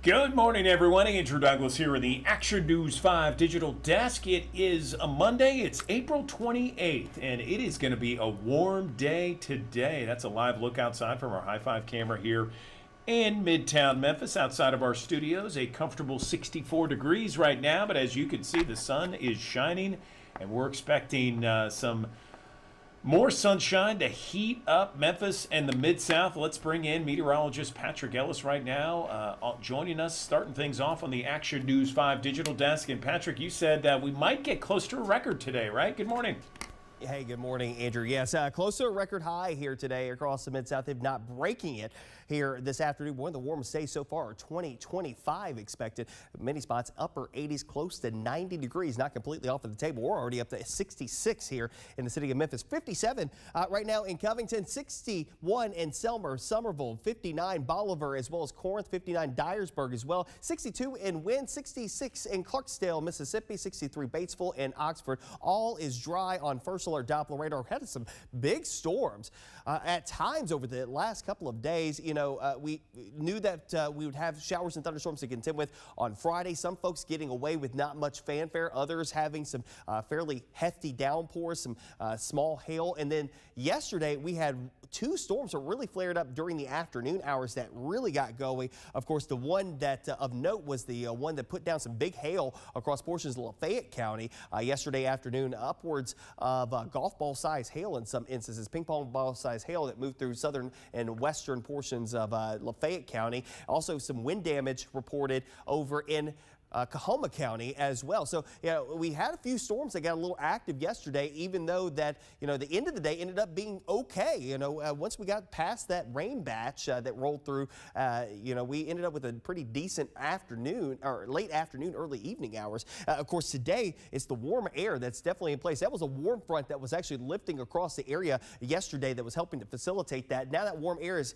Good morning, everyone. Andrew Douglas here in the Action News 5 digital desk. It is a Monday. It's April 28th, and it is going to be a warm day today. That's a live look outside from our High 5 camera here in Midtown Memphis. Outside of our studios, a comfortable 64 degrees right now, but as you can see, the sun is shining, and we're expecting some more sunshine to heat up Memphis and the Mid-South. Let's bring in meteorologist Patrick Ellis right now, joining us, starting things off on the Action News 5 digital desk. And Patrick, you said that we might get close to a record today, right? Good morning. Hey, good morning, Andrew. Yes, close to a record high here today across the Mid-South, if not breaking it here this afternoon. One of the warmest days so far, 20-25 expected. Many spots upper 80s, close to 90 degrees, not completely off of the table. We're already up to 66 here in the city of Memphis. 57 right now in Covington, 61 in Selmer, Somerville, 59 Bolivar, as well as Corinth, 59 Dyersburg as well, 62 in Wynn, 66 in Clarksdale, Mississippi, 63 Batesville and Oxford. All is dry on first alert Doppler radar. Had some big storms at times over the last couple of days. You know, we knew that we would have showers and thunderstorms to contend with on Friday. Some folks getting away with not much fanfare, others having some fairly hefty downpours, some small hail. And then yesterday we had two storms that really flared up during the afternoon hours that really got going. Of course, the one that of note was the one that put down some big hail across portions of Lafayette County yesterday afternoon, upwards of golf ball size hail in some instances, ping pong ball size hail that moved through southern and western portions of Lafayette County. Also some wind damage reported over in Coahoma County as well. So, we had a few storms that got a little active yesterday, even though that, the end of the day ended up being okay. Once we got past that rain batch that rolled through, we ended up with a pretty decent afternoon or late afternoon, early evening hours. Of course, today it's the warm air that's definitely in place. That was a warm front that was actually lifting across the area yesterday that was helping to facilitate that. Now that warm air is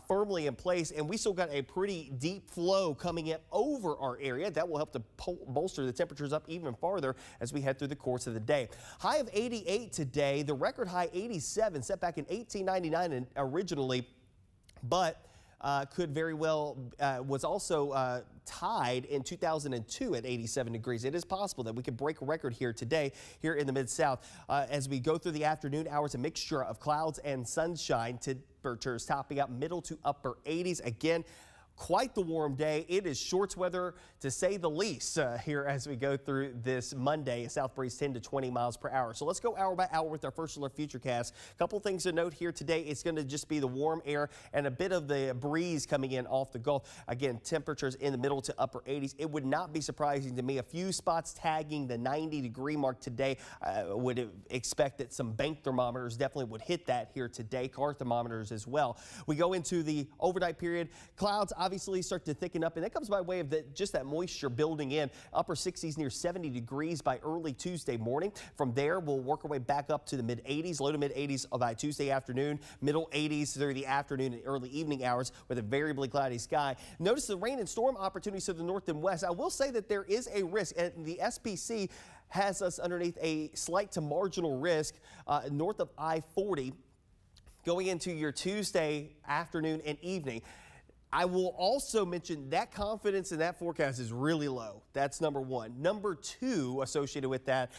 firmly in place, and we still got a pretty deep flow coming in over our area. That will help to bolster the temperatures up even farther as we head through the course of the day. High of 88 today, the record high 87 set back in 1899 originally, but could very well was also tied in 2002 at 87 degrees. It is possible that we could break a record here today here in the Mid-South. As we go through the afternoon hours, a mixture of clouds and sunshine, temperatures topping up middle to upper 80s. Again, quite the warm day. It is shorts weather to say the least here as we go through this Monday. A south breeze 10 to 20 miles per hour. So let's go hour by hour with our first alert futurecast. A couple things to note here today. It's going to just be the warm air and a bit of the breeze coming in off the Gulf. Again, temperatures in the middle to upper 80s. It would not be surprising to me. A few spots tagging the 90-degree mark today. Would expect that some bank thermometers definitely would hit that here today. Car thermometers as well. We go into the overnight period. Clouds obviously start to thicken up, and that comes by way of just that moisture building in. Upper 60s near 70 degrees by early Tuesday morning. From there, we'll work our way back up to the mid-80s, low to mid-80s by Tuesday afternoon, middle 80s through the afternoon and early evening hours with a variably cloudy sky. Notice the rain and storm opportunities to the north and west. I will say that there is a risk, and the SPC has us underneath a slight to marginal risk north of I-40 going into your Tuesday afternoon and evening. I will also mention that confidence in that forecast is really low. That's number one. Number two, associated with that,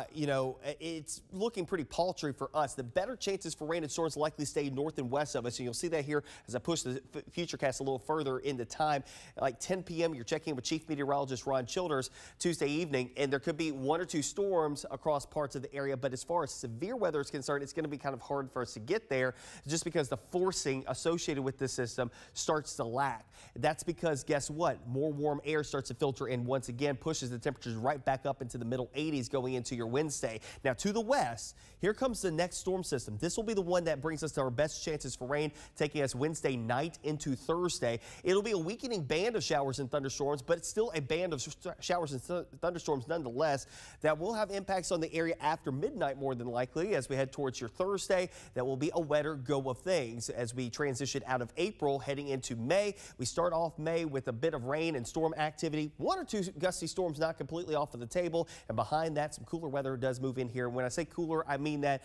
it's looking pretty paltry for us. The better chances for rain and storms likely stay north and west of us. And you'll see that here as I push the futurecast a little further into time. Like 10 p.m., you're checking with Chief Meteorologist Ron Childers Tuesday evening, and there could be one or two storms across parts of the area. But as far as severe weather is concerned, it's going to be kind of hard for us to get there just because the forcing associated with this system starts to lack. That's because guess what? More warm air starts to filter in once again, pushes the temperatures right back up into the middle 80s going into your Wednesday. Now to the west, here comes the next storm system. This will be the one that brings us to our best chances for rain, taking us Wednesday night into Thursday. It'll be a weakening band of showers and thunderstorms, but it's still a band of showers and thunderstorms nonetheless that will have impacts on the area after midnight more than likely as we head towards your Thursday. That will be a wetter go of things as we transition out of April heading into May. We start off May with a bit of rain and storm activity. One or two gusty storms not completely off of the table. And behind that, some cooler weather does move in here. When I say cooler, I mean that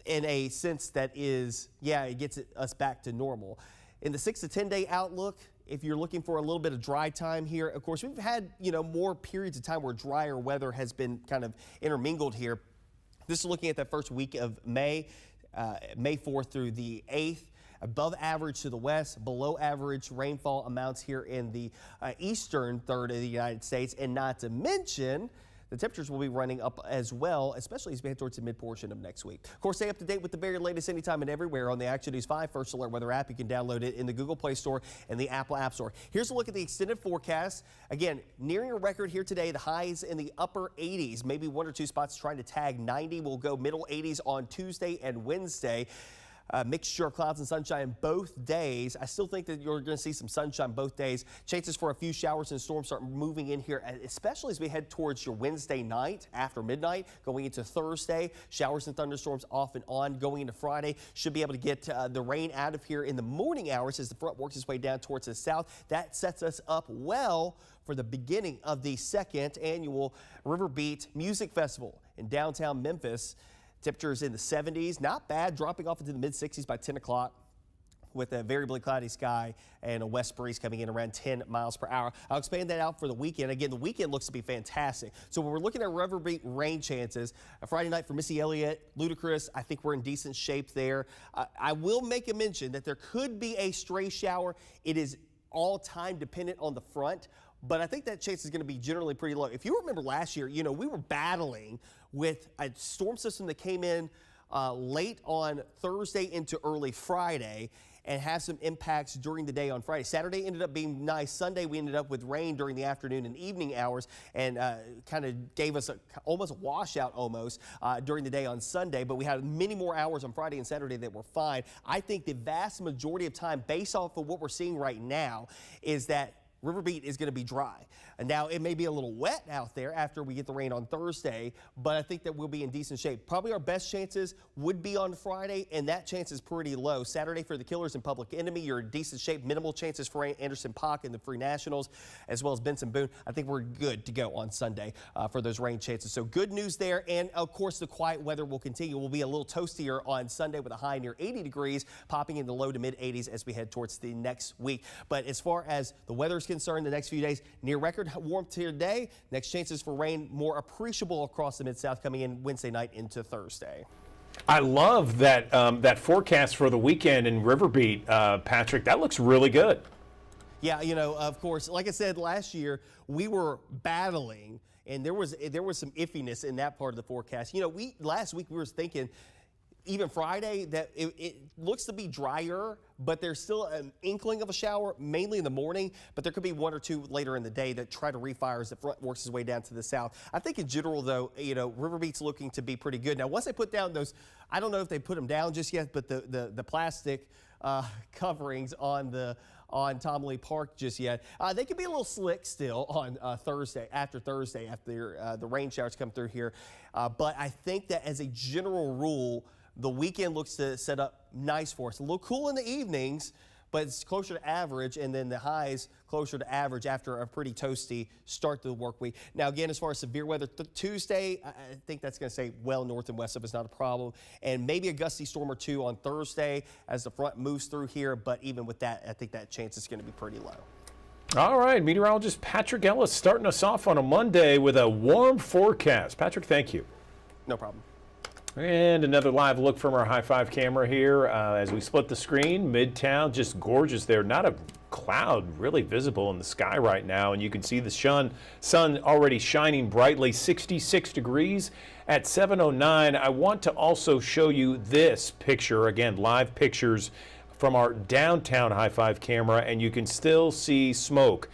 in a sense that is, it gets us back to normal. In the 6 to 10 day outlook, if you're looking for a little bit of dry time here, of course, we've had, more periods of time where drier weather has been kind of intermingled here. This is looking at that first week of May, May 4th through the 8th. Above average to the west, below average rainfall amounts here in the eastern third of the United States, and not to mention the temperatures will be running up as well, especially as we head towards the mid portion of next week. Of course, stay up to date with the very latest anytime and everywhere on the Action News 5 First Alert Weather app. You can download it in the Google Play Store and the Apple App Store. Here's a look at the extended forecast. Again, nearing a record here today. The highs in the upper 80s, maybe 1 or 2 spots trying to tag 90. We'll go middle 80s on Tuesday and Wednesday. Mixture of clouds and sunshine both days. I still think that you're going to see some sunshine both days. Chances for a few showers and storms start moving in here, especially as we head towards your Wednesday night after midnight, going into Thursday. Showers and thunderstorms off and on. Going into Friday, should be able to get the rain out of here in the morning hours as the front works its way down towards the south. That sets us up well for the beginning of the second annual River Beat Music Festival in downtown Memphis. Temperatures in the 70s, not bad, dropping off into the mid 60s by 10 o'clock with a variably cloudy sky and a west breeze coming in around 10 miles per hour. I'll expand that out for the weekend. Again, the weekend looks to be fantastic. So when we're looking at River Beat rain chances, a Friday night for Missy Elliott, Ludacris, I think we're in decent shape there. I will make a mention that there could be a stray shower. It is all time dependent on the front, but I think that chance is going to be generally pretty low. If you remember last year, we were battling with a storm system that came in late on Thursday into early Friday and have some impacts during the day on Friday. Saturday ended up being nice. Sunday we ended up with rain during the afternoon and evening hours and kind of gave us almost a washout during the day on Sunday, but we had many more hours on Friday and Saturday that were fine. I think the vast majority of time, based off of what we're seeing right now, is that River Beat is going to be dry. And now it may be a little wet out there after we get the rain on Thursday, but I think that we'll be in decent shape. Probably our best chances would be on Friday, and that chance is pretty low. Saturday for the Killers and Public Enemy, you're in decent shape. Minimal chances for Anderson .Paak and the Free Nationals, as well as Benson Boone. I think we're good to go on Sunday for those rain chances. So good news there. And of course, the quiet weather will continue. We'll be a little toastier on Sunday with a high near 80 degrees, popping in the low to mid 80s as we head towards the next week. But as far as the weather is concerned, the next few days, near record warmth today. Next chances for rain more appreciable across the Mid-South coming in Wednesday night into Thursday. I love that that forecast for the weekend in River Beat, Patrick. That looks really good. Yeah, of course, like I said last year, we were battling, and there was some iffiness in that part of the forecast. Last week we were thinking, even Friday, that it looks to be drier, but there's still an inkling of a shower, mainly in the morning, but there could be 1 or 2 later in the day that try to refire as the front works its way down to the south. I think in general, though, River Beat's looking to be pretty good. Now, once they put down those, I don't know if they put them down just yet, but the plastic coverings on Tom Lee Park just yet, they could be a little slick still on Thursday, after the rain showers come through here. But I think that as a general rule, the weekend looks to set up nice for us. A little cool in the evenings, but it's closer to average, and then the highs closer to average after a pretty toasty start to the work week. Now, again, as far as severe weather, Tuesday, I think that's going to stay well north and west of us, not a problem. And maybe a gusty storm or 2 on Thursday as the front moves through here, but even with that, I think that chance is going to be pretty low. All right, meteorologist Patrick Ellis starting us off on a Monday with a warm forecast. Patrick, thank you. No problem. And another live look from our High 5 camera here as we split the screen. Midtown, just gorgeous there. Not a cloud really visible in the sky right now, and you can see the sun already shining brightly. 66 degrees at 7:09. I want to also show you this picture, again, live pictures from our downtown High 5 camera, and you can still see smoke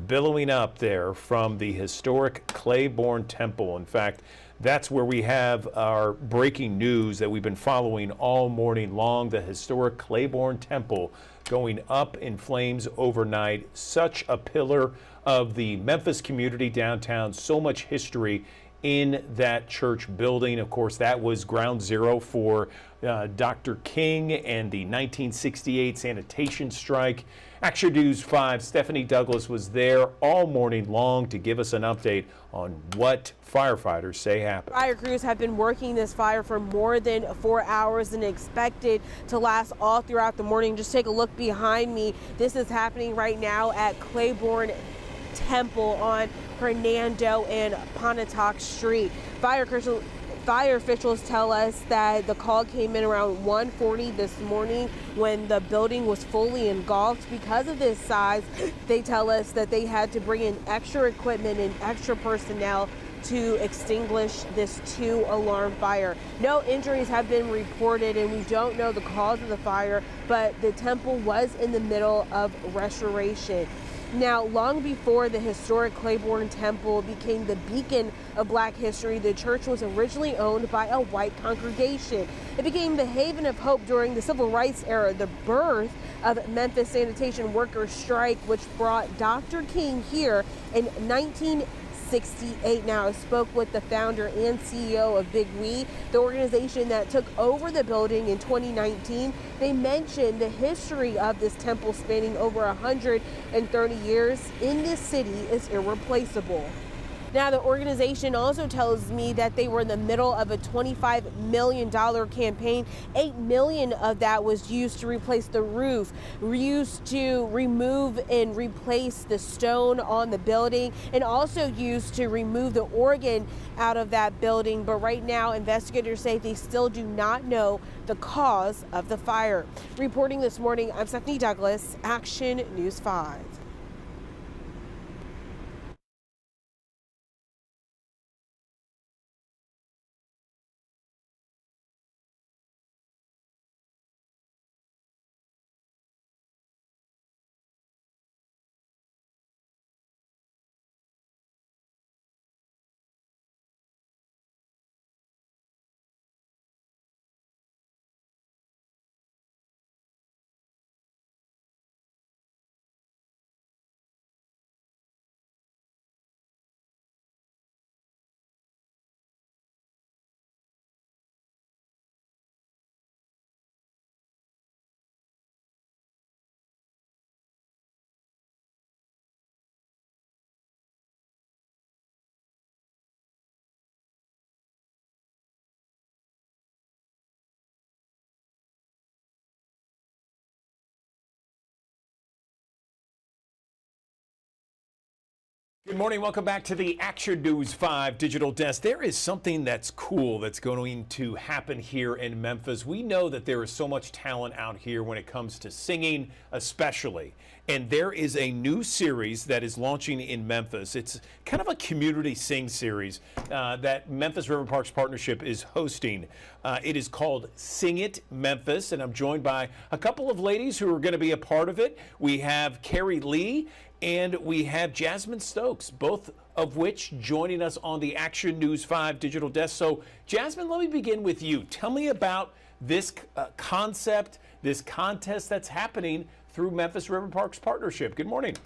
billowing up there from the historic Clayborn Temple. In fact, that's where we have our breaking news that we've been following all morning long. The historic Clayborn Temple going up in flames overnight. Such a pillar of the Memphis community downtown. So much history in that church building. Of course, that was ground zero for Dr. King and the 1968 sanitation strike. Action News 5, Stephanie Douglas was there all morning long to give us an update on what firefighters say happened. Fire crews have been working this fire for more than 4 hours and expected to last all throughout the morning. Just take a look behind me. This is happening right now at Clayborn Temple on Hernando and Pontotoc Street. Fire officials tell us that the call came in around 1:40 this morning when the building was fully engulfed. Because of this size, they tell us that they had to bring in extra equipment and extra personnel to extinguish this 2-alarm fire. No injuries have been reported, and we don't know the cause of the fire, but the temple was in the middle of restoration. Now, long before the historic Clayborn Temple became the beacon of Black history, the church was originally owned by a white congregation. It became the haven of hope during the civil rights era, the birth of Memphis sanitation workers strike, which brought Dr. King here in 1968. Now, I spoke with the founder and CEO of Big We, the organization that took over the building in 2019. They mentioned the history of this temple spanning over 130 years in this city is irreplaceable. Now, the organization also tells me that they were in the middle of a $25 million campaign. $8 million of that was used to replace the roof, used to remove and replace the stone on the building, and also used to remove the organ out of that building. But right now, investigators say they still do not know the cause of the fire. Reporting this morning, I'm Stephanie Douglas, Action News 5. Good morning. Welcome back to the Action News 5 digital desk. There is something that's cool that's going to happen here in Memphis. We know that there is so much talent out here when it comes to singing, especially. And there is a new series that is launching in Memphis. It's kind of a community sing series that Memphis River Parks Partnership is hosting. It is called Sing It Memphis, and I'm joined by a couple of ladies who are going to be a part of it. We have Carrie Lee and we have Jasmine Stokes, both of which joining us on the Action News 5 digital desk. So, Jasmine, let me begin with you. Tell me about this concept, this contest that's happening through Memphis River Parks Partnership. Good morning.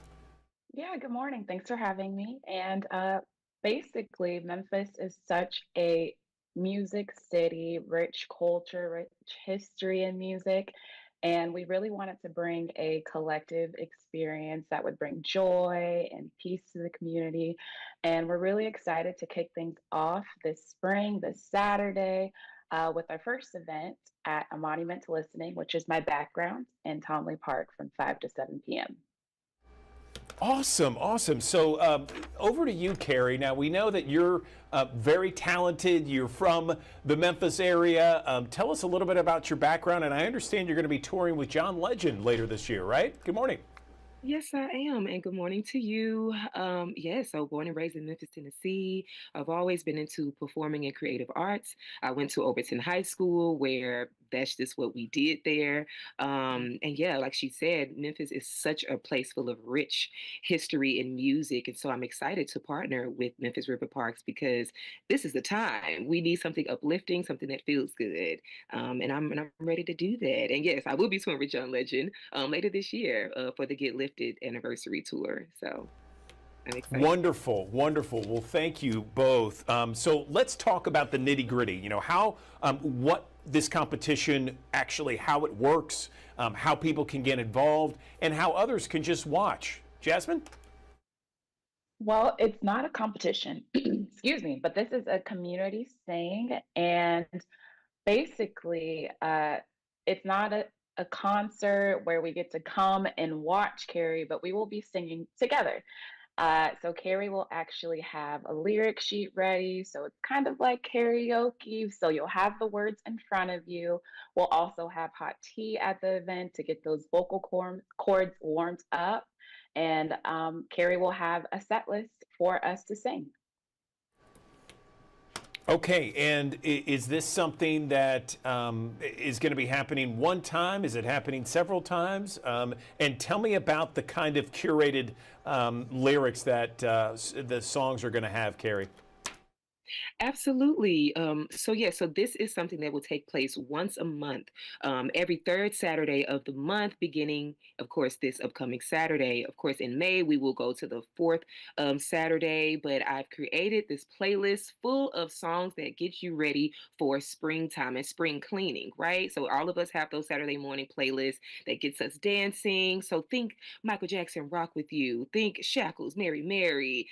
Yeah, good morning. Thanks for having me. And basically, Memphis is such a music city, rich culture, rich history in music. And we really wanted to bring a collective experience that would bring joy and peace to the community. And we're really excited to kick things off this spring, this Saturday, with our first event at A Monument to Listening, which is my background in Tomley Park from 5 to 7 p.m. Awesome, awesome. So over to you, Carrie. Now, we know that you're very talented. You're from the Memphis area. Tell us a little bit about your background. And I understand you're going to be touring with John Legend later this year, right? Good morning. Yes, I am, and good morning to you. Yes, so born and raised in Memphis, Tennessee. I've always been into performing and creative arts. I went to Overton High School, where that's just what we did there. And yeah, like she said, Memphis is such a place full of rich history and music, and so I'm excited to partner with Memphis River Parks because this is the time we need something uplifting, something that feels good, and I'm ready to do that. And yes, I will be touring with John Legend later this year for the Get Lifted anniversary tour. So I'm excited. Wonderful, wonderful. Well, thank you both. So let's talk about the nitty gritty. You know, what this competition actually, how it works, how people can get involved, and how others can just watch. Jasmine? Well, it's not a competition, excuse me, but this is a community sing. And basically, it's not a concert where we get to come and watch Carrie, but we will be singing together. So Carrie will actually have a lyric sheet ready. So it's kind of like karaoke. So you'll have the words in front of you. We'll also have hot tea at the event to get those vocal cords warmed up. And Carrie will have a set list for us to sing. Okay, and is this something that is going to be happening one time? Is it happening several times? And tell me about the kind of curated lyrics that the songs are going to have, Carrie. Absolutely. So this is something that will take place once a month, every third Saturday of the month, beginning, of course, this upcoming Saturday. Of course, in May, we will go to the fourth Saturday, but I've created this playlist full of songs that get you ready for springtime and spring cleaning, right? So all of us have those Saturday morning playlists that gets us dancing. So think Michael Jackson, Rock With You, think Shackles, Mary Mary,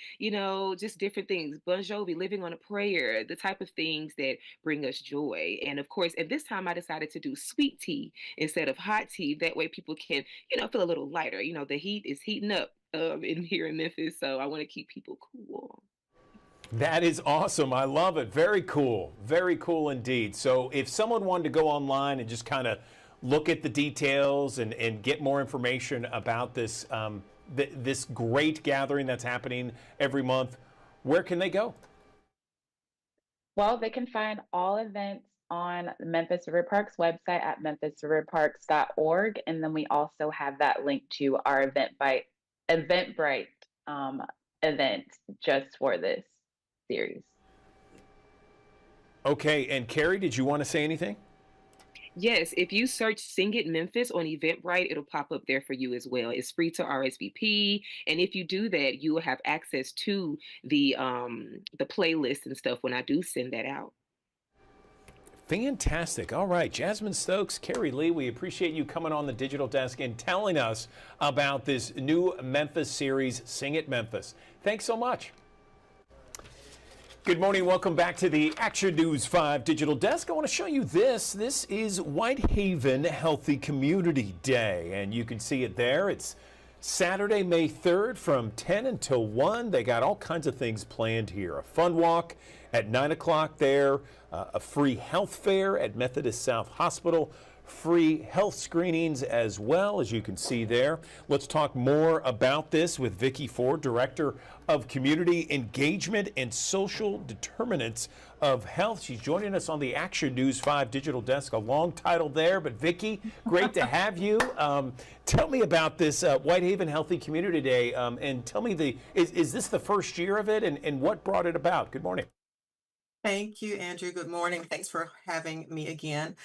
just different things. Bon Jovi, Living on a Prayer, the type of things that bring us joy. And of course, at this time, I decided to do sweet tea instead of hot tea. That way people can, feel a little lighter. The heat is heating up here in Memphis, so I want to keep people cool. That is awesome. I love it. Very cool. Very cool indeed. So if someone wanted to go online and just kind of look at the details and get more information about this, this great gathering that's happening every month, where can they go? Well, they can find all events on the Memphis River Parks website at memphisriverparks.org. And then we also have that link to our Eventbrite event just for this series. Okay, and Carrie, did you want to say anything? Yes, if you search Sing It Memphis on Eventbrite, it'll pop up there for you as well. It's free to RSVP, and if you do that, you will have access to the playlist and stuff when I do send that out. Fantastic. All right, Jasmine Stokes, Carrie Lee, we appreciate you coming on the digital desk and telling us about this new Memphis series, Sing It Memphis. Thanks so much. Good morning. Welcome back to the Action News 5 Digital Desk. I want to show you this. This is Whitehaven Healthy Community Day, and you can see it there. It's Saturday, May 3rd from 10 until 1. They got all kinds of things planned here. A fun walk at 9 o'clock there, a free health fair at Methodist South Hospital, free health screenings as well, as you can see there. Let's talk more about this with Vicki Ford, Director of Community Engagement and Social Determinants of Health. She's joining us on the Action News 5 Digital Desk. A long title there, but Vicki, great to have you. Tell me about this Whitehaven Healthy Community Day, and tell me, is this the first year of it, and what brought it about? Good morning. Thank you, Andrew. Good morning. Thanks for having me again.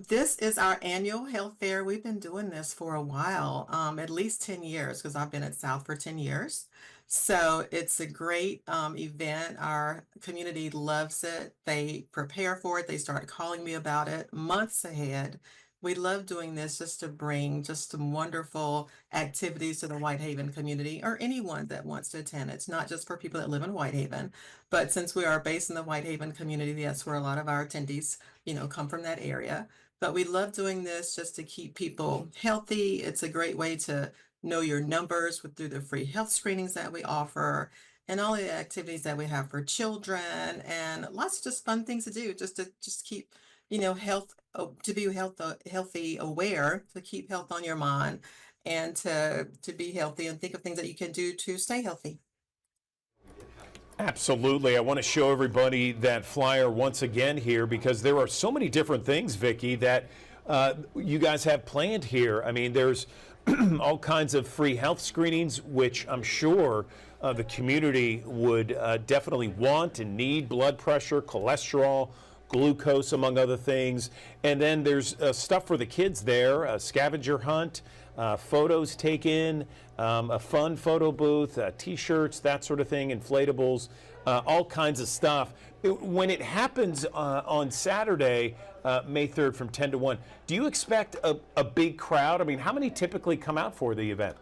This is our annual health fair. We've been doing this for a while, at least 10 years, because I've been at South for 10 years. So it's a great event. Our community loves it. They prepare for it. They start calling me about it months ahead. We love doing this just to bring just some wonderful activities to the Whitehaven community or anyone that wants to attend. It's not just for people that live in Whitehaven, but since we are based in the Whitehaven community, that's where a lot of our attendees, come from that area. But we love doing this just to keep people healthy. It's a great way to know your numbers through the free health screenings that we offer and all the activities that we have for children and lots of just fun things to do just to keep health, to be healthy aware, to keep health on your mind and to be healthy and think of things that you can do to stay healthy. Absolutely. I want to show everybody that flyer once again here because there are so many different things, Vicki, that you guys have planned here. I mean, there's all kinds of free health screenings, which I'm sure the community would definitely want and need: blood pressure, cholesterol, glucose, among other things. And then there's stuff for the kids there, a scavenger hunt, photos taken, a fun photo booth, T-shirts, that sort of thing, inflatables, all kinds of stuff. When it happens on Saturday, May 3rd from 10 to 1, do you expect a big crowd? I mean, how many typically come out for the event?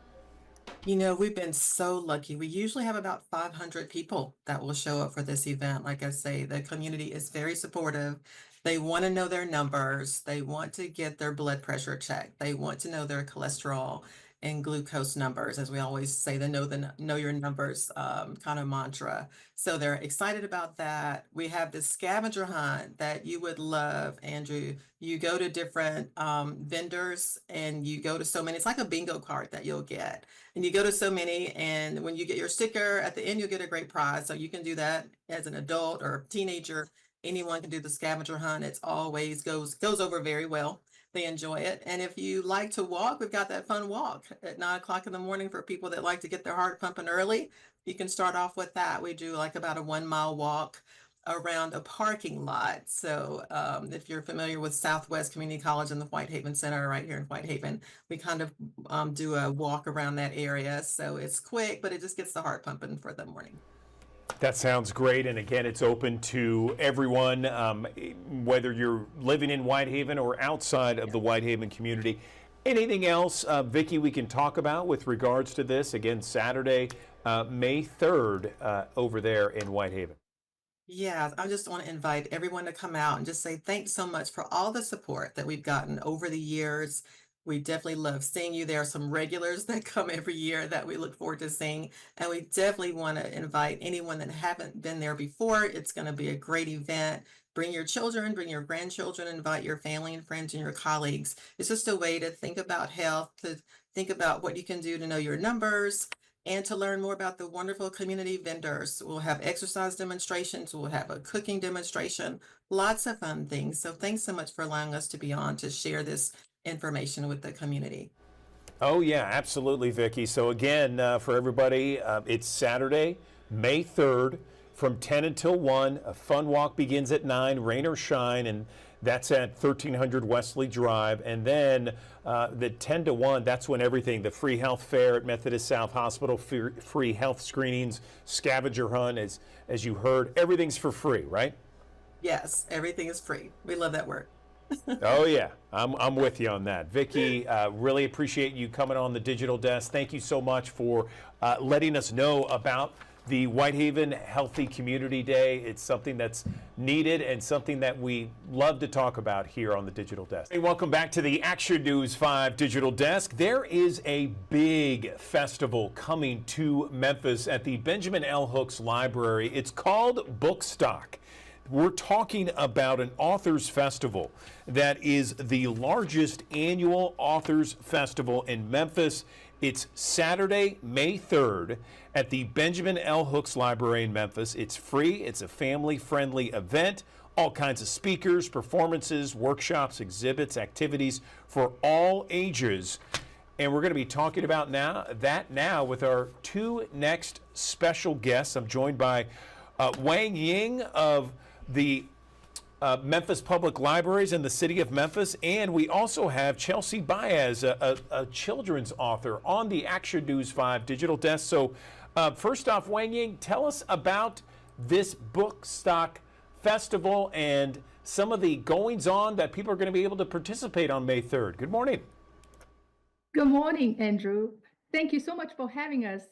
You know, we've been so lucky. We usually have about 500 people that will show up for this event. Like I say, the community is very supportive. They want to know their numbers. They want to get their blood pressure checked. They want to know their cholesterol and glucose numbers, as we always say, the know your numbers kind of mantra. So they're excited about that. We have this scavenger hunt that you would love, Andrew. You go to different vendors and you go to so many. It's like a bingo card that you'll get. And you go to so many, and when you get your sticker at the end, you'll get a great prize. So you can do that as an adult or teenager. Anyone can do the scavenger hunt. It's always goes over very well. They enjoy it. And if you like to walk, we've got that fun walk at 9 o'clock in the morning for people that like to get their heart pumping early. You can start off with that. We do like about a 1 mile walk around a parking lot. So if you're familiar with Southwest Community College and the Whitehaven Center right here in Whitehaven, we kind of do a walk around that area. So it's quick, but it just gets the heart pumping for the morning. That sounds great. And again, it's open to everyone, whether you're living in Whitehaven or outside of the Whitehaven community. Anything else, Vicki, we can talk about with regards to this? Again, Saturday, May 3rd, over there in Whitehaven. Yeah, I just want to invite everyone to come out and just say thanks so much for all the support that we've gotten over the years. We definitely love seeing you. There are some regulars that come every year that we look forward to seeing. And we definitely want to invite anyone that haven't been there before. It's going to be a great event. Bring your children, bring your grandchildren, invite your family and friends and your colleagues. It's just a way to think about health, to think about what you can do to know your numbers, and to learn more about the wonderful community vendors. We'll have exercise demonstrations, we'll have a cooking demonstration, lots of fun things. So thanks so much for allowing us to be on to share this information with the community. Oh, yeah, absolutely, Vicki. So again, for everybody, it's Saturday, May 3rd from 10 until 1. A fun walk begins at 9, rain or shine, and that's at 1300 Wesley Drive. And then the 10 to 1, that's when everything, the free health fair at Methodist South Hospital, free health screenings, scavenger hunt, as you heard, everything's for free, right? Yes, everything is free. We love that word. Oh, yeah, I'm with you on that. Vicki, really appreciate you coming on the digital desk. Thank you so much for letting us know about the Whitehaven Healthy Community Day. It's something that's needed and something that we love to talk about here on the digital desk. Hey, welcome back to the Action News 5 digital desk. There is a big festival coming to Memphis at the Benjamin L. Hooks Library. It's called Bookstock. We're talking about an authors festival that is the largest annual authors festival in Memphis. It's Saturday, May 3rd at the Benjamin L. Hooks Library in Memphis. It's free. It's a family-friendly event. All kinds of speakers, performances, workshops, exhibits, activities for all ages. And we're going to be talking about now with our two next special guests. I'm joined by Wang Ying of the Memphis Public Libraries in the city of Memphis, and we also have Chelsea Baez, a children's author, on the Action News 5 digital desk. So first off, Wang Ying, tell us about this Bookstock Festival and some of the goings-on that people are going to be able to participate on May 3rd. Good morning. Good morning, Andrew. Thank you so much for having us.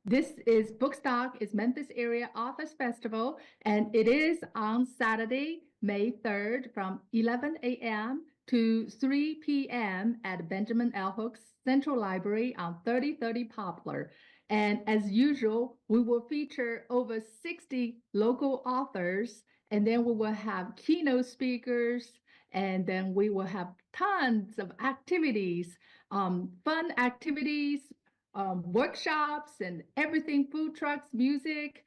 This is Bookstock, it's Memphis Area Authors Festival, and it is on Saturday, May 3rd from 11 a.m. to 3 p.m. at Benjamin L. Hooks Central Library on 3030 Poplar. And as usual, we will feature over 60 local authors, and then we will have keynote speakers, and then we will have tons of activities, fun activities, workshops, and everything, food trucks, music,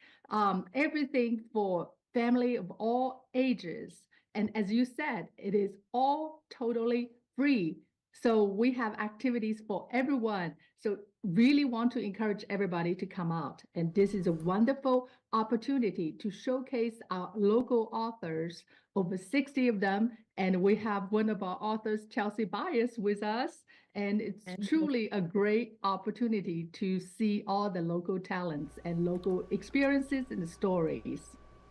everything for family of all ages. And as you said, it is all totally free. So we have activities for everyone. So really want to encourage everybody to come out. And this is a wonderful opportunity to showcase our local authors, over 60 of them And we have one of our authors, Chelsea Bias, with us. And it's truly a great opportunity to see all the local talents and local experiences and stories.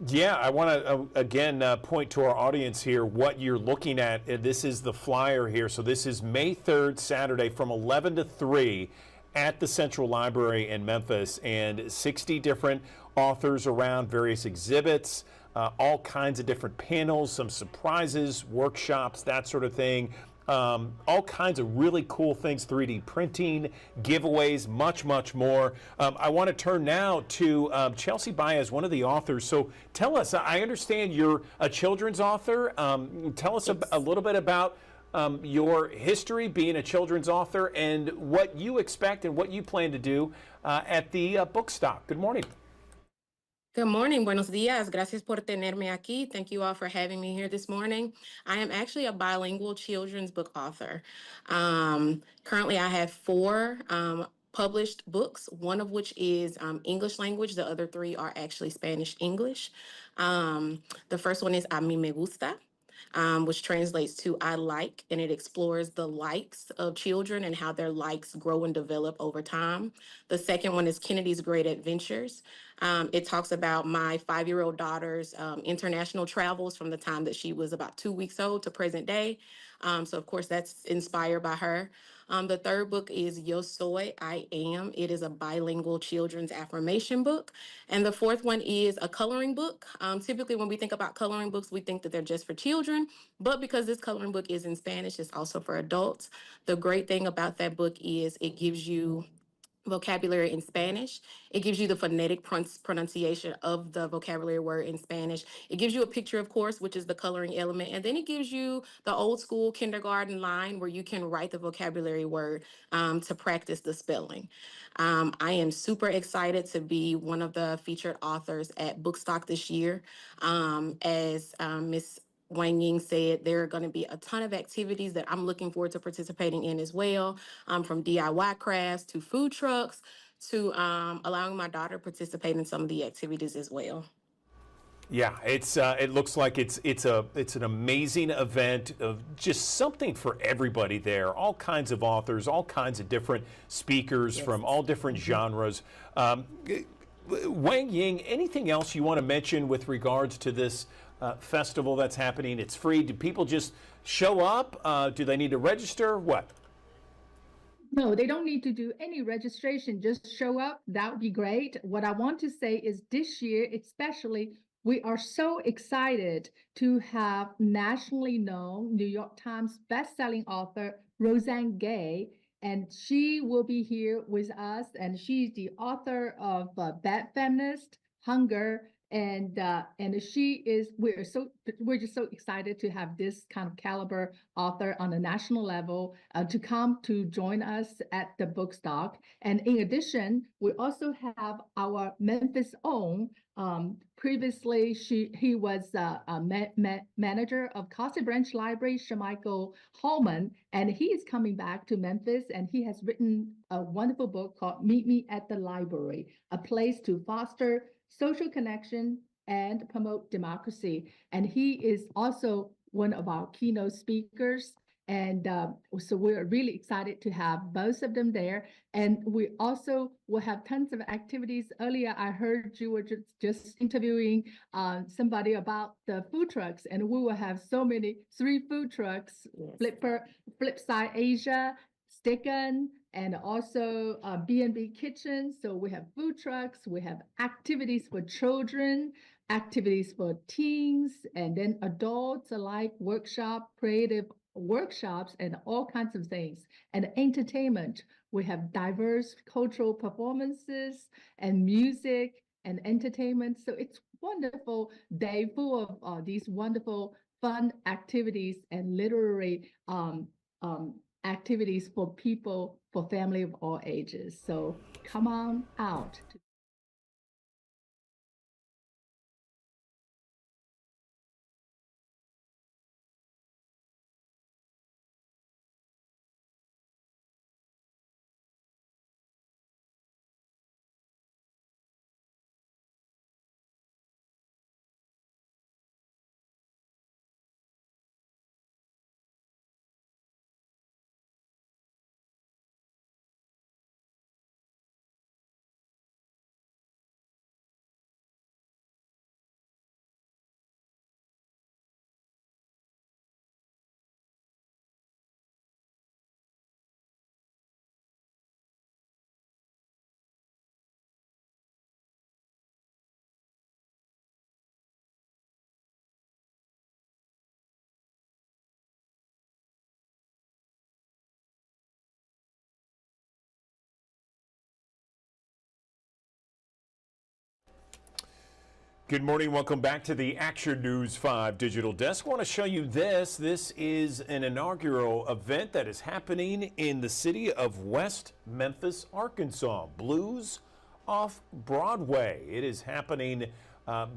Yeah, I want to again point to our audience here what you're looking at. This is the flyer here. So this is May 3rd, Saturday from 11 to 3 at the Central Library in Memphis, and 60 different authors around, various exhibits, all kinds of different panels, some surprises, workshops, that sort of thing. All kinds of really cool things, 3D printing, giveaways, much, much more. I want to turn now to Chelsea Baez, one of the authors. So tell us, I understand you're a children's author. Tell us a little bit about your history being a children's author and what you expect and what you plan to do at the Bookstock. Good morning. Good morning, buenos dias. Gracias por tenerme aquí. Thank you all for having me here this morning. I am actually a bilingual children's book author. Currently, I have 4 published books, one of which is English language. The other 3 are actually Spanish English. The first one is A mí me gusta, which translates to I like, and it explores the likes of children and how their likes grow and develop over time. The second one is Kennedy's Great Adventures. It talks about my 5-year-old daughter's international travels from the time that she was about 2 weeks old to present day. So of course that's inspired by her. The third book is Yo Soy, I Am. It is a bilingual children's affirmation book. And the fourth one is a coloring book. Typically when we think about coloring books, we think that they're just for children, but because this coloring book is in Spanish, it's also for adults. The great thing about that book is it gives you vocabulary in Spanish. It gives you the phonetic pronunciation of the vocabulary word in Spanish. It gives you a picture, of course, which is the coloring element. And then it gives you the old school kindergarten line where you can write the vocabulary word to practice the spelling. I am super excited to be one of the featured authors at Bookstock this year. As Ms. Wang Ying said, there are going to be a ton of activities that I'm looking forward to participating in as well, from DIY crafts to food trucks to allowing my daughter to participate in some of the activities as well. Yeah, it looks like it's an amazing event of just something for everybody there. All kinds of authors, all kinds of different speakers from all different genres. Wang Ying, anything else you want to mention with regards to this festival that's happening? It's free. Do people just show up? Do they need to register? What? No, they don't need to do any registration. Just show up. That would be great. What I want to say is this year, especially, we are so excited to have nationally known New York Times bestselling author Roseanne Gay, and she will be here with us. And she's the author of Bad Feminist, Hunger, and we're just so excited to have this kind of caliber author on a national level to come to join us at the Bookstock. And in addition, we also have our Memphis own. Previously, he was a manager of Casa Branch Library, Shamichael Hallman, and he is coming back to Memphis, and he has written a wonderful book called Meet Me at the Library, a place to foster social connection and promote democracy. And he is also one of our keynote speakers. And so we're really excited to have both of them there. And we also will have tons of activities. Earlier, I heard you were just interviewing somebody about the food trucks, and we will have 3 food trucks, yes. Flipside Asia, Stickin', and also B&B Kitchen. So we have food trucks, we have activities for children, activities for teens, and then adults alike, creative workshops, and all kinds of things. And entertainment, we have diverse cultural performances and music and entertainment. So it's wonderful day full of these wonderful fun activities and literary activities for people, for family of all ages. So come on out. Good morning. Welcome back to the Action News 5 Digital Desk. I want to show you this. This is an inaugural event that is happening in the city of West Memphis, Arkansas. Blues Off Broadway. It is happening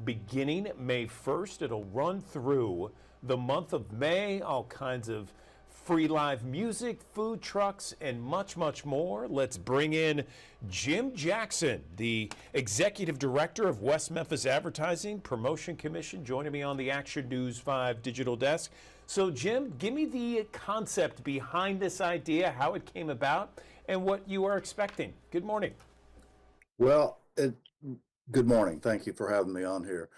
beginning May 1st. It'll run through the month of May. All kinds of free live music, food trucks, and much, much more. Let's bring in Jim Jackson, the Executive Director of West Memphis Advertising Promotion Commission, joining me on the Action News 5 Digital Desk. So, Jim, give me the concept behind this idea, how it came about, and what you are expecting. Good morning. Well, good morning. Thank you for having me on here.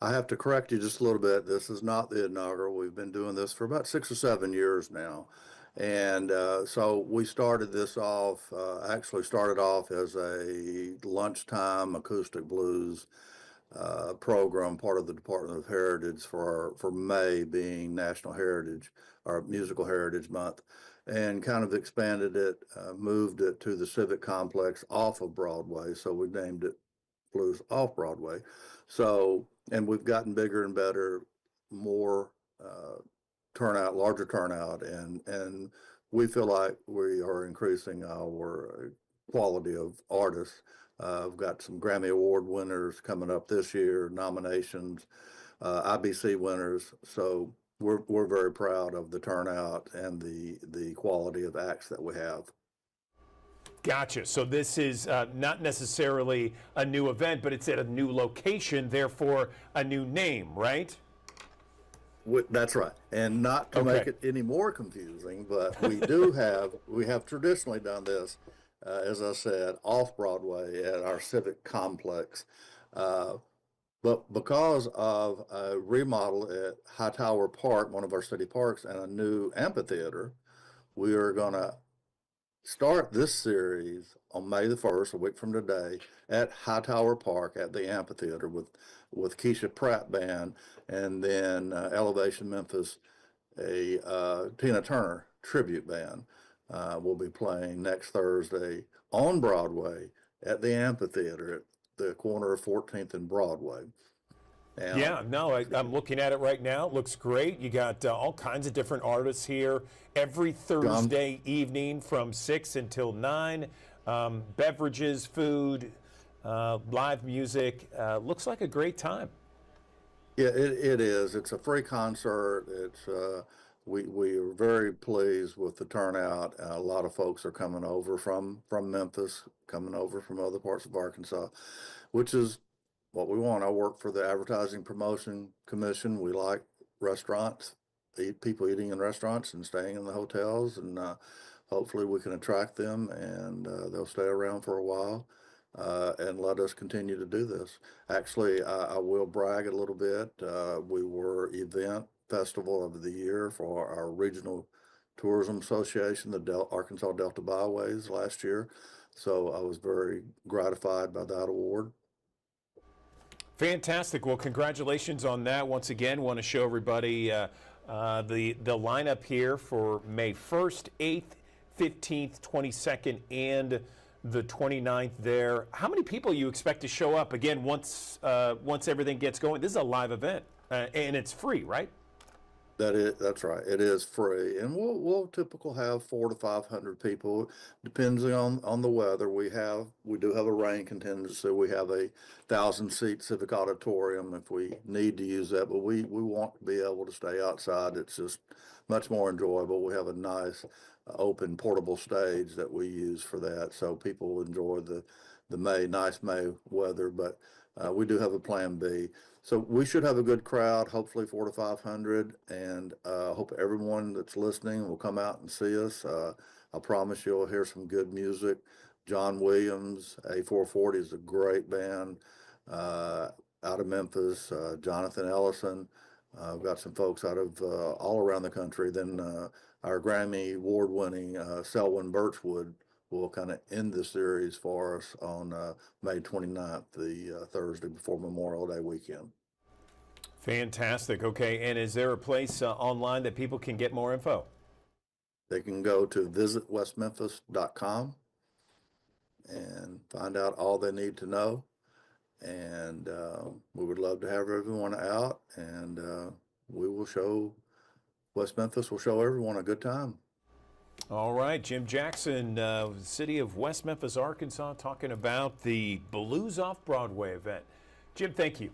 I have to correct you just a little bit. This is not the inaugural. We've been doing this for about 6 or 7 years now. And so we started this off, actually started off as a lunchtime acoustic blues program, part of the Department of Heritage for May being National Heritage or Musical Heritage Month, and kind of expanded it, moved it to the Civic Complex off of Broadway. So we named it Blues Off Broadway. So, and we've gotten bigger and better, more turnout, larger turnout, and we feel like we are increasing our quality of artists. I've got some Grammy Award winners coming up this year, nominations, IBC winners. So we're very proud of the turnout and the quality of acts that we have. Gotcha. So this is not necessarily a new event, but it's at a new location, therefore a new name, right? That's right. And not to make it any more confusing, but we have traditionally done this, as I said, off Broadway at our Civic Complex. But because of a remodel at Hightower Park, one of our city parks, and a new amphitheater, we are going to start this series on May the 1st, a week from today, at Hightower Park at the amphitheater with Keisha Pratt Band, and then Elevation Memphis, a Tina Turner tribute band, will be playing next Thursday on Broadway at the amphitheater at the corner of 14th and Broadway. And yeah, no, I'm looking at it right now. It looks great. You got all kinds of different artists here every Thursday evening from 6 until 9. Beverages, food, live music. Looks like a great time. Yeah, it is. It's a free concert. It's we are very pleased with the turnout. A lot of folks are coming over from Memphis, coming over from other parts of Arkansas, which is what we want. I work for the Advertising Promotion Commission. We like restaurants, people eating in restaurants and staying in the hotels, and hopefully we can attract them and they'll stay around for a while and let us continue to do this. Actually, I will brag a little bit. We were Event Festival of the Year for our Regional Tourism Association, the Arkansas Delta Byways, last year. So I was very gratified by that award. Fantastic. Well, congratulations on that. Once again, want to show everybody the lineup here for May 1st, 8th, 15th, 22nd, and the 29th there. How many people you expect to show up? Again, once everything gets going, this is a live event, and it's free, right? That's right. It is free, and we'll typically have 400 to 500 people, depending on the weather. We do have a rain contingency. We have a 1,000-seat civic auditorium if we need to use that, but we want to be able to stay outside. It's just much more enjoyable. We have a nice open portable stage that we use for that, so people enjoy the nice May weather. But we do have a plan B. So we should have a good crowd, hopefully 400 to 500, and hope everyone that's listening will come out and see us. I promise you'll hear some good music. John Williams, A440 is a great band out of Memphis. Jonathan Ellison. We've got some folks out of all around the country. Then our Grammy award-winning Selwyn Birchwood will kind of end the series for us on May 29th, the Thursday before Memorial Day weekend. Fantastic. Okay, and is there a place online that people can get more info? They can go to visitwestmemphis.com and find out all they need to know. and we would love to have everyone out, and we will show, West Memphis will show everyone a good time. All right, Jim Jackson, city of West Memphis, Arkansas, talking about the Blues Off Broadway event. Jim, thank you.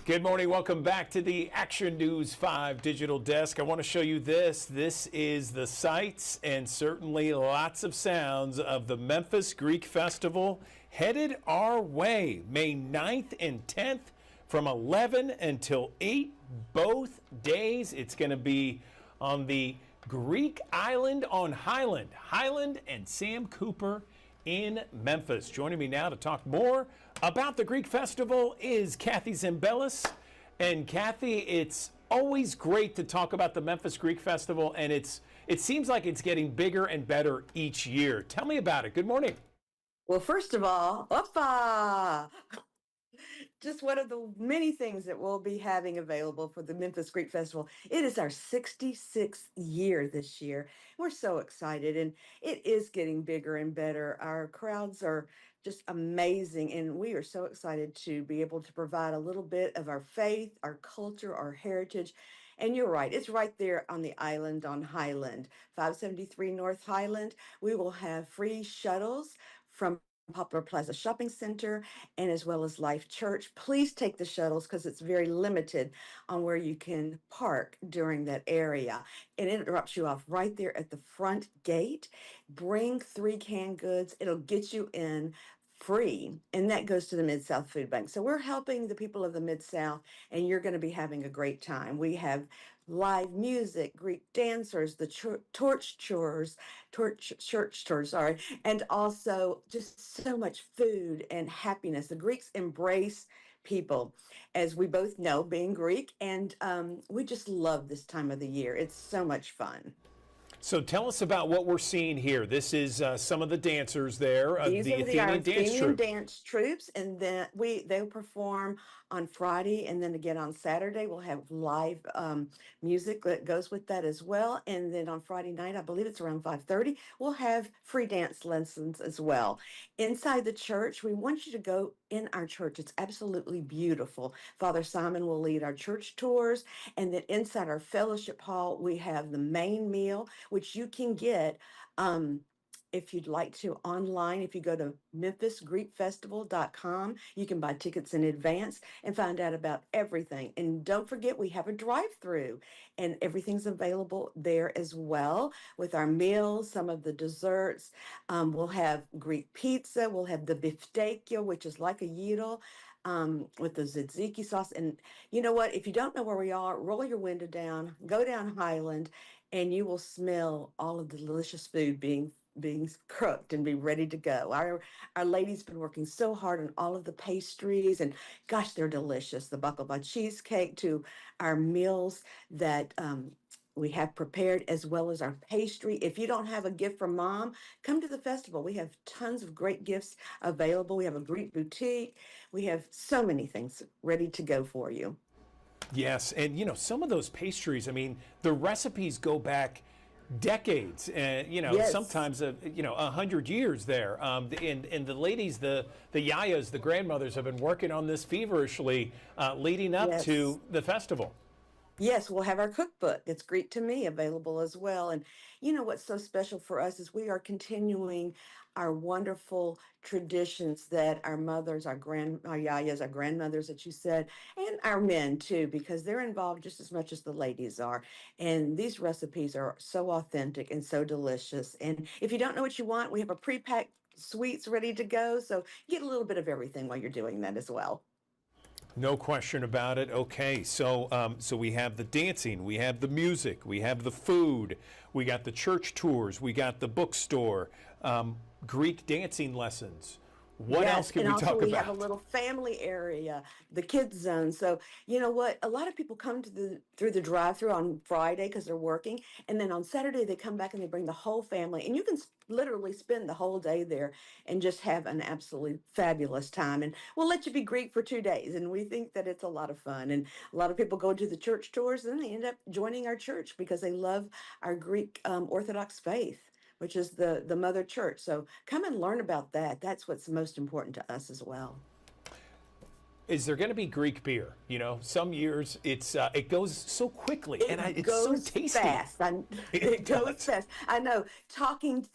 Good morning. Welcome back to the Action News 5 digital desk. I want to show you this. This is the sights and certainly lots of sounds of the Memphis Greek Festival headed our way May 9th and 10th from 11 until 8 both days. It's going to be on the Greek island on Highland and Sam Cooper in Memphis. Joining me now to talk more about the Greek Festival is Kathy Zimbelis. And Kathy, it's always great to talk about the Memphis Greek Festival, and it seems like it's getting bigger and better each year. Tell me about it. Good morning. Well, first of all, oppa! Just one of the many things that we'll be having available for the Memphis Greek Festival. It is our 66th year this year. We're so excited, and it is getting bigger and better. Our crowds are just amazing, and we are so excited to be able to provide a little bit of our faith, our culture, our heritage. And you're right, it's right there on the island on Highland, 573 North Highland. We will have free shuttles from Poplar Plaza Shopping Center and as well as Life Church. Please take the shuttles because it's very limited on where you can park during that area. And it drops you off right there at the front gate. Bring 3 canned goods. It'll get you in free, and that goes to the Mid-South Food Bank. So we're helping the people of the Mid-South, and you're going to be having a great time. We have live music, Greek dancers, the church tours, sorry, and also just so much food and happiness. The Greeks embrace people, as we both know, being Greek, and we just love this time of the year. It's so much fun. So tell us about what we're seeing here. This is some of the dancers there, These the are Athenian dance Athenian troupe. dance troops, and then they'll perform on Friday, and then again on Saturday we'll have live music that goes with that as well. And then on Friday night, I believe it's around 5:30, we'll have free dance lessons as well. Inside the church, we want you to go in our church. It's absolutely beautiful. Father Simon will lead our church tours, and then inside our fellowship hall, we have the main meal, which you can get if you'd like to online. If you go to memphisgreekfestival.com, you can buy tickets in advance and find out about everything. And don't forget, we have a drive-through, and everything's available there as well with our meals, some of the desserts. We'll have Greek pizza. We'll have the biftekia, which is like a gyro, with the tzatziki sauce. And you know what? If you don't know where we are, roll your window down, go down Highland, and you will smell all of the delicious food being cooked and be ready to go. Our lady's been working so hard on all of the pastries, and gosh, they're delicious. The baklava cheesecake to our meals that we have prepared, as well as our pastry. If you don't have a gift for mom, come to the festival. We have tons of great gifts available. We have a Greek boutique. We have so many things ready to go for you. Yes, and some of those pastries, I mean, the recipes go back decades, and Yes. sometimes 100 years there. And the ladies, the yayas, the grandmothers have been working on this feverishly leading up Yes. to the festival. Yes, we'll have our cookbook. It's Greek to Me available as well. And you know what's so special for us is we are continuing our wonderful traditions that our mothers, our yayas, our grandmothers that you said, and our men too, because they're involved just as much as the ladies are. And these recipes are so authentic and so delicious. And if you don't know what you want, we have a pre-packed sweets ready to go. So you get a little bit of everything while you're doing that as well. No question about it. Okay, so we have the dancing, we have the music, we have the food, we got the church tours, we got the bookstore, Greek dancing lessons. What Yes, else can and we also talk we have a about? little family area, the kids zone. So you know what? A lot of people come to the through the drive-through on Friday because they're working, and then on Saturday they come back and they bring the whole family, and you can literally spend the whole day there and just have an absolutely fabulous time. And we'll let you be Greek for 2 days, and we think that it's a lot of fun. And a lot of people go to the church tours, and they end up joining our church because they love our Greek Orthodox faith, which is the mother church. So come and learn about that. That's what's most important to us as well. Is there going to be Greek beer? You know, some years it goes so quickly, and It it's so goes tasty. fast. It goes does. fast. I know. Talking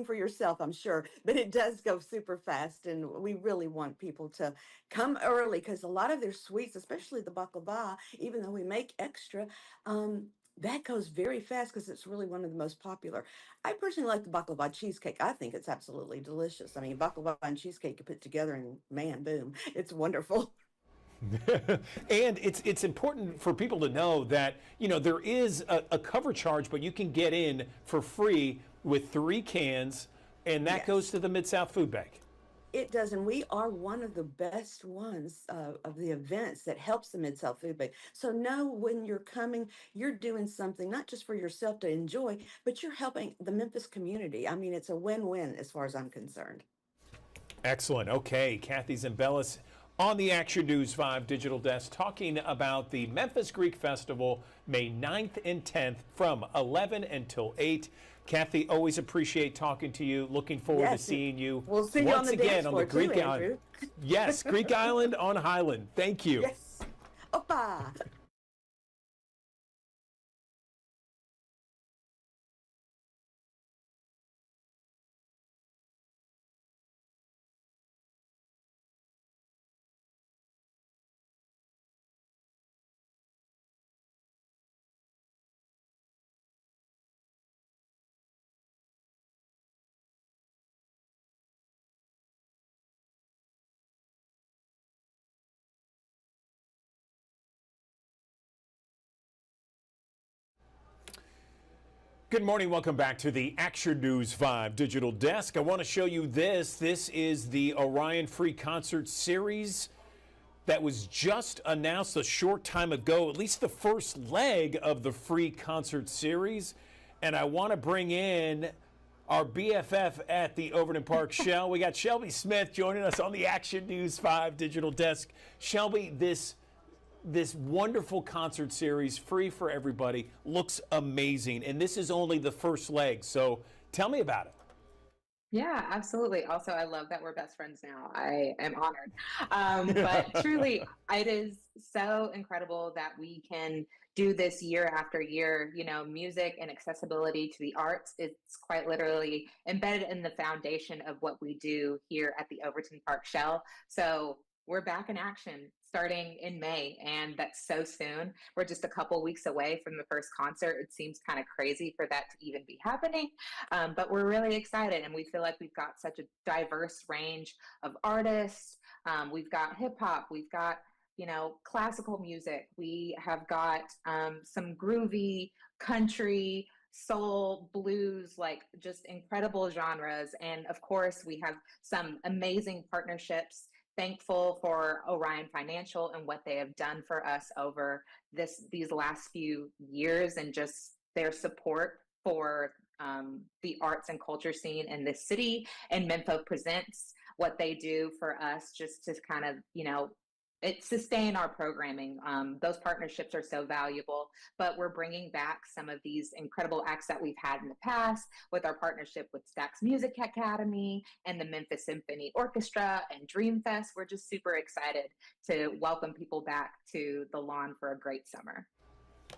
for yourself, I'm sure, but it does go super fast, and we really want people to come early because a lot of their sweets, especially the baklava, even though we make extra, that goes very fast because it's really one of the most popular. I personally like the baklava cheesecake. I think it's absolutely delicious. I mean, baklava and cheesecake you put together, and man, boom, it's wonderful. And it's important for people to know that, you know, there is a cover charge, but you can get in for free with 3 cans, and that goes Yes. to the Mid-South Food Bank. It does, and we are one of the best ones of the events that helps the Mid-South Food Bank. So know when you're coming, you're doing something not just for yourself to enjoy, but you're helping the Memphis community. I mean, it's a win-win as far as I'm concerned. Excellent. Okay, Kathy Zambellis on the Action News 5 digital desk talking about the Memphis Greek Festival, May 9th and 10th from 11 until 8. Kathy, always appreciate talking to you. Looking forward to Yes, seeing you we'll see you on once the again dance on floor the too, Greek Island. Andrew. Yes, Greek Island on Highland. Thank you. Yes. Opa. Good morning. Welcome back to the Action News 5 digital desk. I want to show you this. This is the Orion Free Concert Series that was just announced a short time ago, at least the first leg of the free concert series. And I want to bring in our BFF at the Overton Park, Shell. We got Shelby Smith joining us on the Action News 5 digital desk. Shelby, this wonderful concert series, free for everybody, looks amazing. And this is only the first leg. So tell me about it. Yeah, absolutely. Also, I love that we're best friends now. I am honored. But truly, it is so incredible that we can do this year after year. You know, music and accessibility to the arts, it's quite literally embedded in the foundation of what we do here at the Overton Park Shell. So we're back in action starting in May, and that's so soon. We're just a couple weeks away from the first concert. It seems kind of crazy for that to even be happening, but we're really excited, and we feel like we've got such a diverse range of artists. We've got hip hop, we've got classical music, we have got some groovy country, soul, blues, like just incredible genres. And of course, we have some amazing partnerships. Thankful for Orion Financial and what they have done for us over these last few years, and just their support for the arts and culture scene in this city. And Memphis Presents, what they do for us just to kind of, sustain our programming. Those partnerships are so valuable, but we're bringing back some of these incredible acts that we've had in the past with our partnership with Stax Music Academy and the Memphis Symphony Orchestra and Dreamfest. We're just super excited to welcome people back to the lawn for a great summer.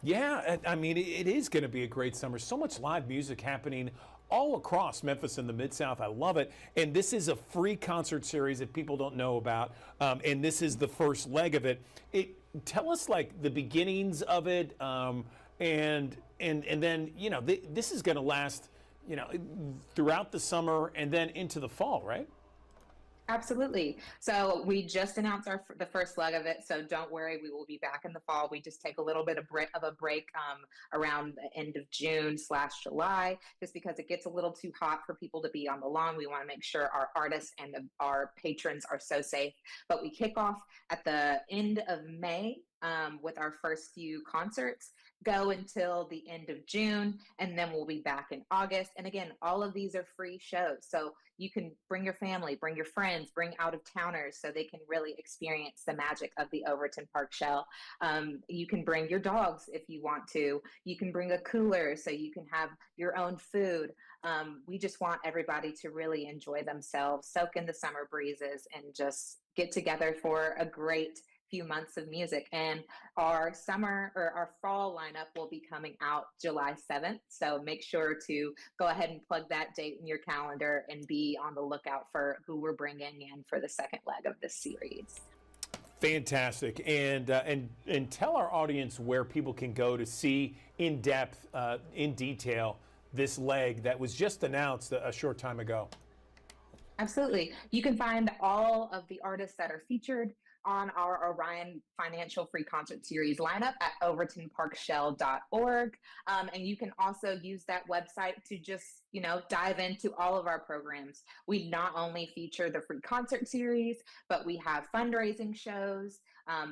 Yeah, I mean, it is going to be a great summer. So much live music happening all across Memphis and the Mid-South. I love it. And this is a free concert series that people don't know about. And this is the first leg of it. Tell us like the beginnings of it, and then this is going to last throughout the summer and then into the fall, right? Absolutely. So we just announced the first leg of it. So don't worry, we will be back in the fall. We just take a little bit of a break around the end of June/July, just because it gets a little too hot for people to be on the lawn. We want to make sure our artists and our patrons are so safe. But we kick off at the end of May with our first few concerts, go until the end of June, and then we'll be back in August. And again, all of these are free shows. So you can bring your family, bring your friends, bring out of towners so they can really experience the magic of the Overton Park Shell. You can bring your dogs if you want to. You can bring a cooler so you can have your own food. We just want everybody to really enjoy themselves, soak in the summer breezes, and just get together for a great few months of music. And our summer or our fall lineup will be coming out July 7th. So make sure to go ahead and plug that date in your calendar and be on the lookout for who we're bringing in for the second leg of this series. Fantastic. And tell our audience where people can go to see in depth, in detail, this leg that was just announced a short time ago. Absolutely. You can find all of the artists that are featured on our Orion Financial Free Concert Series lineup at overtonparkshell.org. And you can also use that website to just, dive into all of our programs. We not only feature the free concert series, but we have fundraising shows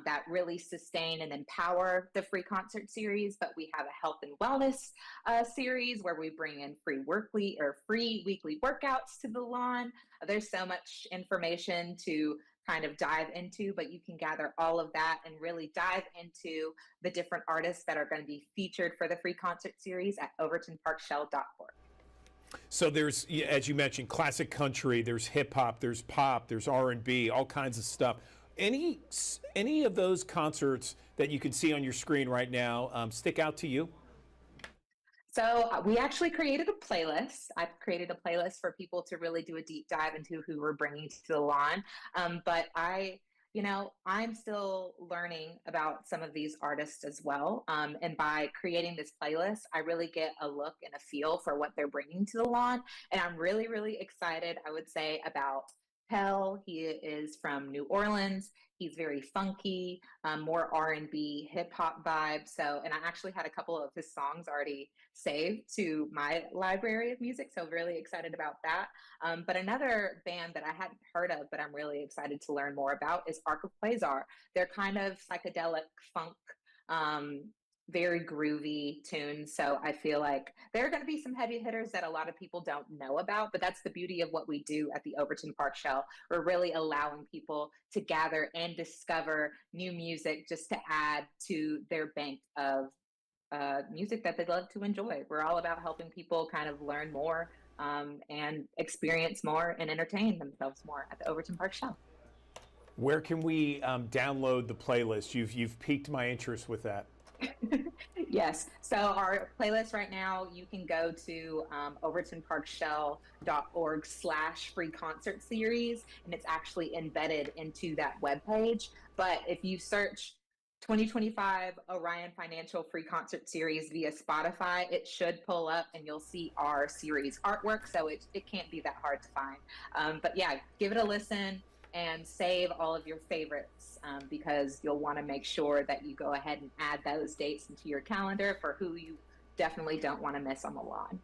that really sustain and empower the free concert series. But we have a health and wellness series where we bring in free weekly workouts to the lawn. There's so much information to kind of dive into, but you can gather all of that and really dive into the different artists that are going to be featured for the free concert series at overtonparkshell.org. So there's, as you mentioned, classic country, there's hip hop, there's pop, there's R&B, all kinds of stuff. Any of those concerts that you can see on your screen right now stick out to you? So we actually created a playlist. I've created a playlist for people to really do a deep dive into who we're bringing to the lawn. But I'm still learning about some of these artists as well. And by creating this playlist, I really get a look and a feel for what they're bringing to the lawn. And I'm really, really excited, I would say, about Pell. He is from New Orleans. He's very funky, more R&B, hip hop vibe. So, and I actually had a couple of his songs already saved to my library of music. So really excited about that. But another band that I hadn't heard of, but I'm really excited to learn more about is Arc of Quasar. They're kind of psychedelic funk, very groovy tunes. So I feel like there are going to be some heavy hitters that a lot of people don't know about, but that's the beauty of what we do at the Overton Park Shell. We're really allowing people to gather and discover new music just to add to their bank of music that they love to enjoy. We're all about helping people kind of learn more and experience more and entertain themselves more at the Overton Park Shell. Where can we download the playlist? You've piqued my interest with that. Yes. So our playlist right now, you can go to overtonparkshell.org/free concert series, and it's actually embedded into that webpage. But if you search 2025 Orion Financial Free Concert Series via Spotify, it should pull up and you'll see our series artwork. So it can't be that hard to find. But yeah, give it a listen and save all of your favorites because you'll want to make sure that you go ahead and add those dates into your calendar for who you definitely don't want to miss on the lawn.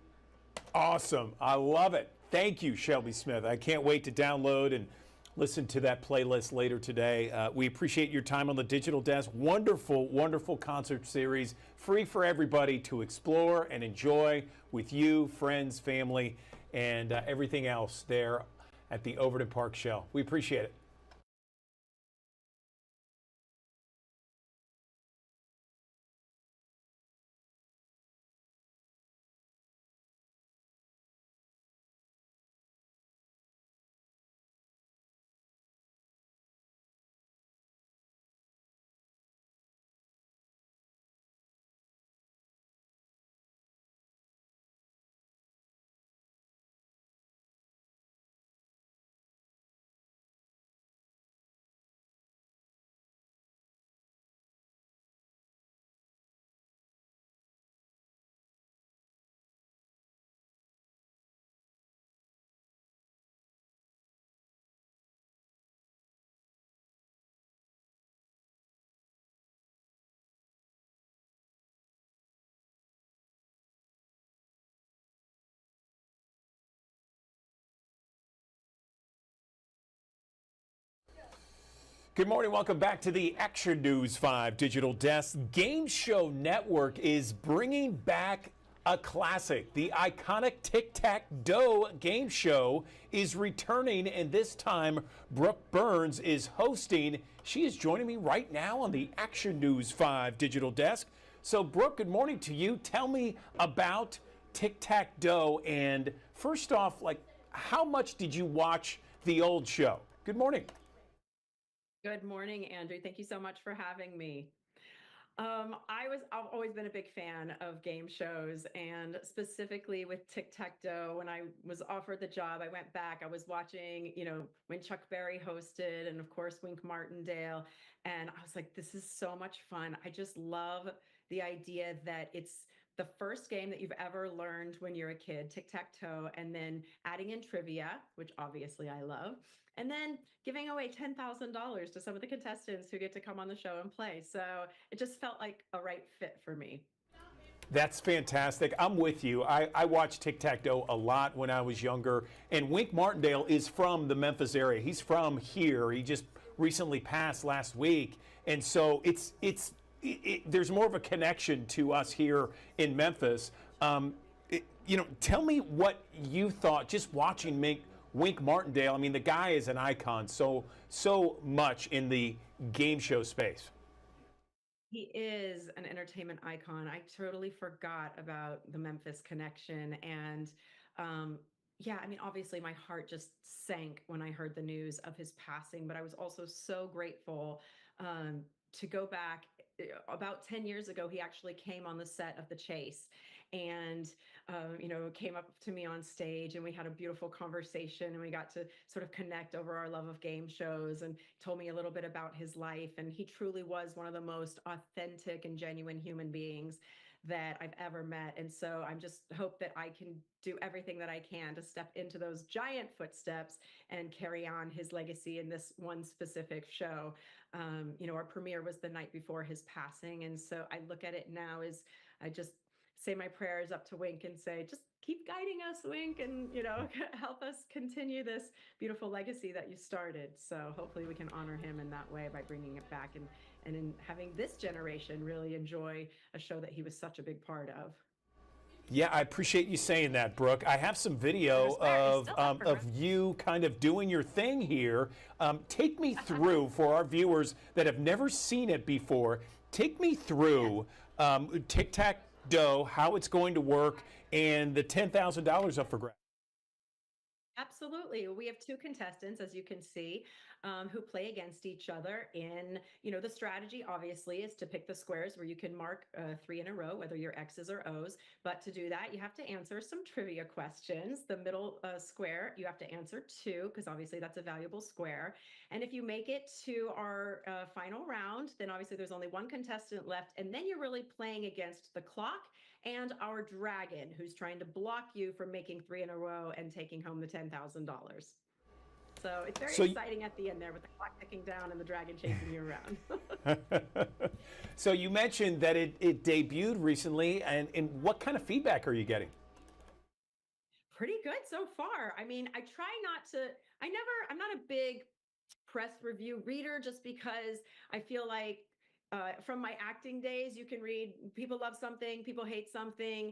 Awesome. I love it. Thank you, Shelby Smith. I can't wait to download and listen to that playlist later today. We appreciate your time on the digital desk. Wonderful, wonderful concert series, free for everybody to explore and enjoy with you, friends, family, and everything else there at the Overton Park Shell. We appreciate it. Good morning. Welcome back to the Action News 5 Digital Desk. Game Show Network is bringing back a classic. The iconic Tic-Tac-Doe game show is returning, and this time Brooke Burns is hosting. She is joining me right now on the Action News 5 Digital Desk. So, Brooke, good morning to you. Tell me about Tic-Tac-Doe, and first off, how much did you watch the old show? Good morning. Good morning, Andrew. Thank you so much for having me. I've always been a big fan of game shows, and specifically with Tic-Tac-Doe. When I was offered the job, I went back. I was watching, when Chuck Berry hosted, and of course Wink Martindale, and I was like, this is so much fun. I just love the idea that it's the first game that you've ever learned when you're a kid, tic-tac-toe, and then adding in trivia, which obviously I love, and then giving away $10,000 to some of the contestants who get to come on the show and play. So it just felt like a right fit for me. That's fantastic. I'm with you. I watched Tic-Tac-Doe a lot when I was younger, and Wink Martindale is from the Memphis area. He's from here. He just recently passed last week, and so there's more of a connection to us here in Memphis. Tell me what you thought just watching Wink Martindale. I mean, the guy is an icon so much in the game show space. He is an entertainment icon. I totally forgot about the Memphis connection. And obviously my heart just sank when I heard the news of his passing, but I was also so grateful to go back. About 10 years ago, he actually came on the set of The Chase and, came up to me on stage, and we had a beautiful conversation, and we got to sort of connect over our love of game shows, and told me a little bit about his life. And he truly was one of the most authentic and genuine human beings that I've ever met. And so I just hope that I can do everything that I can to step into those giant footsteps and carry on his legacy in this one specific show. Our premiere was the night before his passing. And so I look at it now as I just say my prayers up to Wink and say, just keep guiding us, Wink, and, help us continue this beautiful legacy that you started. So hopefully we can honor him in that way by bringing it back and in having this generation really enjoy a show that he was such a big part of. Yeah, I appreciate you saying that, Brooke. I have some video of you kind of doing your thing here. Take me through, for our viewers that have never seen it before, take me through Tic-Tac-Doe, how it's going to work, and the $10,000 up for grabs. Absolutely. We have two contestants, as you can see, who play against each other. In, the strategy obviously is to pick the squares where you can mark 3 in a row, whether you're X's or O's. But to do that, you have to answer some trivia questions. The middle square, you have to answer 2, because obviously that's a valuable square. And if you make it to our final round, then obviously there's only one contestant left. And then you're really playing against the clock and our dragon, who's trying to block you from making 3 in a row and taking home the $10,000. So it's very exciting at the end there with the clock ticking down and the dragon chasing you around. So you mentioned that it debuted recently, and what kind of feedback are you getting? Pretty good so far. I mean, I try not to, I'm not a big press review reader, just because I feel like from my acting days, you can read people love something, people hate something.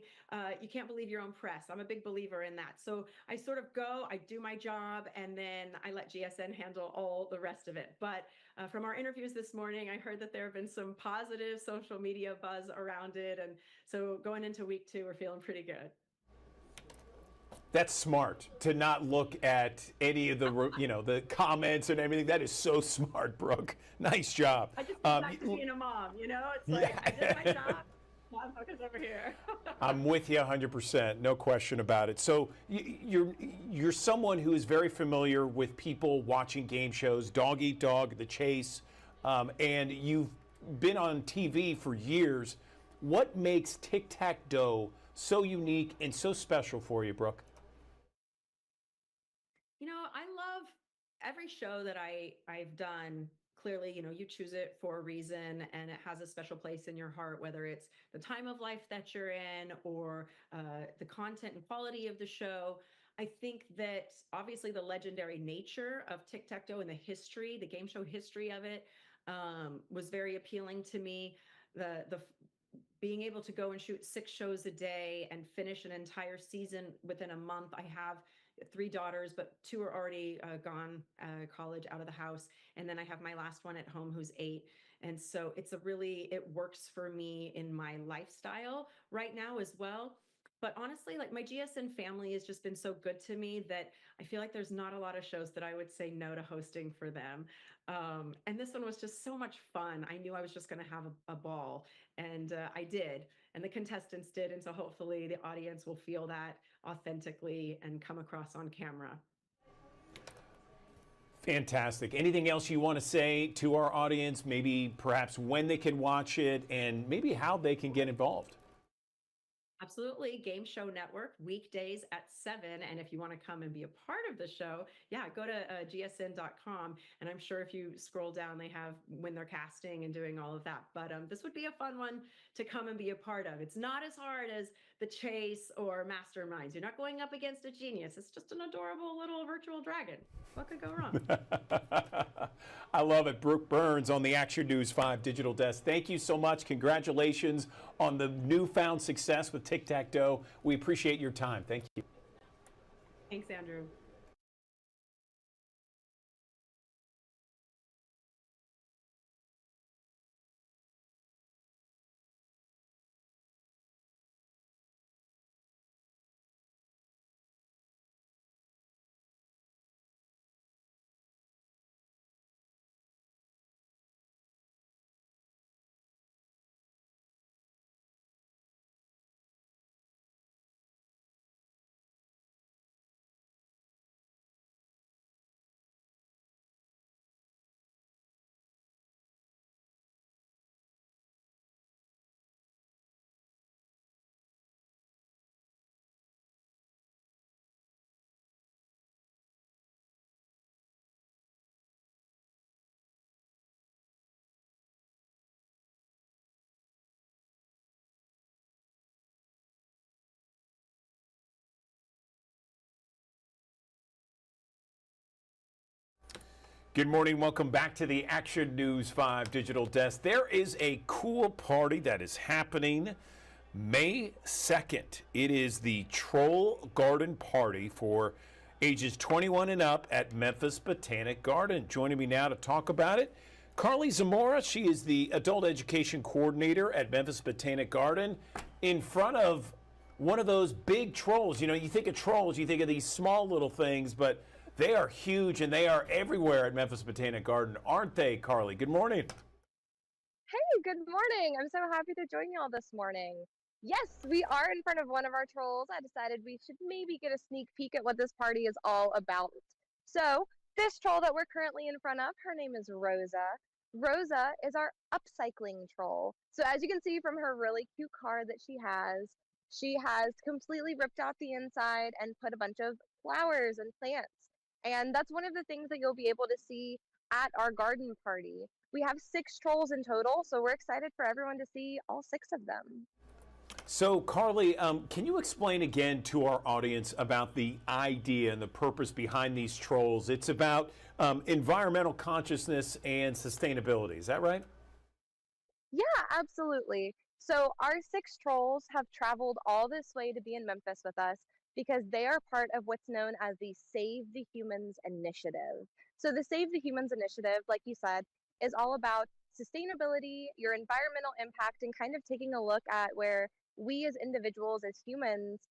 You can't believe your own press. I'm a big believer in that. So I sort of go, I do my job, and then I let GSN handle all the rest of it. But from our interviews this morning, I heard that there have been some positive social media buzz around it. And so going into week 2, we're feeling pretty good. That's smart to not look at any of the, the comments and everything. That is so smart, Brooke. Nice job. I just like being a mom, It's like, I did my job. Now focus over here. I'm with you 100%, no question about it. So you're someone who is very familiar with people watching game shows, Dog Eat Dog, The Chase, and you've been on TV for years. What makes Tic-Tac-Doe so unique and so special for you, Brooke? I love every show that I've done. Clearly, you choose it for a reason, and it has a special place in your heart, whether it's the time of life that you're in or the content and quality of the show. I think that obviously the legendary nature of tic-tac-toe and the game show history of it, was very appealing to me. The being able to go and shoot 6 shows a day and finish an entire season within a month. I have 3 daughters, but 2 are already gone college, out of the house, and then I have my last one at home who's 8. And so it works for me in my lifestyle right now as well. But honestly, like, my GSN family has just been so good to me that I feel like there's not a lot of shows that I would say no to hosting for them. And this one was just so much fun. I knew I was just going to have a ball, and I did, and the contestants did. And so hopefully the audience will feel that authentically and come across on camera. Fantastic. Anything else you want to say to our audience? Maybe perhaps when they can watch it and maybe how they can get involved? Absolutely. Game Show Network, weekdays at 7. And if you want to come and be a part of the show, yeah, go to gsn.com. And I'm sure if you scroll down, they have when they're casting and doing all of that. But this would be a fun one to come and be a part of. It's not as hard as The Chase or Masterminds. You're not going up against a genius. It's just an adorable little virtual dragon. What could go wrong? I love it. Brooke Burns on the Action News 5 Digital Desk. Thank you so much. Congratulations on the newfound success with tic-tac-toe. We appreciate your time. Thank you. Thanks, Andrew. Good morning. Welcome back to the Action News 5 Digital Desk. There is a cool party that is happening May 2nd. It is the Troll Garden Party for ages 21 and up at Memphis Botanic Garden. Joining me now to talk about it, Carly Zamora. She is the Adult Education Coordinator at Memphis Botanic Garden, in front of one of those big trolls. You know, you think of trolls, you think of these small little things, but they are huge and they are everywhere at Memphis Botanic Garden, aren't they, Carly? Good morning. Hey, good morning. I'm so happy to join you all this morning. Yes, we are in front of one of our trolls. I decided we should maybe get a sneak peek at what this party is all about. So, this troll that we're currently in front of, her name is Rosa. Rosa is our upcycling troll. So, as you can see from her really cute card that she has completely ripped out the inside and put a bunch of flowers and plants. And that's one of the things that you'll be able to see at our garden party. We have 6 trolls in total, so we're excited for everyone to see all 6 of them. So, Carly, can you explain again to our audience about the idea and the purpose behind these trolls? It's about environmental consciousness and sustainability. Is that right? Yeah, absolutely. So our 6 trolls have traveled all this way to be in Memphis with us because they are part of what's known as the Save the Humans Initiative. So the Save the Humans Initiative, like you said, is all about sustainability, your environmental impact, and kind of taking a look at where we as individuals, as humans,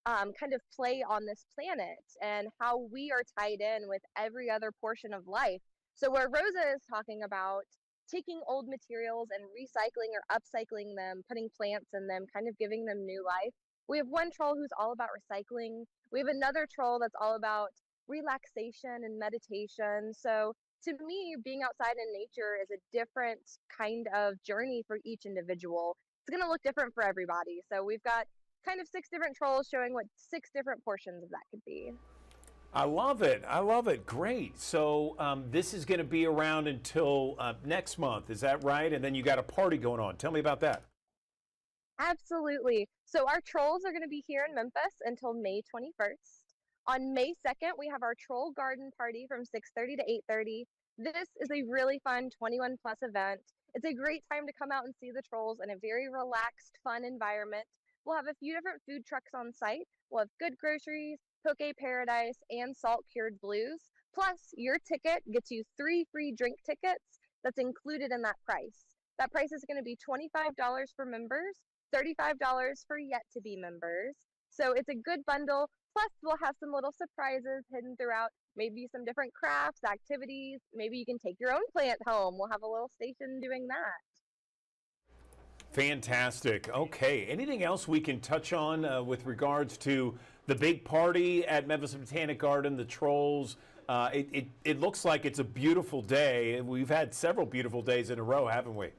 kind of play on this planet and how we are tied in with every other portion of life. So where Rosa is talking about taking old materials and recycling or upcycling them, putting plants in them, kind of giving them new life. We have one troll who's all about recycling. We have another troll that's all about relaxation and meditation. So to me, being outside in nature is a different kind of journey for each individual. It's going to look different for everybody. So we've got kind of 6 different trolls showing what 6 different portions of that could be. I love it. I love it. Great. So this is going to be around until next month. Is that right? And then you got a party going on. Tell me about that. Absolutely. So our trolls are going to be here in Memphis until May 21st. On May 2nd, we have our Troll Garden Party from 6:30 to 8:30. This is a really fun 21 plus event. It's a great time to come out and see the trolls in a very relaxed, fun environment. We'll have a few different food trucks on site. We'll have Good Groceries, Poke Paradise, and Salt Cured Blues. Plus, your ticket gets you 3 free drink tickets that's included in that price. That price is going to be $25 for members, $35 for yet to be members. So it's a good bundle. Plus, we'll have some little surprises hidden throughout, maybe some different crafts, activities. Maybe you can take your own plant home. We'll have a little station doing that. Fantastic. Okay. Anything else we can touch on with regards to the big party at Memphis Botanic Garden, the trolls? It looks like it's a beautiful day. We've had several beautiful days in a row, haven't we?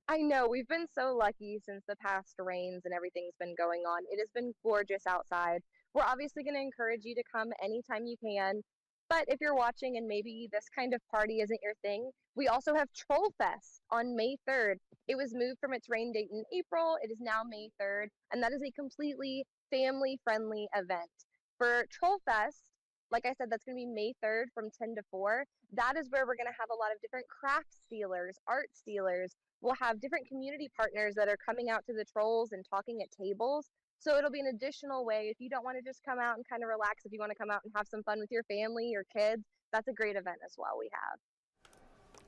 I know, we've been so lucky since the past rains and everything's been going on. It has been gorgeous outside. We're obviously going to encourage you to come anytime you can. But if you're watching and maybe this kind of party isn't your thing, we also have Troll Fest on May 3rd. It was moved from its rain date in April. It is now May 3rd, and that is a completely family-friendly event. For Troll Fest, like I said, that's going to be May 3rd from 10 to 4. That is where we're going to have a lot of different crafts dealers, art dealers. We'll have different community partners that are coming out to the trolls and talking at tables. So it'll be an additional way if you don't want to just come out and kind of relax, if you want to come out and have some fun with your family, your kids, that's a great event as well we have.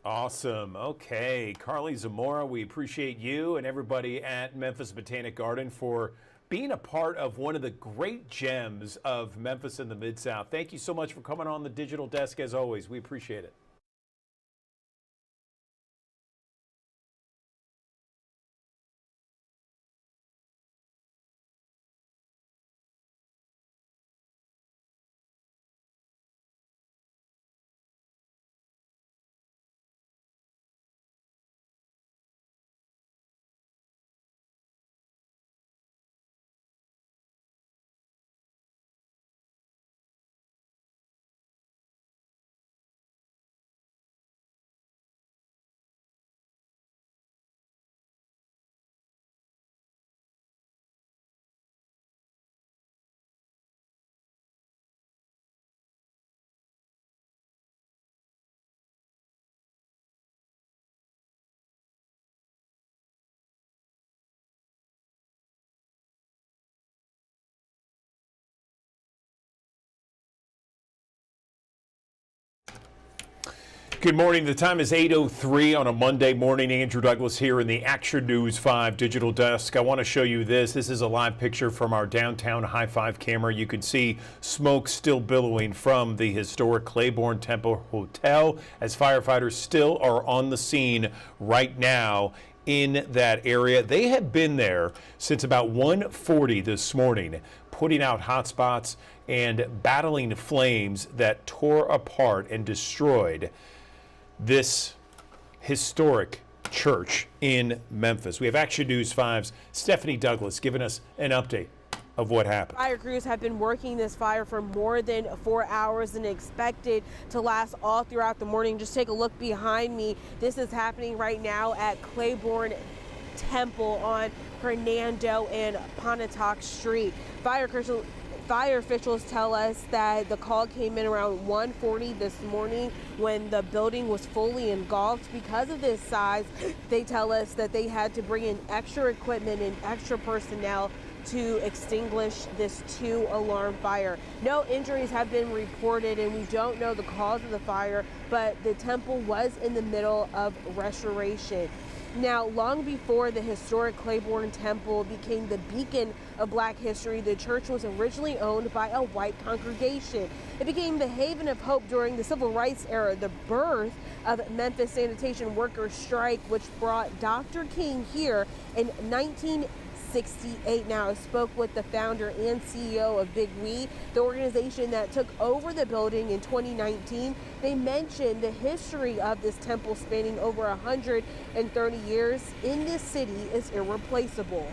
Awesome. Okay. Carly Zamora, we appreciate you and everybody at Memphis Botanic Garden for being a part of one of the great gems of Memphis in the Mid-South. Thank you so much for coming on the digital desk as always. We appreciate it. Good morning. The time is 8:03 on a Monday morning. Andrew Douglas here in the Action News 5 digital desk. I want to show you this. This is a live picture from our downtown High Five camera. You can see smoke still billowing from the historic Clayborn Temple Hotel as firefighters still are on the scene right now in that area. They have been there since about 1:40 this morning, putting out hot spots and battling flames that tore apart and destroyed this historic church in Memphis. We have Action News 5's Stephanie Douglas giving us an update of what happened. Fire crews have been working this fire for more than 4 hours and expected to last all throughout the morning. Just take a look behind me. This is happening right now at Clayborn Temple on Hernando and Pontotoc Street. Fire officials tell us that the call came in around 1:40 this morning when the building was fully engulfed. Because of this size, they tell us that they had to bring in extra equipment and extra personnel to extinguish this 2-alarm fire. No injuries have been reported, and we don't know the cause of the fire, but the temple was in the middle of restoration. Now, long before the historic Clayborn Temple became the beacon of Black history, the church was originally owned by a white congregation. It became the haven of hope during the civil rights era, the birth of Memphis sanitation workers strike, which brought Dr. King here in 1968. Now, I spoke with the founder and CEO of Big We, the organization that took over the building in 2019. They mentioned the history of this temple spanning over 130 years in this city is irreplaceable.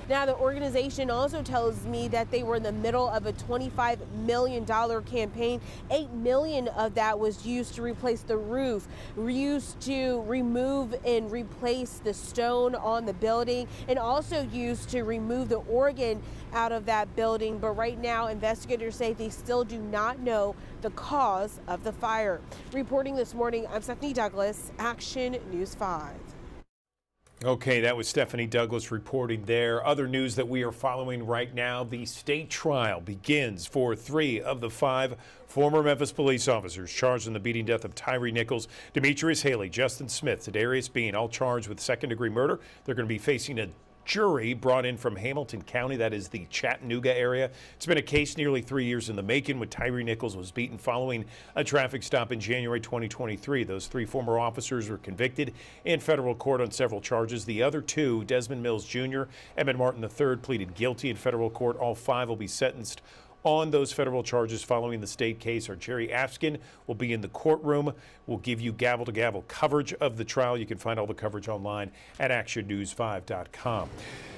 Now, the organization also tells me that they were in the middle of a $25 million campaign. $8 million of that was used to replace the roof, used to remove and replace the stone on the building, and also used to remove the organ out of that building. But right now, investigators say they still do not know the cause of the fire. Reporting this morning, I'm Stephanie Douglas, Action News 5. Okay, that was Stephanie Douglas reporting there. Other news that we are following right now, the state trial begins for 3 of the 5 former Memphis police officers charged in the beating death of Tyre Nichols, Demetrius Haley, Justin Smith, Tadarius Bean, all charged with second-degree murder. They're going to be facing a jury brought in from Hamilton County, that is the Chattanooga area. It's been a case nearly 3 years in the making when Tyre Nichols was beaten following a traffic stop in January 2023. Those 3 former officers were convicted in federal court on several charges. The other 2, Desmond Mills Jr., Emmett Martin III, pleaded guilty in federal court. All 5 will be sentenced on those federal charges following the state case. Our Jerry Afskin will be in the courtroom. We'll give you gavel-to-gavel coverage of the trial. You can find all the coverage online at actionnews5.com.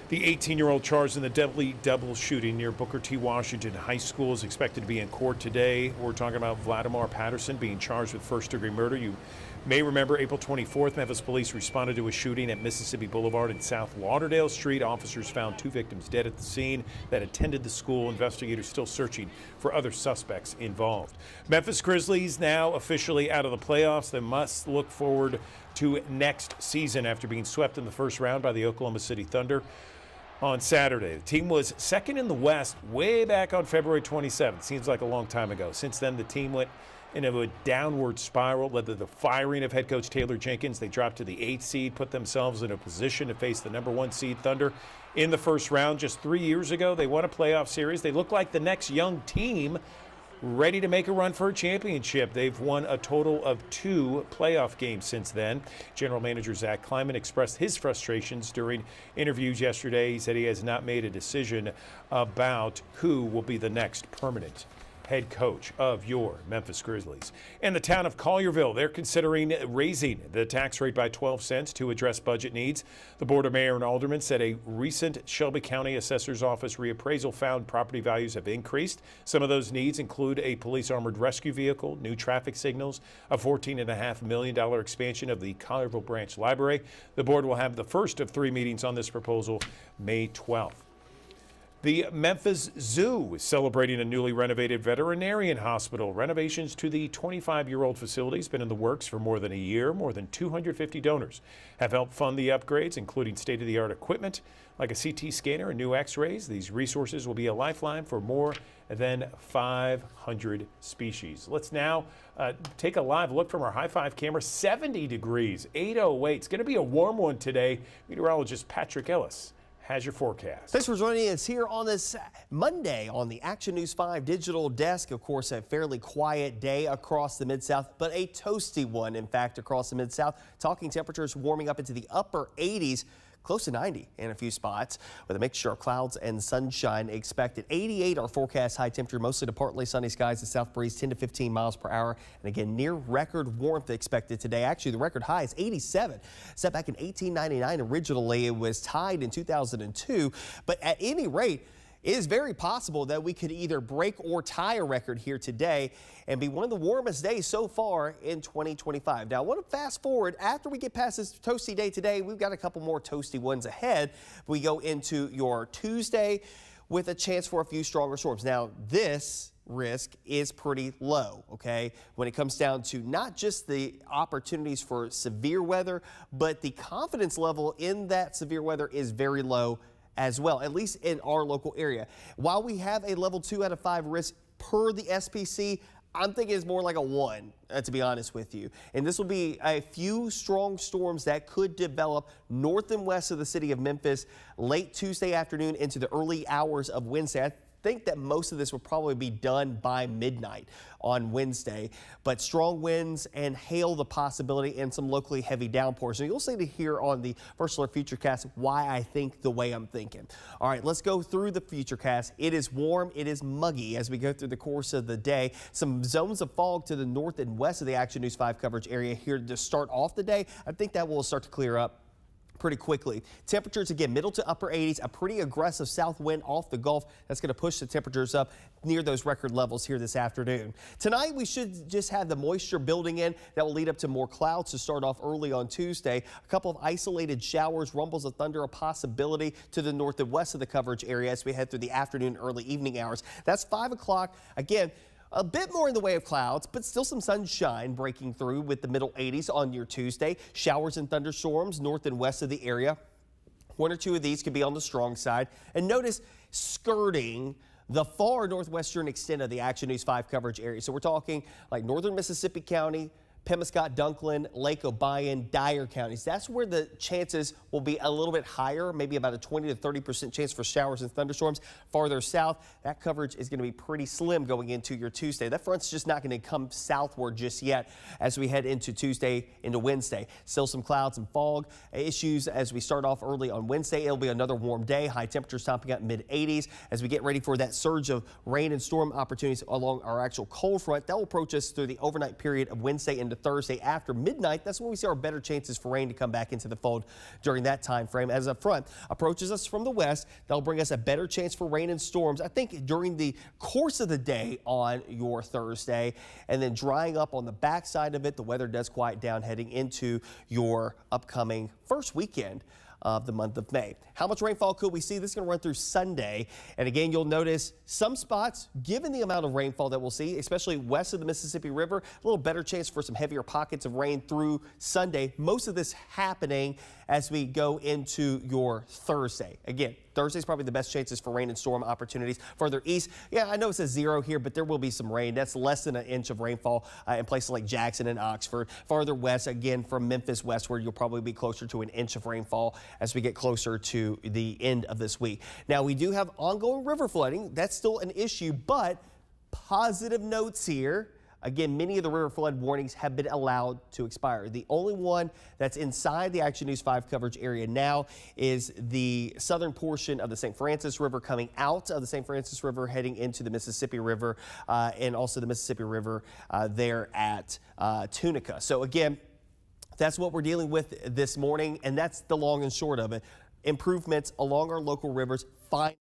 The 18-year-old charged in the deadly double shooting near Booker T. Washington High School is expected to be in court today. We're talking about Vladimir Patterson being charged with first-degree murder. You may remember April 24th, Memphis police responded to a shooting at Mississippi Boulevard and South Lauderdale Street. Officers found 2 victims dead at the scene that attended the school. Investigators still searching for other suspects involved. Memphis Grizzlies now officially out of the playoffs. They must look forward to next season after being swept in the first round by the Oklahoma City Thunder on Saturday. The team was second in the West way back on February 27th. Seems like a long time ago. Since then, the team went into a downward spiral, led to the firing of head coach Taylor Jenkins. They dropped to the 8th seed, put themselves in a position to face the number 1 seed Thunder in the first round. Just 3 years ago, they won a playoff series. They look like the next young team ready to make a run for a championship. They've won a total of 2 playoff games since then. General Manager Zach Kleiman expressed his frustrations during interviews yesterday. He said he has not made a decision about who will be the next permanent head coach of your Memphis Grizzlies. In the town of Collierville, they're considering raising the tax rate by 12 cents to address budget needs. The Board of Mayor and Aldermen said a recent Shelby County Assessor's Office reappraisal found property values have increased. Some of those needs include a police armored rescue vehicle, new traffic signals, a $14.5 million expansion of the Collierville Branch Library. The board will have the first of 3 meetings on this proposal May 12th. The Memphis Zoo is celebrating a newly renovated veterinarian hospital. Renovations to the 25-year-old facility has been in the works for more than a year. More than 250 donors have helped fund the upgrades, including state-of-the-art equipment like a CT scanner and new x-rays. These resources will be a lifeline for more than 500 species. Let's now take a live look from our High 5 camera. 70 degrees, 8:08. It's going to be a warm one today. Meteorologist Patrick Ellis has your forecast. Thanks for joining us here on this Monday on the Action News 5 digital desk. Of course, a fairly quiet day across the Mid-South, but a toasty one, in fact, across the Mid-South. Talking temperatures warming up into the upper 80s. Close to 90 in a few spots with a mixture of clouds and sunshine expected. 88 our forecast high temperature, mostly to partly sunny skies. The south breeze 10 to 15 miles per hour. And again, near record warmth expected today. Actually, the record high is 87. Set back in 1899 originally. It was tied in 2002. But at any rate, it is very possible that we could either break or tie a record here today and be one of the warmest days so far in 2025. Now, I want to fast forward. After we get past this toasty day today, we've got a couple more toasty ones ahead. We go into your Tuesday with a chance for a few stronger storms. Now, this risk is pretty low, okay, when it comes down to not just the opportunities for severe weather, but the confidence level in that severe weather is very low as well, at least in our local area. While we have a level 2 out of 5 risk per the SPC, I'm thinking it's more like a 1, to be honest with you. And this will be a few strong storms that could develop north and west of the city of Memphis late Tuesday afternoon into the early hours of Wednesday. I think that most of this will probably be done by midnight on Wednesday, but strong winds and hail the possibility and some locally heavy downpours. So you'll see to hear on the First Alert Futurecast why I think the way I'm thinking. All right, let's go through the Futurecast. It is warm, it is muggy as we go through the course of the day. Some zones of fog to the north and west of the Action News 5 coverage area here to start off the day. I think that will start to clear up pretty quickly. Temperatures, again, middle to upper 80s, a pretty aggressive south wind off the Gulf. That's going to push the temperatures up near those record levels here this afternoon. Tonight, we should just have the moisture building in. That will lead up to more clouds to start off early on Tuesday. A couple of isolated showers, rumbles of thunder, a possibility to the north and west of the coverage area as we head through the afternoon, early evening hours. That's 5 o'clock. Again, a bit more in the way of clouds, but still some sunshine breaking through with the middle 80s on your Tuesday. Showers and thunderstorms north and west of the area. One or two of these could be on the strong side. And notice skirting the far northwestern extent of the Action News 5 coverage area. So we're talking like northern Mississippi County, Pemiscot, Dunklin, Lake Obion, Dyer counties. That's where the chances will be a little bit higher, maybe about a 20 to 30% chance for showers and thunderstorms. Farther south, that coverage is going to be pretty slim going into your Tuesday. That front's just not going to come southward just yet as we head into Tuesday into Wednesday. Still some clouds and fog issues as we start off early on Wednesday. It'll be another warm day. High temperatures topping out mid 80s as we get ready for that surge of rain and storm opportunities along our actual cold front. That will approach us through the overnight period of Wednesday into Thursday after midnight. That's when we see our better chances for rain to come back into the fold during that time frame. As a front approaches us from the west, that'll bring us a better chance for rain and storms, I think, during the course of the day on your Thursday, and then drying up on the backside of it. The weather does quiet down heading into your upcoming first weekend of the month of May. How much rainfall could we see? This is going to run through Sunday. And again, you'll notice some spots, given the amount of rainfall that we'll see, especially west of the Mississippi River, a little better chance for some heavier pockets of rain through Sunday. Most of this happening as we go into your Thursday. Again, Thursday's probably the best chances for rain and storm opportunities. Further east, yeah, I know it says 0 here, but there will be some rain. That's less than an inch of rainfall in places like Jackson and Oxford. Farther west, again, from Memphis westward, you'll probably be closer to an inch of rainfall as we get closer to the end of this week. Now, we do have ongoing river flooding. That's still an issue, but positive notes here. Again, many of the river flood warnings have been allowed to expire. The only one that's inside the Action News 5 coverage area now is the southern portion of the St. Francis River coming out of the St. Francis River heading into the Mississippi River and also the Mississippi River there at Tunica. So again, that's what we're dealing with this morning, and that's the long and short of it. Improvements along our local rivers. Fine.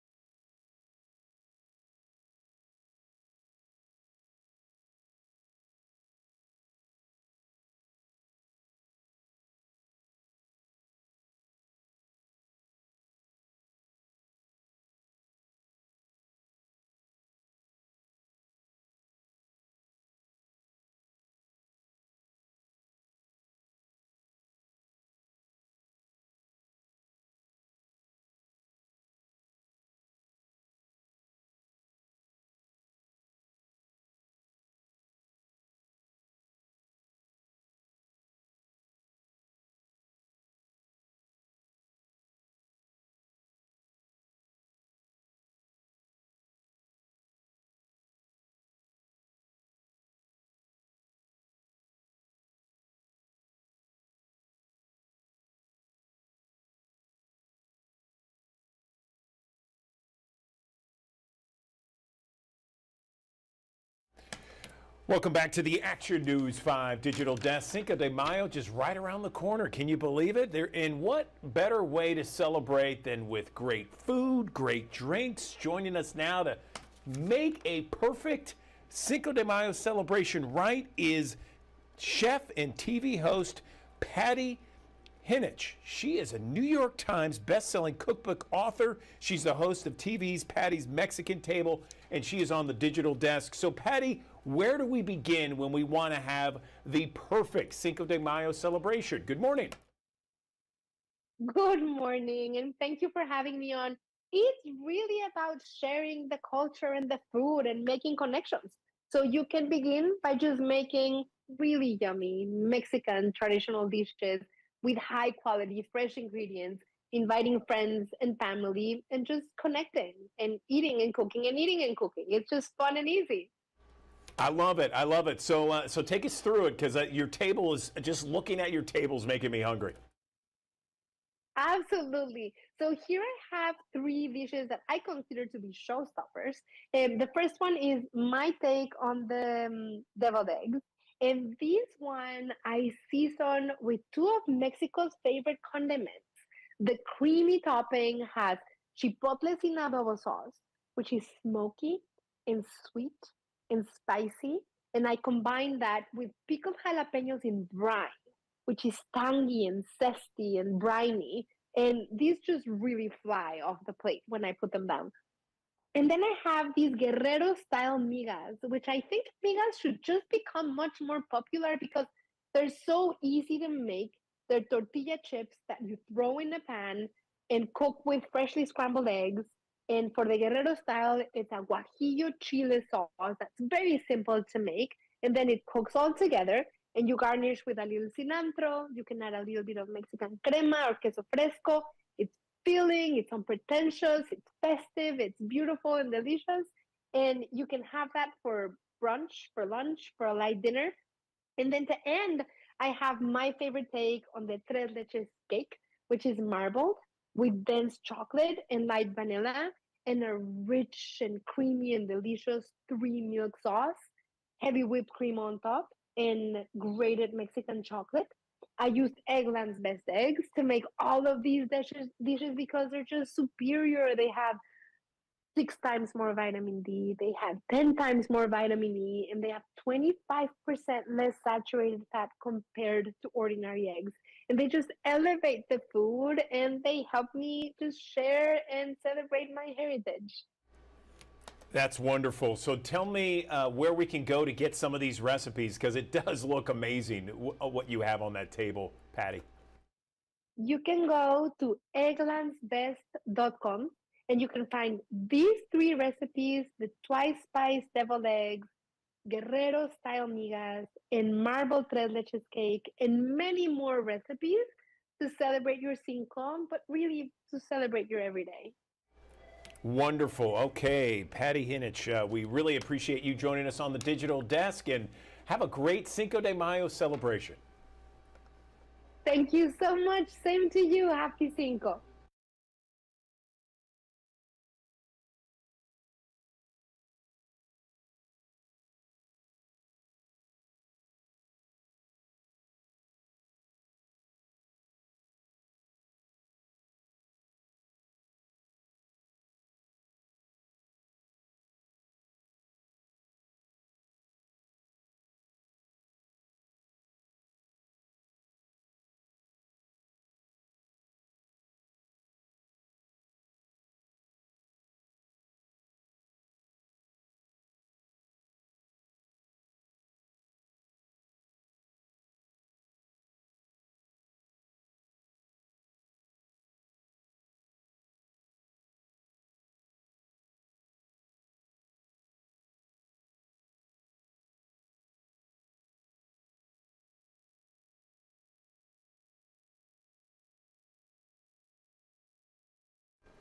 Welcome back to the Action News 5 digital desk. Cinco de Mayo just right around the corner. Can you believe it? And what better way to celebrate than with great food, great drinks? Joining us now to make a perfect Cinco de Mayo celebration right is chef and TV host Patty Hinich. She is a New York Times best-selling cookbook author. She's the host of TV's Patty's Mexican Table, and she is on the digital desk. So, Patty, where do we begin when we want to have the perfect Cinco de Mayo celebration? Good morning. Good morning, and thank you for having me on. It's really about sharing the culture and the food and making connections. So you can begin by just making really yummy Mexican traditional dishes with high quality, fresh ingredients, inviting friends and family, and just connecting and eating and cooking and eating and cooking. It's just fun and easy. I love it. I love it. So take us through it, because your table is, just looking at your table is making me hungry. Absolutely. So here I have three dishes that I consider to be showstoppers. The first one is my take on the deviled eggs. And this one I season with two of Mexico's favorite condiments. The creamy topping has chipotle sin adobo sauce, which is smoky and sweet and spicy. And I combine that with pickled jalapenos in brine, which is tangy and zesty and briny. And these just really fly off the plate when I put them down. And then I have these Guerrero style migas, which I think migas should just become much more popular because they're so easy to make. They're tortilla chips that you throw in a pan and cook with freshly scrambled eggs. And for the Guerrero style, it's a guajillo chile sauce that's very simple to make. And then it cooks all together. And you garnish with a little cilantro. You can add a little bit of Mexican crema or queso fresco. It's filling, it's unpretentious, it's festive, it's beautiful and delicious. And you can have that for brunch, for lunch, for a light dinner. And then to end, I have my favorite take on the tres leches cake, which is marbled with dense chocolate and light vanilla and a rich and creamy and delicious 3 milk sauce, heavy whipped cream on top, and grated Mexican chocolate. I used Eggland's best eggs to make all of these dishes because they're just superior. They have 6 times more vitamin D, they have 10 times more vitamin E, and they have 25% less saturated fat compared to ordinary eggs. And they just elevate the food and they help me just share and celebrate my heritage. That's wonderful. So tell me where we can go to get some of these recipes, because it does look amazing what you have on that table, Patty. You can go to egglandsbest.com and you can find these 3 recipes: the twice spiced deviled eggs, Guerrero style migas, and marble tres leches cake, and many more recipes to celebrate your Cinco, but really to celebrate your everyday. Wonderful. Okay, Patty Hinich, we really appreciate you joining us on the digital desk, and have a great Cinco de Mayo celebration. Thank you so much. Same to you. Happy Cinco.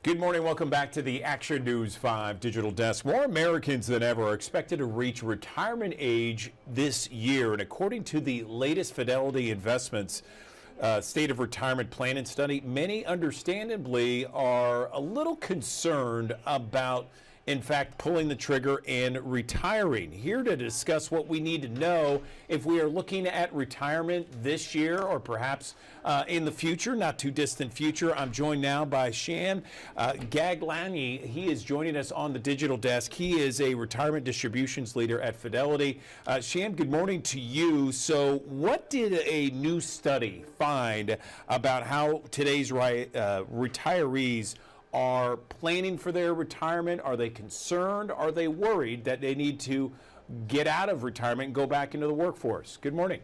Good morning. Welcome back to the Action News 5 Digital Desk. More Americans than ever are expected to reach retirement age this year. And according to the latest Fidelity Investments State of Retirement Planning Study, many understandably are a little concerned about, in fact, pulling the trigger and retiring. Here to discuss what we need to know if we are looking at retirement this year or perhaps in the future, not too distant future. I'm joined now by Shan Gaglani. He is joining us on the digital desk. He is a retirement distributions leader at Fidelity. Shan, good morning to you. So what did a new study find about how today's retirees are planning for their retirement? Are they concerned? Are they worried that they need to get out of retirement and go back into the workforce? Good morning.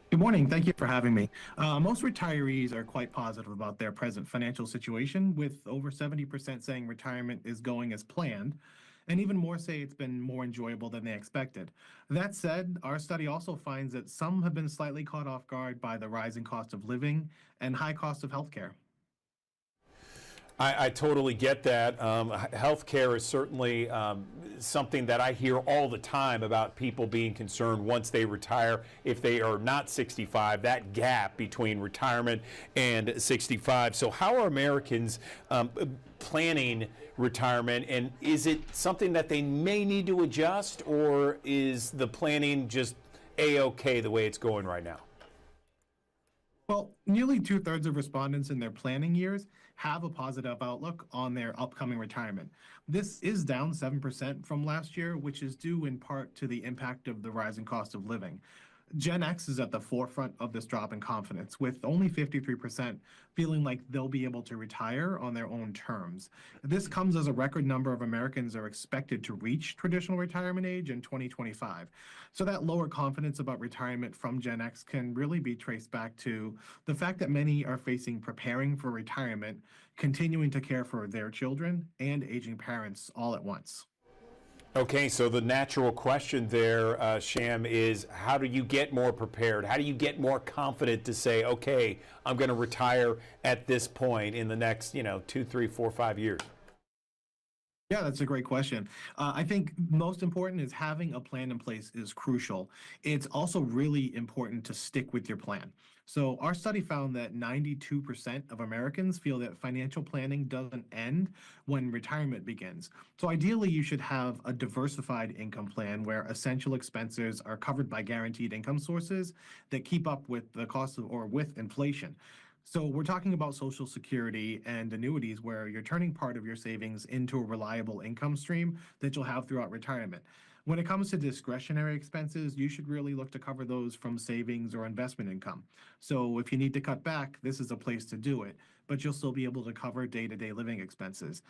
Good morning. Thank you for having me. Most retirees are quite positive about their present financial situation, with over 70% saying retirement is going as planned, and even more say it's been more enjoyable than they expected. That said, our study also finds that some have been slightly caught off guard by the rising cost of living and high cost of healthcare. I totally get that. Healthcare is certainly something that I hear all the time about people being concerned once they retire, if they are not 65, that gap between retirement and 65. So how are Americans planning retirement, and is it something that they may need to adjust, or is the planning just A-okay the way it's going right now? Well, nearly two-thirds of respondents in their planning years have a positive outlook on their upcoming retirement. This is down 7% from last year, which is due in part to the impact of the rising cost of living. Gen X is at the forefront of this drop in confidence, with only 53% feeling like they'll be able to retire on their own terms. This comes as a record number of Americans are expected to reach traditional retirement age in 2025. So that lower confidence about retirement from Gen X can really be traced back to the fact that many are facing preparing for retirement, continuing to care for their children, and aging parents all at once. Okay, so the natural question there, Sham, is how do you get more prepared? How do you get more confident to say, okay, I'm going to retire at this point in the next, 2, 3, 4, 5 years? Yeah, that's a great question. I think most important is having a plan in place is crucial. It's also really important to stick with your plan. So our study found that 92% of Americans feel that financial planning doesn't end when retirement begins. So ideally, you should have a diversified income plan where essential expenses are covered by guaranteed income sources that keep up with the cost of or with inflation. So we're talking about Social Security and annuities where you're turning part of your savings into a reliable income stream that you'll have throughout retirement. When it comes to discretionary expenses, you should really look to cover those from savings or investment income. So if you need to cut back, this is a place to do it, but you'll still be able to cover day-to-day living expenses.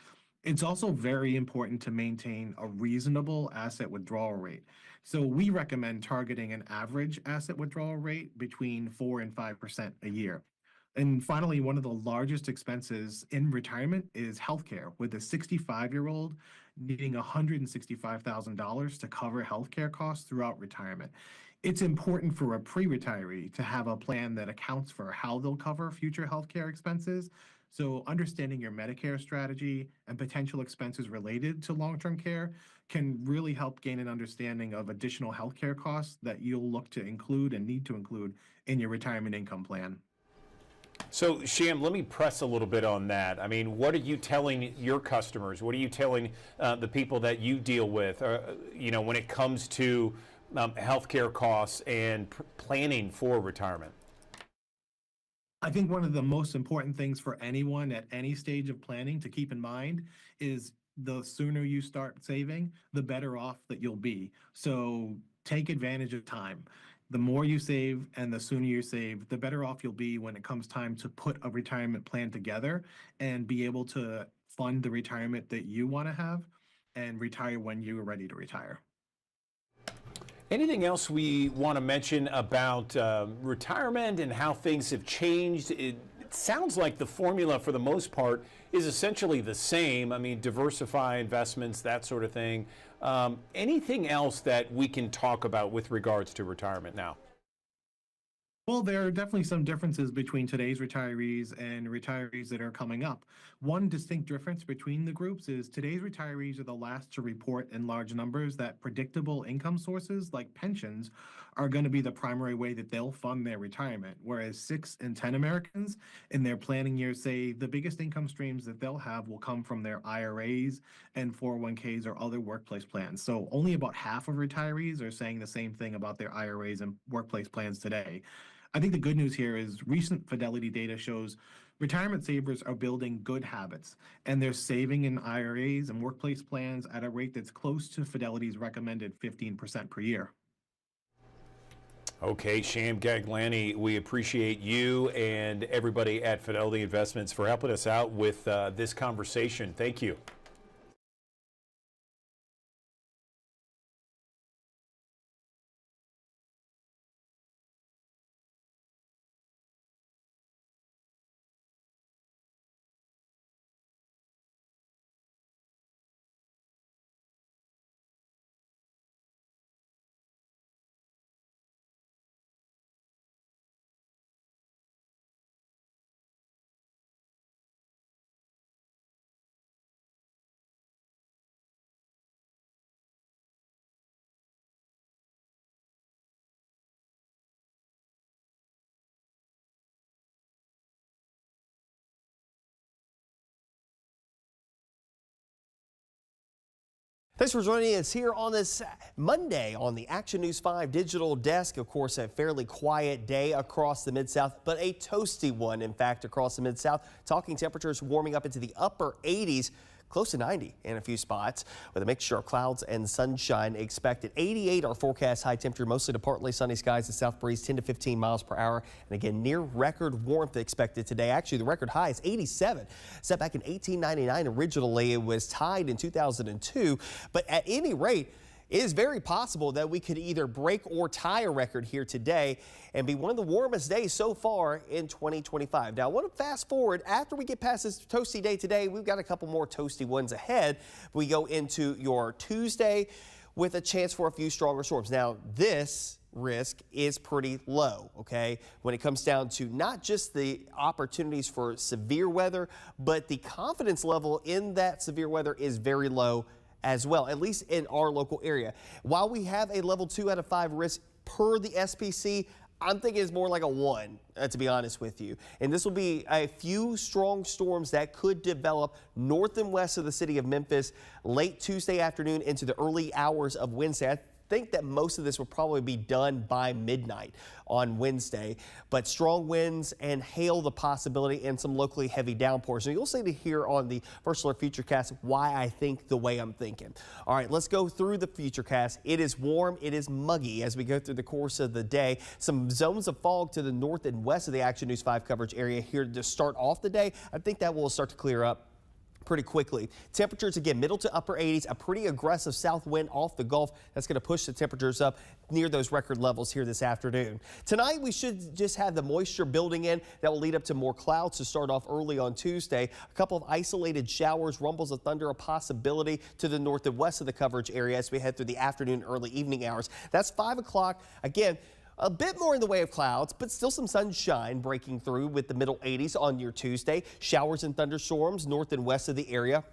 It's also very important to maintain a reasonable asset withdrawal rate. So we recommend targeting an average asset withdrawal rate between 4 and 5% a year. And finally, one of the largest expenses in retirement is healthcare, with a 65-year-old needing $165,000 to cover healthcare costs throughout retirement. It's important for a pre-retiree to have a plan that accounts for how they'll cover future healthcare expenses. So understanding your Medicare strategy and potential expenses related to long-term care can really help gain an understanding of additional healthcare costs that you'll look to include and need to include in your retirement income plan. So, Sham, let me press a little bit on that. I mean, what are you telling your customers? What are you telling the people that you deal with, when it comes to healthcare costs and planning for retirement? I think one of the most important things for anyone at any stage of planning to keep in mind is the sooner you start saving, the better off that you'll be. So take advantage of time. The more you save and the sooner you save, the better off you'll be when it comes time to put a retirement plan together and be able to fund the retirement that you want to have and retire when you're ready to retire. Anything else we want to mention about retirement and how things have changed? It sounds like the formula for the most part is essentially the same. I mean, diversify investments, that sort of thing. Anything else that we can talk about with regards to retirement now? Well, there are definitely some differences between today's retirees and retirees that are coming up. One distinct difference between the groups is today's retirees are the last to report in large numbers that predictable income sources like pensions are going to be the primary way that they'll fund their retirement, whereas 6 in 10 Americans in their planning years say the biggest income streams that they'll have will come from their IRAs and 401ks or other workplace plans. So only about half of retirees are saying the same thing about their IRAs and workplace plans today. I think the good news here is recent Fidelity data shows retirement savers are building good habits and they're saving in IRAs and workplace plans at a rate that's close to Fidelity's recommended 15% per year. Okay, Sham Gaglani, we appreciate you and everybody at Fidelity Investments for helping us out with this conversation. Thank you. Thanks for joining us here on this Monday on the Action News 5 digital desk. Of course, a fairly quiet day across the Mid-South, but a toasty one, in fact, across the Mid-South. Talking temperatures warming up into the upper 80s. Close to 90 in a few spots with a mixture of clouds and sunshine expected. 88 our forecast high temperature, mostly to partly sunny skies. The south breeze 10 to 15 miles per hour. And again, near record warmth expected today. Actually, the record high is 87. Set back in 1899 originally. It was tied in 2002. But at any rate, it is very possible that we could either break or tie a record here today and be one of the warmest days so far in 2025. Now, I want to fast forward. After we get past this toasty day today, we've got a couple more toasty ones ahead. We go into your Tuesday with a chance for a few stronger storms. Now, this risk is pretty low, okay, when it comes down to not just the opportunities for severe weather, but the confidence level in that severe weather is very low as well, at least in our local area. While we have a level 2 out of 5 risk per the SPC, I'm thinking it's more like a 1, to be honest with you. And this will be a few strong storms that could develop north and west of the city of Memphis late Tuesday afternoon into the early hours of Wednesday. I think that most of this will probably be done by midnight on Wednesday, but strong winds and hail the possibility and some locally heavy downpours. So you'll see here on the First Alert Futurecast why I think the way I'm thinking. All right, let's go through the Futurecast. It is warm, it is muggy as we go through the course of the day. Some zones of fog to the north and west of the Action News 5 coverage area here to start off the day. I think that will start to clear up pretty quickly. Temperatures, again, middle to upper 80s, a pretty aggressive south wind off the Gulf. That's going to push the temperatures up near those record levels here this afternoon. Tonight, we should just have the moisture building in. That will lead up to more clouds to start off early on Tuesday. A couple of isolated showers, rumbles of thunder, a possibility to the north and west of the coverage area as we head through the afternoon, early evening hours. That's 5 o'clock. Again, a bit more in the way of clouds, but still some sunshine breaking through with the middle 80s on your Tuesday. Showers and thunderstorms north and west of the area.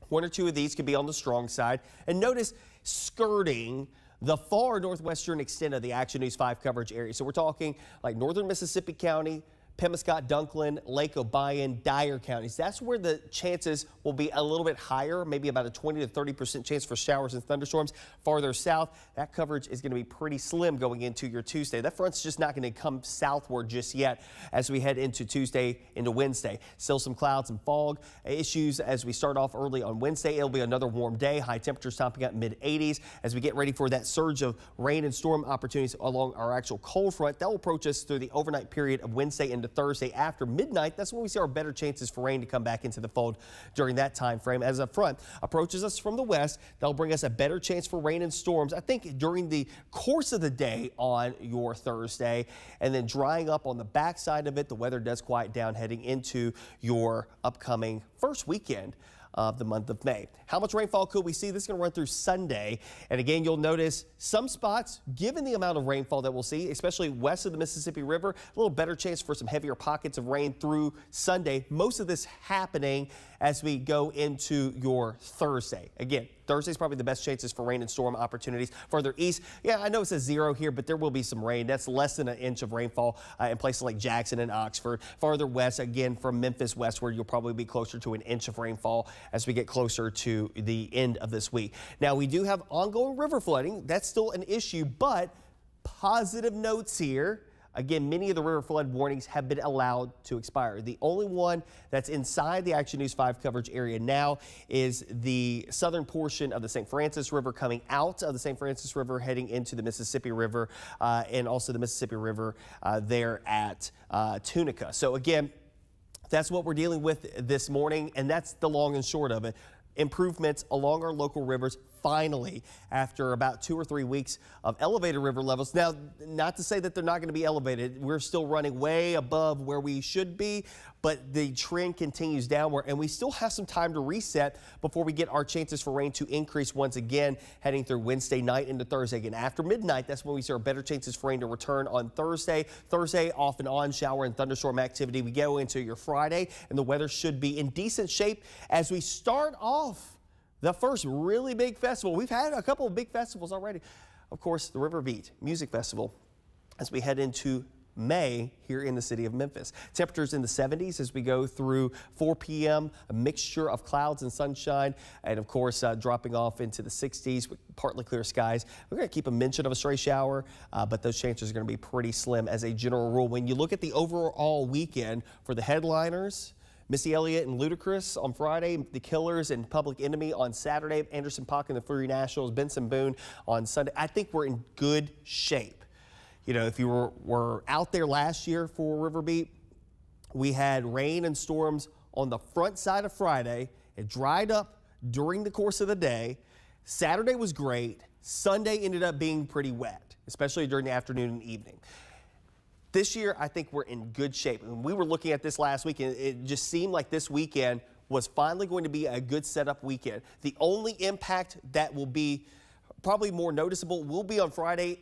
1 or 2 of these could be on the strong side. And notice skirting the far northwestern extent of the Action News 5 coverage area. So we're talking like northern Mississippi County, Pemiscot, Dunklin, Lake Obion, Dyer counties. That's where the chances will be a little bit higher, maybe about a 20 to 30% chance for showers and thunderstorms. Farther south, that coverage is going to be pretty slim going into your Tuesday. That front's just not going to come southward just yet as we head into Tuesday into Wednesday. Still some clouds and fog issues as we start off early on Wednesday. It'll be another warm day. High temperatures topping out mid 80s as we get ready for that surge of rain and storm opportunities along our actual cold front. That will approach us through the overnight period of Wednesday into Thursday after midnight. That's when we see our better chances for rain to come back into the fold during that time frame. As a front approaches us from the west, that'll bring us a better chance for rain and storms, I think, during the course of the day on your Thursday, and then drying up on the backside of it. The weather does quiet down heading into your upcoming first weekend of the month of May. How much rainfall could we see? This is going to run through Sunday. And again, you'll notice some spots, given the amount of rainfall that we'll see, especially west of the Mississippi River, a little better chance for some heavier pockets of rain through Sunday. Most of this happening as we go into your Thursday. Again, Thursday's probably the best chances for rain and storm opportunities. Further east, yeah, I know it says 0 here, but there will be some rain. That's less than an inch of rainfall in places like Jackson and Oxford. Farther west, again, from Memphis westward, you'll probably be closer to an inch of rainfall as we get closer to the end of this week. Now, we do have ongoing river flooding. That's still an issue, but positive notes here. Again, many of the river flood warnings have been allowed to expire. The only one that's inside the Action News 5 coverage area now is the southern portion of the St. Francis River coming out of the St. Francis River heading into the Mississippi River and also the Mississippi River there at Tunica. So again, that's what we're dealing with this morning, and that's the long and short of it. Improvements along our local rivers finally after about 2 or 3 weeks of elevated river levels. Now, not to say that they're not going to be elevated. We're still running way above where we should be, but the trend continues downward, and we still have some time to reset before we get our chances for rain to increase once again heading through Wednesday night into Thursday. Again, after midnight, that's when we see our better chances for rain to return on Thursday. Thursday, off and on shower and thunderstorm activity. We go into your Friday, and the weather should be in decent shape as we start off the first really big festival. We've had a couple of big festivals already. Of course, the River Beat Music Festival as we head into May here in the city of Memphis. Temperatures in the 70s as we go through 4 p.m., a mixture of clouds and sunshine, and of course dropping off into the 60s with partly clear skies. We're going to keep a mention of a stray shower, but those chances are going to be pretty slim as a general rule. When you look at the overall weekend for the headliners, Missy Elliott and Ludacris on Friday, The Killers and Public Enemy on Saturday, Anderson .Paak and the Fury Nationals, Benson Boone on Sunday. I think we're in good shape. You know, if you were out there last year for River Beat, we had rain and storms on the front side of Friday. It dried up during the course of the day. Saturday was great. Sunday ended up being pretty wet, especially during the afternoon and evening. This year, I think we're in good shape. And we were looking at this last weekend. It just seemed like this weekend was finally going to be a good setup weekend. The only impact that will be probably more noticeable will be on Friday,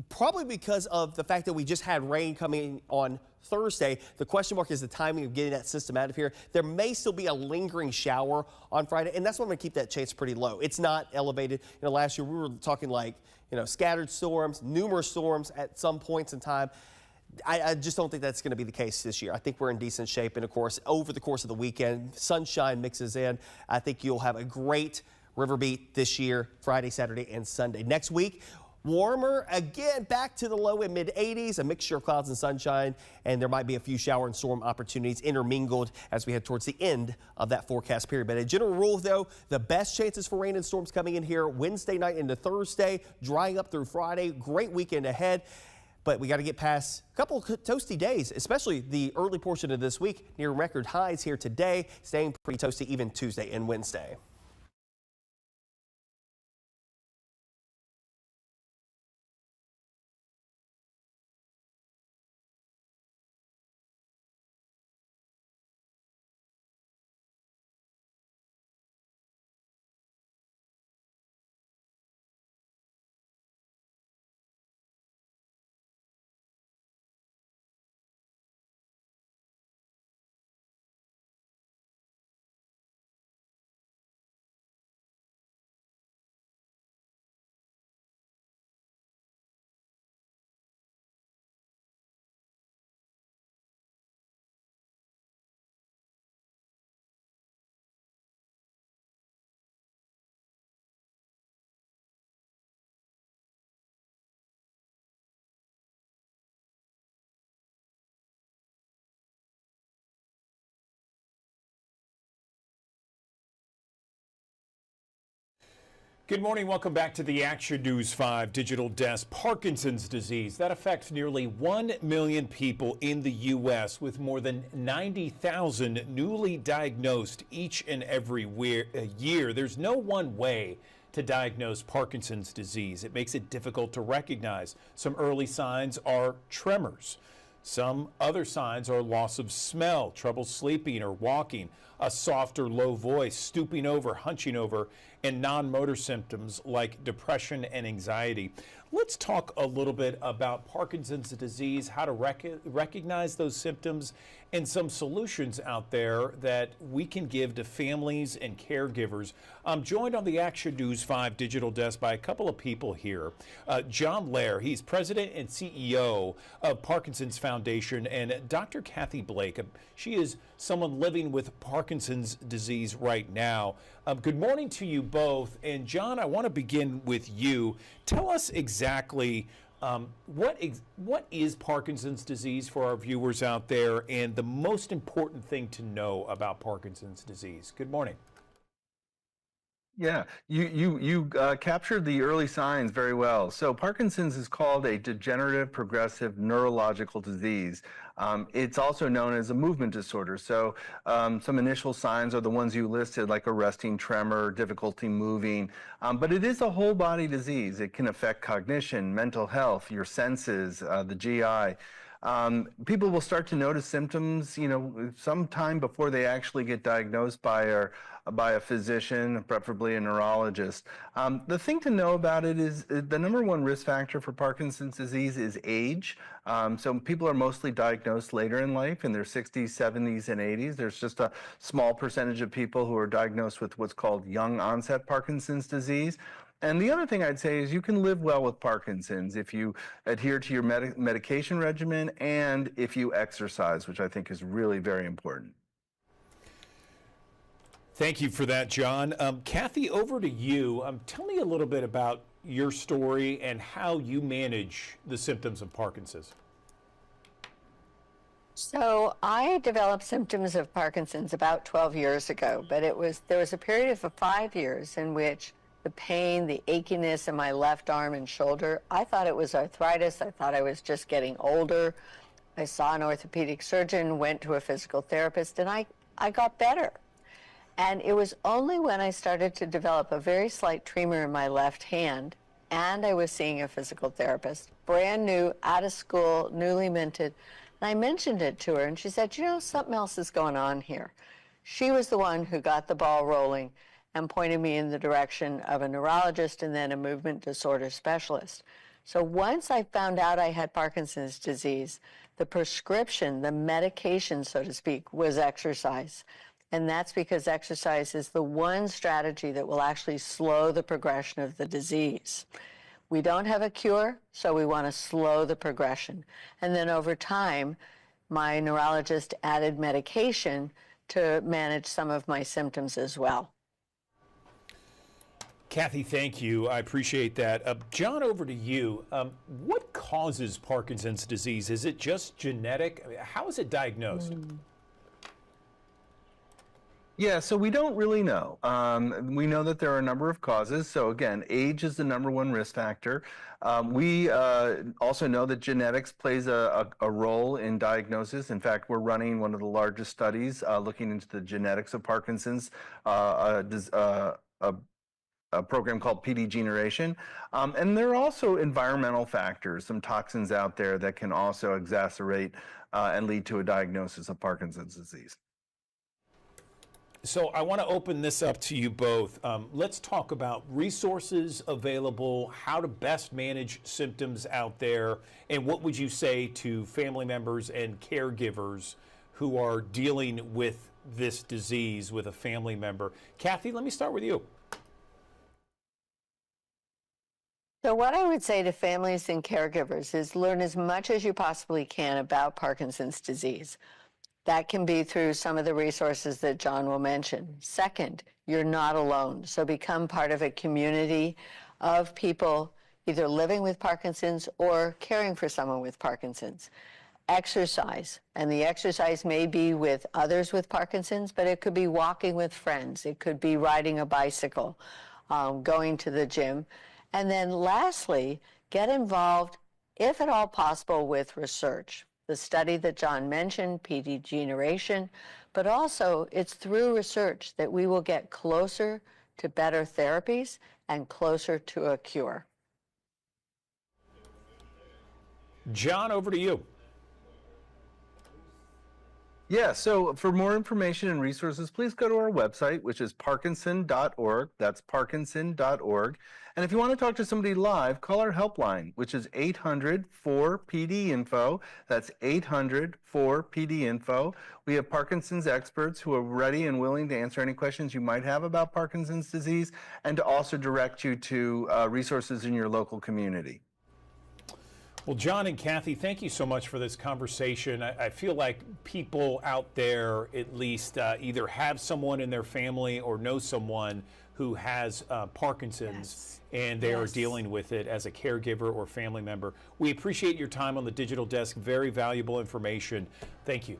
probably because of the fact that we just had rain coming on Thursday. The question mark is the timing of getting that system out of here. There may still be a lingering shower on Friday, and that's why I'm going to keep that chance pretty low. It's not elevated. You know, last year we were talking like, you know, scattered storms, numerous storms at some points in time. I just don't think that's going to be the case this year. I think we're in decent shape. And, of course, over the course of the weekend, sunshine mixes in. I think you'll have a great River Beat this year, Friday, Saturday, and Sunday. Next week, warmer again, back to the low and mid 80s, a mixture of clouds and sunshine, and there might be a few shower and storm opportunities intermingled as we head towards the end of that forecast period. But a general rule, though, the best chances for rain and storms coming in here Wednesday night into Thursday, drying up through Friday. Great weekend ahead. But we got to get past a couple of toasty days, especially the early portion of this week near record highs here today, staying pretty toasty even Tuesday and Wednesday. Good morning. Welcome back to the Action News 5 Digital Desk. Parkinson's disease, that affects nearly 1 million people in the U.S., with more than 90,000 newly diagnosed each and every year. There's no one way to diagnose Parkinson's disease. It makes it difficult to recognize. Some early signs are tremors. Some other signs are loss of smell, trouble sleeping or walking, a soft or low voice, stooping over, hunching over, and non-motor symptoms like depression and anxiety. Let's talk a little bit about Parkinson's disease, how to recognize those symptoms, and some solutions out there that we can give to families and caregivers. I'm joined on the Action News 5 Digital Desk by a couple of people here. John Lair, he's president and CEO of Parkinson's Foundation, and Dr. Kathy Blake. She is someone living with Parkinson's disease right now. Good morning to you both. And John, I want to begin with you. Tell us exactly what is Parkinson's disease for our viewers out there, and the most important thing to know about Parkinson's disease. Good morning. Yeah, you captured the early signs very well. So Parkinson's is called a degenerative progressive neurological disease. It's also known as a movement disorder. So some initial signs are the ones you listed, like a resting tremor, difficulty moving. But it is a whole body disease. It can affect cognition, mental health, your senses, the GI. People will start to notice symptoms, sometime before they actually get diagnosed by a physician, preferably a neurologist. The thing to know about it is the number one risk factor for Parkinson's disease is age. So people are mostly diagnosed later in life, in their 60s, 70s, and 80s. There's just a small percentage of people who are diagnosed with what's called young onset Parkinson's disease. And the other thing I'd say is you can live well with Parkinson's if you adhere to your medication regimen and if you exercise, which I think is really very important. Thank you for that, John. Kathy, over to you. Tell me a little bit about your story and how you manage the symptoms of Parkinson's. So I developed symptoms of Parkinson's about 12 years ago, but there was a period of 5 years in which the pain, the achiness in my left arm and shoulder, I thought it was arthritis. I thought I was just getting older. I saw an orthopedic surgeon, went to a physical therapist, and I got better. And it was only when I started to develop a very slight tremor in my left hand, and I was seeing a physical therapist, brand new, out of school, newly minted, and I mentioned it to her, and she said, you know, something else is going on here. She was the one who got the ball rolling and pointed me in the direction of a neurologist and then a movement disorder specialist. So once I found out I had Parkinson's disease, the prescription, the medication, so to speak, was exercise. And that's because exercise is the one strategy that will actually slow the progression of the disease. We don't have a cure, so we want to slow the progression. And then over time, my neurologist added medication to manage some of my symptoms as well. Kathy, thank you. I appreciate that. John, over to you. What causes Parkinson's disease? Is it just genetic? How is it diagnosed? Yeah, so we don't really know. We know that there are a number of causes. So again, age is the #1 risk factor. We also know that genetics plays a role in diagnosis. In fact, we're running one of the largest studies looking into the genetics of Parkinson's, a program called PD Generation. And there are also environmental factors, some toxins out there that can also exacerbate and lead to a diagnosis of Parkinson's disease. So I want to open this up to you both. Let's talk about resources available, how to best manage symptoms out there, and what would you say to family members and caregivers who are dealing with this disease with a family member? Kathy, let me start with you. So what I would say to families and caregivers is learn as much as you possibly can about Parkinson's disease. That can be through some of the resources that John will mention. Second, you're not alone. So become part of a community of people either living with Parkinson's or caring for someone with Parkinson's. Exercise, and the exercise may be with others with Parkinson's, but it could be walking with friends. It could be riding a bicycle, going to the gym. And then lastly, get involved, if at all possible, with research. The study that John mentioned, PD Generation, but also it's through research that we will get closer to better therapies and closer to a cure. John, over to you. Yeah, so for more information and resources, please go to our website, which is parkinson.org. That's parkinson.org. And if you want to talk to somebody live, call our helpline, which is 800-4PD-INFO. That's 800-4PD-INFO. We have Parkinson's experts who are ready and willing to answer any questions you might have about Parkinson's disease and to also direct you to resources in your local community. Well, John and Kathy, thank you so much for this conversation. I feel like people out there at least either have someone in their family or know someone who has Parkinson's, and they are dealing with it as a caregiver or family member. We appreciate your time on the digital desk. Very valuable information. Thank you.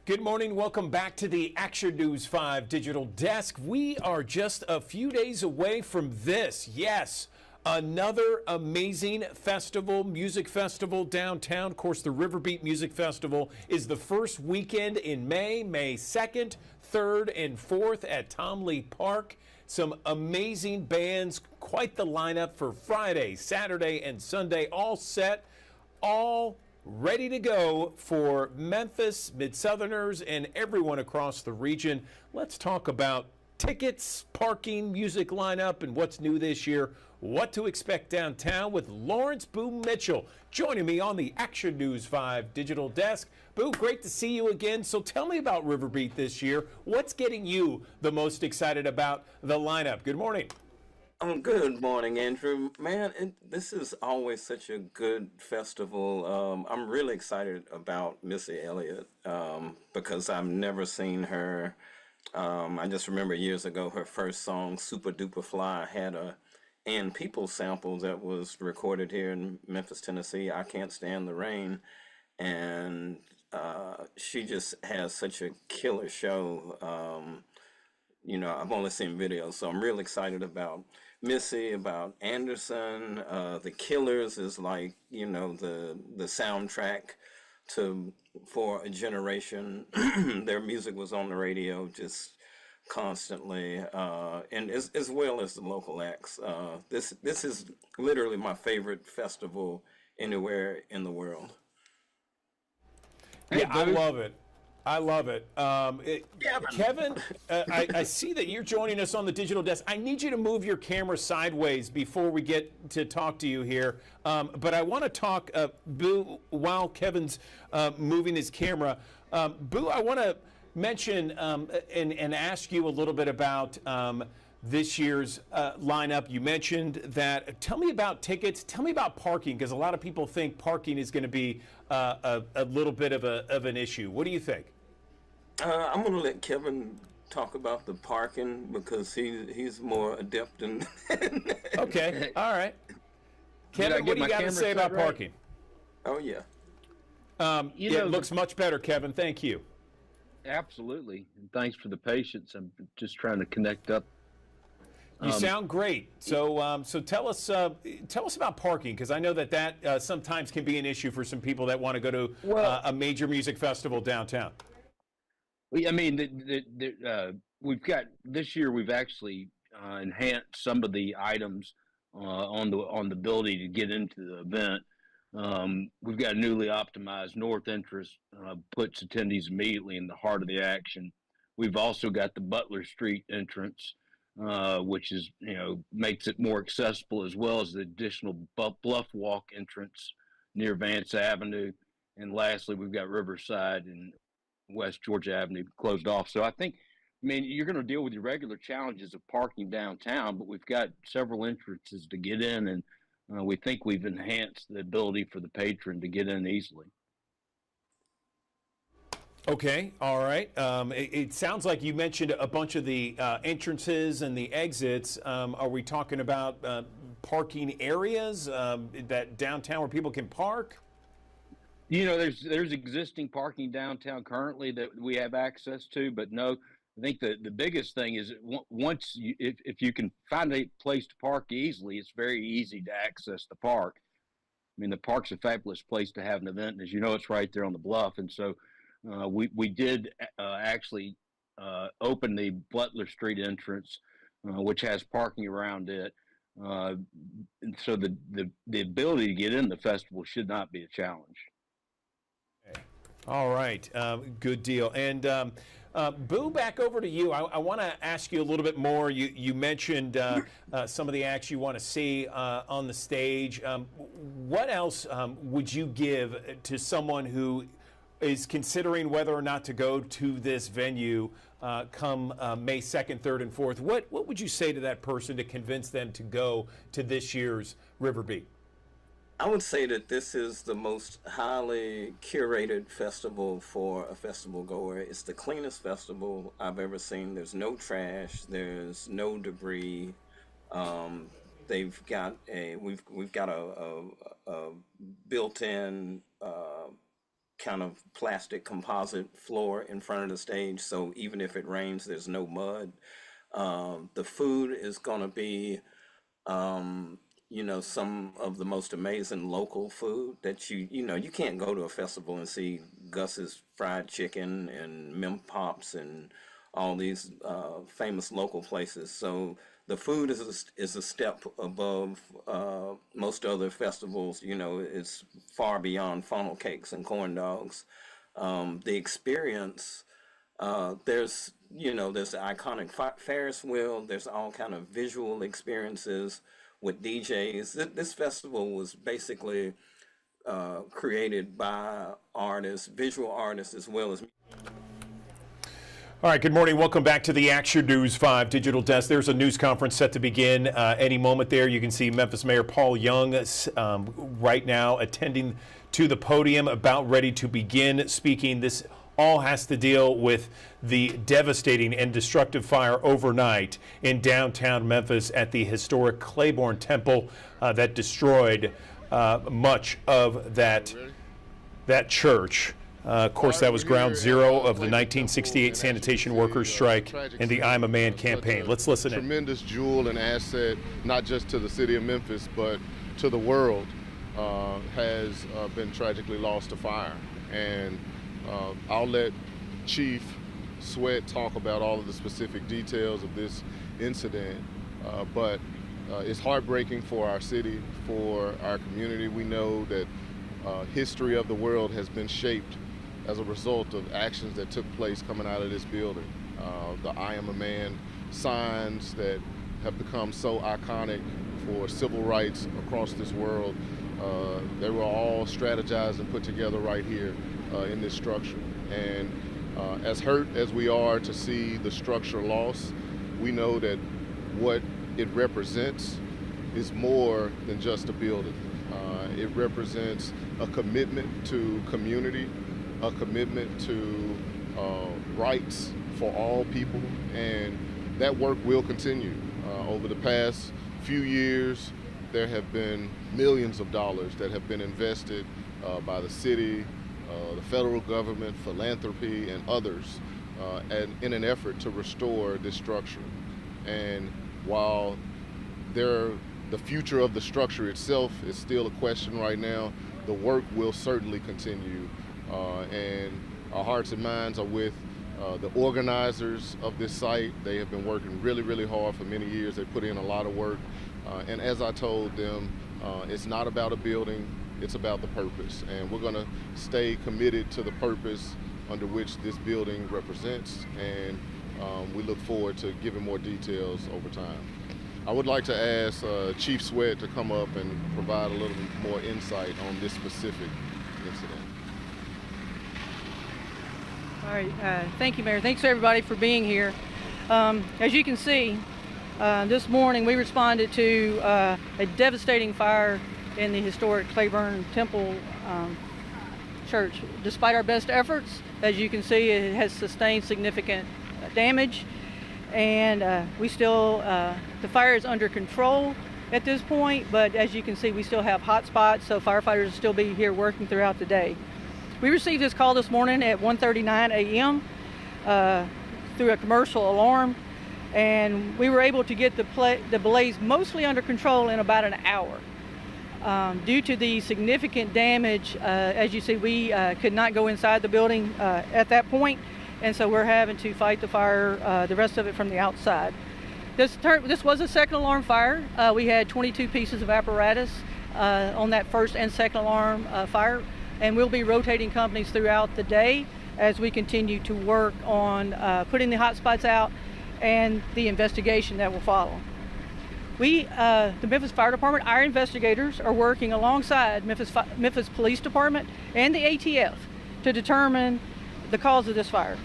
Good morning. Welcome back to the Action News 5 digital desk. We are just a few days away from this. Yes, another amazing festival, music festival downtown. Of course, the Riverbeat Music Festival is the first weekend in May 2nd, 3rd, and 4th at Tom Lee Park. Some amazing bands, quite the lineup for Friday, Saturday, and Sunday, all set, all ready to go for Memphis, Mid-Southerners, and everyone across the region. Let's talk about tickets, parking, music lineup, and what's new this year. What to expect downtown with Lawrence Boo Mitchell joining me on the Action News 5 digital desk. Boo, great to see you again. So tell me about Riverbeat this year. What's getting you the most excited about the lineup? Good morning. Good morning, Andrew. Man, this is always such a good festival. I'm really excited about Missy Elliott because I've never seen her. I just remember years ago her first song, Super Duper Fly, had a and People sample that was recorded here in Memphis, Tennessee, I Can't Stand the Rain. And she just has such a killer show. I've only seen videos, so I'm real excited about Missy, about Anderson. The Killers is like, the soundtrack for a generation. Their music was on the radio just constantly, and as well as the local acts. This is literally my favorite festival anywhere in the world. Yeah, I love it. I love it. Kevin, I see that you're joining us on the digital desk. I need you to move your camera sideways before we get to talk to you here. But I want to talk, Boo, while Kevin's moving his camera. Boo, I want to mention and ask you a little bit about this year's lineup. You mentioned that. Tell me about tickets. Tell me about parking, because a lot of people think parking is going to be a little bit of an issue. What do you think? I'm going to let Kevin talk about the parking because he's more adept in. Okay, all right. Kevin, what do you got to say about parking? Oh, yeah. It looks much better, Kevin. Thank you. Absolutely. And thanks for the patience. I'm just trying to connect up. You sound great. So tell us about parking, because I know that sometimes can be an issue for some people that want to go to a major music festival downtown. I mean, we've got this year. We've actually enhanced some of the items on the ability to get into the event. We've got a newly optimized north entrance, puts attendees immediately in the heart of the action. We've also got the Butler Street entrance, which is makes it more accessible, as well as the additional Bluff Walk entrance near Vance Avenue. And lastly, we've got Riverside and West Georgia Avenue closed off. So I think, you're going to deal with your regular challenges of parking downtown, but we've got several entrances to get in, and we think we've enhanced the ability for the patron to get in easily. Okay, all right. It sounds like you mentioned a bunch of the entrances and the exits. Are we talking about parking areas that downtown where people can park? There's existing parking downtown currently that we have access to, but no, I think the biggest thing is if you can find a place to park easily, it's very easy to access the park. The park's a fabulous place to have an event, and as you know, it's right there on the bluff, and so we did actually open the Butler Street entrance, which has parking around it, and so the ability to get in the festival should not be a challenge. All right, good deal. And Boo, back over to you. I want to ask you a little bit more. You mentioned some of the acts you want to see on the stage. What else would you give to someone who is considering whether or not to go to this venue come May 2nd, 3rd, and 4th? What would you say to that person to convince them to go to this year's Riverbeat? I would say that this is the most highly curated festival for a festival goer. It's the cleanest festival I've ever seen. There's no trash. There's no debris. We've got a built-in kind of plastic composite floor in front of the stage, so even if it rains, there's no mud. The food is going to be some of the most amazing local food that you can't go to a festival and see Gus's fried chicken and Mem Pops and all these famous local places. So The food is a step above most other festivals. You know, it's far beyond funnel cakes and corn dogs. The experience, there's the iconic Ferris wheel. There's all kind of visual experiences with DJs. This festival was basically created by artists, visual artists, as well as. All right, good morning. Welcome back to the Action News 5 Digital Desk. There's a news conference set to begin any moment there. You can see Memphis Mayor Paul Young right now attending to the podium, about ready to begin speaking. This all has to deal with the devastating and destructive fire overnight in downtown Memphis at the historic Clayborn Temple that destroyed much of that church. Of course, that was ground zero of the 1968 sanitation workers strike and the I'm a Man campaign. Let's listen in. Tremendous jewel and asset, not just to the city of Memphis, but to the world, has been tragically lost to fire. And I'll let Chief Sweat talk about all of the specific details of this incident, but it's heartbreaking for our city, for our community. We know that history of the world has been shaped as a result of actions that took place coming out of this building. The I Am a Man signs that have become so iconic for civil rights across this world, they were all strategized and put together right here in this structure. And as hurt as we are to see the structure lost, we know that what it represents is more than just a building. It represents a commitment to community, a commitment to rights for all people, and that work will continue. Over the past few years, there have been millions of dollars that have been invested by the city, the federal government, philanthropy, and others in an effort to restore this structure. And while the future of the structure itself is still a question right now, the work will certainly continue. And our hearts and minds are with the organizers of this site. They have been working really, really hard for many years. They put in a lot of work. And as I told them, it's not about a building, it's about the purpose. And we're gonna stay committed to the purpose under which this building represents. And we look forward to giving more details over time. I would like to ask Chief Sweat to come up and provide a little more insight on this specific incident. All right, thank you, Mayor. Thanks everybody for being here. As you can see, this morning we responded to a devastating fire in the historic Clayborn Temple church. Despite our best efforts, as you can see, it has sustained significant damage, and we still, the fire is under control at this point, but as you can see, we still have hot spots, so firefighters will still be here working throughout the day. We received this call this morning at 1:39 a.m. Through a commercial alarm, and we were able to get the blaze mostly under control in about an hour. Due to the significant damage, as you see, we could not go inside the building at that point, and so we're having to fight the fire, the rest of it from the outside. This was a second alarm fire. We had 22 pieces of apparatus on that first and second alarm fire, and we'll be rotating companies throughout the day as we continue to work on putting the hot spots out and the investigation that will follow. We, the Memphis Fire Department, our investigators are working alongside Memphis Police Department and the ATF to determine the cause of this fire.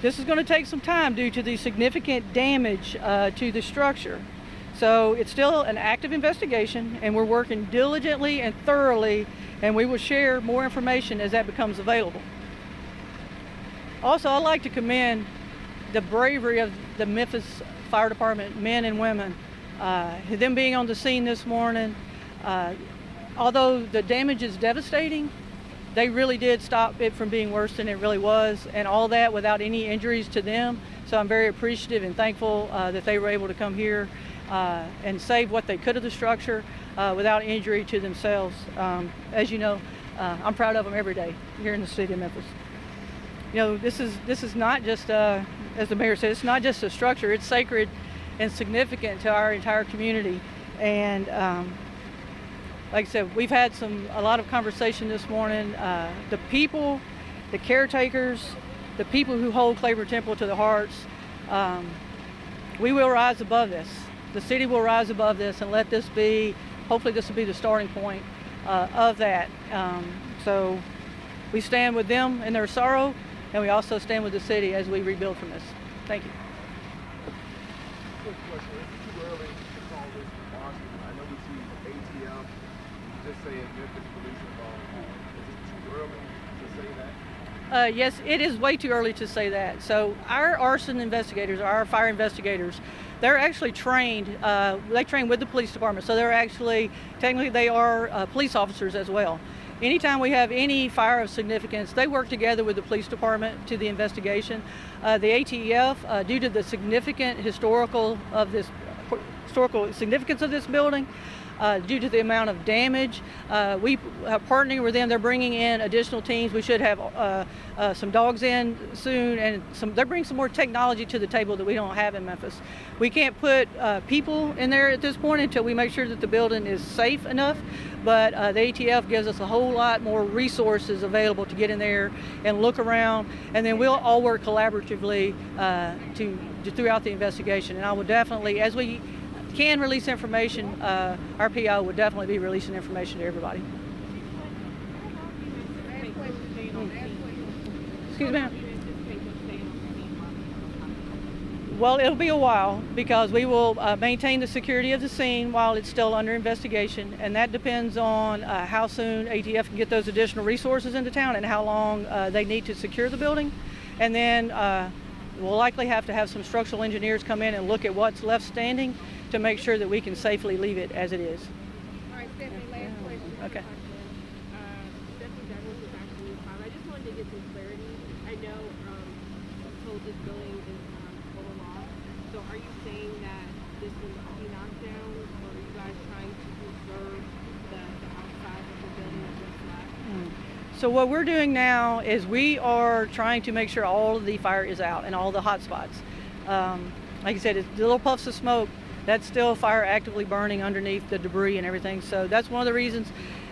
This is going to take some time due to the significant damage to the structure. So it's still an active investigation, and we're working diligently and thoroughly, and we will share more information as that becomes available. Also, I'd like to commend the bravery of the Memphis Fire Department men and women. Them being on the scene this morning, although the damage is devastating, they really did stop it from being worse than it really was, and all that without any injuries to them. So I'm very appreciative and thankful that they were able to come here and save what they could of the structure without injury to themselves. As you know, I'm proud of them every day here in the city of Memphis. You know, this is not just, as the mayor said, it's not just a structure, it's sacred and significant to our entire community. And like I said, we've had a lot of conversation this morning. The people, the caretakers, the people who hold Clayborn Temple to their hearts, we will rise above this. The city will rise above this and let this be, hopefully this will be the starting point of that. So we stand with them in their sorrow, and we also stand with the city as we rebuild from this. Thank you. Quick question. Is it too early to call this Washington? I know we see ATF just saying Memphis police involved. Is it too early to say that? Yes, it is way too early to say that. So our arson investigators, our fire investigators, they're actually trained. They train with the police department, so they're actually, technically they are police officers as well. Anytime we have any fire of significance, they work together with the police department to the investigation. The ATF, due to the historical significance of this building, due to the amount of damage, we are partnering with them. They're bringing in additional teams. We should have some dogs in soon, and they're bringing some more technology to the table that we don't have in Memphis. We can't put people in there at this point until we make sure that the building is safe enough, but the ATF gives us a whole lot more resources available to get in there and look around, and then we'll all work collaboratively throughout the investigation. And I will definitely, as we can release information, our PO would definitely be releasing information to everybody. Excuse me. Well, it'll be a while because we will maintain the security of the scene while it's still under investigation, and that depends on how soon ATF can get those additional resources into town and how long they need to secure the building. And then we'll likely have to have some structural engineers come in and look at what's left standing to make sure that we can safely leave it as it is. All right, Stephanie, last question. Okay. Stephanie Douglas with Action News 5. I just wanted to get some clarity. I know you told this building is total loss. So are you saying that this will be knocked down, or are you guys trying to preserve the outside of the building that's what's left? So what we're doing now is we are trying to make sure all of the fire is out and all the hot spots. Like I said, it's the little puffs of smoke. That's still fire actively burning underneath the debris and everything. So that's one of the reasons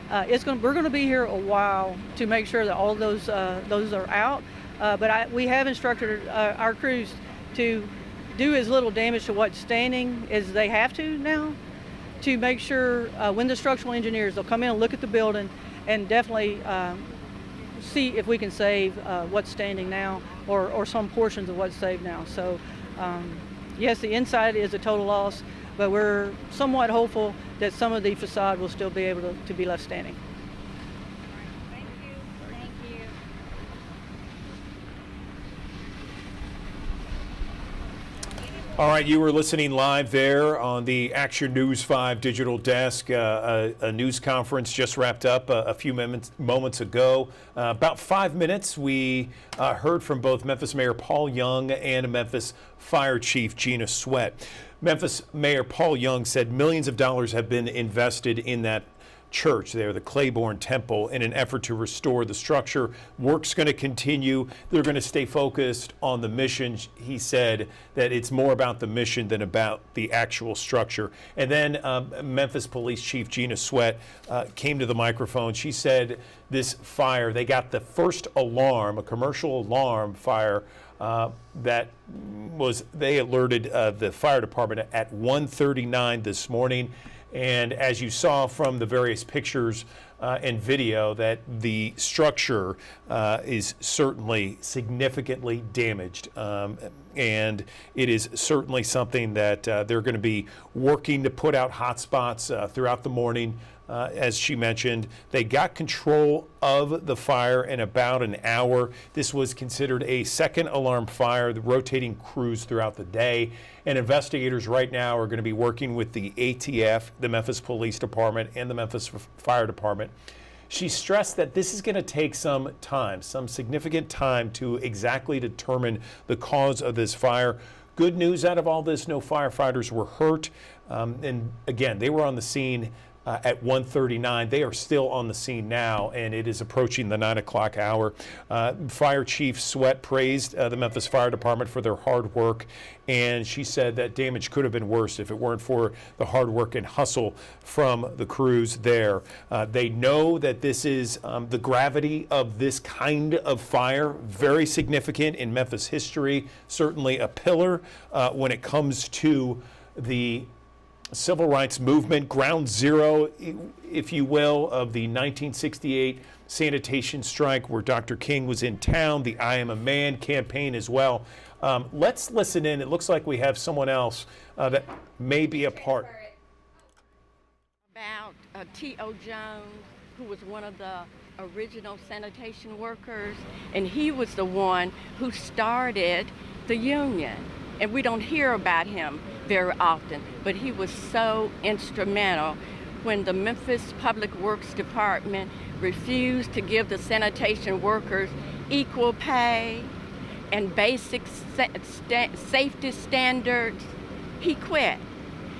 we're going to be here a while to make sure that all those are out. But we have instructed our crews to do as little damage to what's standing as they have to now, to make sure when the structural engineers, they'll come in and look at the building and definitely see if we can save what's standing now or some portions of what's saved now. So. Yes, the inside is a total loss, but we're somewhat hopeful that some of the facade will still be able to be left standing. Thank you. Thank you. All right, you were listening live there on the Action News 5 digital desk. A news conference just wrapped up a few moments ago. About 5 minutes, we heard from both Memphis Mayor Paul Young and Memphis Fire Chief Gina Sweat. Memphis Mayor Paul Young said millions of dollars have been invested in that church there, the Clayborn Temple, in an effort to restore the structure. Work's going to continue. They're going to stay focused on the mission. He said that it's more about the mission than about the actual structure. And then Memphis Police Chief Gina Sweat came to the microphone. She said this fire, they got the first alarm, a commercial alarm fire, that was, they alerted the fire department at 1:39 this morning. And as you saw from the various pictures and video, that the structure is certainly significantly damaged. And it is certainly something that they're going to be working to put out hot spots throughout the morning. As she mentioned, they got control of the fire in about an hour. This was considered a second alarm fire, the rotating crews throughout the day. And investigators right now are going to be working with the ATF, the Memphis Police Department, and the Memphis Fire Department. She stressed that this is going to take some time, some significant time to exactly determine the cause of this fire. Good news out of all this, no firefighters were hurt. And again, they were on the scene at 1:39. They are still on the scene now, and it is approaching the 9 o'clock hour. Fire Chief Sweat praised the Memphis Fire Department for their hard work, and she said that damage could have been worse if it weren't for the hard work and hustle from the crews there. They know that this is the gravity of this kind of fire, very significant in Memphis history, certainly a pillar when it comes to the civil rights movement, ground zero, if you will, of the 1968 sanitation strike where Dr. King was in town, the I Am a Man campaign as well. Let's listen in. It looks like we have someone else that may be a part. About T.O. Jones, who was one of the original sanitation workers, and he was the one who started the union. And we don't hear about him very often, but he was so instrumental when the Memphis Public Works Department refused to give the sanitation workers equal pay and basic safety standards. He quit,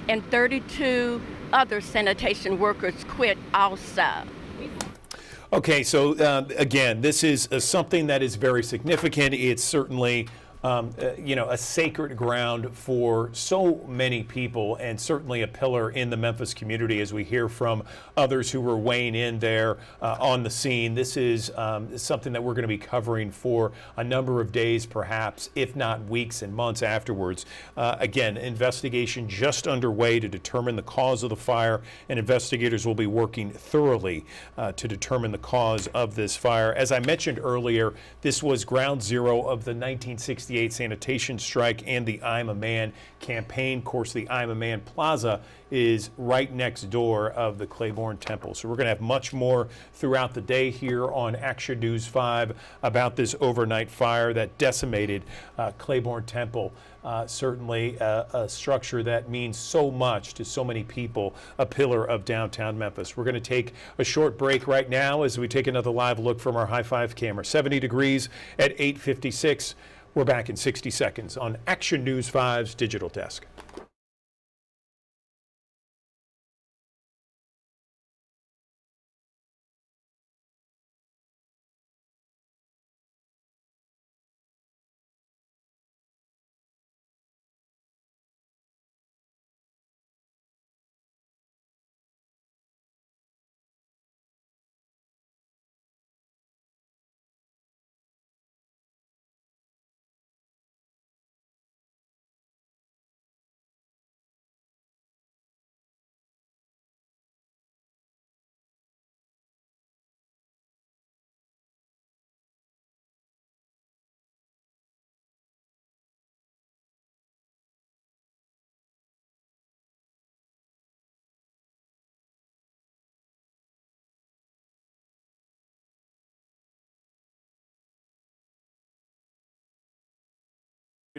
and 32 other sanitation workers quit also. Okay, so again, this is something that is very significant. It's certainly a sacred ground for so many people, and certainly a pillar in the Memphis community, as we hear from others who were weighing in there on the scene. This is something that we're going to be covering for a number of days, perhaps, if not weeks and months afterwards. Again, investigation just underway to determine the cause of the fire, and investigators will be working thoroughly to determine the cause of this fire. As I mentioned earlier, this was ground zero of the 1968 sanitation strike and the I'm a Man campaign. Of course, the I'm a Man Plaza is right next door of the Clayborn Temple. So we're going to have much more throughout the day here on Action News 5 about this overnight fire that decimated Clayborn Temple. Certainly a structure that means so much to so many people, a pillar of downtown Memphis. We're going to take a short break right now as we take another live look from our High Five camera. 70 degrees at 8:56. We're back in 60 seconds on Action News 5's Digital Desk.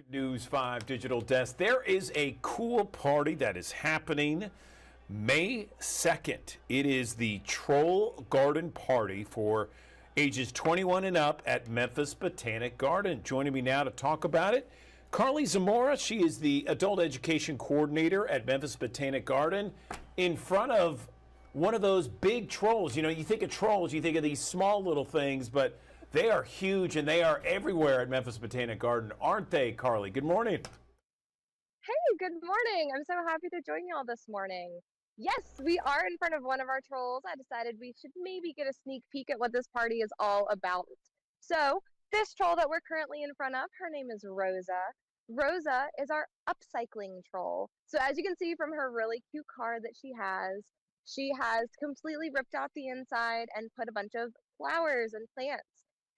News 5 Digital Desk. There is a cool party that is happening May 2nd. It is the Troll Garden Party for ages 21 and up at Memphis Botanic Garden. Joining me now to talk about it, Carly Zamora. She is the Adult Education Coordinator at Memphis Botanic Garden, in front of one of those big trolls. You know, you think of trolls, you think of these small little things, but they are huge, and they are everywhere at Memphis Botanic Garden, aren't they, Carly? Good morning. Hey, good morning. I'm so happy to join y'all this morning. Yes, we are in front of one of our trolls. I decided we should maybe get a sneak peek at what this party is all about. So, this troll that we're currently in front of, her name is Rosa. Rosa is our upcycling troll. So, as you can see from her really cute card that she has completely ripped out the inside and put a bunch of flowers and plants.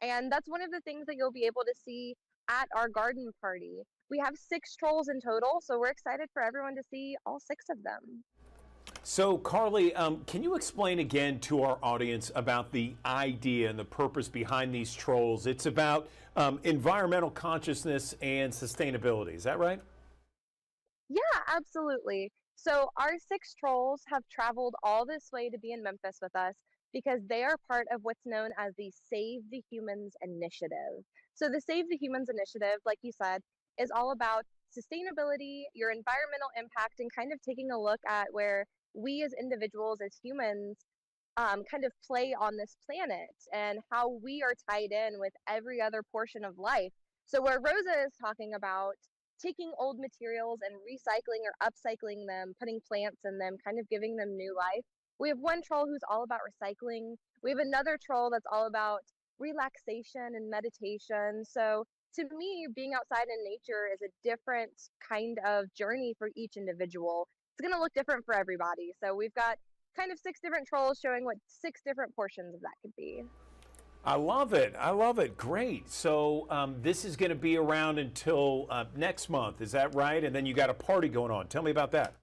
And that's one of the things that you'll be able to see at our garden party. We have 6 trolls in total, so we're excited for everyone to see all 6 of them. So, Carly, can you explain again to our audience about the idea and the purpose behind these trolls? It's about environmental consciousness and sustainability. Is that right? Yeah, absolutely. So our 6 trolls have traveled all this way to be in Memphis with us because they are part of what's known as the Save the Humans initiative. So the Save the Humans initiative, like you said, is all about sustainability, your environmental impact, and kind of taking a look at where we as individuals, as humans, kind of play on this planet and how we are tied in with every other portion of life. So where Rosa is talking about taking old materials and recycling or upcycling them, putting plants in them, kind of giving them new life. We have one troll who's all about recycling. We have another troll that's all about relaxation and meditation. So to me, being outside in nature is a different kind of journey for each individual. It's going to look different for everybody. So we've got kind of 6 different trolls showing what 6 different portions of that could be. I love it. I love it. Great. So this is going to be around until next month. Is that right? And then you got a party going on. Tell me about that.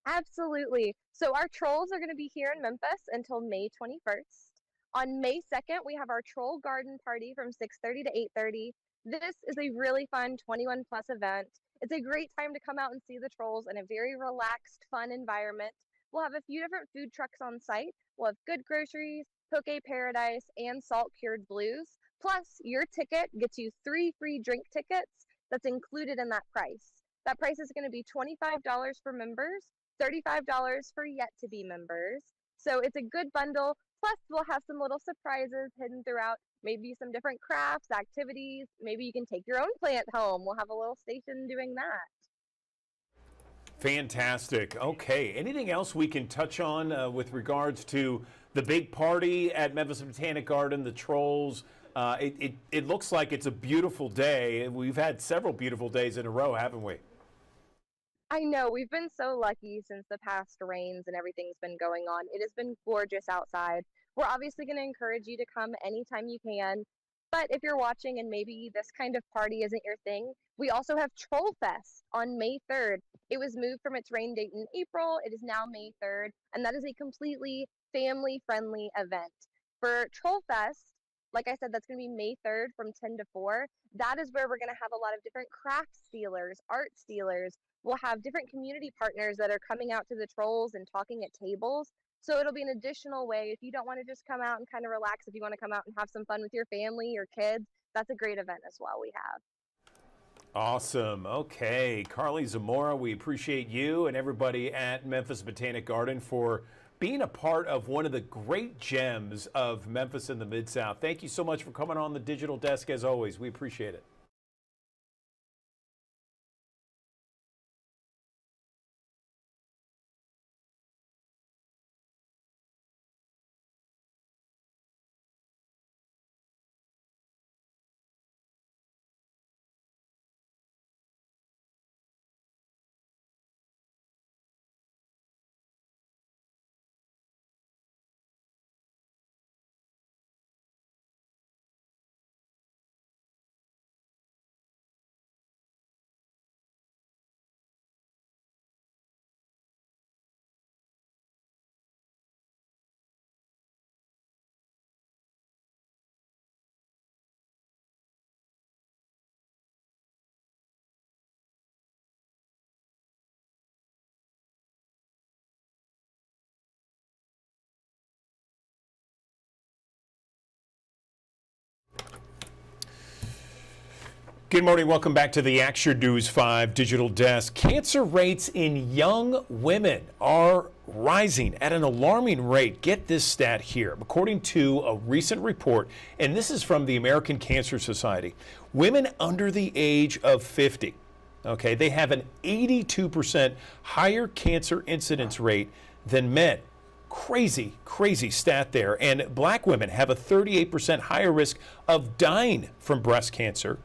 Absolutely. So our trolls are going to be here in Memphis until May 21st. On May 2nd, we have our troll garden party from 6:30 to 8:30. This is a really fun 21 plus event. It's a great time to come out and see the trolls in a very relaxed, fun environment. We'll have a few different food trucks on site. We'll have good groceries, poke paradise, and salt cured blues. Plus, your ticket gets you 3 free drink tickets that's included in that price. That price is going to be $25 for members, $35 for yet to be members. So it's a good bundle. Plus, we'll have some little surprises hidden throughout, maybe some different crafts, activities. Maybe you can take your own plant home. We'll have a little station doing that. Fantastic. Okay. Anything else we can touch on with regards to the big party at Memphis Botanic Garden, the trolls? It looks like it's a beautiful day. We've had several beautiful days in a row, haven't we? I know, we've been so lucky since the past rains and everything's been going on. It has been gorgeous outside. We're obviously going to encourage you to come anytime you can. But if you're watching and maybe this kind of party isn't your thing, we also have Troll Fest on May 3rd. It was moved from its rain date in April. It is now May 3rd, and that is a completely family-friendly event. For Troll Fest, like I said, that's going to be May 3rd from 10 to 4. That is where we're going to have a lot of different craft stealers, art stealers. We'll have different community partners that are coming out to the trolls and talking at tables. So it'll be an additional way if you don't want to just come out and kind of relax, if you want to come out and have some fun with your family or kids, that's a great event as well we have. Awesome. Okay. Carly Zamora, we appreciate you and everybody at Memphis Botanic Garden for being a part of one of the great gems of Memphis and the Mid-South. Thank you so much for coming on the digital desk as always. We appreciate it. Good morning. Welcome back to the Action News 5 digital desk. Cancer rates in young women are rising at an alarming rate. Get this stat here. According to a recent report, and this is from the American Cancer Society, women under the age of 50, okay, they have an 82% higher cancer incidence rate than men. Crazy, crazy stat there. And black women have a 38% higher risk of dying from breast cancer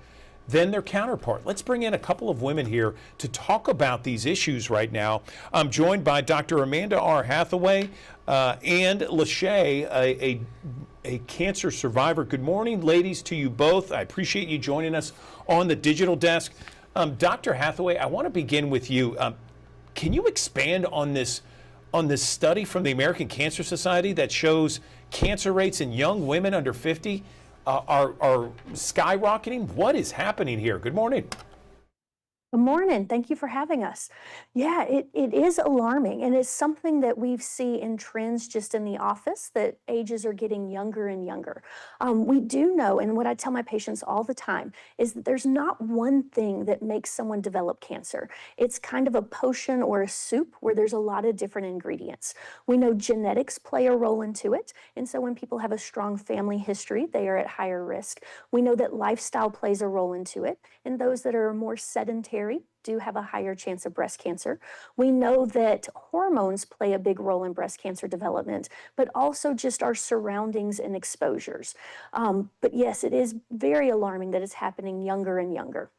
than their counterpart. Let's bring in a couple of women here to talk about these issues right now. I'm joined by Dr. Amanda R. Hathaway and Lachey, a cancer survivor. Good morning, ladies, to you both. I appreciate you joining us on the digital desk. Dr. Hathaway, I want to begin with you. Can you expand on this study from the American Cancer Society that shows cancer rates in young women under 50 are skyrocketing? What is happening here? Good morning. Good morning. Thank you for having us. Yeah, it is alarming, and it's something that we see in trends just in the office that ages are getting younger and younger. We do know, and what I tell my patients all the time, is that there's not one thing that makes someone develop cancer. It's kind of a potion or a soup where there's a lot of different ingredients. We know genetics play a role into it, and so when people have a strong family history, they are at higher risk. We know that lifestyle plays a role into it, and those that are more sedentary do have a higher chance of breast cancer. We know that hormones play a big role in breast cancer development, but also just our surroundings and exposures. But yes, it is very alarming that it's happening younger and younger.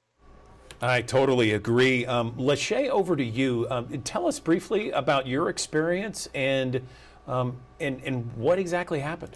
I totally agree. Lachey, over to you. Tell us briefly about your experience and what exactly happened.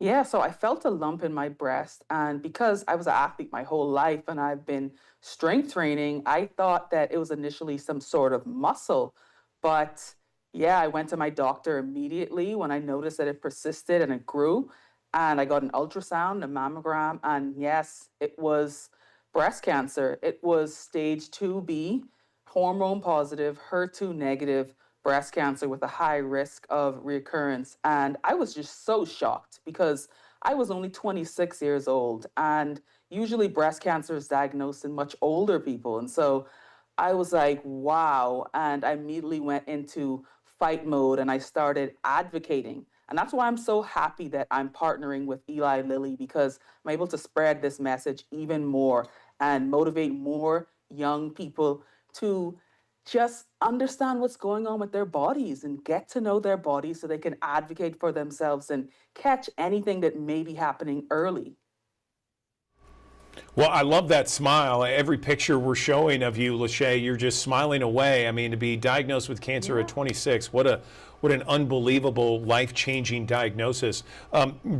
Yeah, so I felt a lump in my breast, and because I was an athlete my whole life and I've been strength training, I thought that it was initially some sort of muscle. But yeah, I went to my doctor immediately when I noticed that it persisted and it grew. And I got an ultrasound, a mammogram, and yes, it was breast cancer. It was stage 2B, hormone positive, HER2 negative breast cancer with a high risk of recurrence. And I was just so shocked because I was only 26 years old. And usually breast cancer is diagnosed in much older people. And so I was like, wow. And I immediately went into fight mode and I started advocating. And that's why I'm so happy that I'm partnering with Eli Lilly because I'm able to spread this message even more and motivate more young people to just understand what's going on with their bodies and get to know their bodies so they can advocate for themselves and catch anything that may be happening early. Well, I love that smile. Every picture we're showing of you, Lachey, you're just smiling away. I mean, to be diagnosed with cancer at 26, what an unbelievable, life-changing diagnosis.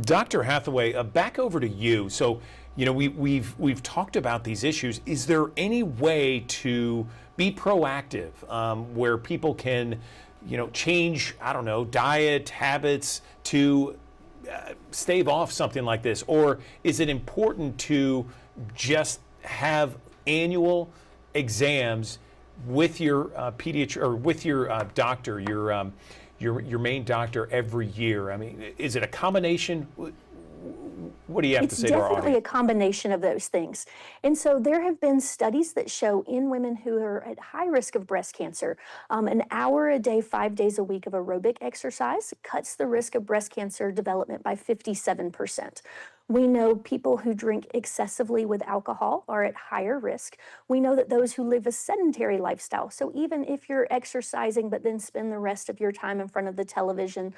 Dr. Hathaway, back over to you. So, you know, we've talked about these issues. Is there any way to be proactive where people can, you know, change, I don't know, diet habits to stave off something like this? Or is it important to just have annual exams with your pediatrician or with your doctor, your main doctor every year? I mean, is it a combination? What do you have to say to our audience? It's definitely a combination of those things. And so there have been studies that show in women who are at high risk of breast cancer, an hour a day, 5 days a week of aerobic exercise cuts the risk of breast cancer development by 57%. We know people who drink excessively with alcohol are at higher risk. We know that those who live a sedentary lifestyle, so even if you're exercising but then spend the rest of your time in front of the television,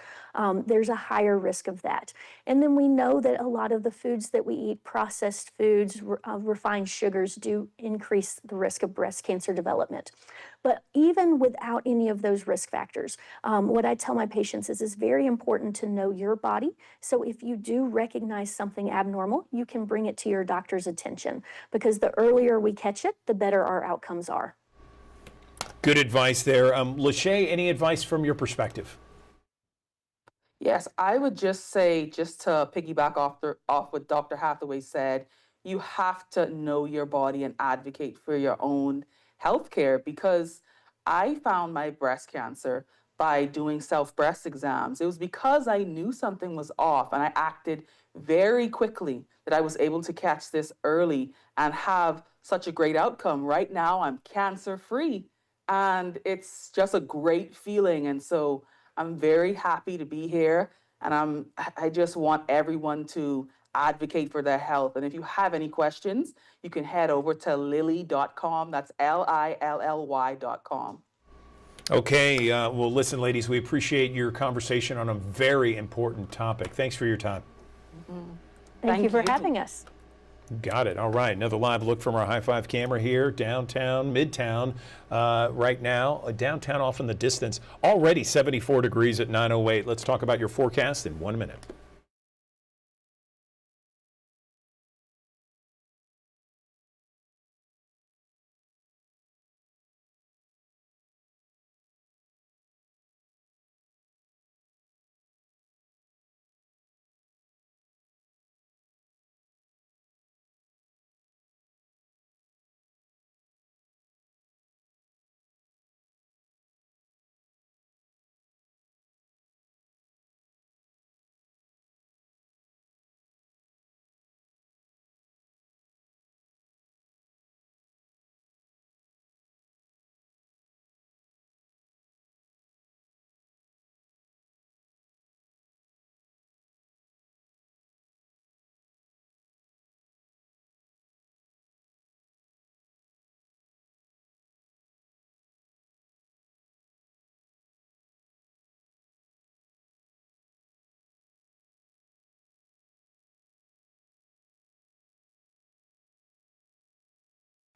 there's a higher risk of that. And then we know that a lot of the foods that we eat, processed foods, refined sugars, do increase the risk of breast cancer development. But even without any of those risk factors, what I tell my patients is it's very important to know your body. So if you do recognize something abnormal, you can bring it to your doctor's attention because the earlier we catch it, the better our outcomes are. Good advice there. Lachey, any advice from your perspective? Yes, I would just say, just to piggyback off what Dr. Hathaway said, you have to know your body and advocate for your own healthcare because I found my breast cancer by doing self-breast exams. It was because I knew something was off and I acted very quickly that I was able to catch this early and have such a great outcome. Right now, I'm cancer-free and it's just a great feeling. And so I'm very happy to be here and I just want everyone to advocate for their health. And if you have any questions, you can head over to lilly.com. That's LILLY.com. Okay, well, listen, ladies, we appreciate your conversation on a very important topic. Thanks for your time. Thank you for having us. Got it. All right. Another live look from our high five camera here, downtown, midtown. Right now, downtown off in the distance. Already 74 degrees at 9:08. Let's talk about your forecast in 1 minute.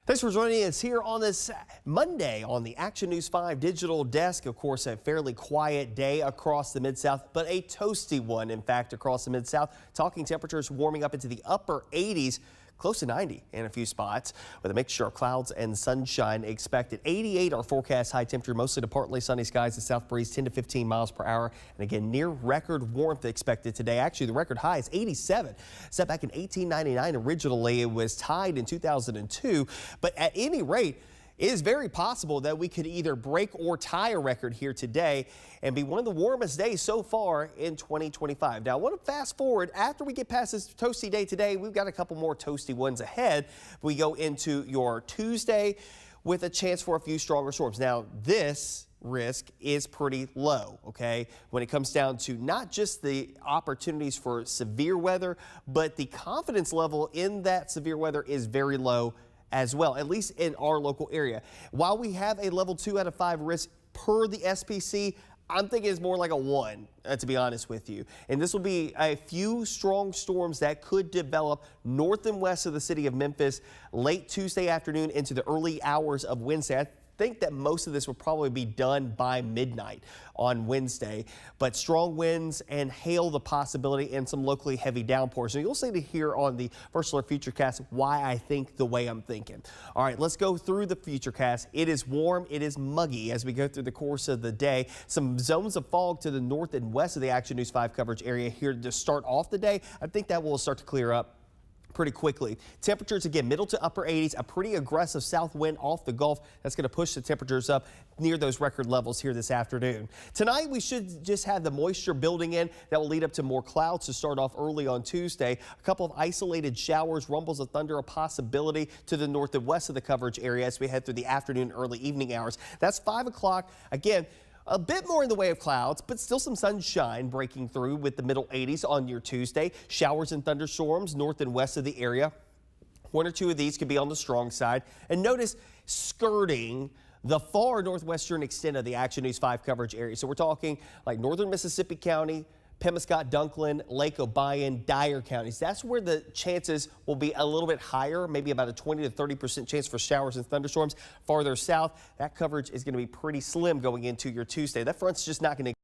Thanks for joining us here on this Monday on the Action News 5 digital desk. Of course, a fairly quiet day across the Mid-South, but a toasty one, in fact, across the Mid-South. Talking temperatures warming up into the upper 80s. Close to 90 in a few spots with a mixture of clouds and sunshine expected. 88 our forecast high temperature, mostly to partly sunny skies. The south breeze 10 to 15 miles per hour. And again, near record warmth expected today. Actually, the record high is 87. Set back in 1899 originally. It was tied in 2002. But at any rate, it is very possible that we could either break or tie a record here today and be one of the warmest days so far in 2025. Now, I want to fast forward. After we get past this toasty day today, we've got a couple more toasty ones ahead. We go into your Tuesday with a chance for a few stronger storms. Now, this risk is pretty low, okay, when it comes down to not just the opportunities for severe weather, but the confidence level in that severe weather is very low as well, at least in our local area. While we have a level 2 out of 5 risk per the SPC, I'm thinking it's more like a 1, to be honest with you. And this will be a few strong storms that could develop north and west of the city of Memphis late Tuesday afternoon into the early hours of Wednesday. I think that most of this will probably be done by midnight on Wednesday, but strong winds and hail the possibility and some locally heavy downpours. So you'll see to hear on the First Alert Futurecast why I think the way I'm thinking. All right, let's go through the Futurecast. It is warm, it is muggy as we go through the course of the day. Some zones of fog to the north and west of the Action News 5 coverage area here to start off the day. I think that will start to clear up pretty quickly. Temperatures again middle to upper 80s, a pretty aggressive south wind off the Gulf that's going to push the temperatures up near those record levels here this afternoon. Tonight we should just have the moisture building in that will lead up to more clouds to start off early on Tuesday. A couple of isolated showers, rumbles of thunder, a possibility to the north and west of the coverage area as we head through the afternoon, early evening hours. That's 5 o'clock. Again, a bit more in the way of clouds, but still some sunshine breaking through with the middle 80s on your Tuesday. Showers and thunderstorms north and west of the area. 1 or 2 of these could be on the strong side. And notice skirting the far northwestern extent of the Action News 5 coverage area. So we're talking like northern Mississippi County, Pemiscot, Dunklin, Lake Obion, Dyer counties. That's where the chances will be a little bit higher, maybe about a 20 to 30% chance for showers and thunderstorms. Farther south, that coverage is going to be pretty slim going into your Tuesday. That front's just not going to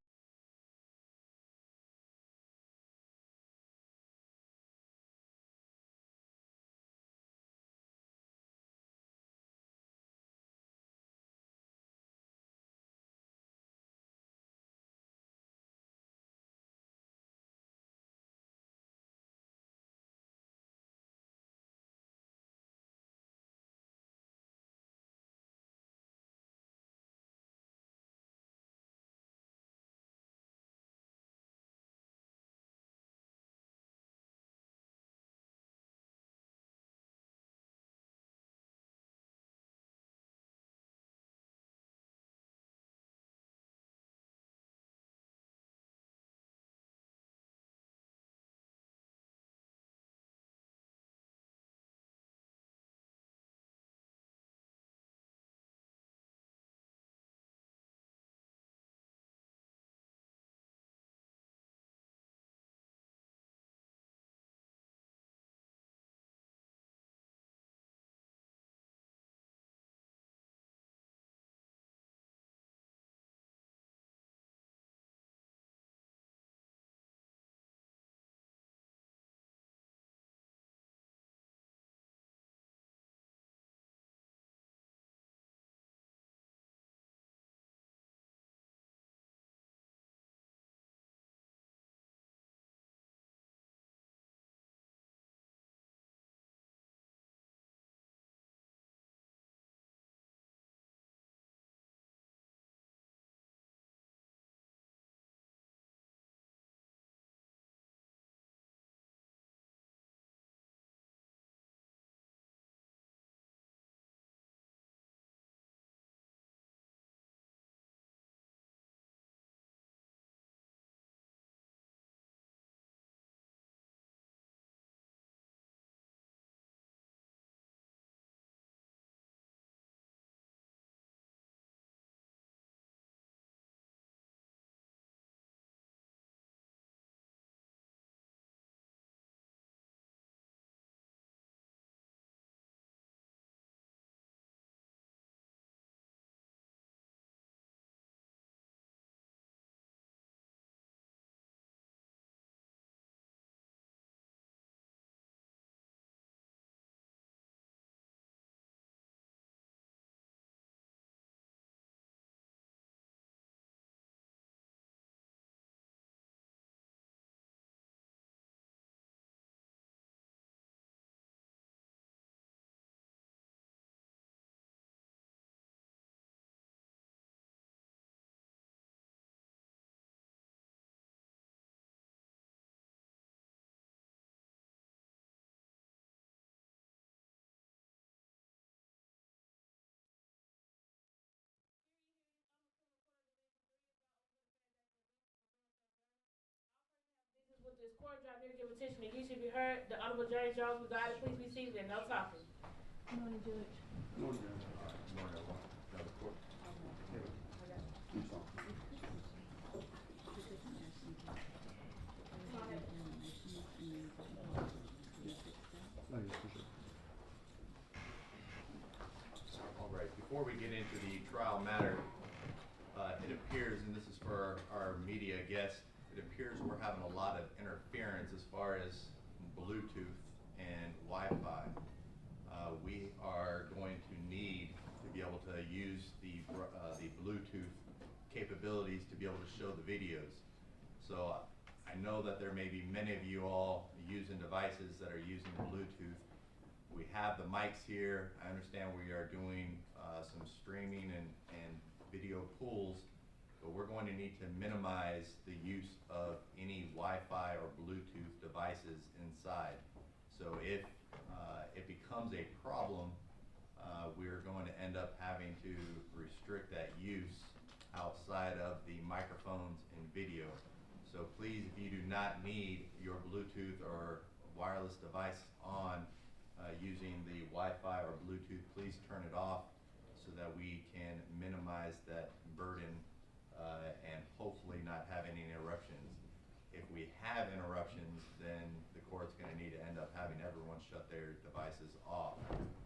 court drop their petition and you should be heard. The Honorable Judge Jones, who guided, please be seated and no talking. Good morning, Judge. Good morning, Judge. Good morning, everyone. Now the court. All right, before we get into the trial matter, it appears, and this is for our media guests, it appears we're having a lot of interference as far as Bluetooth and Wi-Fi. We are going to need to be able to use the Bluetooth capabilities to be able to show the videos. So I know that there may be many of you all using devices that are using Bluetooth. We have the mics here. I understand we are doing some streaming and video pools, but we're going to need to minimize the use of any Wi-Fi or Bluetooth devices inside. So if it becomes a problem, we're going to end up having to restrict that use outside of the microphones and video. So please, if you do not need your Bluetooth or wireless device on using the Wi-Fi or Bluetooth, please turn it off so that we can minimize that burden and hopefully not have any interruptions. If we have interruptions, then the court's going to need to end up having everyone shut their devices off.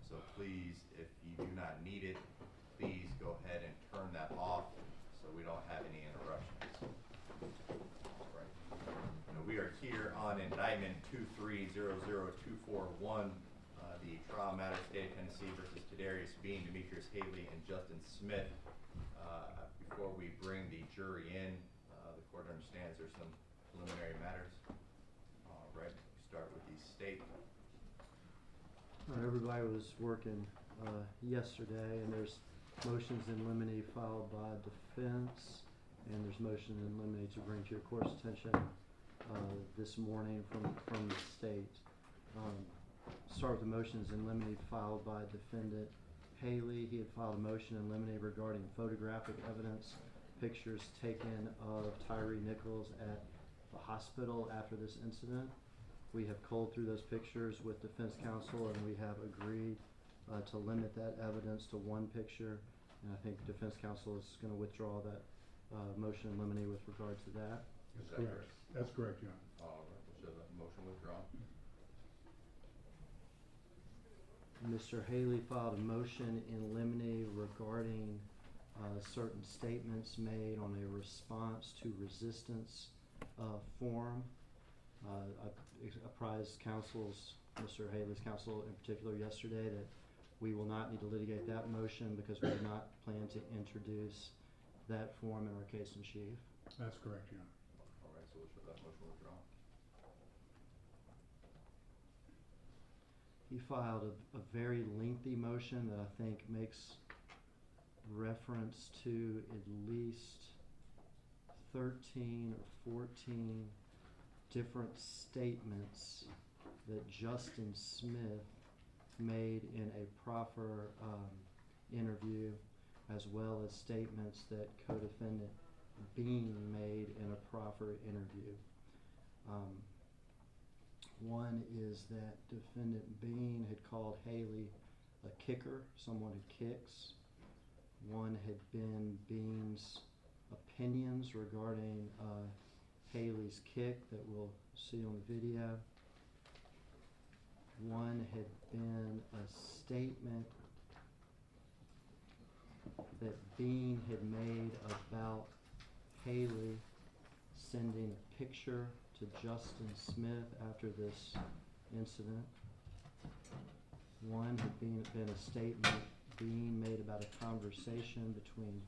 So please, if you do not need it, please go ahead and turn that off so we don't have any interruptions. All right. Now, we are here on indictment 2300241, the trial matter State of Tennessee versus Tadarius Bean, Demetrius Haley, and Justin Smith. Before we bring the jury in, the court understands there's some preliminary matters. All right, we start with the state. Everybody was working yesterday, and there's motions in limine filed by defense, and there's motion in limine to bring to your court's attention this morning from the state. Start with the motions in limine filed by defendant Haley. He had filed a motion in limine regarding photographic evidence, pictures taken of Tyre Nichols at the hospital after this incident. We have culled through those pictures with defense counsel, and we have agreed to limit that evidence to one picture. And I think defense counsel is going to withdraw that motion in limine with regard to that. Is that correct? That's correct, John. All right, we'll show that motion withdrawn. Mr. Haley filed a motion in limine regarding certain statements made on a response to resistance form. I apprised Mr. Haley's counsel in particular yesterday that we will not need to litigate that motion because we do not plan to introduce that form in our case in chief. That's correct, John. All right, so we'll show that motion withdrawn. He filed a very lengthy motion that I think makes reference to at least 13 or 14 different statements that Justin Smith made in a proffer interview, as well as statements that co-defendant Bean made in a proffer interview. One is that defendant Bean had called Haley a kicker, someone who kicks. One had been Bean's opinions regarding Haley's kick that we'll see on the video. One had been a statement that Bean had made about Haley sending a picture to Justin Smith after this incident. One had been a statement Bean made about a conversation between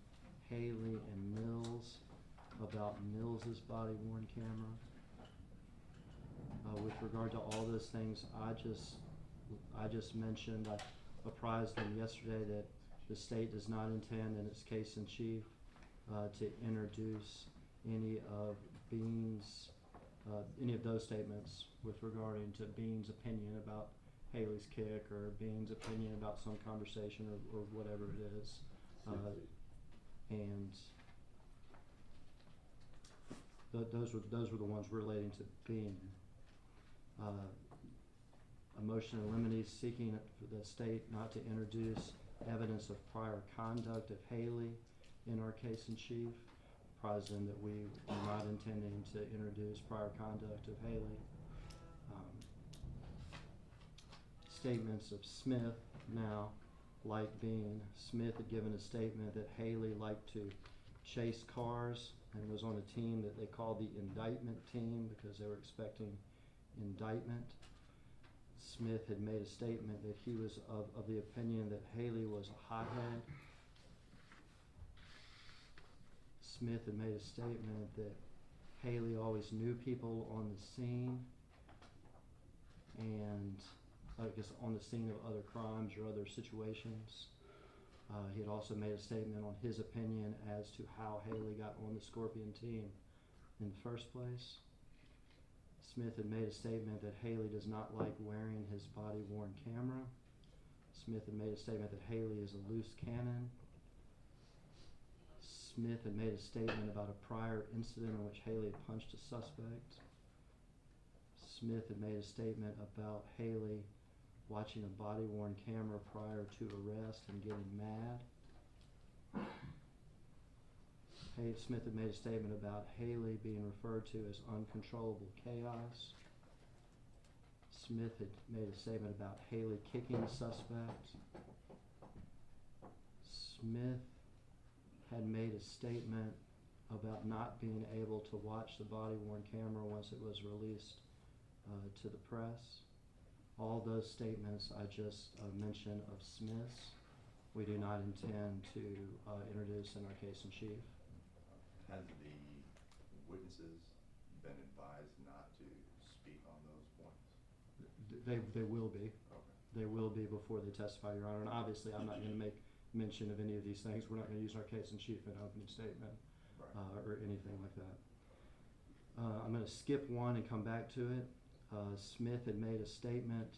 Haley and Mills about Mills's body-worn camera. With regard to all those things I just mentioned, I apprised them yesterday that the state does not intend in its case in chief to introduce any of Bean's any of those statements with regarding to Bean's opinion about Haley's kick or Bean's opinion about some conversation or whatever it is. And those were the ones relating to being. A motion in limine seeking for the state not to introduce evidence of prior conduct of Haley in our case in chief. Surprising that we are not intending to introduce prior conduct of Haley. Statements of Smith now, like being, Smith had given a statement that Haley liked to chase cars and was on a team that they called the indictment team because they were expecting indictment. Smith had made a statement that he was of the opinion that Haley was a hothead. Smith had made a statement that Haley always knew people on the scene and I guess on the scene of other crimes or other situations. He had also made a statement on his opinion as to how Haley got on the Scorpion team in the first place. Smith had made a statement that Haley does not like wearing his body-worn camera. Smith had made a statement that Haley is a loose cannon. Smith had made a statement about a prior incident in which Haley had punched a suspect. Smith had made a statement about Haley watching a body-worn camera prior to arrest and getting mad. Smith had made a statement about Haley being referred to as uncontrollable chaos. Smith had made a statement about Haley kicking the suspect. Smith had made a statement about not being able to watch the body-worn camera once it was released to the press. All those statements I just mentioned of Smith's, we do not intend to introduce in our case in chief. Has the witnesses been advised not to speak on those points? They will be. Okay. They will be before they testify, Your Honor. And obviously, I'm not going to make mention of any of these things. We're not going to use our case in chief in an opening statement or anything like that. I'm going to skip one and come back to it. Smith had made a statement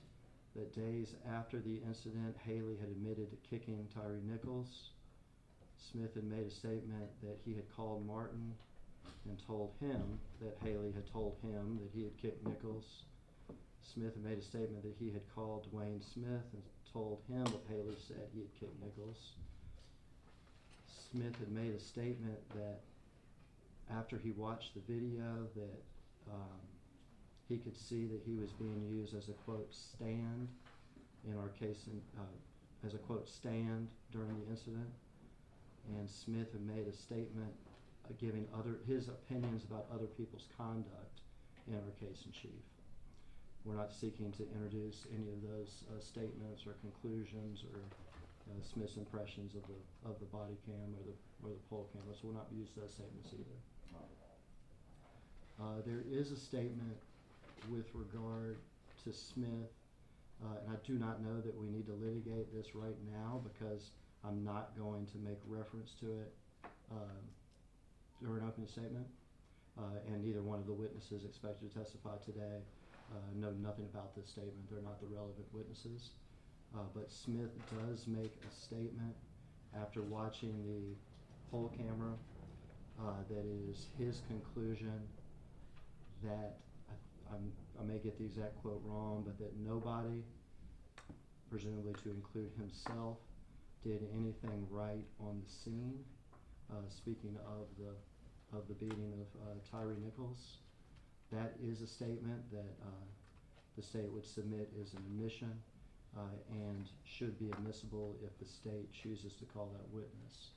that days after the incident, Haley had admitted to kicking Tyre Nichols. Smith had made a statement that he had called Martin and told him that Haley had told him that he had kicked Nichols. Smith had made a statement that he had called Dwayne Smith and told him that Haley said he had kicked Nichols. Smith had made a statement that after he watched the video that he could see that he was being used as a quote stand in our case as a quote stand during the incident. And Smith had made a statement giving his opinions about other people's conduct in our case in chief. We're not seeking to introduce any of those statements or conclusions or Smith's impressions of the body cam or the poll camera, so we'll not use those statements either. There is a statement with regard to Smith, and I do not know that we need to litigate this right now because I'm not going to make reference to it during an opening statement, and neither one of the witnesses expected to testify today know nothing about this statement. They're not the relevant witnesses. But Smith does make a statement after watching the poll camera that is his conclusion that, I may get the exact quote wrong, but that nobody, presumably to include himself, did anything right on the scene, speaking of the beating of Tyre Nichols. That is a statement that the state would submit as an admission and should be admissible if the state chooses to call that witness.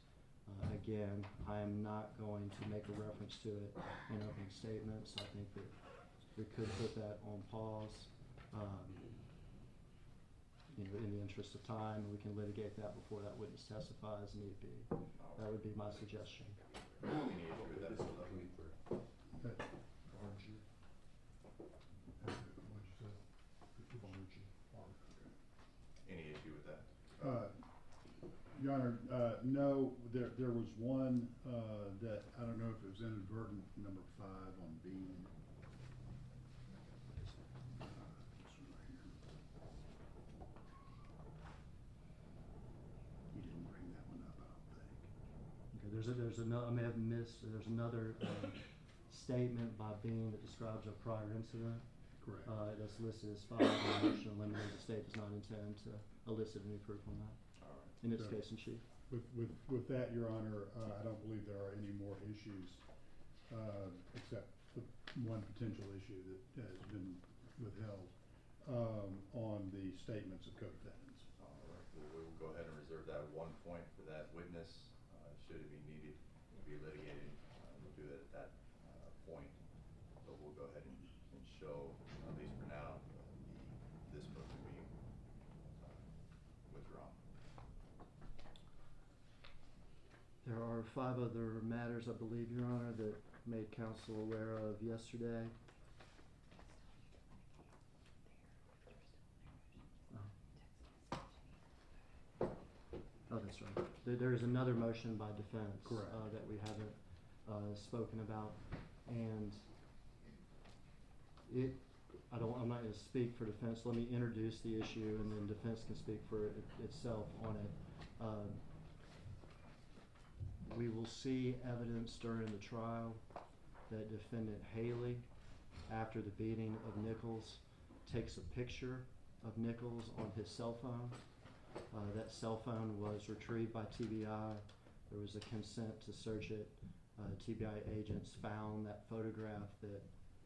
Again, I am not going to make a reference to it in opening statements. I think that we could put that on pause. In the interest of time, we can litigate that before that witness testifies need be. That would be my suggestion. Any issue with that? Any issue with that? Your Honor, no, there was one that, I don't know if it was inadvertent, number 5 on Bean. You didn't bring that one up, I don't think. Okay, there's another, I may have missed, there's another statement by Bean that describes a prior incident. Correct. That's listed as filed in the motion to eliminate. The state does not intend to elicit any proof on that. All right. In its So case in chief. With that, Your Honor, I don't believe there are any more issues, except the one potential issue that has been withheld on the statements of co-defendants. All right, well, we will go ahead and reserve that 1 point for that witness. Should it be needed to be litigated, we'll do that at that point. But we'll go ahead and show, at least for now, this person being withdrawn. There are 5 other matters, I believe, Your Honor, that made counsel aware of yesterday. Oh, that's right. There is another motion by defense that we haven't spoken about, and I'm not going to speak for defense. Let me introduce the issue, and then defense can speak for itself on it. We will see evidence during the trial that defendant Haley, after the beating of Nichols, takes a picture of Nichols on his cell phone. That cell phone was retrieved by TBI. There was a consent to search it. TBI agents found that photograph that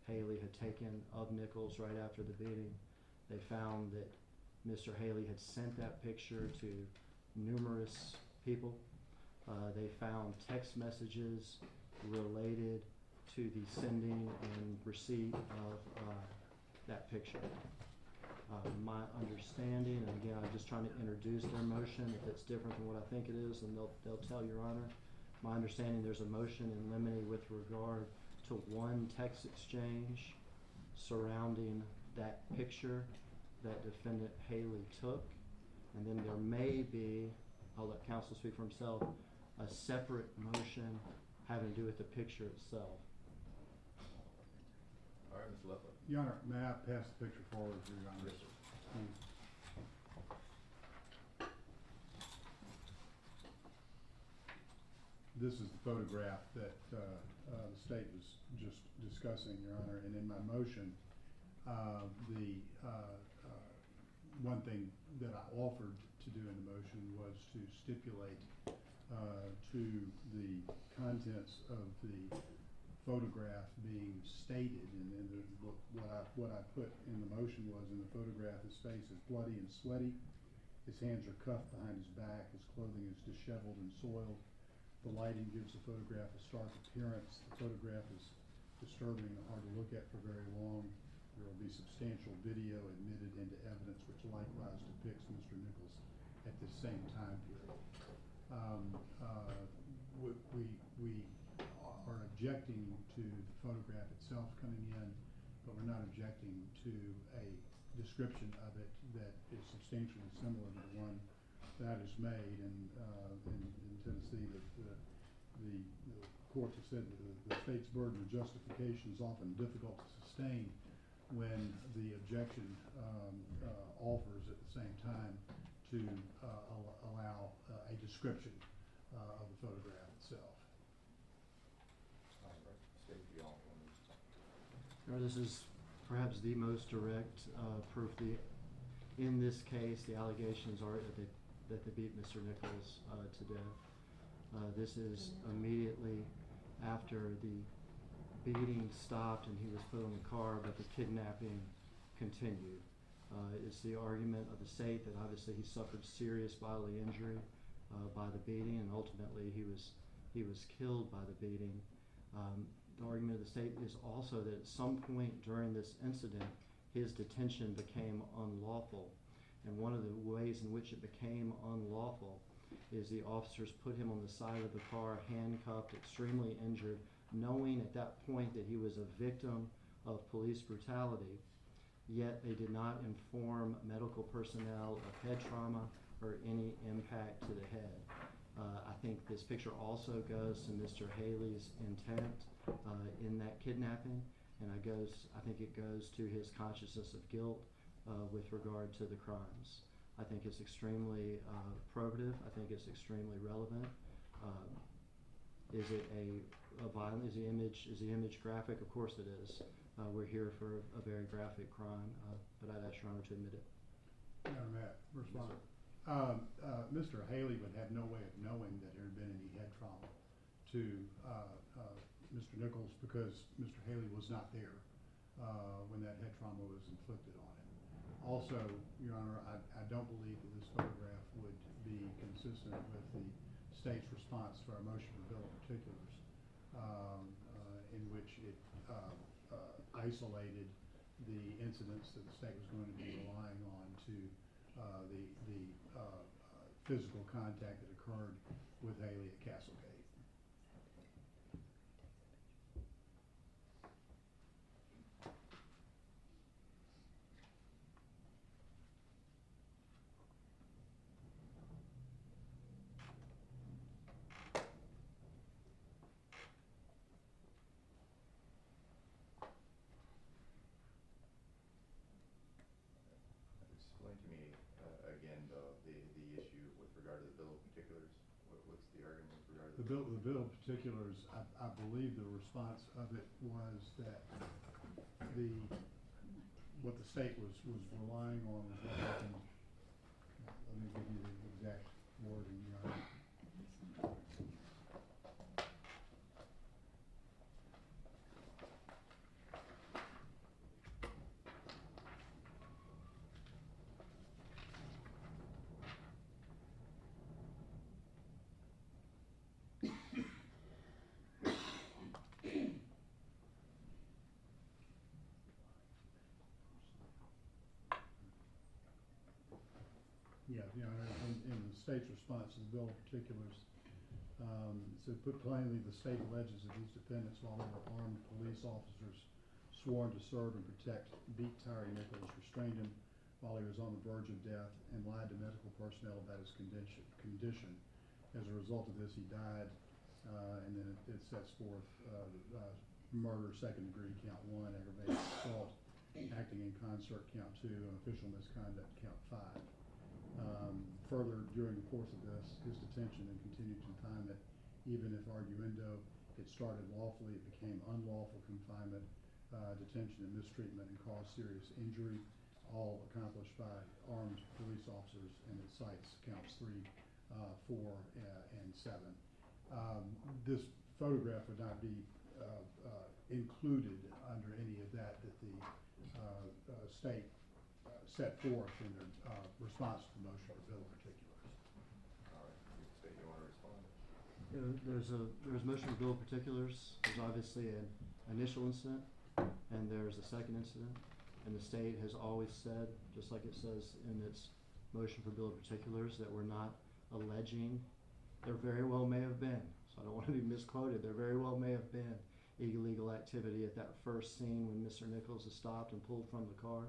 Haley had taken of Nichols right after the beating. They found that Mr. Haley had sent that picture to numerous people. They found text messages related to the sending and receipt of that picture. My understanding, and again, I'm just trying to introduce their motion. If it's different than what I think it is, then they'll tell Your Honor. My understanding, there's a motion in limine with regard to one text exchange surrounding that picture that defendant Haley took. And then there may be, I'll let counsel speak for himself, a separate motion having to do with the picture itself. All right, Mr. Leffler. Your Honor, may I pass the picture forward to Your Honor? Yes, sir. This is the photograph that the state was just discussing, Your Honor, and in my motion, one thing that I offered to do in the motion was to stipulate to the contents of the photograph being stated, and what I put in the motion was, in the photograph, his face is bloody and sweaty, his hands are cuffed behind his back, his clothing is disheveled and soiled. The lighting gives the photograph a stark appearance. The photograph is disturbing and hard to look at for very long. There will be substantial video admitted into evidence which likewise depicts Mr. Nichols at this same time period. We are objecting to the photograph itself coming in, but we're not objecting to a description of it that is substantially similar to the one that is made. And in Tennessee, the courts have said that the state's burden of justification is often difficult to sustain when the objection offers at the same time to allow a description of the photograph itself. All right, state the offer. This is perhaps the most direct proof. In this case, the allegations are that they beat Mr. Nichols to death. This is immediately after the beating stopped and he was put on the car, but the kidnapping continued. It's the argument of the state that obviously he suffered serious bodily injury by the beating, and ultimately he was killed by the beating. The argument of the state is also that at some point during this incident, his detention became unlawful. And one of the ways in which it became unlawful is the officers put him on the side of the car, handcuffed, extremely injured, knowing at that point that he was a victim of police brutality, yet they did not inform medical personnel of head trauma or any impact to the head. I think this picture also goes to Mr. Haley's intent in that kidnapping, and I think it goes to his consciousness of guilt with regard to the crimes. I think it's extremely probative. I think it's extremely relevant. Is it a violent? Is the image graphic? Of course it is. We're here for a very graphic crime, but I'd ask Your Honor to admit it. Your Honor, Matt, respond. Mr. Haley would have no way of knowing that there had been any head trauma to Mr. Nichols because Mr. Haley was not there when that head trauma was inflicted on him. Also, Your Honor, I don't believe that this photograph would be consistent with the state's response to our motion for bill of particulars, in which it isolated the incidents that the state was going to be relying on to the physical contact that occurred with Haley at Castlegate. Explain to me again the issue with regard to the bill of particulars. What's the argument with regard to The bill of particulars, I believe the response of it was that what the state was relying on was what happened. Let me give you the exact wording, Your Honor. Yeah, Your Honor, in the state's response to the bill of particulars, so put plainly, the state alleges that these defendants, while they were armed police officers sworn to serve and protect, beat Tyre Nichols, restrained him while he was on the verge of death, and lied to medical personnel about his condition. As a result of this, he died, and then it sets forth murder, second degree, count 1, aggravated assault, acting in concert, count 2, and official misconduct, count 5. Further, during the course of this, his detention and continued confinement, even if arguendo, it started lawfully, it became unlawful confinement, detention and mistreatment, and caused serious injury, all accomplished by armed police officers, and it cites counts 3, 4, and 7. This photograph would not be included under any of that the state set forth in their response to the motion for bill of particulars. All right, State, you want to respond? There's a motion for bill of particulars. There's obviously an initial incident, and there's a second incident. And the state has always said, just like it says in its motion for bill of particulars, that we're not alleging. There very well may have been, so I don't want to be misquoted. There very well may have been illegal activity at that first scene when Mr. Nichols is stopped and pulled from the car,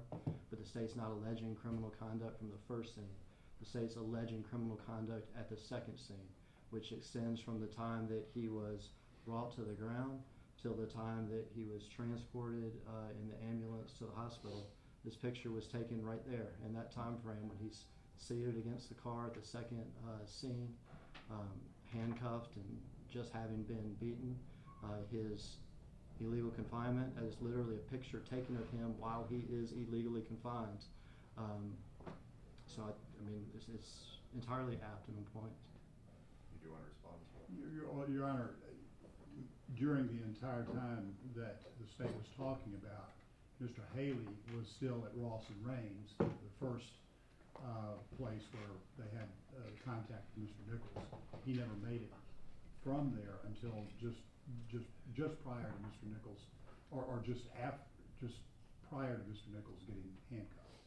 but the state's not alleging criminal conduct from the first scene. The state's alleging criminal conduct at the second scene, which extends from the time that he was brought to the ground till the time that he was transported in the ambulance to the hospital. This picture was taken right there in that time frame when he's seated against the car at the second scene, handcuffed and just having been beaten. His illegal confinement is literally a picture taken of him while he is illegally confined. So I mean, it's entirely apt and on point. You do want to respond? Your Honor, during the entire time that the state was talking about, Mr. Haley was still at Ross and Raines, the first place where they had contact with Mr. Nichols. He never made it from there until just prior to Mr. Nichols, or just prior to Mr. Nichols getting handcuffed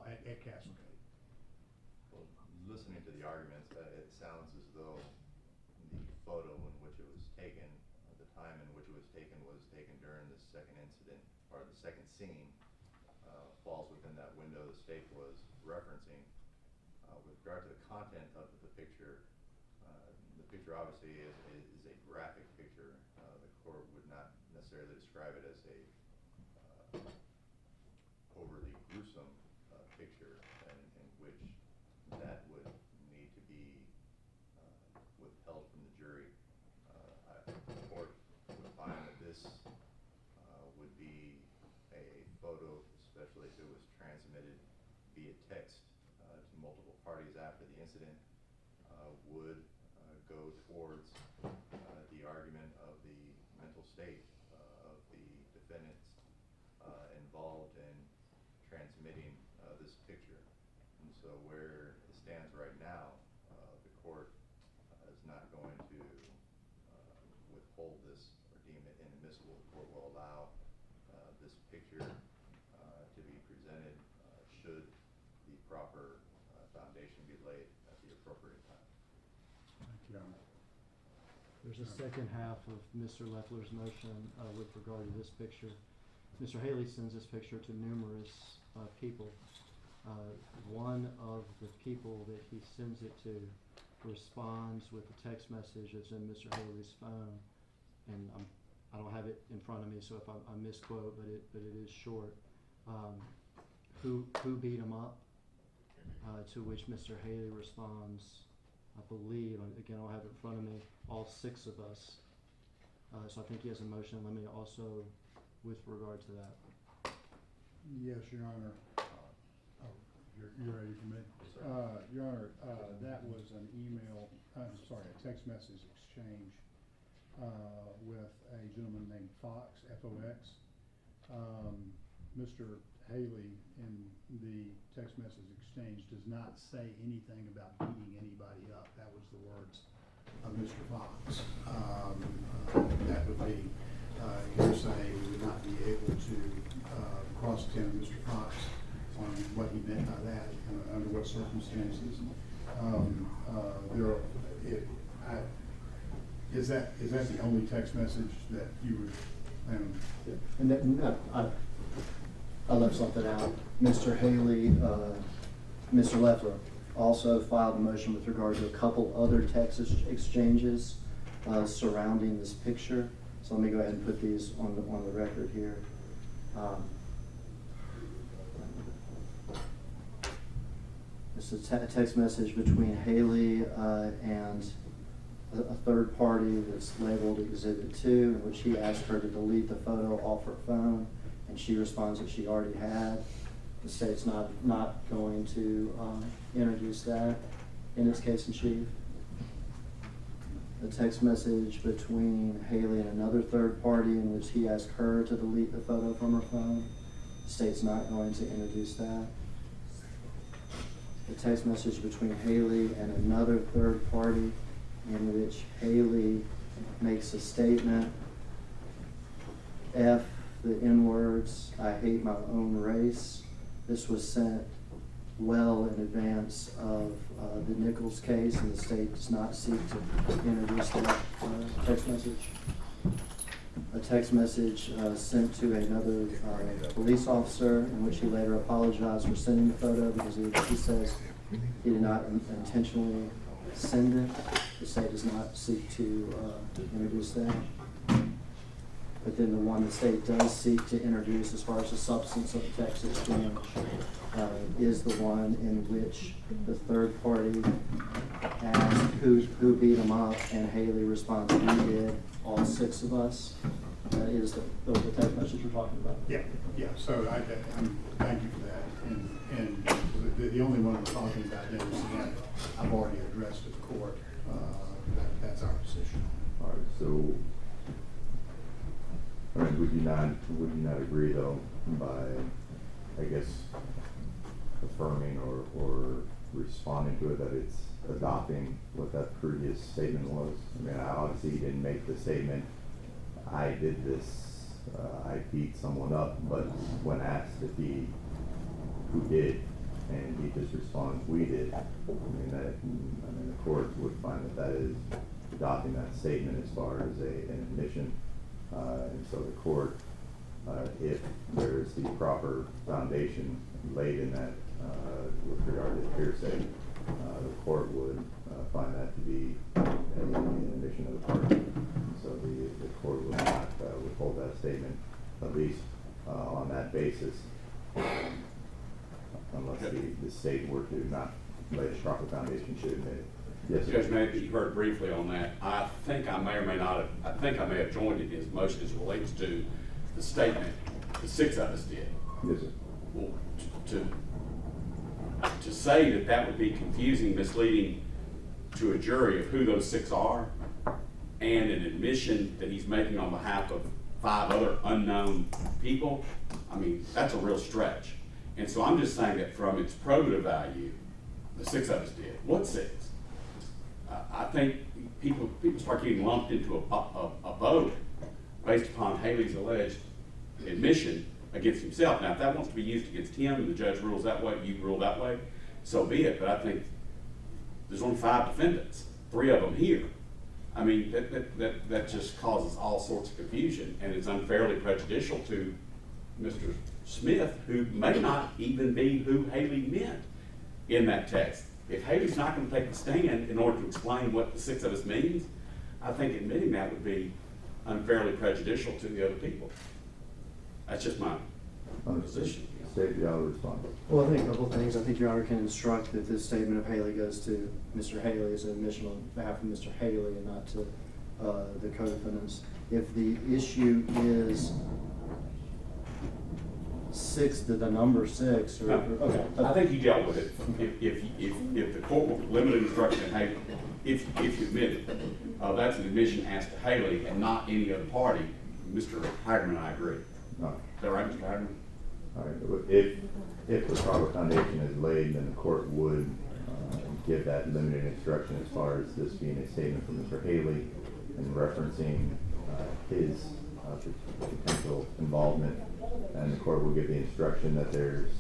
at Castlegate. Well, listening to the arguments, it sounds as though the photo in which it was taken, the time in which it was taken during the second incident, or the second scene, falls within that window the state was referencing. With regard to the content of the picture obviously is a graphic picture. The court would not necessarily describe it as a overly gruesome picture in which that would need to be withheld from the jury parties after the incident would go towards the argument of the mental state of the defendants involved in transmitting this picture. And so where it stands right now, the court is not going to withhold this or deem it inadmissible. The court will allow this picture to be presented should the proper foundation be laid at the appropriate time. Thank you, Your Honor. There's a second half of Mr. Leffler's motion with regard to this picture. Mr. Haley sends this picture to numerous people. One of the people that he sends it to responds with a text message that's in Mr. Haley's phone, and I don't have it in front of me, so if I misquote, but it is short. Who beat him up? To which Mr. Haley responds, I believe, again, I don't have it in front of me, all 6 of us. So I think he has a motion. Let me also, with regard to that. Yes, Your Honor. You're ready for me? Your Honor, that was an email, a text message exchange with a gentleman named Fox, F-O-X. Mr. Haley in the text message exchange does not say anything about beating anybody up. That was the words of Mr. Fox. That would be hearsay. We would not be able to cross-examine Mr. Fox on what he meant by that, under what circumstances. Is that the only text message that you would? And then I left something out. Mr. Haley, Mr. Leffler also filed a motion with regard to a couple other text exchanges surrounding this picture. So let me go ahead and put these on the record here. It's a text message between Haley and a third party that's labeled Exhibit 2, in which he asked her to delete the photo off her phone, and she responds that she already had. The state's not going to introduce that in its case in chief. A text message between Haley and another third party in which he asked her to delete the photo from her phone. The state's not going to introduce that. A text message between Haley and another third party in which Haley makes a statement, F the N-words, I hate my own race. This was sent well in advance of the Nichols case, and the state does not seek to introduce that text message. A text message sent to another police officer in which he later apologized for sending the photo because he says he did not intentionally send it. The state does not seek to introduce that. But then the one the state does seek to introduce as far as the substance of the text exchange is the one in which the third party asked who beat him up, and Haley responds, we did, all 6 of us. That is the text message you're talking about. Yeah. So thank you for that. And the only one we're talking about is again, I've already addressed to the court. That's our position. All right. So, I mean, would you not agree though by, I guess, affirming or responding to it that it's adopting what that previous statement was? I mean, obviously he didn't make the statement, I did this, I beat someone up, but when asked who did, and he just responds, we did. I mean, the court would find that is adopting that statement as far as an admission. And so the court, if there is the proper foundation laid in that with regard to hearsay, the court would find that to be an admission of the party. And so the court would not withhold that statement, at least on that basis, unless the state were to not lay the proper foundation to admit it. Yes, Judge, maybe you heard briefly on that. I think I may or may not have, I think I may have joined in his motion as it relates to the statement the 6 of us did. Yes, sir. Well, to say that that would be confusing, misleading to a jury of who those 6 are, and an admission that he's making on behalf of 5 other unknown people, I mean, that's a real stretch. And so I'm just saying that from its probative value, the 6 of us did. What 6? I think people start getting lumped into a boat based upon Haley's alleged admission against himself. Now, if that wants to be used against him and the judge rules that way, you rule that way, so be it. But I think there's only 5 defendants, 3 of them here. I mean, that just causes all sorts of confusion, and it's unfairly prejudicial to Mr. Smith, who may not even be who Haley meant in that text. If Haley's not going to take the stand in order to explain what the 6 of us means, I think admitting that would be unfairly prejudicial to the other people. That's just my position. State the other response. Well, I think a couple of things. I think Your Honor can instruct that this statement of Haley goes to Mr. Haley as an admission on behalf of Mr. Haley and not to the co-defendants. If the issue is 6, the number 6, or okay. I think you dealt with it. If the court will limit instruction to Haley, if you admit it, that's an admission as to Haley and not any other party. Mr. Hagerman and I agree. No. Is that right, Mr. Hagerman? All right. If the proper foundation is laid, then the court would give that limited instruction as far as this being a statement from Mr. Haley and referencing his potential involvement, and the court will give the instruction that there's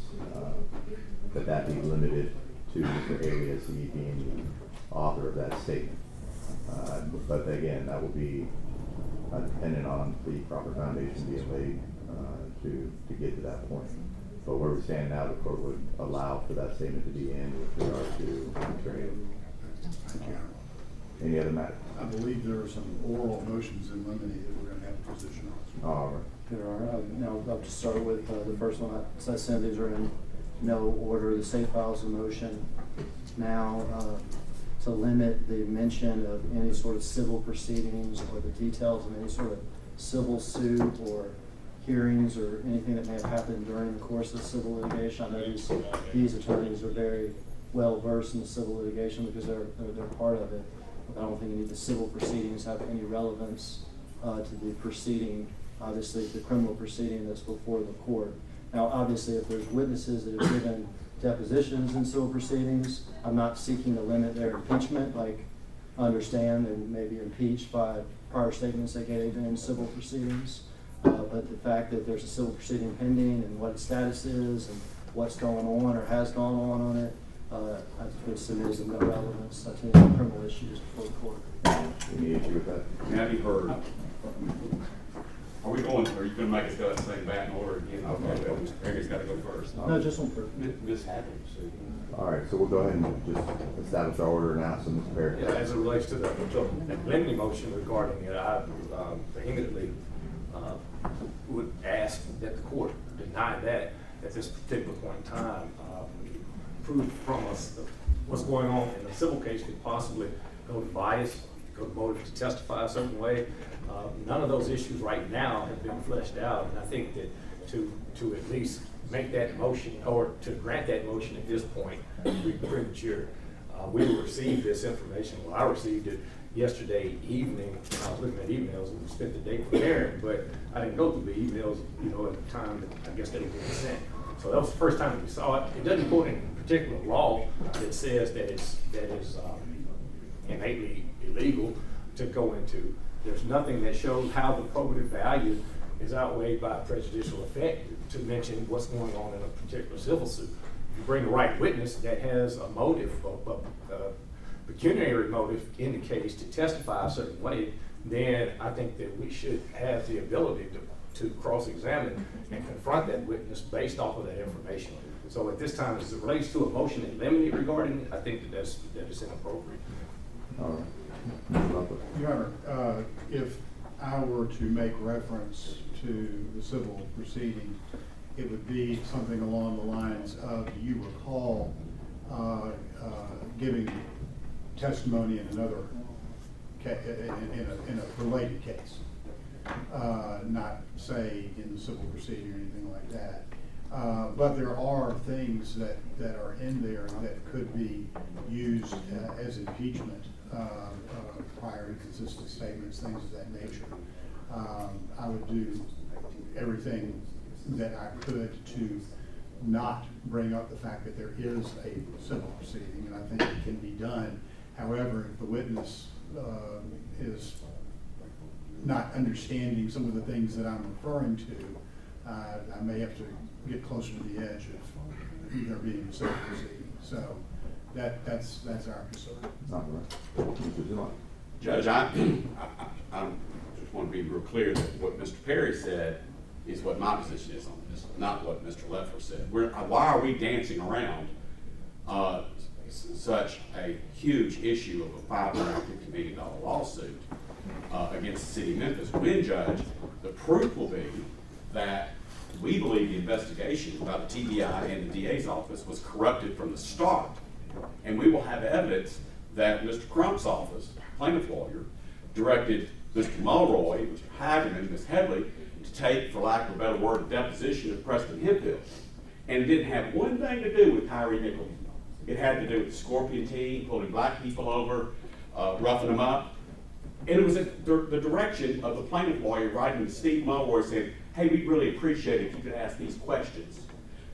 that be limited to Mr. Haley as he being the author of that statement. But again, that will be dependent on the proper foundation being laid to get to that point. But where we stand now, the court would allow for that statement to be in with regard to Mr. Haley. Any other matter? I believe there are some oral motions in limine that we're going to have a position on. All right. Your Honor, now I'll just start with the first one. As I said, these are in no order. The state files a motion now to limit the mention of any sort of civil proceedings or the details of any sort of civil suit or hearings or anything that may have happened during the course of civil litigation. I know these attorneys are very well versed in the civil litigation because they're part of it. But I don't think any of the civil proceedings have any relevance to the proceeding, obviously the criminal proceeding that's before the court. Now, obviously, if there's witnesses that have given depositions in civil proceedings, I'm not seeking to limit their impeachment. Like, I understand they may be impeached by prior statements they gave in civil proceedings. But the fact that there's a civil proceeding pending and what its status is and what's going on or has gone on it, I would submit as of no relevance to any criminal issues before the court. Any issue with that? Have you heard? Are you going to make us go that thing back in order again? Okay, well, Mr. Perry's got to go first. No, just one first. Ms. Hadley. All right, so we'll go ahead and just establish our order now, so Mr. Perry. Yeah, as it relates to the limiting motion regarding it, I vehemently would ask that the court deny that at this particular point in time. Proof from us what's going on in a civil case could possibly go to bias, go to motive to testify a certain way. None of those issues right now have been fleshed out, and I think that to at least make that motion or to grant that motion at this point would be premature. We will receive this information. Well, I received it yesterday evening. I was looking at emails and spent the day preparing, but I didn't go through the emails, at the time that I guess they were being sent. So that was the first time we saw it. It doesn't quote any particular law that says that is innately illegal to go into. There's nothing that shows how the probative value is outweighed by prejudicial effect, to mention what's going on in a particular civil suit. If you bring the right witness that has a motive, a pecuniary motive in the case to testify a certain way, then I think that we should have the ability to cross-examine and confront that witness based off of that information. So at this time, as it relates to a motion in limine regarding it, I think that is inappropriate. All right. Your Honor, if I were to make reference to the civil proceeding, it would be something along the lines of, do you recall giving testimony in another in a related case, not say in the civil proceeding or anything like that. But there are things that are in there that could be used as impeachment, prior inconsistent statements, things of that nature. I would do everything that I could to not bring up the fact that there is a civil proceeding, and I think it can be done. However, if the witness is not understanding some of the things that I'm referring to, I may have to get closer to the edge of there being a civil proceeding. So that's our concern. Judge, I just want to be real clear that what Mr. Perry said is what my position is on this, not what Mr. Leffler said. Why are we dancing around such a huge issue of a $550 million lawsuit against the city of Memphis? When, Judge, the proof will be that we believe the investigation by the TBI and the DA's office was corrupted from the start. And we will have evidence that Mr. Crump's office, plaintiff lawyer, directed Mr. Mulroy, Mr. Hagerman, Ms. Headley to take, for lack of a better word, a deposition of Preston Hemphill. And it didn't have one thing to do with Tyre Nichols. It had to do with the Scorpion team, pulling black people over, roughing them up. And it was at the direction of the plaintiff lawyer writing to Steve Mulroy saying, hey, we'd really appreciate it if you could ask these questions.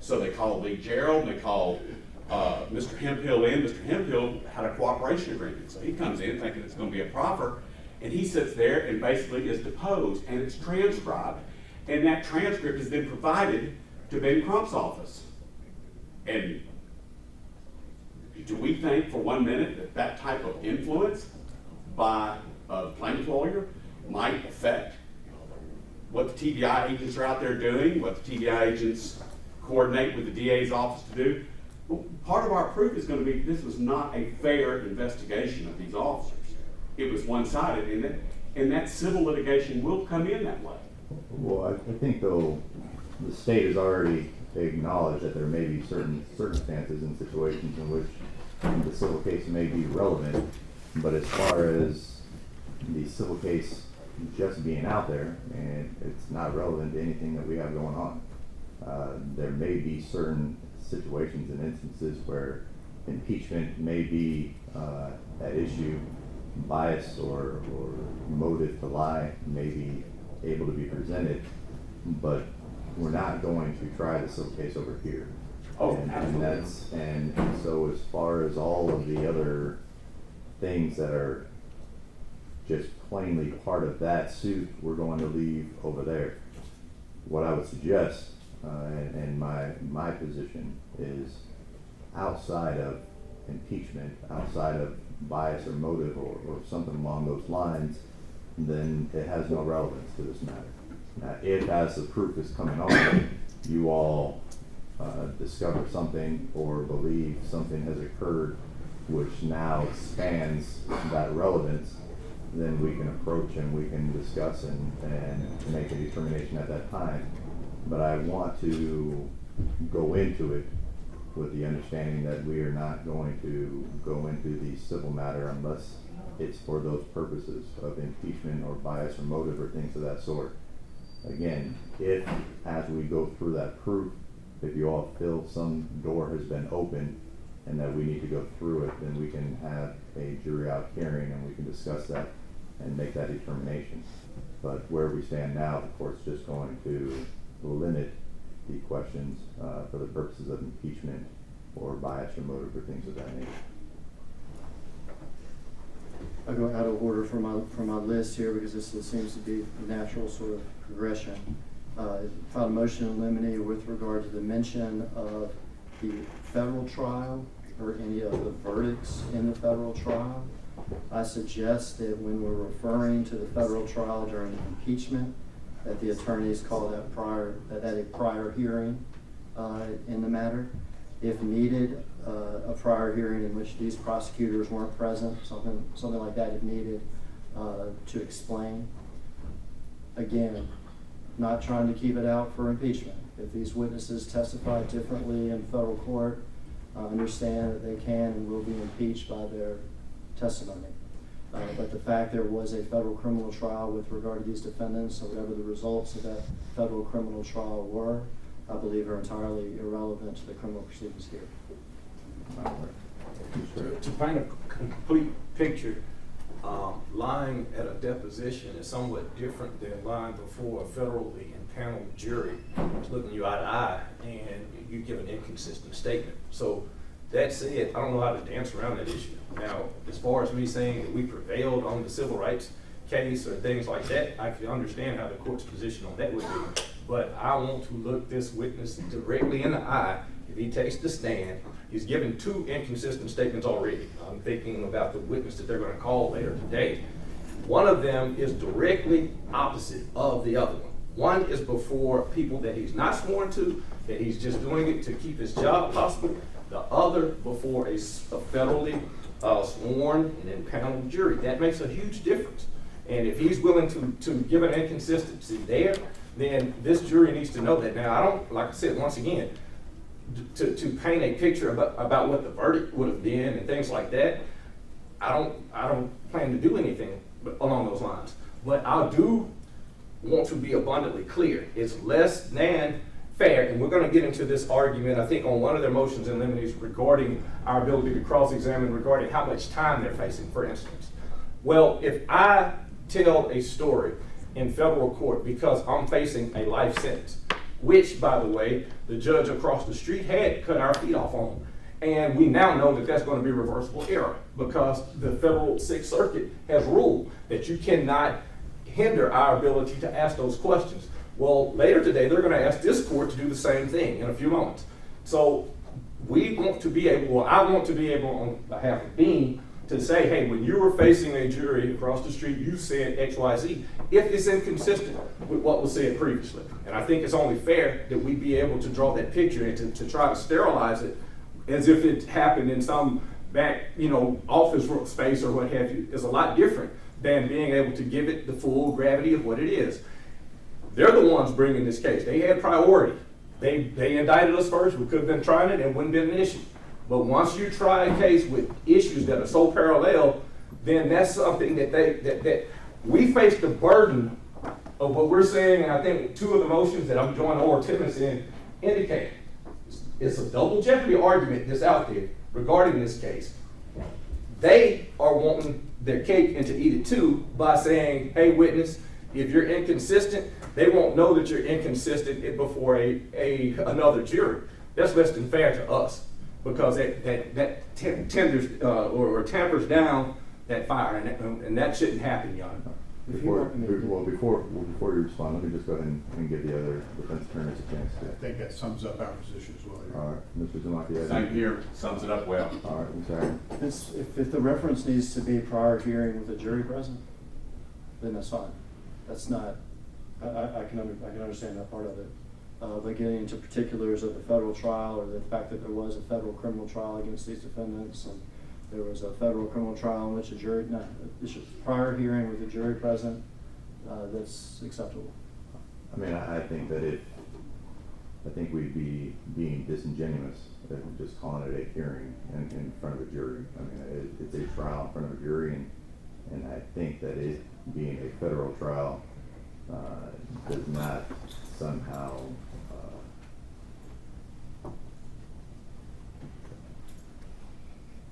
So they called Lee Gerald, and they called Mr. Hemphill in. Mr. Hemphill had a cooperation agreement. So he comes in thinking it's going to be a proffer, and he sits there and basically is deposed, and it's transcribed. And that transcript is then provided to Ben Crump's office. And do we think for 1 minute that that type of influence by a plaintiff lawyer might affect what the TBI agents are out there doing, what the TBI agents coordinate with the DA's office to do? Well, part of our proof is going to be this was not a fair investigation of these officers. It was one-sided, and that civil litigation will come in that way. Well, I think, though, the state has already acknowledged that there may be certain circumstances and situations in which the civil case may be relevant, but as far as the civil case just being out there, and it's not relevant to anything that we have going on. There may be certain situations and instances where impeachment may be at issue, bias or motive to lie may be able to be presented, but we're not going to try the civil case over here. Oh, and so as far as all of the other things that are just plainly part of that suit, we're going to leave over there. What I would suggest, and my position is, outside of impeachment, outside of bias or motive or something along those lines, then it has no relevance to this matter. Now, if as the proof is coming on, you all discover something or believe something has occurred which now expands that relevance, then we can approach and we can discuss and make a determination at that time. But I want to go into it with the understanding that we are not going to go into the civil matter unless it's for those purposes of impeachment or bias or motive or things of that sort. Again, if as we go through that proof, if you all feel some door has been opened and that we need to go through it, then we can have a jury out hearing and we can discuss that and make that determination. But where we stand now, the court's just going to limit the questions for the purposes of impeachment or bias or motive or things of that nature. I'll go out of order for my list here because this seems to be a natural sort of progression. Filed a motion in limine with regard to the mention of the federal trial or any of the verdicts in the federal trial. I suggest that when we're referring to the federal trial during impeachment, that the attorneys call that a prior hearing in the matter. If needed, a prior hearing in which these prosecutors weren't present, something like that if needed, to explain. Again, not trying to keep it out for impeachment. If these witnesses testify differently in federal court, understand that they can and will be impeached by their testimony. But the fact there was a federal criminal trial with regard to these defendants, or whatever the results of that federal criminal trial were, I believe are entirely irrelevant to the criminal proceedings here. To paint a complete picture, lying at a deposition is somewhat different than lying before a federally impaneled jury looking you eye to eye and you give an inconsistent statement. So that said, I don't know how to dance around that issue. Now, as far as me saying that we prevailed on the civil rights case or things like that, I can understand how the court's position on that would be. But I want to look this witness directly in the eye. If he takes the stand, he's given 2 inconsistent statements already. I'm thinking about the witness that they're going to call later today. One of them is directly opposite of the other one. One is before people that he's not sworn to, that he's just doing it to keep his job possible. The other before a federally sworn and impaneled jury. That makes a huge difference. And if he's willing to give an inconsistency there, then this jury needs to know that. Now, I don't, like I said, once again, to paint a picture about what the verdict would have been and things like that, I don't plan to do anything along those lines. But I do want to be abundantly clear. It's less than fair, and we're going to get into this argument, I think, on one of their motions in limine regarding our ability to cross-examine regarding how much time they're facing, for instance. Well, if I tell a story in federal court because I'm facing a life sentence, which, by the way, the judge across the street had cut our feet off on, and we now know that that's going to be reversible error because the federal Sixth Circuit has ruled that you cannot hinder our ability to ask those questions. Well, later today, they're going to ask this court to do the same thing in a few moments. So we want to be able, or I want to be able on behalf of Bean to say, hey, when you were facing a jury across the street, you said X, Y, Z, if it's inconsistent with what was said previously. And I think it's only fair that we be able to draw that picture and to try to sterilize it as if it happened in some back, office space or what have you, is a lot different than being able to give it the full gravity of what it is. They're the ones bringing this case. They had priority. They indicted us first. We could have been trying it and wouldn't have been an issue. But once you try a case with issues that are so parallel, then that's something that we face the burden of what we're saying. And I think 2 of the motions that I'm joining Oral Timmons in indicate it's a double jeopardy argument that's out there regarding this case. They are wanting their cake and to eat it too by saying, hey, witness, if you're inconsistent, they won't know that you're inconsistent before another jury. That's less than fair to us because that tenders or tampers down that fire, and that shouldn't happen, Jan. Before you respond, let me just go ahead and give the other defense attorneys a chance to. I think that sums up our position as well. All right, Mr. Zamaki. Same here, sums it up well. All right, I'm sorry. If the reference needs to be prior hearing with a jury present, then that's fine. That's not, I can understand that part of it. But getting into particulars of the federal trial or the fact that there was a federal criminal trial against these defendants and there was a federal criminal trial in which a jury, prior hearing with a jury present, that's acceptable. I mean, I think that I think we'd be being disingenuous if we're just calling it a hearing in front of a jury. I mean, it's a trial in front of a jury, and I think that it being a federal trial does not somehow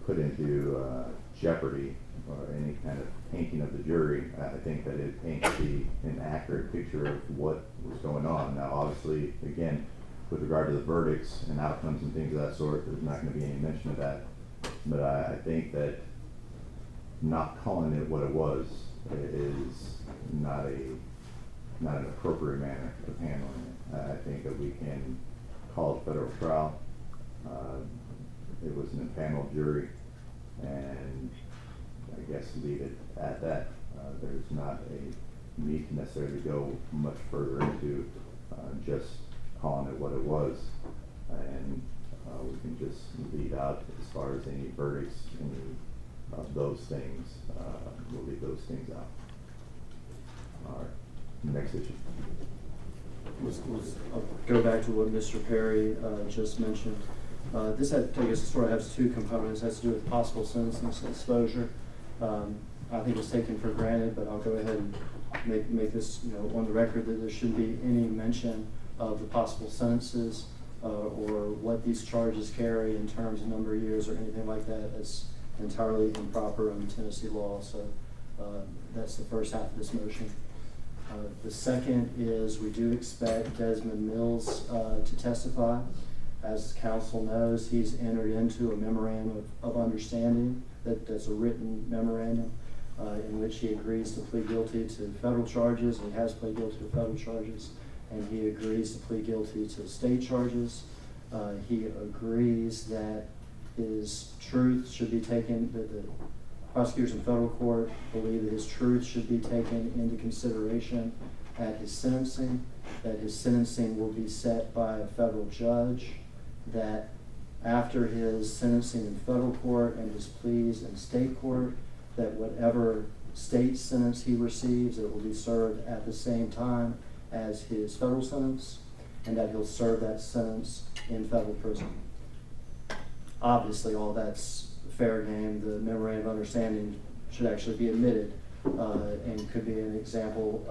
put into jeopardy or any kind of painting of the jury. I think that it paints an accurate picture of what was going on. Now, obviously, again, with regard to the verdicts and outcomes and things of that sort, there's not going to be any mention of that. But I think that not calling it what it was is not an appropriate manner of handling it. I think that we can call it federal trial. It was an impaneled jury, and I guess leave it at that. There's not a need to necessarily go much further into just calling it what it was, and we can just leave out as far as any verdicts, any of those things. We'll leave those things out. All right, next issue. I'll go back to what Mr. Perry just mentioned. This I guess sort of has 2 components. It has to do with possible sentencing exposure. I think it's taken for granted, but I'll go ahead and make this on the record that there shouldn't be any mention of the possible sentences or what these charges carry in terms of number of years or anything like that. That's entirely improper under Tennessee law. So that's the first half of this motion. The second is we do expect Desmond Mills to testify. As council knows, he's entered into a memorandum of understanding that's a written memorandum in which he agrees to plead guilty to federal charges. He has pled guilty to federal charges, and he agrees to plead guilty to state charges. He agrees that his truth should be taken, that the prosecutors in federal court believe that his truth should be taken into consideration at his sentencing, that his sentencing will be set by a federal judge, that after his sentencing in federal court and his pleas in state court, that whatever state sentence he receives, it will be served at the same time as his federal sentence, and that he'll serve that sentence in federal prison. Obviously, all that's fair game. The memorandum of understanding should actually be admitted and could be an example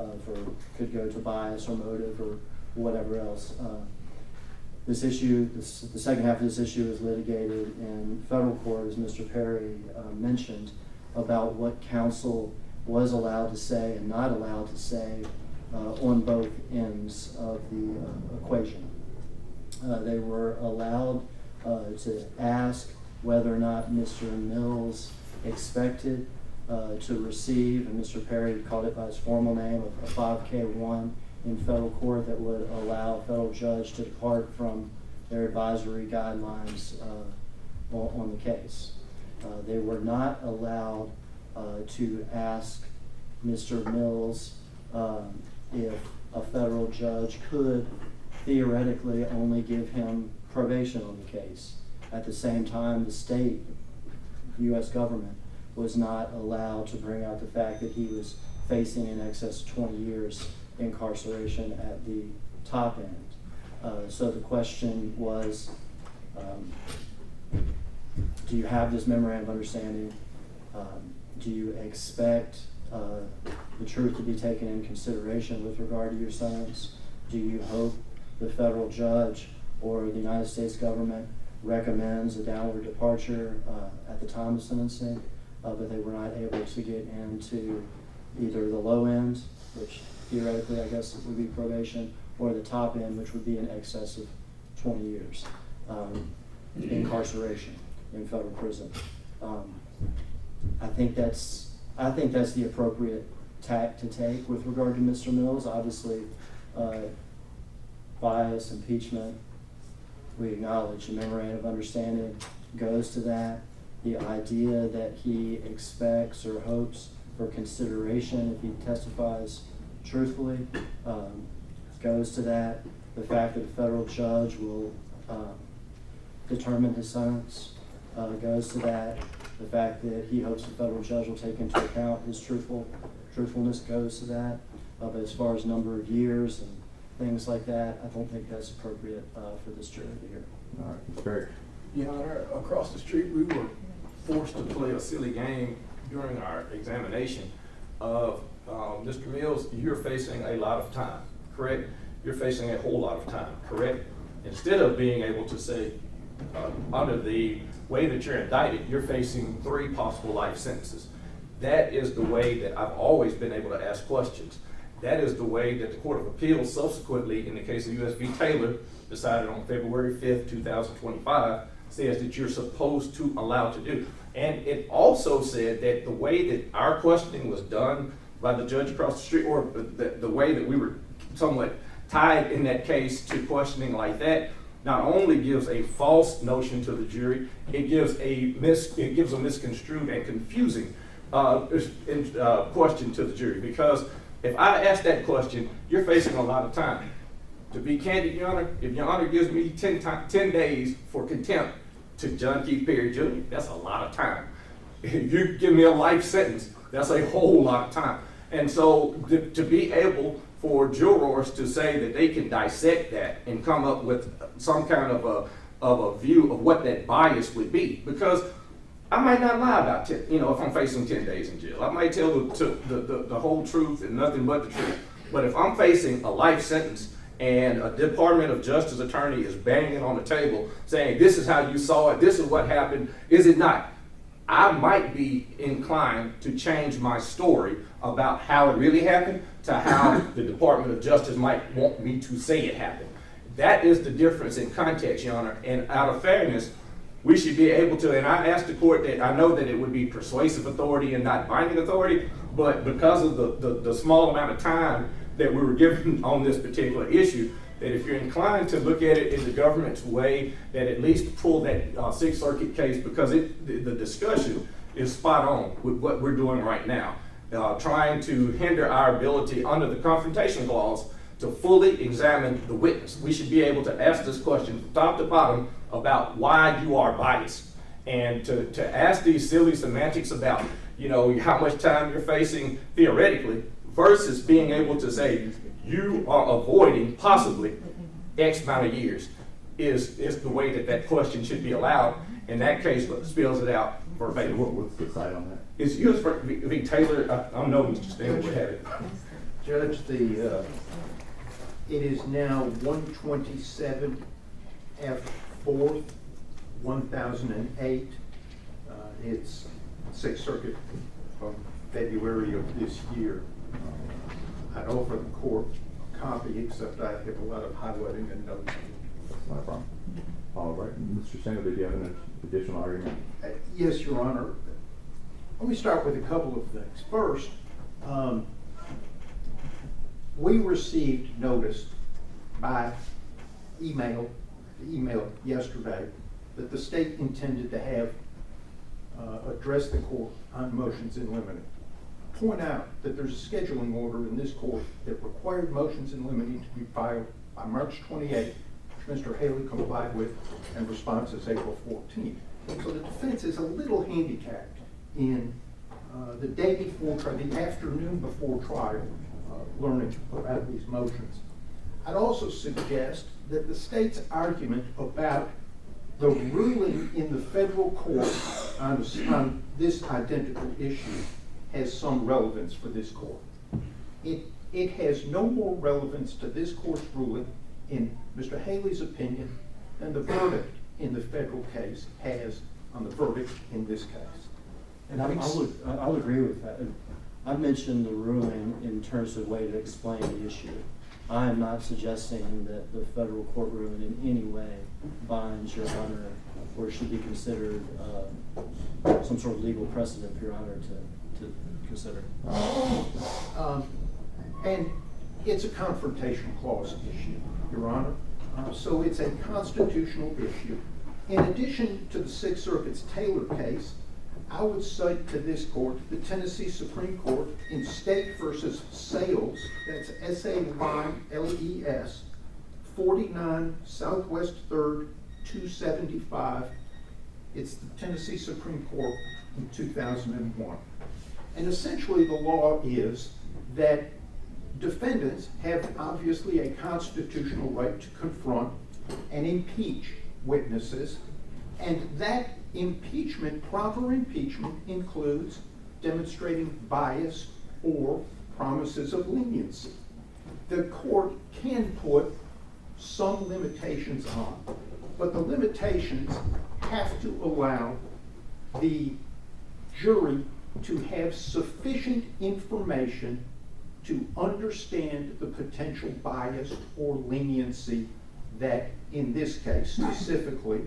could go to bias or motive or whatever else. This issue, the second half of this issue is litigated in federal court, as Mr. Perry mentioned, about what counsel was allowed to say and not allowed to say on both ends of the equation. They were allowed to ask whether or not Mr. Mills expected to receive, and Mr. Perry called it by its formal name, a 5K1 in federal court that would allow a federal judge to depart from their advisory guidelines on the case. They were not allowed to ask Mr. Mills if a federal judge could theoretically only give him probation on the case. At the same time, the state, U.S. government, was not allowed to bring out the fact that he was facing in excess of 20 years incarceration at the top end. So the question was, do you have this memorandum of understanding? Do you expect the truth to be taken in consideration with regard to your sentence? Do you hope the federal judge or the United States government recommends a downward departure at the time of sentencing, but they were not able to get into either the low end, which theoretically I guess would be probation, or the top end, which would be in excess of 20 years incarceration in federal prison. I think that's the appropriate tack to take with regard to Mr. Mills. Obviously, bias, impeachment, we acknowledge. The memorandum of understanding goes to that. The idea that he expects or hopes for consideration if he testifies truthfully goes to that. The fact that a federal judge will determine his sentence goes to that. The fact that he hopes the federal judge will take into account his truthfulness goes to that. But as far as number of years and things like that, I don't think that's appropriate for this jury to hear. All right, great. Your Honor, across the street, we were forced to play a silly game during our examination of Mr. Mills. You're facing a lot of time, correct? You're facing a whole lot of time, correct? Instead of being able to say, under the way that you're indicted, you're facing 3 possible life sentences. That is the way that I've always been able to ask questions. That is the way that the Court of Appeals subsequently, in the case of U.S. v. Taylor, decided on February 5th, 2025, says that you're supposed to allow to do. And it also said that the way that our questioning was done by the judge across the street, or the way that we were somewhat tied in that case to questioning like that, not only gives a false notion to the jury, it gives a misconstrued and confusing question to the jury. Because if I ask that question, you're facing a lot of time. To be candid, Your Honor, if Your Honor gives me 10 days for contempt to John Keith Perry Jr., that's a lot of time. If you give me a life sentence, that's a whole lot of time. And so to be able for jurors to say that they can dissect that and come up with some kind of a view of what that bias would be, because I might not lie about it, if I'm facing 10 days in jail. I might tell the whole truth and nothing but the truth. But if I'm facing a life sentence and a Department of Justice attorney is banging on the table saying, this is how you saw it, this is what happened, is it not? I might be inclined to change my story about how it really happened to how the Department of Justice might want me to say it happened. That is the difference in context, Your Honor, and out of fairness, we should be able to, and I asked the court that, I know that it would be persuasive authority and not binding authority, but because of the small amount of time that we were given on this particular issue, that if you're inclined to look at it in the government's way, that at least pull that Sixth Circuit case, because the discussion is spot on with what we're doing right now, trying to hinder our ability under the Confrontation Clause to fully examine the witness. We should be able to ask this question from top to bottom about why you are biased, and to ask these silly semantics about, you know, how much time you're facing theoretically versus being able to say you are avoiding possibly X amount of years is the way that question should be allowed. In that case, spells it out verbatim. What's the side on that? It's U.S. v. Taylor. I know Mr. Stanley would have it. Judge, it is now 127 F. 4th, 1008. It's Sixth Circuit of February of this year. I'd offer the court a copy, except I have a lot of highlighting and notes. That's not a problem. All right, Mr. Stanley, did you have an additional argument? Yes, Your Honor. Let me start with a couple of things. First, we received notice by email yesterday that the state intended to have address the court on motions in limine. Point out that there's a scheduling order in this court that required motions in limine to be filed by March 28th, which Mr. Haley complied with, and response is April 14th. So the defense is a little handicapped in the day before trial, the afternoon before trial, learning about these motions. I'd also suggest that the state's argument about the ruling in the federal court on this identical issue has some relevance for this court. It has no more relevance to this court's ruling, in Mr. Haley's opinion, than the verdict in the federal case has on the verdict in this case. And I'll agree with that. I mentioned the ruling in terms of a way to explain the issue. I am not suggesting that the federal court ruling in any way binds Your Honor or should be considered some sort of legal precedent for Your Honor to consider. And it's a confrontation clause issue, Your Honor. So it's a constitutional issue. In addition to the Sixth Circuit's Taylor case, I would cite to this court the Tennessee Supreme Court in State versus Sales, that's S-A-Y-L-E-S, 49 Southwest 3rd, 275. It's the Tennessee Supreme Court in 2001. And essentially the law is that defendants have obviously a constitutional right to confront and impeach witnesses, and that impeachment, proper impeachment, includes demonstrating bias or promises of leniency. The court can put some limitations on, but the limitations have to allow the jury to have sufficient information to understand the potential bias or leniency that, in this case specifically,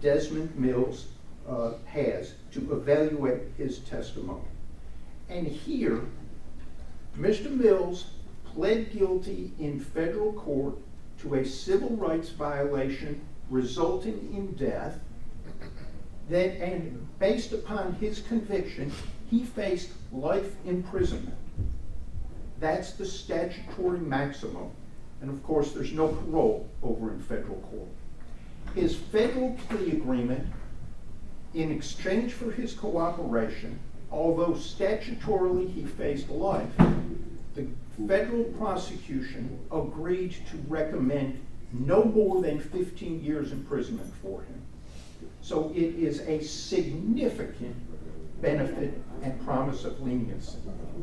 Desmond Mills has to evaluate his testimony. And here, Mr. Mills pled guilty in federal court to a civil rights violation resulting in death, and based upon his conviction, he faced life imprisonment. That's the statutory maximum. And of course, there's no parole over in federal court. His federal plea agreement, in exchange for his cooperation, although statutorily he faced life, the federal prosecution agreed to recommend no more than 15 years imprisonment for him. So it is a significant benefit and promise of leniency.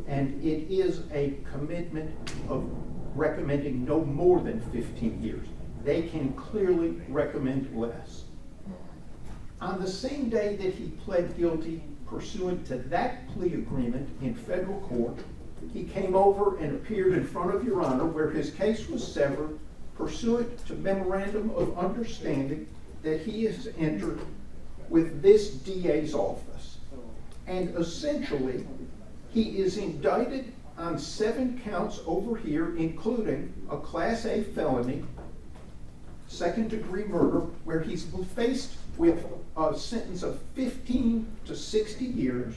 And it is a commitment of recommending no more than 15 years. They can clearly recommend less. On the same day that he pled guilty pursuant to that plea agreement in federal court, he came over and appeared in front of Your Honor where his case was severed pursuant to memorandum of understanding that he has entered with this DA's office. And essentially, he is indicted on 7 counts over here, including a Class A felony, second-degree murder, where he's faced with a sentence of 15 to 60 years,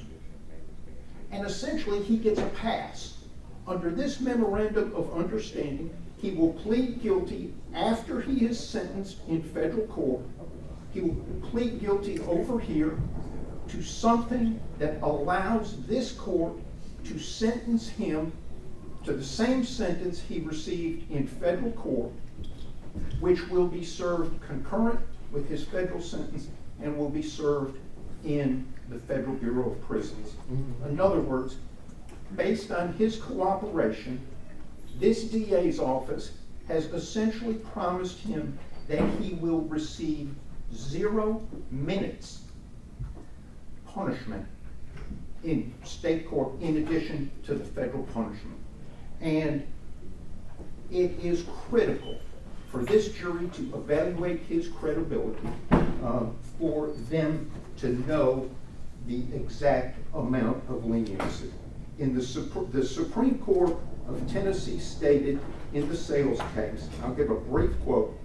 and essentially he gets a pass. Under this memorandum of understanding, he will plead guilty after he is sentenced in federal court. He will plead guilty over here to something that allows this court to sentence him to the same sentence he received in federal court, which will be served concurrent with his federal sentence and will be served in the Federal Bureau of Prisons. In other words, based on his cooperation, this DA's office has essentially promised him that he will receive 0 minutes punishment in state court in addition to the federal punishment. And it is critical for this jury to evaluate his credibility, for them to know the exact amount of leniency. In the Supreme Court of Tennessee stated in the Sales case, I'll give a brief quote,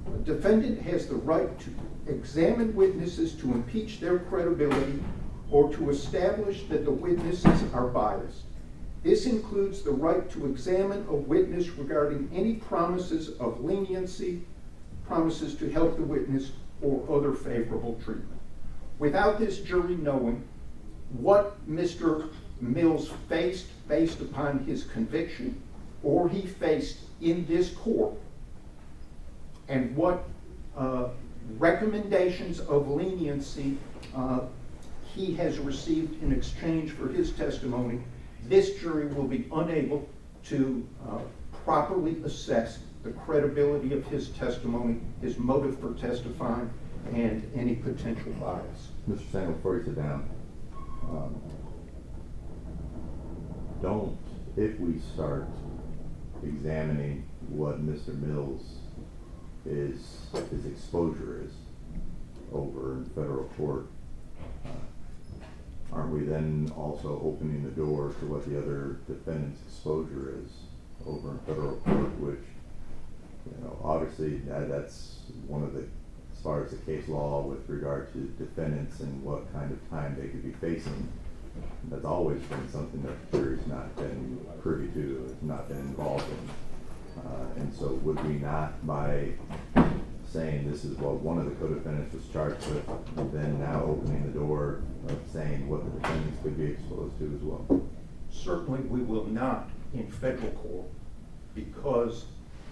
"A defendant has the right to examine witnesses to impeach their credibility or to establish that the witnesses are biased. This includes the right to examine a witness regarding any promises of leniency, promises to help the witness, or other favorable treatment." Without this jury knowing what Mr. Mills faced based upon his conviction, or he faced in this court, and what recommendations of leniency he has received in exchange for his testimony, this jury will be unable to properly assess the credibility of his testimony, his motive for testifying, and any potential bias. Mr. Samuel, before you sit down, if we start examining what Mr. Mills his exposure is over in federal court, aren't we then also opening the door to what the other defendant's exposure is over in federal court, which, obviously that's one of the, as far as the case law with regard to defendants and what kind of time they could be facing, that's always been something that the jury's not been privy to, not been involved in. And so would we not, by saying this is what one of the co-defendants was charged with, then now opening the door of saying what the defendants could be exposed to as well? Certainly we will not in federal court, because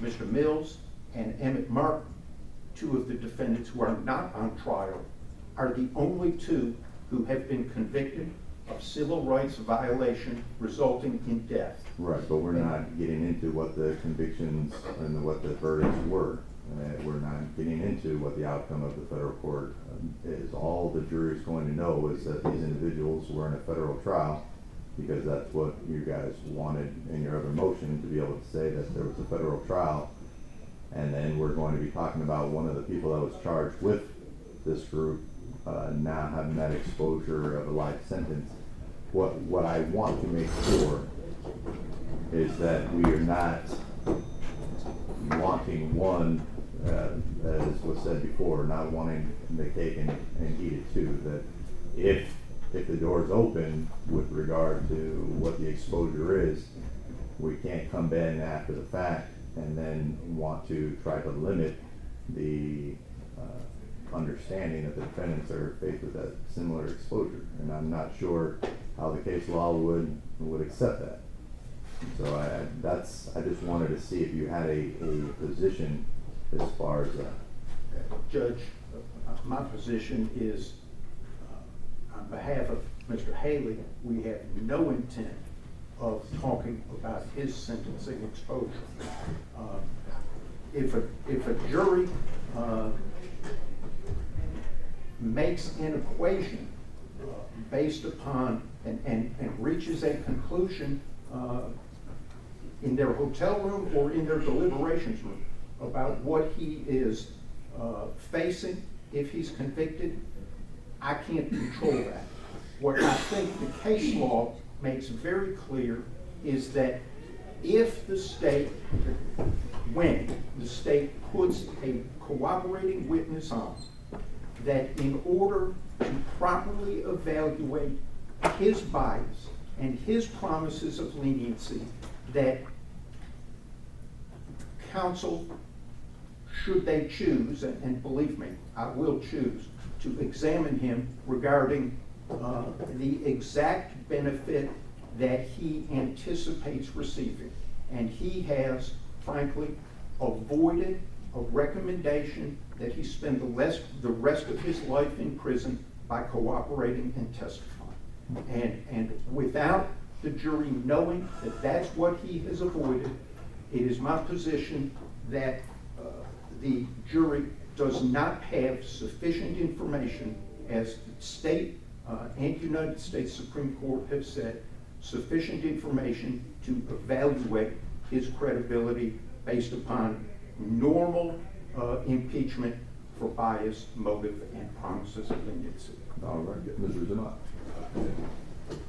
Mr. Mills and Emmett Martin, 2 of the defendants who are not on trial, are the only 2 who have been convicted of civil rights violation resulting in death. Right, but we're not getting into what the convictions and what the verdicts were. We're not getting into what the outcome of the federal court is. All the jury is going to know is that these individuals were in a federal trial, because that's what you guys wanted in your other motion, to be able to say that there was a federal trial. And then we're going to be talking about one of the people that was charged with this group now having that exposure of a life sentence. What I want to make sure is that we are not wanting one, as was said before, not wanting the cake and eat it too. That if the door is open with regard to what the exposure is, we can't come in after the fact and then want to try to limit the understanding that the defendants are faced with that similar exposure. And I'm not sure how the case law would accept that. So I just wanted to see if you had a position as far as that. Judge, my position is, on behalf of Mr. Haley, we have no intent of talking about his sentencing exposure. If a jury makes an equation based upon and reaches a conclusion in their hotel room or in their deliberations room about what he is facing if he's convicted, I can't control that. What I think the case law makes very clear is that if the state, when the state puts a cooperating witness on, that in order to properly evaluate his bias and his promises of leniency, that counsel, should they choose, and believe me, I will choose, to examine him regarding the exact benefit that he anticipates receiving. And he has, frankly, avoided a recommendation that he spend the rest of his life in prison by cooperating and testifying. And without the jury knowing that that's what he has avoided, it is my position that the jury does not have sufficient information, as the state and United States Supreme Court have said, sufficient information to evaluate his credibility based upon normal impeachment for bias, motive, and promises of leniency. All right, Mr. Zimmer.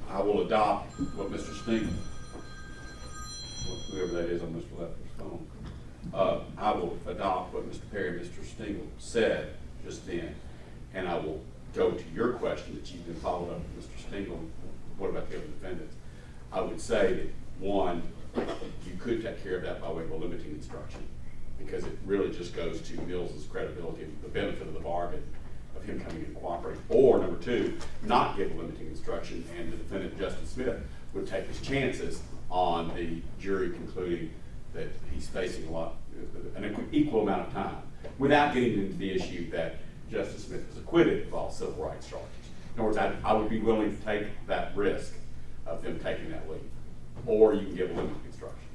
I will adopt what Mr. Sting, whoever that is on Mr. Leffer's phone, I will adopt what Mr. Perry and Mr. Stingle said just then, and I will go to your question that you've been followed up with Mr. Stingle. What about the other defendants? I would say that, one, you could take care of that by way of a limiting instruction, because it really just goes to Mills's credibility, the benefit of the bargain of him coming in and cooperating. Or number two, not give a limiting instruction, and the defendant, Justice Smith, would take his chances on the jury concluding that he's facing an equal amount of time, without getting into the issue that Justice Smith was acquitted of all civil rights charges. In other words, I would be willing to take that risk of them taking that lead. Or you can give a limiting instruction.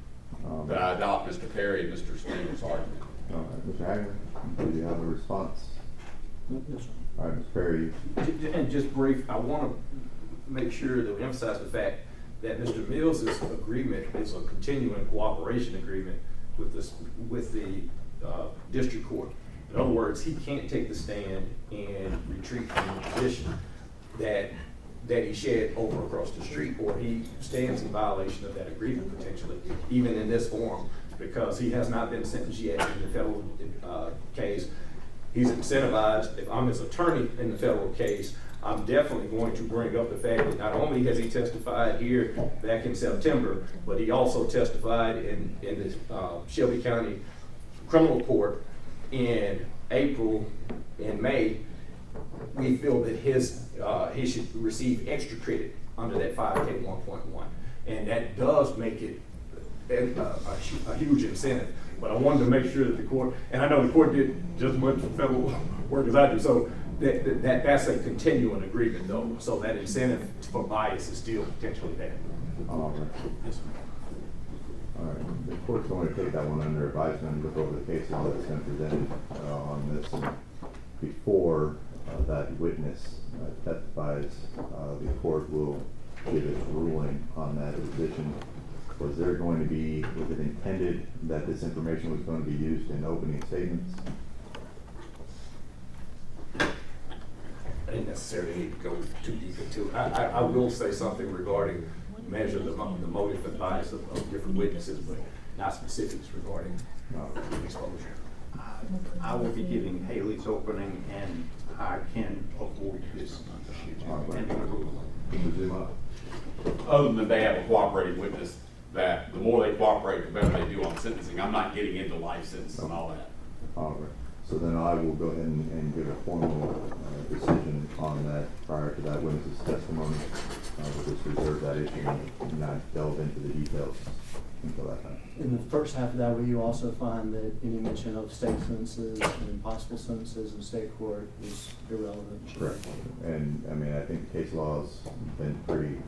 But I adopt Mr. Perry and Mr. Stinger's argument. All right, Mr. Hagler, do you have a response? Yes, sir. All right, Mr. Perry. And just brief, I want to make sure that we emphasize the fact that Mr. Mills' agreement is a continuing cooperation agreement with the district court. In other words, he can't take the stand and retreat from the position that he shared over across the street, or he stands in violation of that agreement potentially, even in this forum, because he has not been sentenced yet in the federal case. He's incentivized. If I'm his attorney in the federal case, I'm definitely going to bring up the fact that not only has he testified here back in September, but he also testified in the Shelby County criminal court in April and May. We feel that he should receive extra credit under that 5K 1.1, and that does make it a huge incentive. But I wanted to make sure that the court, and I know the court did just as much federal work as I do, so that's a continuing agreement though. So that incentive for bias is still potentially there. All right. Yes, sir. All right, the court's going to take that one under advisement and look over the case law that's been presented on this. And before that witness testifies, the court will give its ruling on that position. Was it intended that this information was going to be used in opening statements? I didn't necessarily need to go too deep into it. I will say something regarding measure the motive and bias of different witnesses, but not specifics regarding exposure. I will be giving Haley's opening, and I can avoid this issue. Other than they have a cooperating witness, that the more they cooperate, the better they do on sentencing. I'm not getting into life sentences and all that. All right. So then I will go ahead and give a formal decision on that prior to that witness's testimony. We'll just reserve that issue and not delve into the details until that time. In the first half of that, will you also find that any mention of state sentences and possible sentences in state court is irrelevant? Correct. And I mean, I think the case law has been pretty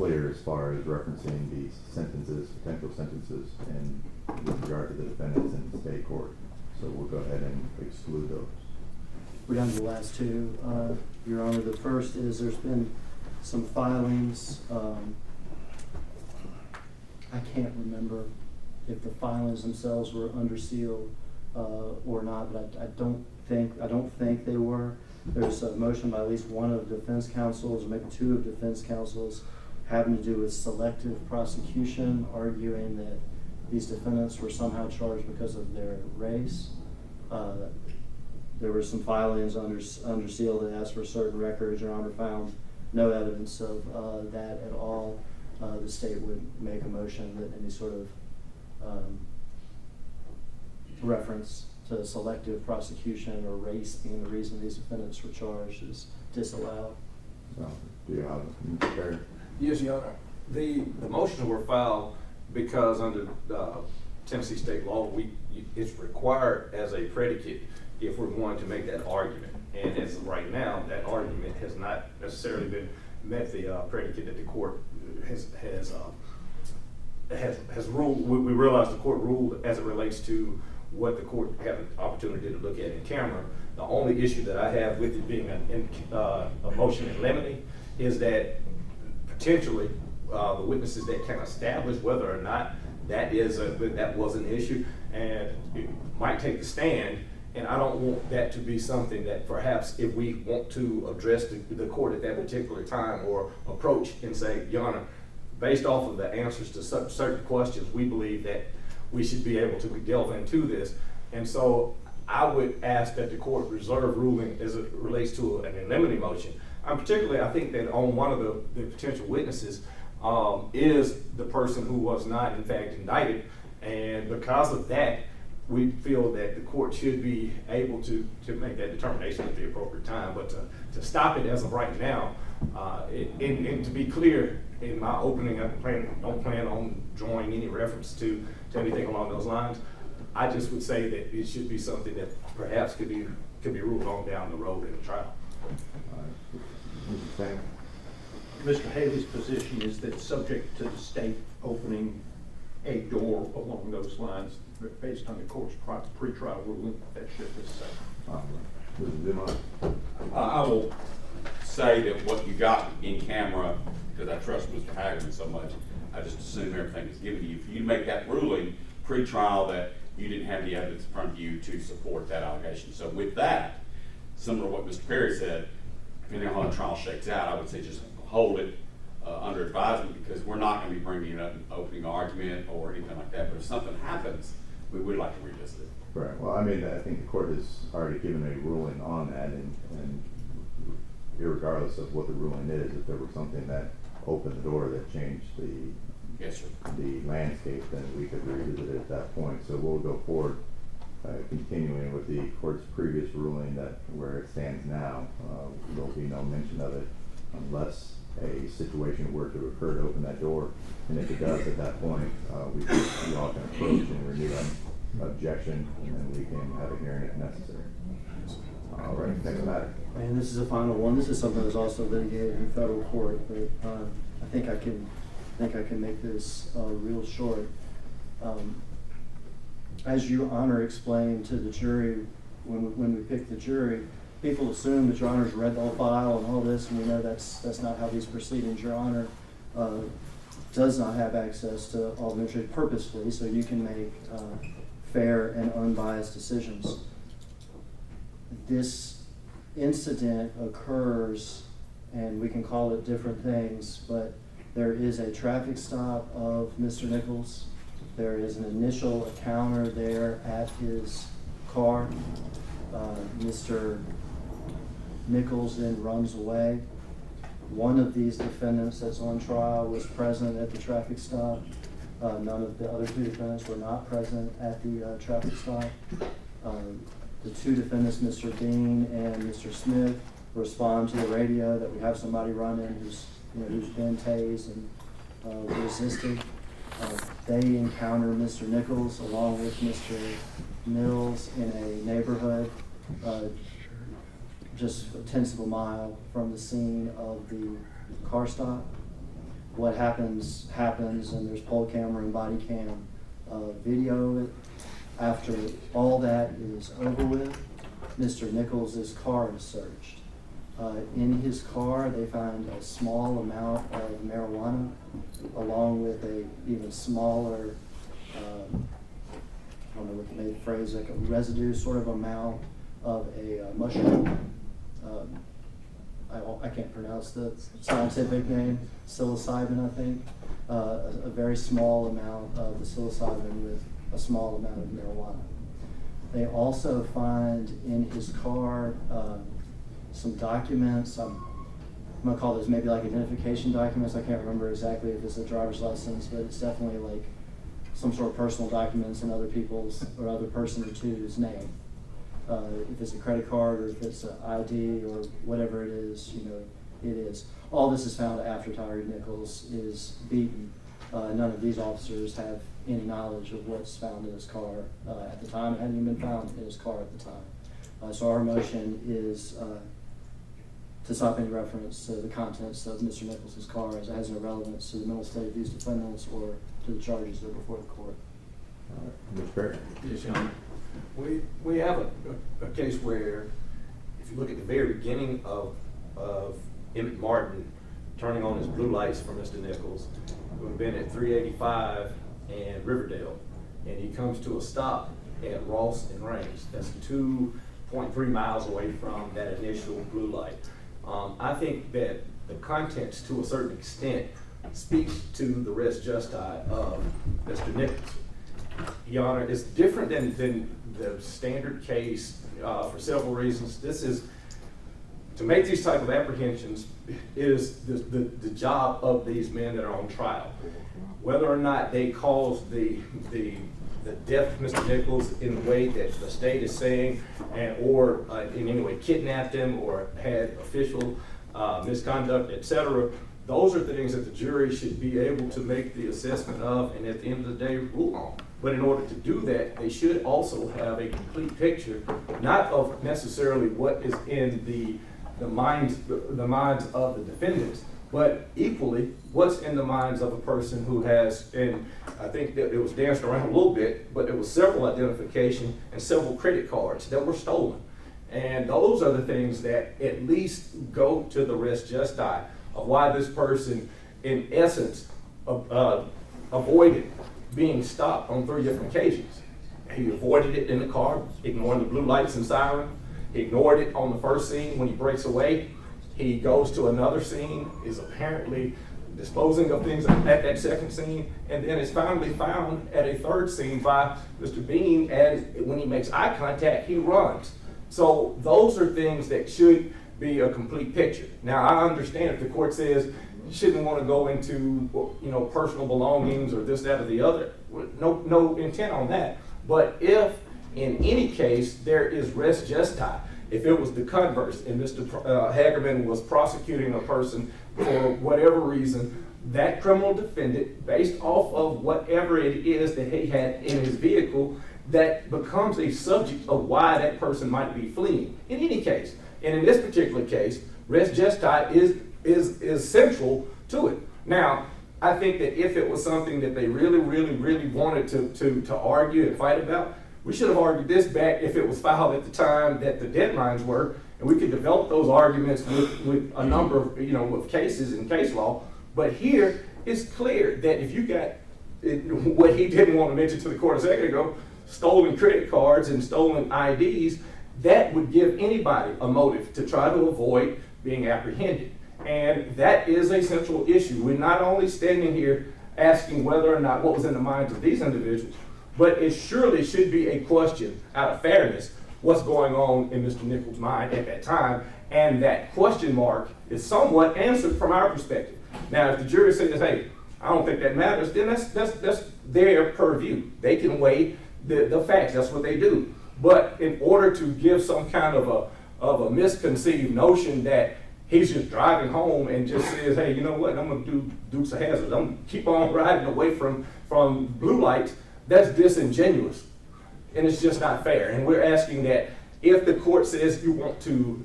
clear as far as referencing the sentences, potential sentences, and with regard to the defendants in state court. So we'll go ahead and exclude those. We're down to the last two, Your Honor. The first is there's been some filings. I can't remember if the filings themselves were under seal or not, but I don't think they were. There's a motion by at least one of the defense counsels, or maybe two of defense counsels, having to do with selective prosecution, arguing that these defendants were somehow charged because of their race. There were some filings under seal that asked for certain records. Your Honor found no evidence of that at all. The state would make a motion that any sort of reference to selective prosecution or race being the reason these defendants were charged is disallowed. So, do you have Terry? Yes, Your Honor. The motions were filed because under Tennessee state law, it's required as a predicate if we're going to make that argument. And as of right now, that argument has not necessarily been met the predicate that the court has ruled. We realize the court ruled as it relates to what the court had an opportunity to look at in camera. The only issue that I have with it being a motion in limine is that potentially the witnesses that can establish whether or not that was an issue, and it might take the stand. And I don't want that to be something that perhaps if we want to address the court at that particular time or approach and say, Your Honor, based off of the answers to certain questions, we believe that we should be able to delve into this. And so I would ask that the court reserve ruling as it relates to an in limine motion. Particularly, I think that on one of the potential witnesses is the person who was not in fact indicted. And because of that, we feel that the court should be able to make that determination at the appropriate time. But to stop it as of right now, and to be clear, in my opening, I don't plan on drawing any reference to anything along those lines. I just would say that it should be something that perhaps could be ruled on down the road in a trial. Mr. Haley's position is that subject to the state opening a door along those lines, based on the court's pretrial ruling, that ship is safe. I will say that what you got in camera, because I trust Mr. Haggerty so much, I just assume everything is given to you. For you to make that ruling pre-trial that you didn't have the evidence in front of you to support that allegation. So with that, similar to what Mr. Perry said, depending on how the trial shakes out, I would say just hold it under advisement, because we're not going to be bringing up an opening argument or anything like that. But if something happens, we would like to revisit it. Right. Well, I mean, I think the court has already given a ruling on that, and irregardless of what the ruling is, if there was something that opened the door that changed the landscape, then we could revisit it at that point. So we'll go forward, continuing with the court's previous ruling that where it stands now, there'll be no mention of it unless a situation were to occur to open that door. And if it does at that point, we all can approach and renew an objection, and then we can have a hearing if necessary. All right, next matter. And this is a final one. This is something that's also litigated in federal court, but I think I can make this real short. As Your Honor explained to the jury when we picked the jury, people assume that Your Honor's read the whole file and all this, and we know that's not how these proceedings. Your Honor does not have access to all the information purposefully, so you can make fair and unbiased decisions. This incident occurs, and we can call it different things, but there is a traffic stop of Mr. Nichols. There is an initial encounter there at his car. Mr. Nichols then runs away. One of these defendants that's on trial was present at the traffic stop. None of the other two defendants were not present at the traffic stop. The two defendants, Mr. Dean and Mr. Smith, respond to the radio that we have somebody running who's been tased and resisted. They encounter Mr. Nichols along with Mr. Mills in a neighborhood just 1/10 of a mile from the scene of the car stop. what happens, and there's poll camera and body cam video. After all that is over with, Mr. Nichols' car is searched. In his car, they find a small amount of marijuana, along with a even smaller, I don't know what the phrase, like a residue sort of amount of a mushroom. I can't pronounce the scientific name, psilocybin, I think. A very small amount of the psilocybin with a small amount of marijuana. They also find in his car some documents. I'm going to call those maybe like identification documents. I can't remember exactly if it's a driver's license, but it's definitely like some sort of personal documents in other people's or other person or two's name. If it's a credit card or if it's an ID or whatever it is, it is. All this is found after Tyre Nichols is beaten. None of these officers have any knowledge of what's found in his car at the time. It hadn't even been found in his car at the time. So our motion is to stop any reference to the contents of Mr. Nichols' car, as it has no relevance to the mental state of these defendants or to the charges that are before the court. Mr. Perry. Yes, Your Honor. We have a case where, if you look at the very beginning of Emmett Martin turning on his blue lights for Mr. Nichols, who had been at 385 and Riverdale, and he comes to a stop at Ross and Range. That's 2.3 miles away from that initial blue light. I think that the contents, to a certain extent, speaks to the res justi of Mr. Nichols. Your Honor, it's different than the standard case for several reasons. This is, to make these type of apprehensions is the job of these men that are on trial. Whether or not they caused the death of Mr. Nichols in the way that the state is saying, or in any way kidnapped him or had official misconduct, etc., those are things that the jury should be able to make the assessment of and at the end of the day rule on. But in order to do that, they should also have a complete picture, not of necessarily what is in the minds of the defendants, but equally what's in the minds of a person who has, and I think that it was danced around a little bit, but it was several identification and several credit cards that were stolen. And those are the things that at least go to the res justi of why this person, in essence, avoided being stopped on 3 different occasions. He avoided it in the car, ignoring the blue lights and siren, ignored it on the first scene when he breaks away. He goes to another scene, is apparently disposing of things at that second scene, and then is finally found at a third scene by Mr. Bean, and when he makes eye contact, he runs. So those are things that should be a complete picture. Now, I understand if the court says you shouldn't want to go into, personal belongings or this, that, or the other. No intent on that. But if, in any case, there is res justi, if it was the converse and Mr. Hagerman was prosecuting a person for whatever reason, that criminal defendant, based off of whatever it is that he had in his vehicle, that becomes a subject of why that person might be fleeing. In any case, and in this particular case, res justi is central to it. Now, I think that if it was something that they really wanted to argue and fight about, we should have argued this back if it was filed at the time that the deadlines were, and we could develop those arguments with a number of, with cases and case law. But here, it's clear that if you got what he didn't want to mention to the court a second ago, stolen credit cards and stolen IDs, that would give anybody a motive to try to avoid being apprehended. And that is a central issue. We're not only standing here asking whether or not what was in the minds of these individuals, but it surely should be a question out of fairness, what's going on in Mr. Nichols' mind at that time, and that question mark is somewhat answered from our perspective. Now, if the jury says, hey, I don't think that matters, then that's their purview. They can weigh the facts, that's what they do. But in order to give some kind of a misconceived notion that he's just driving home and just says, hey, you know what, I'm gonna do Dukes of Hazzard, I'm gonna keep on riding away from blue lights, that's disingenuous. And it's just not fair. And we're asking that if the court says you want to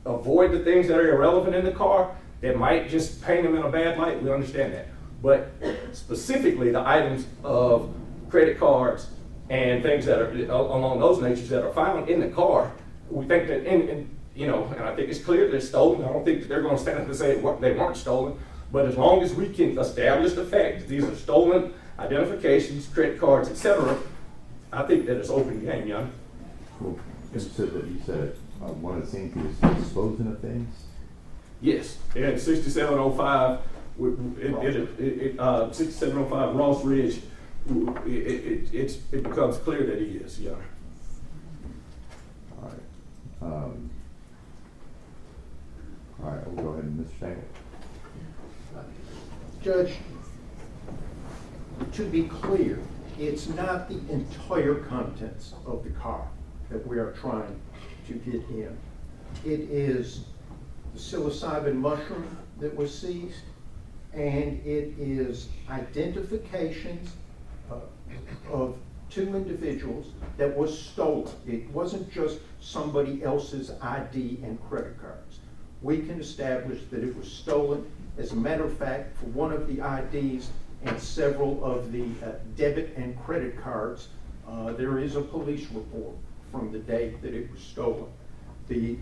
avoid the things that are irrelevant in the car, that might just paint him in a bad light, we understand that. But specifically the items of credit cards and things that are along those natures that are found in the car, we think that, and I think it's clear they're stolen. I don't think that they're going to stand up and say they weren't stolen. But as long as we can establish the fact that these are stolen identifications, credit cards, etc., I think that it's open game, young. Cool. You said one of the things is disposing of things? Yes, and 6705, 6705 Ross Ridge, it becomes clear that he is, yeah. All right. All right, we'll go ahead and Mr. Shangle. Judge, to be clear, it's not the entire contents of the car that we are trying to get in. It is the psilocybin mushroom that was seized, and it is identifications of two individuals that was stolen. It wasn't just somebody else's ID and credit cards. We can establish that it was stolen. As a matter of fact, for one of the IDs and several of the debit and credit cards, there is a police report from the date that it was stolen. The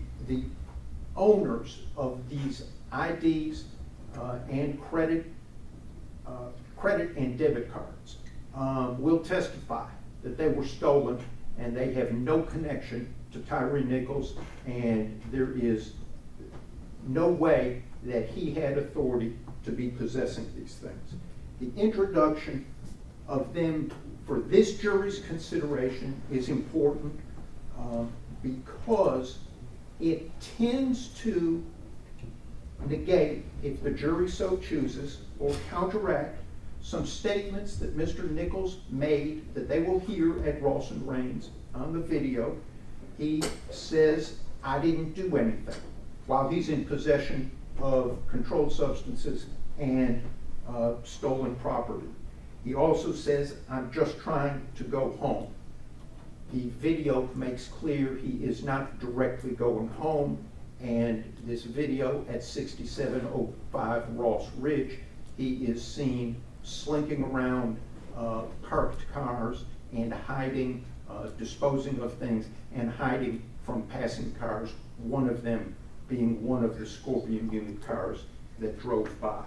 owners of these IDs and credit and debit cards will testify that they were stolen and they have no connection to Tyre Nichols, and there is no way that he had authority to be possessing these things. The introduction of them for this jury's consideration is important because it tends to negate, if the jury so chooses, or counteract some statements that Mr. Nichols made that they will hear at Ross and Raines on the video. He says, I didn't do anything, while he's in possession of controlled substances and stolen property. He also says, I'm just trying to go home. The video makes clear he is not directly going home, and this video at 6705 Ross Ridge, he is seen slinking around parked cars and hiding, disposing of things and hiding from passing cars, one of them being one of the Scorpion Unit cars that drove by.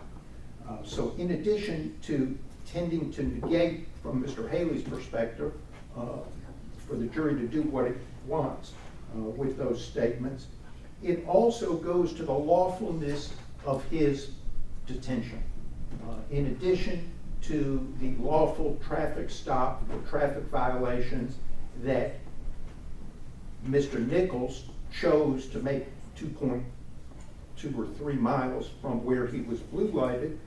So in addition to tending to negate from Mr. Haley's perspective, for the jury to do what it wants with those statements, it also goes to the lawfulness of his detention. In addition to the lawful traffic stop or traffic violations that Mr. Nichols chose to make 2.2 or 3 miles from where he was blue lighted,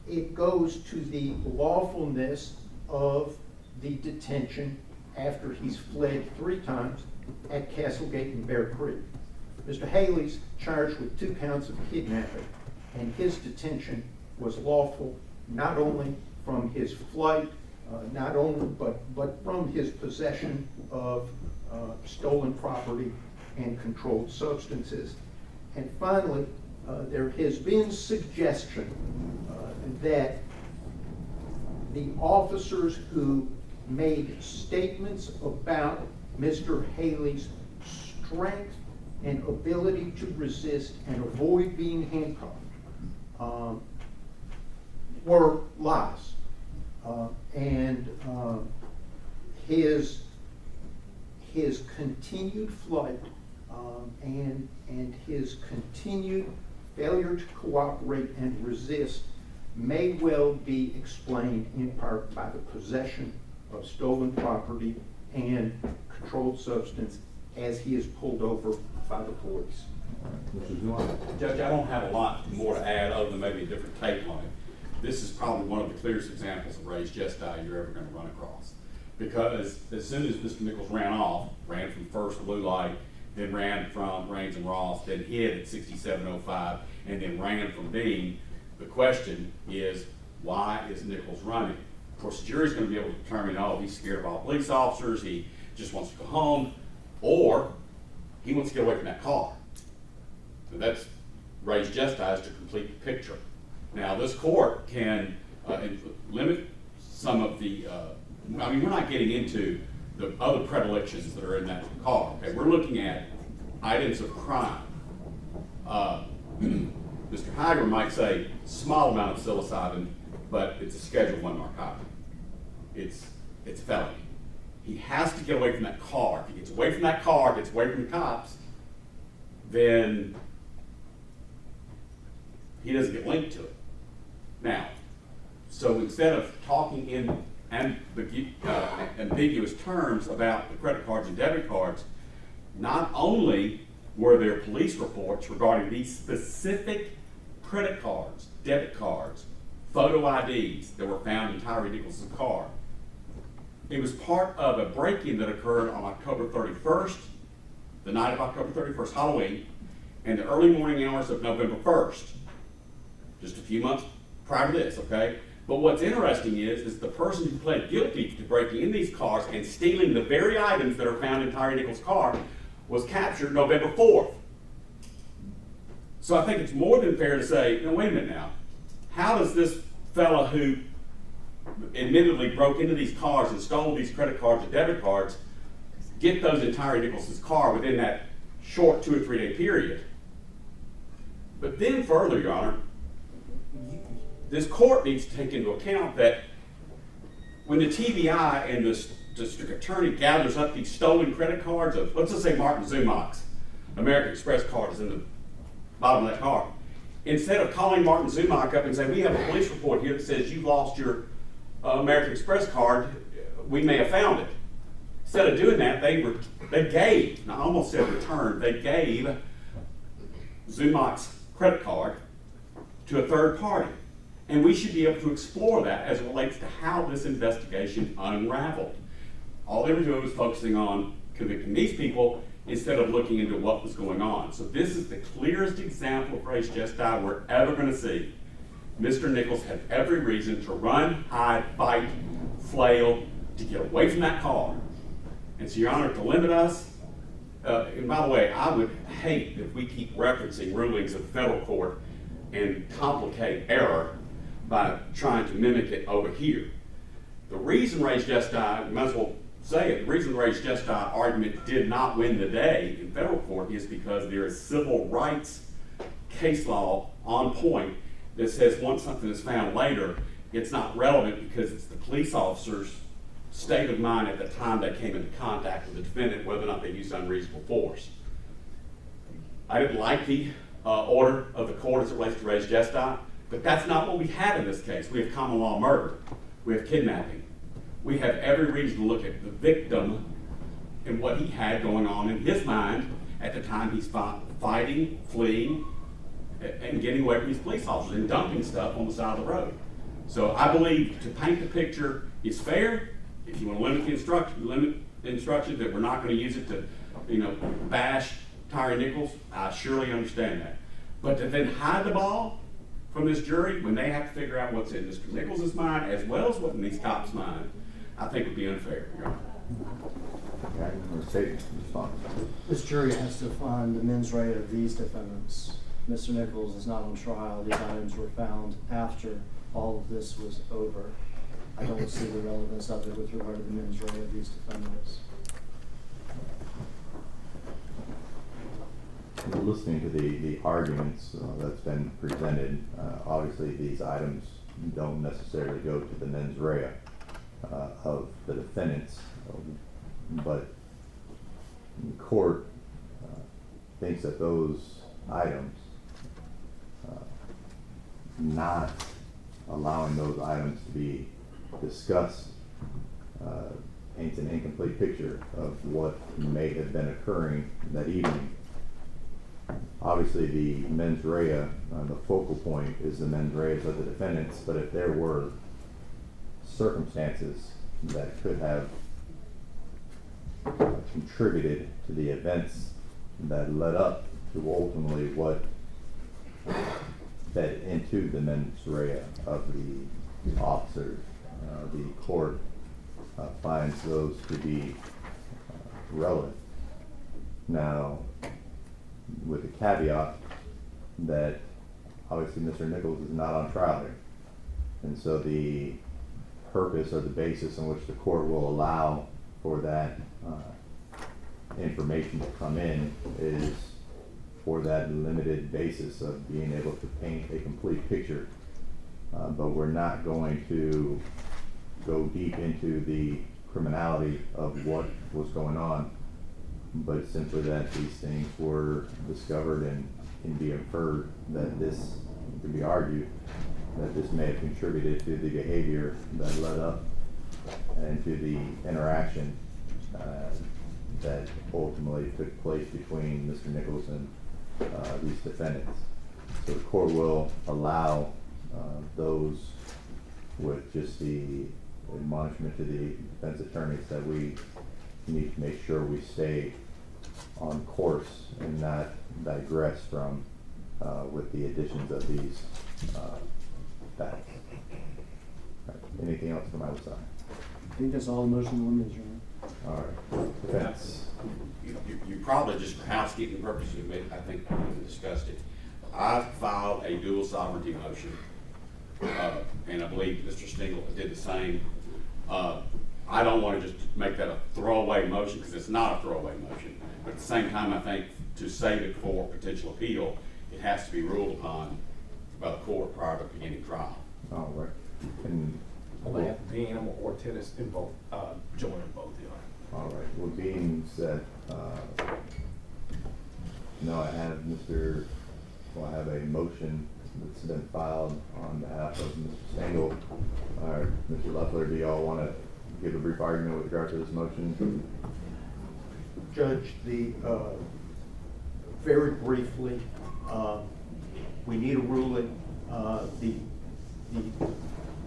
it goes to the lawfulness of the detention after he's fled 3 times at Castlegate and Bear Creek. Mr. Haley's charged with 2 counts of kidnapping, and his detention was lawful not only from his flight, but from his possession of stolen property and controlled substances. And finally, there has been suggestion that the officers who made statements about Mr. Haley's strength and ability to resist and avoid being handcuffed were lies. His continued flight and his continued failure to cooperate and resist may well be explained in part by the possession of stolen property and controlled substance as he is pulled over by the police. Judge, I don't have a lot more to add other than maybe a different take on it. This is probably one of the clearest examples of race gesti you're ever going to run across. Because as soon as Mr. Nichols ran from first blue light, then ran from Raines and Ross, then hid at 6705, and then ran from Dean, the question is, why is Nichols running? Of course, the jury's going to be able to determine, oh, he's scared of all police officers, he just wants to go home, or he wants to get away from that car. So that's raised gestures to complete the picture. Now, this court can limit some of the, I mean, we're not getting into the other predilections that are in that car. Okay? We're looking at items of crime. Mr. Hyger might say small amount of psilocybin, but it's a Schedule I narcotic. It's felony. He has to get away from that car. If he gets away from that car, gets away from the cops, then he doesn't get linked to it. Now, so instead of talking in ambiguous terms about the credit cards and debit cards, not only were there police reports regarding these specific credit cards, debit cards, photo IDs that were found in Tyre Nichols' car. It was part of a break-in that occurred on October 31st, the night of October 31st, Halloween, and the early morning hours of November 1st, just a few months prior to this, okay? But what's interesting is the person who pled guilty to breaking in these cars and stealing the very items that are found in Tyre Nichols' car was captured November 4th. So I think it's more than fair to say, no, wait a minute now. How does this fella who admittedly broke into these cars and stole these credit cards and debit cards get those in Tyre Nichols' car within that short 2 or 3 day period? But then further, Your Honor, this court needs to take into account that when the TBI and the district attorney gathers up these stolen credit cards of, let's just say Martin Zumach's American Express card is in the bottom of that car, instead of calling Martin Zumach up and saying, we have a police report here that says you lost your American Express card, we may have found it. Instead of doing that, they gave, I almost said returned, they gave Zumach's credit card to a third party. And we should be able to explore that as it relates to how this investigation unraveled. All they were doing was focusing on convicting these people instead of looking into what was going on. So this is the clearest example of res gestae we're ever going to see. Mr. Nichols had every reason to run, hide, fight, flail, to get away from that car. And so, Your Honor, to limit us, and by the way, I would hate if we keep referencing rulings of the federal court and complicate error by trying to mimic it over here. The reason res gestae, you might as well say it, the reason the res gestae argument did not win the day in federal court is because there is civil rights case law on point that says once something is found later, it's not relevant because it's the police officer's state of mind at the time they came into contact with the defendant, whether or not they used unreasonable force. I didn't like the order of the court as it relates to res gestae, but that's not what we have in this case. We have common law murder. We have kidnapping. We have every reason to look at the victim and what he had going on in his mind at the time he's fighting, fleeing, and getting away from these police officers and dumping stuff on the side of the road. So I believe to paint the picture is fair. If you want to limit the instruction that we're not going to use it to, bash Tyre Nichols, I surely understand that. But to then hide the ball from this jury when they have to figure out what's in Mr. Nichols' mind as well as what's in these cops' mind, I think would be unfair, Your Honor. This jury has to find the mens rea of these defendants. Mr. Nichols is not on trial. These items were found after all of this was over. I don't see the relevance of it with regard to the mens rea of these defendants. Listening to the arguments that's been presented, obviously these items don't necessarily go to the mens rea of the defendants, but the court thinks that those items, not allowing those items to be discussed, paints an incomplete picture of what may have been occurring that evening. Obviously, the mens rea, the focal point is the mens rea of the defendants, but if there were circumstances that could have contributed to the events that led up to ultimately what fed into the mens rea of the officers, the court finds those to be relevant. Now, with the caveat that obviously Mr. Nichols is not on trial here. And so the purpose or the basis on which the court will allow for that information to come in is for that limited basis of being able to paint a complete picture. But we're not going to go deep into the criminality of what was going on, but simply that these things were discovered and can be inferred that this, can be argued, that this may have contributed to the behavior that led up and to the interaction that ultimately took place between Mr. Nichols and these defendants. So the court will allow those with just the admonishment to the defense attorneys that we need to make sure we stay on course and not digress from with the additions of these facts. Anything else from outside? I think that's all the motion in limine is, Your Honor. All right. Defense. You probably just for housekeeping purposes, I think we discussed it. I filed a dual sovereignty motion, and I believe Mr. Stengel did the same. I don't want to just make that a throwaway motion because it's not a throwaway motion. But at the same time, I think to save it for potential appeal, it has to be ruled upon by the court prior to beginning trial. All right. And I'm gonna have Dean or Tennis in both, join in both, Your Honor. all right. Well, being said, no, I have a motion that's been filed on behalf of Mr. Stengel. Mr. Leffler, do y'all want to give a brief argument with regard to this motion? Judge, very briefly, we need a ruling. The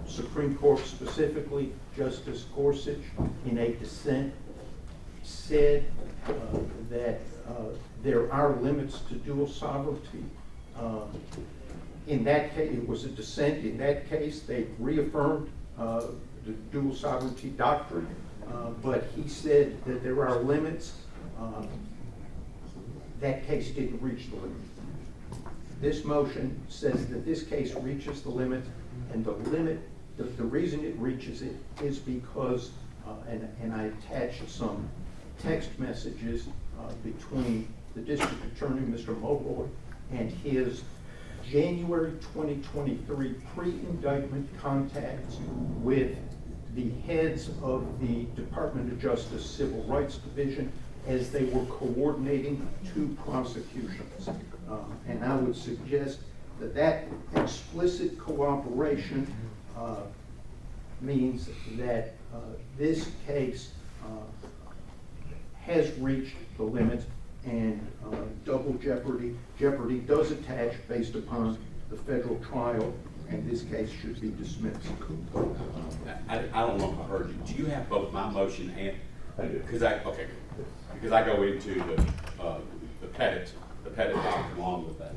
Supreme Court, specifically Justice Gorsuch, in a dissent, said that there are limits to dual sovereignty. In that case, it was a dissent. In that case, they reaffirmed the dual sovereignty doctrine, but he said that there are limits. That case didn't reach the limit. This motion says that this case reaches the limit, and the limit, the reason it reaches it is because, and I attached some text messages between the district attorney, Mr. Mulroy, and his January 2023 pre-indictment contacts with the heads of the Department of Justice Civil Rights Division as they were coordinating two prosecutions. And I would suggest that that explicit cooperation means that this case has reached the limit, and double jeopardy does attach based upon the federal trial, and this case should be dismissed. I don't know if I heard you. Do you have both my motion and? I do. Because I go into the Pettit doctrine along with that.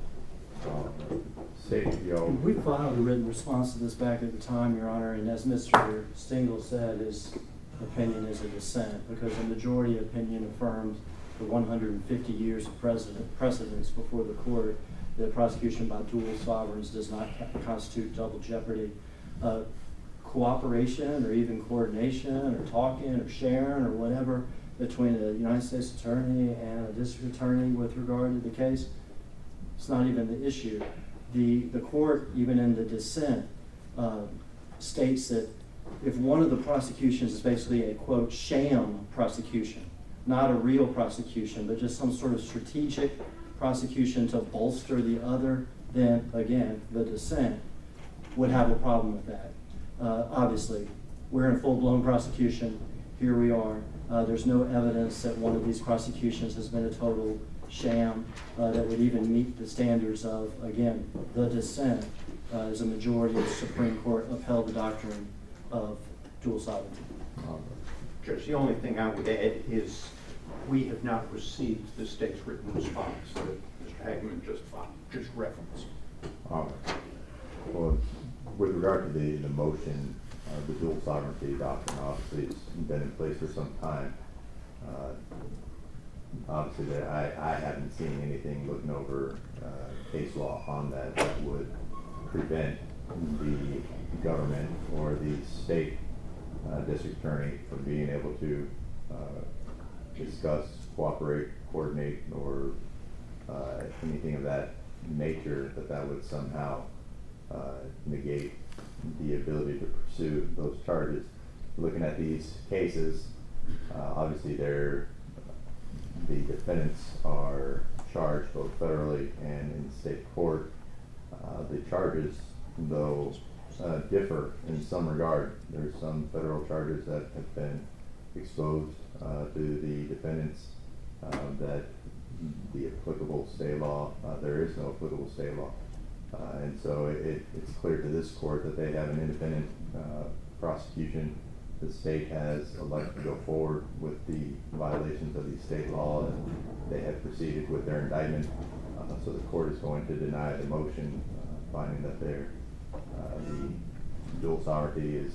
We filed a written response to this back at the time, Your Honor, and as Mr. Stengel said, his opinion is a dissent because the majority opinion affirmed the 150 years of precedence before the court that prosecution by dual sovereigns does not constitute double jeopardy. Cooperation or even coordination or talking or sharing or whatever between a United States attorney and a district attorney with regard to the case, it's not even the issue. The court, even in the dissent, states that if one of the prosecutions is basically a, quote, sham prosecution, not a real prosecution, but just some sort of strategic prosecution to bolster the other, then, again, the dissent would have a problem with that. Obviously, we're in full-blown prosecution. Here we are. There's no evidence that one of these prosecutions has been a total sham that would even meet the standards of, again, the dissent. As a majority of the Supreme Court upheld the doctrine of dual sovereignty. Judge, the only thing I would add is we have not received the state's written response that Mr. Hageman just referenced. All right. Well, with regard to the motion, the dual sovereignty doctrine obviously has been in place for some time. obviously, I haven't seen anything looking over case law on that would prevent the government or the state district attorney from being able to discuss, cooperate, coordinate, or anything of that nature that would somehow negate the ability to pursue those charges. Looking at these cases, obviously the defendants are charged both federally and in state court. The charges, though, differ in some regard. There's some federal charges that have been exposed to the defendants that the applicable state law, there is no applicable state law. And so it's clear to this court that they have an independent prosecution. The state has elected to go forward with the violations of the state law, and they have proceeded with their indictment. So the court is going to deny the motion, finding that the dual sovereignty is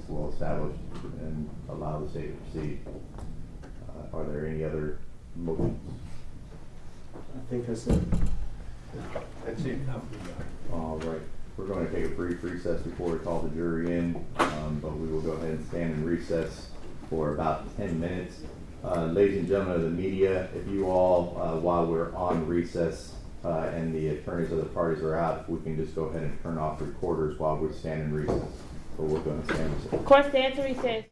well established, and allow the state to proceed. Are there any other motions? I think that's it. That's it. All right. We're going to take a brief recess before we call the jury in, but we will go ahead and stand in recess for about 10 minutes. Ladies and gentlemen of the media, if you all, while we're on recess and the attorneys of the parties are out, if we can just go ahead and turn off recorders while we stand in recess. But we're going to stand in recess. Court stands to recess.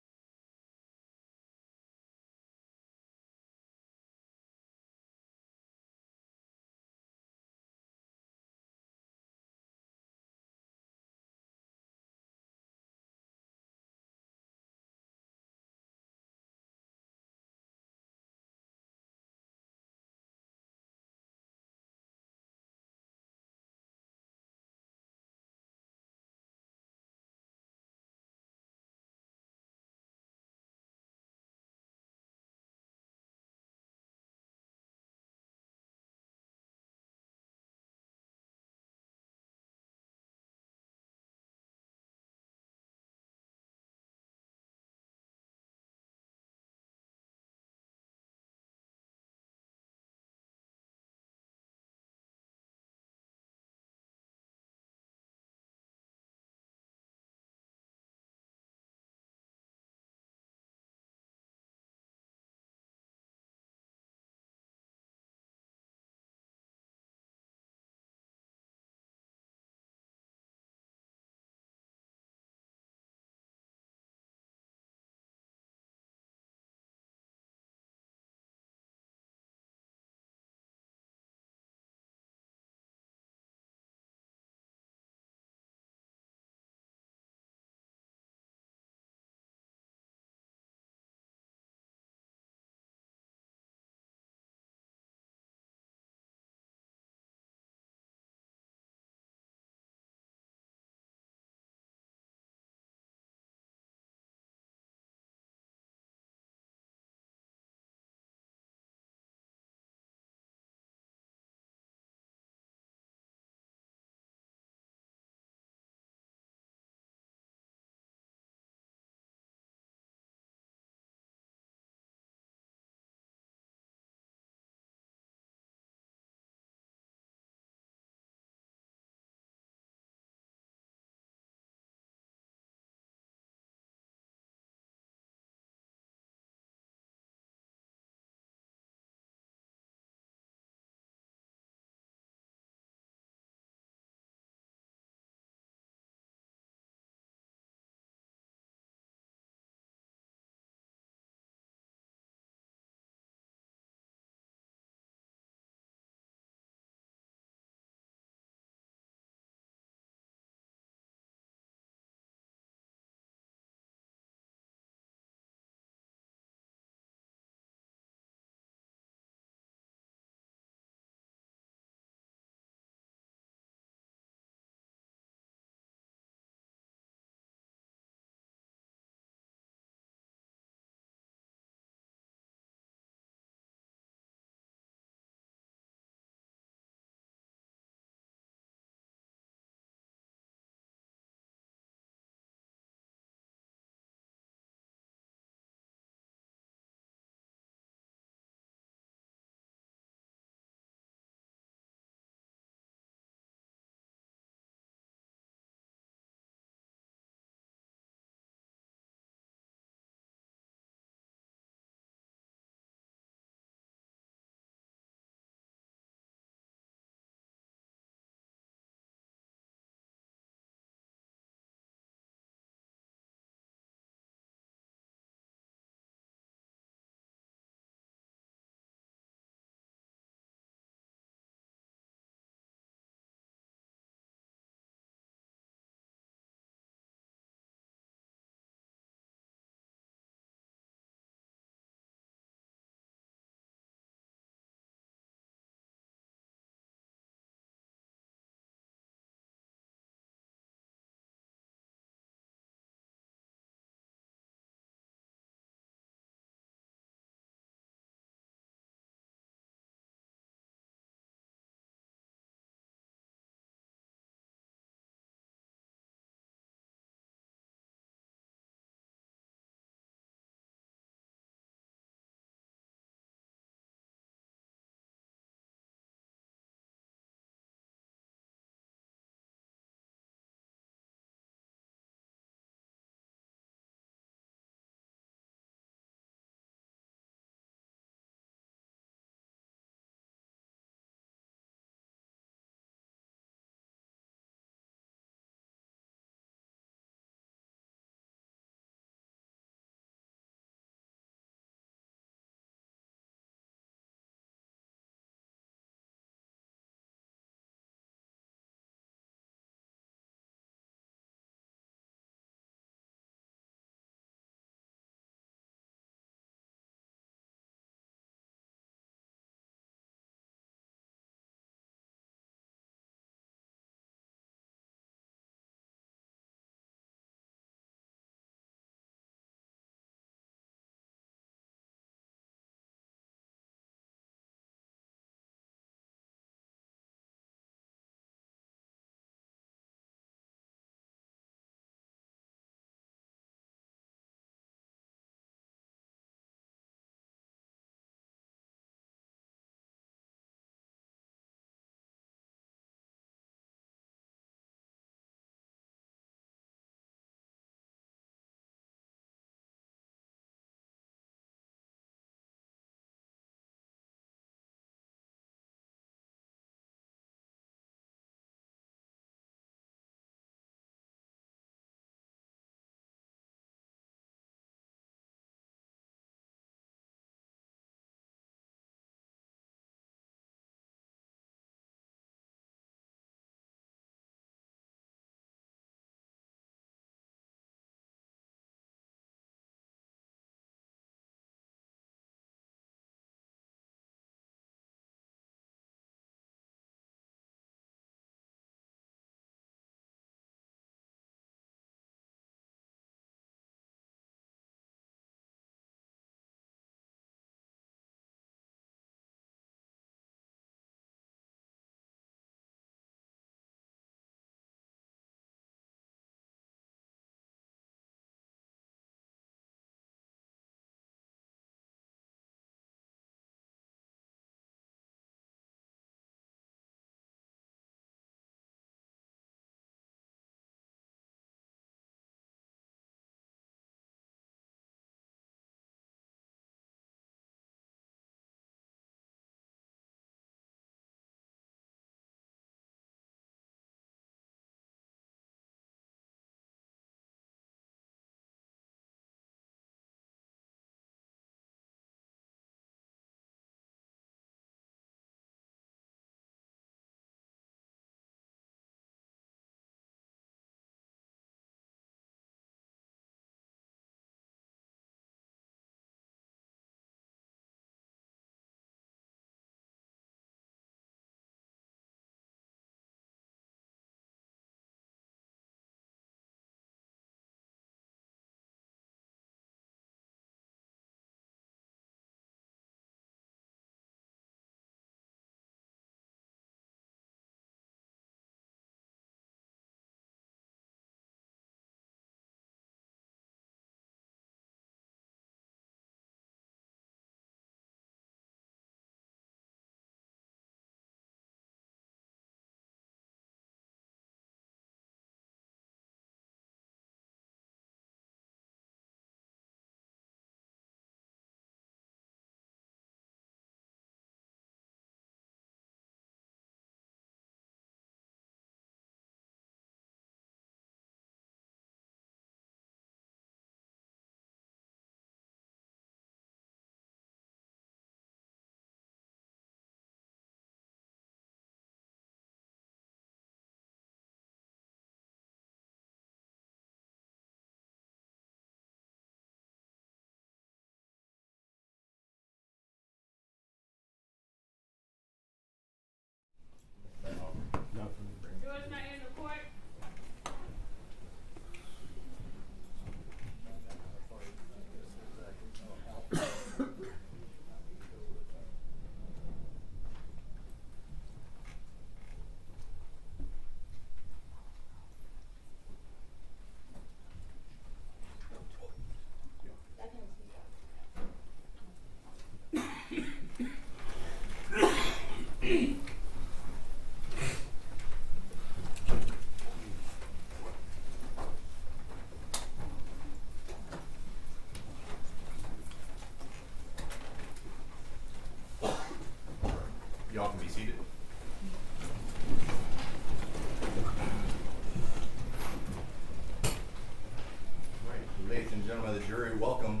welcome.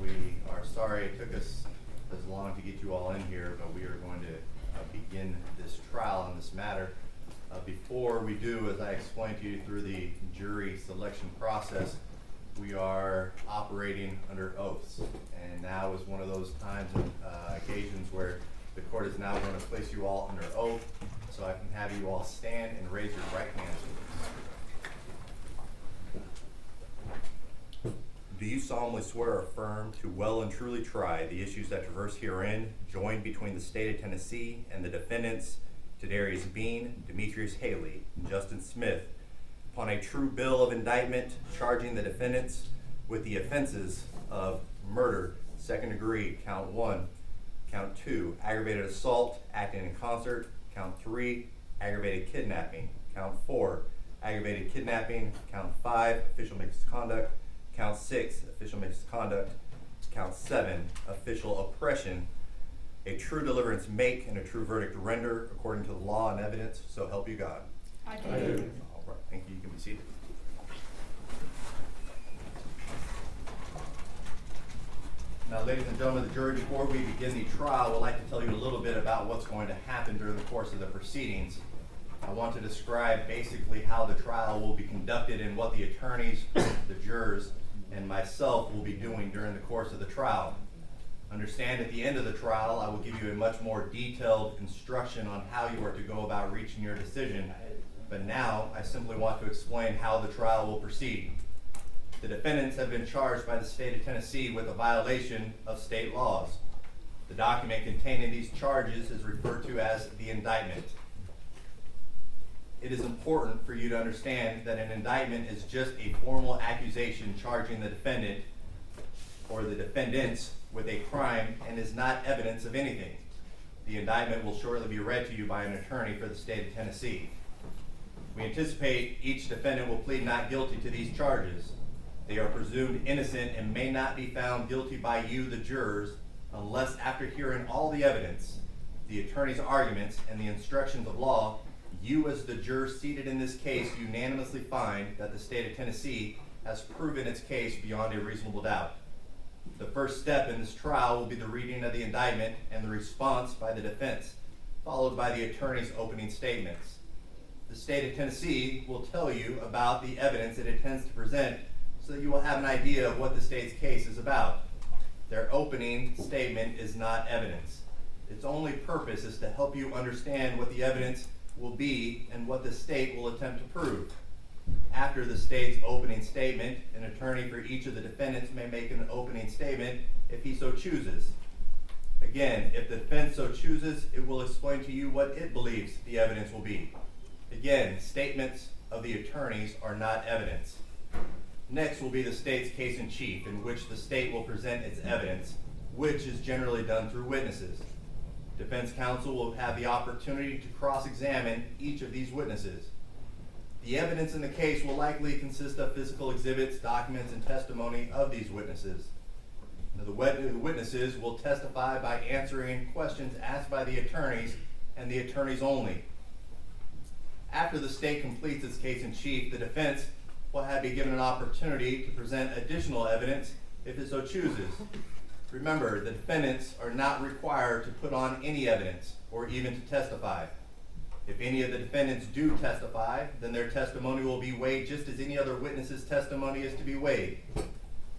We are sorry it took us as long to get you all in here, but we are going to begin this trial on this matter. Before we do, as I explained to you through the jury selection process, we are operating under oaths. And now is one of those times and occasions where the court is now going to place you all under oath. So I can have you all stand and raise your right hands. Do you solemnly swear or affirm to well and truly try the issues that traverse herein, joined between the state of Tennessee and the defendants, Tadarius Bean, Demetrius Haley, and Justin Smith, upon a true bill of indictment charging the defendants with the offenses of murder, second degree, count 1, count 2, aggravated assault, acting in concert, count 3, aggravated kidnapping, count 4, aggravated kidnapping, count 5, official misconduct, count 6, official misconduct, count 7, official oppression, a true deliverance make and a true verdict render according to the law and evidence, so help you God. I do. All right, thank you. You can be seated. Now, ladies and gentlemen of the jury, before we begin the trial, I'd like to tell you a little bit about what's going to happen during the course of the proceedings. I want to describe basically how the trial will be conducted and what the attorneys, the jurors, and myself will be doing during the course of the trial. Understand at the end of the trial, I will give you a much more detailed instruction on how you are to go about reaching your decision. But now, I simply want to explain how the trial will proceed. The defendants have been charged by the state of Tennessee with a violation of state laws. The document containing these charges is referred to as the indictment. It is important for you to understand that an indictment is just a formal accusation charging the defendant or the defendants with a crime and is not evidence of anything. The indictment will shortly be read to you by an attorney for the state of Tennessee. We anticipate each defendant will plead not guilty to these charges. They are presumed innocent and may not be found guilty by you, the jurors, unless after hearing all the evidence, the attorney's arguments, and the instructions of law, you as the jurors seated in this case unanimously find that the state of Tennessee has proven its case beyond a reasonable doubt. The first step in this trial will be the reading of the indictment and the response by the defense, followed by the attorney's opening statements. The state of Tennessee will tell you about the evidence it intends to present so that you will have an idea of what the state's case is about. Their opening statement is not evidence. Its only purpose is to help you understand what the evidence will be and what the state will attempt to prove. After the state's opening statement, an attorney for each of the defendants may make an opening statement if he so chooses. Again, if the defense so chooses, it will explain to you what it believes the evidence will be. Again, statements of the attorneys are not evidence. Next will be the state's case in chief, in which the state will present its evidence, which is generally done through witnesses. Defense counsel will have the opportunity to cross-examine each of these witnesses. The evidence in the case will likely consist of physical exhibits, documents, and testimony of these witnesses. Now, the witnesses will testify by answering questions asked by the attorneys and the attorneys only. After the state completes its case in chief, the defense will be given an opportunity to present additional evidence if it so chooses. Remember, the defendants are not required to put on any evidence or even to testify. If any of the defendants do testify, then their testimony will be weighed just as any other witness's testimony is to be weighed.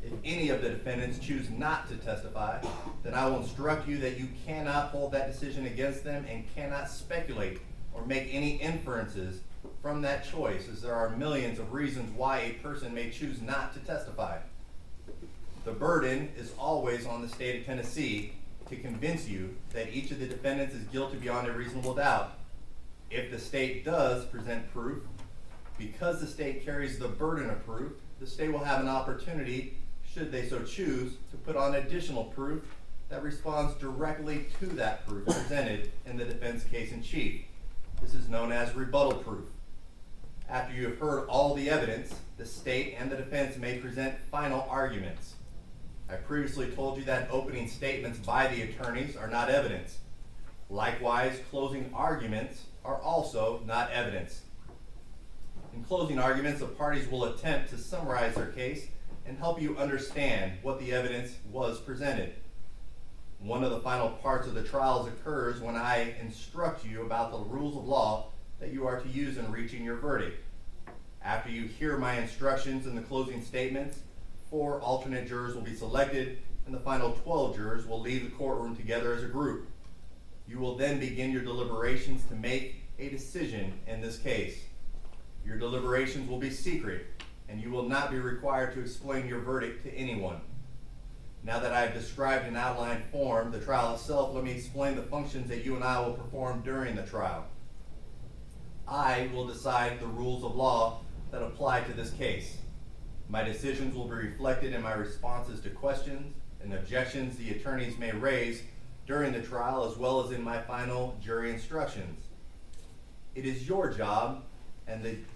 If any of the defendants choose not to testify, then I will instruct you that you cannot hold that decision against them and cannot speculate or make any inferences from that choice, as there are millions of reasons why a person may choose not to testify. The burden is always on the state of Tennessee to convince you that each of the defendants is guilty beyond a reasonable doubt. If the state does present proof, because the state carries the burden of proof, the state will have an opportunity, should they so choose, to put on additional proof that responds directly to that proof presented in the defense case in chief. This is known as rebuttal proof. After you have heard all the evidence, the state and the defense may present final arguments. I previously told you that opening statements by the attorneys are not evidence. Likewise, closing arguments are also not evidence. In closing arguments, the parties will attempt to summarize their case and help you understand what the evidence was presented. One of the final parts of the trials occurs when I instruct you about the rules of law that you are to use in reaching your verdict. After you hear my instructions in the closing statements, 4 alternate jurors will be selected, and the final 12 jurors will leave the courtroom together as a group. You will then begin your deliberations to make a decision in this case. Your deliberations will be secret, and you will not be required to explain your verdict to anyone. Now that I have described in outline form the trial itself, let me explain the functions that you and I will perform during the trial. I will decide the rules of law that apply to this case. My decisions will be reflected in my responses to questions and objections the attorneys may raise during the trial, as well as in my final jury instructions. It is your job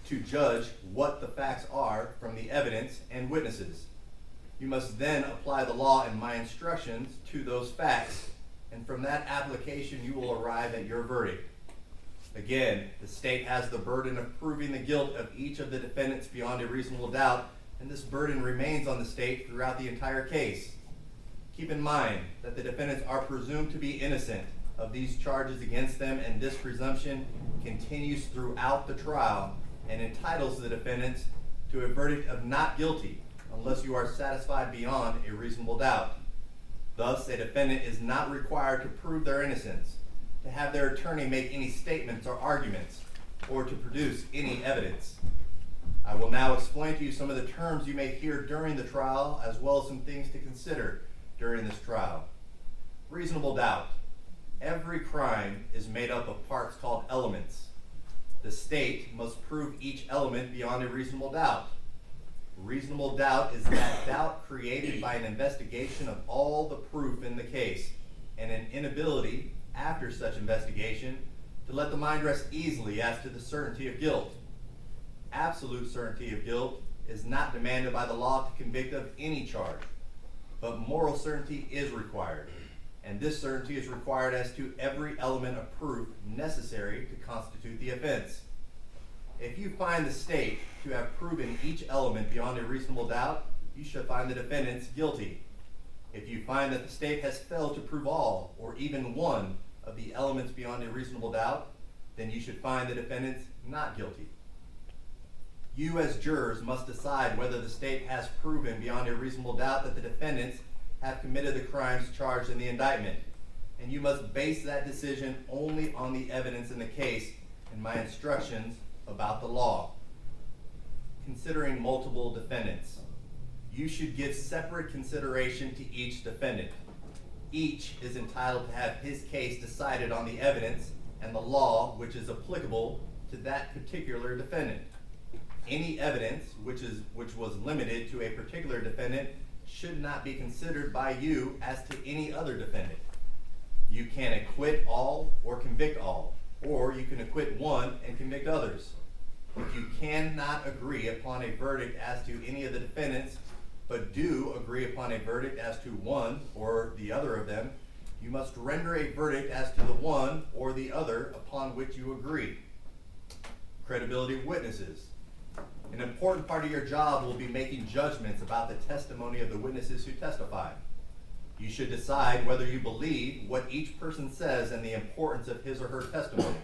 to judge what the facts are from the evidence and witnesses. You must then apply the law and my instructions to those facts, and from that application you will arrive at your verdict. Again, the state has the burden of proving the guilt of each of the defendants beyond a reasonable doubt, and this burden remains on the state throughout the entire case. Keep in mind that the defendants are presumed to be innocent of these charges against them, and this presumption continues throughout the trial and entitles the defendants to a verdict of not guilty unless you are satisfied beyond a reasonable doubt. Thus, a defendant is not required to prove their innocence, to have their attorney make any statements or arguments, or to produce any evidence. I will now explain to you some of the terms you may hear during the trial, as well as some things to consider during this trial. Reasonable doubt. Every crime is made up of parts called elements. The state must prove each element beyond a reasonable doubt. Reasonable doubt is that doubt created by an investigation of all the proof in the case, and an inability, after such investigation, to let the mind rest easily as to the certainty of guilt. Absolute certainty of guilt is not demanded by the law to convict of any charge, but moral certainty is required, and this certainty is required as to every element of proof necessary to constitute the offense. If you find the state to have proven each element beyond a reasonable doubt, you should find the defendants guilty. If you find that the state has failed to prove all, or even one, of the elements beyond a reasonable doubt, then you should find the defendants not guilty. You as jurors must decide whether the state has proven beyond a reasonable doubt that the defendants have committed the crimes charged in the indictment, and you must base that decision only on the evidence in the case and my instructions about the law. Considering multiple defendants, you should give separate consideration to each defendant. Each is entitled to have his case decided on the evidence and the law which is applicable to that particular defendant. Any evidence which was limited to a particular defendant should not be considered by you as to any other defendant. You can acquit all or convict all, or you can acquit one and convict others. If you cannot agree upon a verdict as to any of the defendants, but do agree upon a verdict as to one or the other of them, you must render a verdict as to the one or the other upon which you agree. Credibility of witnesses. An important part of your job will be making judgments about the testimony of the witnesses who testify. You should decide whether you believe what each person says and the importance of his or her testimony.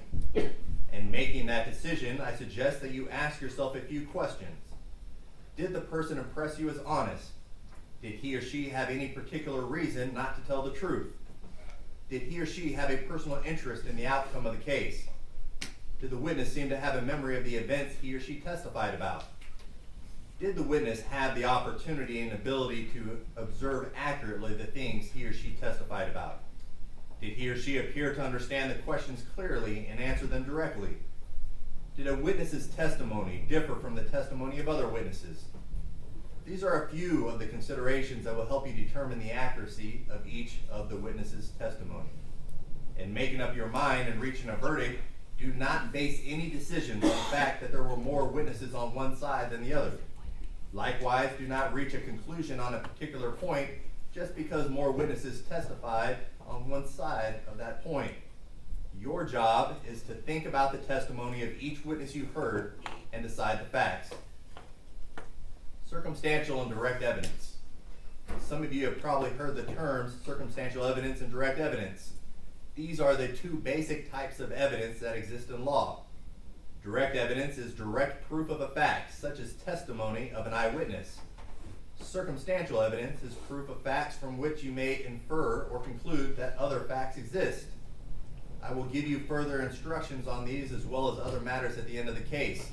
In making that decision, I suggest that you ask yourself a few questions. Did the person impress you as honest? Did he or she have any particular reason not to tell the truth? Did he or she have a personal interest in the outcome of the case? Did the witness seem to have a memory of the events he or she testified about? Did the witness have the opportunity and ability to observe accurately the things he or she testified about? Did he or she appear to understand the questions clearly and answer them directly? Did a witness's testimony differ from the testimony of other witnesses? These are a few of the considerations that will help you determine the accuracy of each of the witnesses' testimony. In making up your mind and reaching a verdict, do not base any decisions on the fact that there were more witnesses on one side than the other. Likewise, do not reach a conclusion on a particular point just because more witnesses testified on one side of that point. Your job is to think about the testimony of each witness you heard and decide the facts. Circumstantial and direct evidence. Some of you have probably heard the terms circumstantial evidence and direct evidence. These are the two basic types of evidence that exist in law. Direct evidence is direct proof of a fact, such as testimony of an eyewitness. Circumstantial evidence is proof of facts from which you may infer or conclude that other facts exist. I will give you further instructions on these as well as other matters at the end of the case.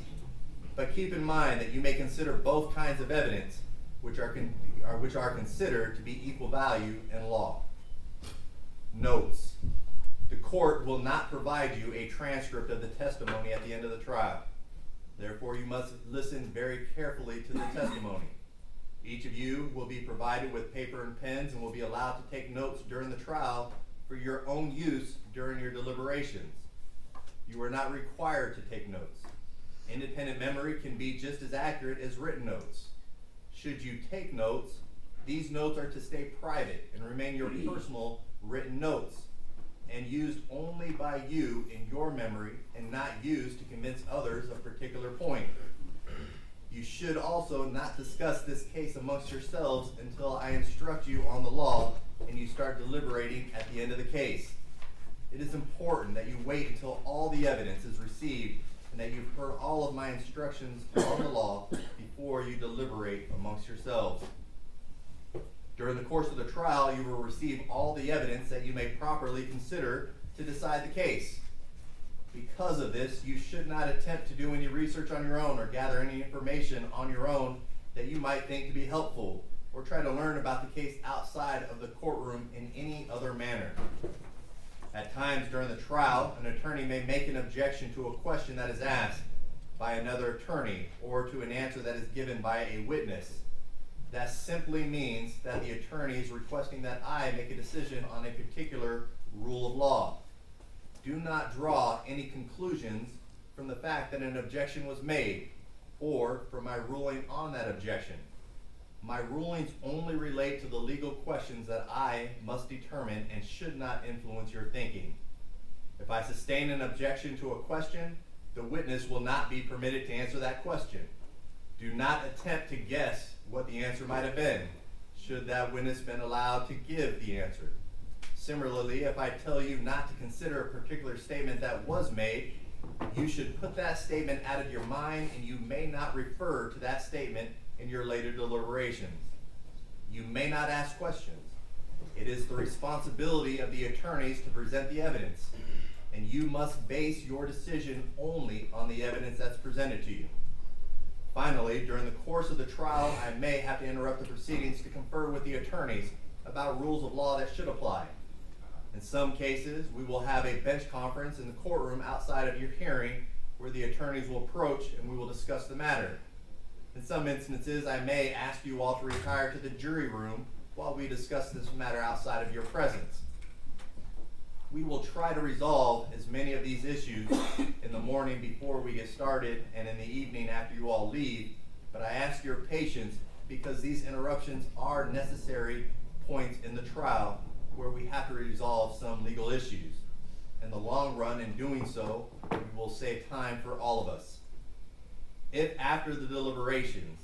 But keep in mind that you may consider both kinds of evidence, which are considered to be equal value in law. Notes. The court will not provide you a transcript of the testimony at the end of the trial. Therefore, you must listen very carefully to the testimony. Each of you will be provided with paper and pens and will be allowed to take notes during the trial for your own use during your deliberations. You are not required to take notes. Independent memory can be just as accurate as written notes. Should you take notes, these notes are to stay private and remain your personal written notes and used only by you in your memory and not used to convince others of a particular point. You should also not discuss this case amongst yourselves until I instruct you on the law and you start deliberating at the end of the case. It is important that you wait until all the evidence is received and that you've heard all of my instructions on the law before you deliberate amongst yourselves. During the course of the trial, you will receive all the evidence that you may properly consider to decide the case. Because of this, you should not attempt to do any research on your own or gather any information on your own that you might think to be helpful, or try to learn about the case outside of the courtroom in any other manner. At times during the trial, an attorney may make an objection to a question that is asked by another attorney or to an answer that is given by a witness. That simply means that the attorney is requesting that I make a decision on a particular rule of law. Do not draw any conclusions from the fact that an objection was made or from my ruling on that objection. My rulings only relate to the legal questions that I must determine and should not influence your thinking. If I sustain an objection to a question, the witness will not be permitted to answer that question. Do not attempt to guess what the answer might have been, should that witness been allowed to give the answer. Similarly, if I tell you not to consider a particular statement that was made, you should put that statement out of your mind and you may not refer to that statement in your later deliberations. You may not ask questions. It is the responsibility of the attorneys to present the evidence, and you must base your decision only on the evidence that's presented to you. Finally, during the course of the trial, I may have to interrupt the proceedings to confer with the attorneys about rules of law that should apply. In some cases, we will have a bench conference in the courtroom outside of your hearing where the attorneys will approach and we will discuss the matter. In some instances, I may ask you all to retire to the jury room while we discuss this matter outside of your presence. We will try to resolve as many of these issues in the morning before we get started and in the evening after you all leave, but I ask your patience because these interruptions are necessary points in the trial where we have to resolve some legal issues. In the long run, in doing so, we will save time for all of us. If after the deliberations,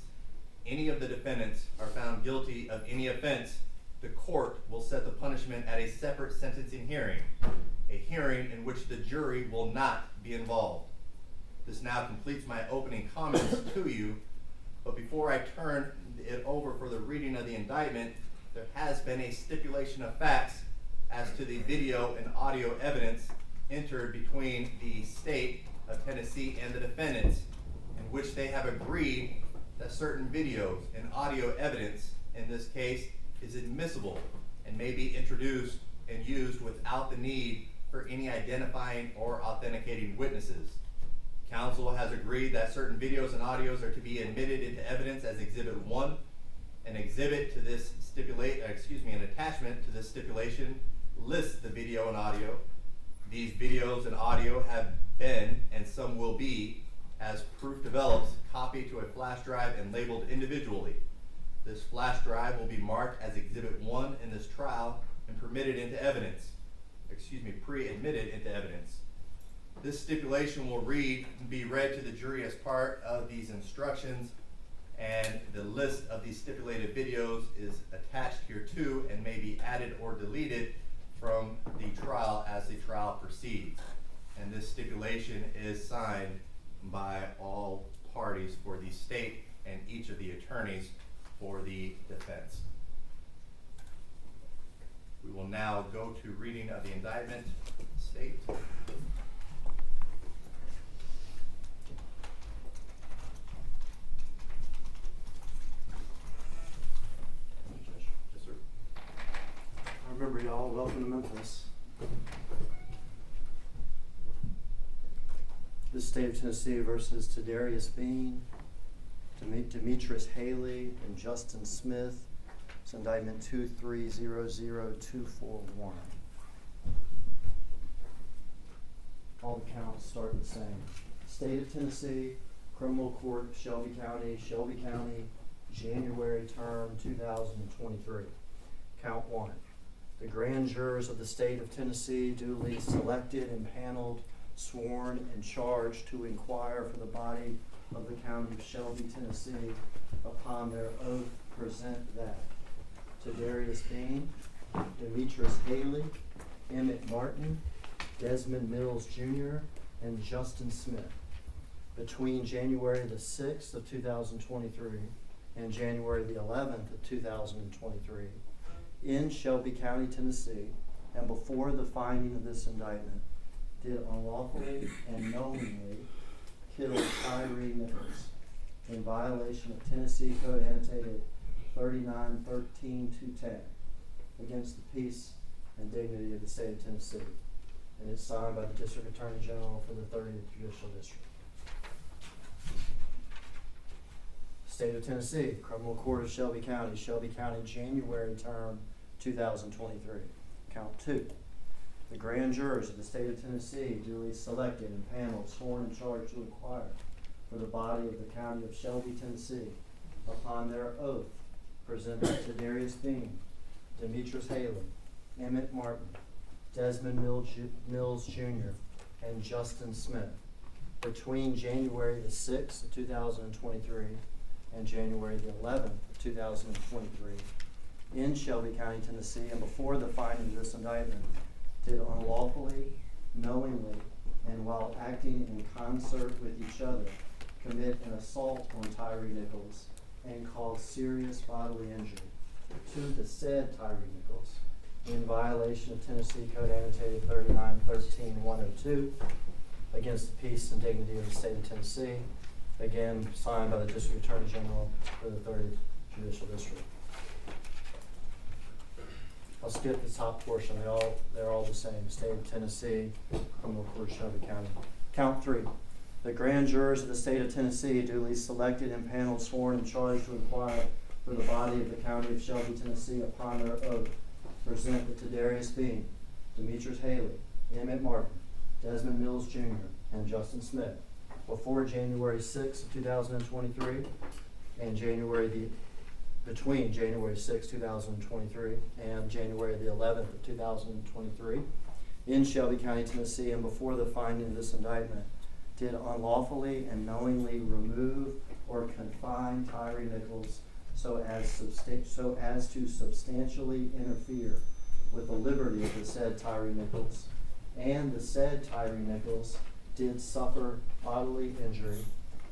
any of the defendants are found guilty of any offense, the court will set the punishment at a separate sentencing hearing, a hearing in which the jury will not be involved. This now completes my opening comments to you, but before I turn it over for the reading of the indictment, there has been a stipulation of facts as to the video and audio evidence entered between the state of Tennessee and the defendants, in which they have agreed that certain videos and audio evidence in this case is admissible and may be introduced and used without the need for any identifying or authenticating witnesses. Counsel has agreed that certain videos and audios are to be admitted into evidence as Exhibit 1. An exhibit to this an attachment to this stipulation lists the video and audio. These videos and audio have been, and some will be, as proof develops, copied to a flash drive and labeled individually. This flash drive will be marked as Exhibit 1 in this trial and pre-admitted into evidence. This stipulation will be read to the jury as part of these instructions. And the list of these stipulated videos is attached here too and may be added or deleted from the trial as the trial proceeds. And this stipulation is signed by all parties for the state and each of the attorneys for the defense. We will now go to reading of the indictment. State. Yes, sir. I remember y'all. Welcome to Memphis. The state of Tennessee versus Tadarius Bean, Demetrius Haley, and Justin Smith. It's indictment 2300241. All the counts start the same. State of Tennessee, Criminal Court, Shelby County, January term 2023. Count 1. The grand jurors of the state of Tennessee duly selected and paneled, sworn and charged to inquire for the body of the county of Shelby, Tennessee, upon their oath present that Tadarius Bean, Demetrius Haley, Emmett Martin, Desmond Mills Jr., and Justin Smith, between January the 6th of 2023 and January the 11th of 2023, in Shelby County, Tennessee, and before the finding of this indictment, did unlawfully and knowingly kill Tyre Nichols in violation of Tennessee Code Annotated 3913-210 against the peace and dignity of the state of Tennessee. And it's signed by the District Attorney General for the 30th Judicial District. State of Tennessee, Criminal Court of Shelby County, January term 2023. Count 2. The grand jurors of the state of Tennessee duly selected and paneled, sworn and charged to inquire for the body of the county of Shelby, Tennessee, upon their oath presented to Tadarius Bean, Demetrius Haley, Emmett Martin, Desmond Mills Jr., and Justin Smith, between January the 6th of 2023 and January the 11th of 2023, in Shelby County, Tennessee, and before the finding of this indictment, did unlawfully, knowingly, and while acting in concert with each other, commit an assault on Tyre Nichols and cause serious bodily injury to the said Tyre Nichols in violation of Tennessee Code Annotated 3913-102 against the peace and dignity of the state of Tennessee, again signed by the District Attorney General for the 30th Judicial District. I'll skip the top portion. They're all the same. State of Tennessee, Criminal Court, Shelby County. Count 3. The grand jurors of the state of Tennessee duly selected and paneled, sworn and charged to inquire for the body of the county of Shelby, Tennessee, upon their oath present the Tadarius Bean, Demetrius Haley, Emmett Martin, Desmond Mills Jr., and Justin Smith, before January 6th of 2023 and between January 6, 2023 and January the 11th of 2023 in Shelby County, Tennessee, and before the finding of this indictment, did unlawfully and knowingly remove or confine Tyre Nichols so as to substantially interfere with the liberty of the said Tyre Nichols, and the said Tyre Nichols did suffer bodily injury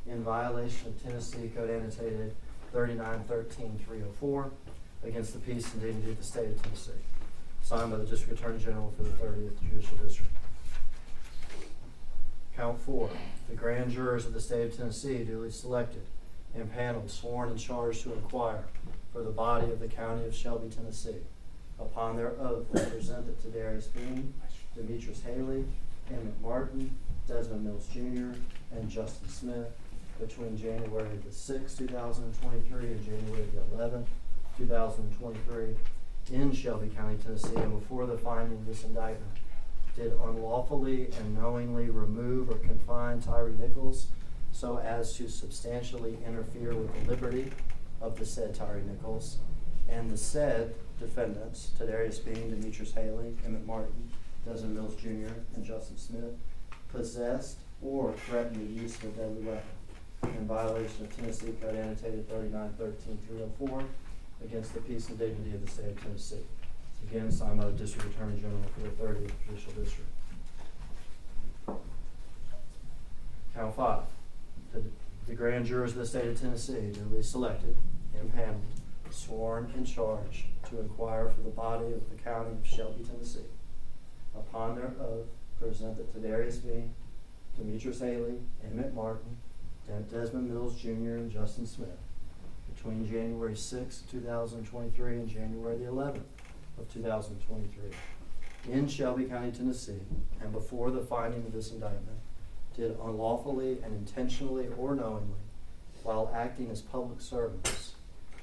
in violation of Tennessee Code Annotated 3913-304 against the peace and dignity of the state of Tennessee. Signed by the District Attorney General for the 30th Judicial District. Count 4. The grand jurors of the state of Tennessee duly selected and paneled, sworn and charged to inquire for the body of the county of Shelby, Tennessee, upon their oath they presented to Tadarius Bean, Demetrius Haley, Emmett Martin, Desmond Mills Jr., and Justin Smith, between January the 6th, 2023 and January the 11th, 2023 in Shelby County, Tennessee, and before the finding of this indictment, did unlawfully and knowingly remove or confine Tyre Nichols so as to substantially interfere with the liberty of the said Tyre Nichols and the said defendants, Tadarius Bean, Demetrius Haley, Emmett Martin, Desmond Mills Jr., and Justin Smith, possessed or threatened the use of a deadly weapon in violation of Tennessee Code Annotated 3913-304 against the peace and dignity of the state of Tennessee. Again, signed by the District Attorney General for the 30th Judicial District. Count 5. The grand jurors of the state of Tennessee duly selected, impaneled, sworn, and charged to inquire for the body of the county of Shelby, Tennessee. Upon their oath, present that Tadarius Bean, Demetrius Haley, Emmett Martin, Desmond Mills Jr., and Justin Smith, between January 6, 2023 and January the 11th of 2023, in Shelby County, Tennessee, and before the finding of this indictment, did unlawfully and intentionally or knowingly, while acting as public servants,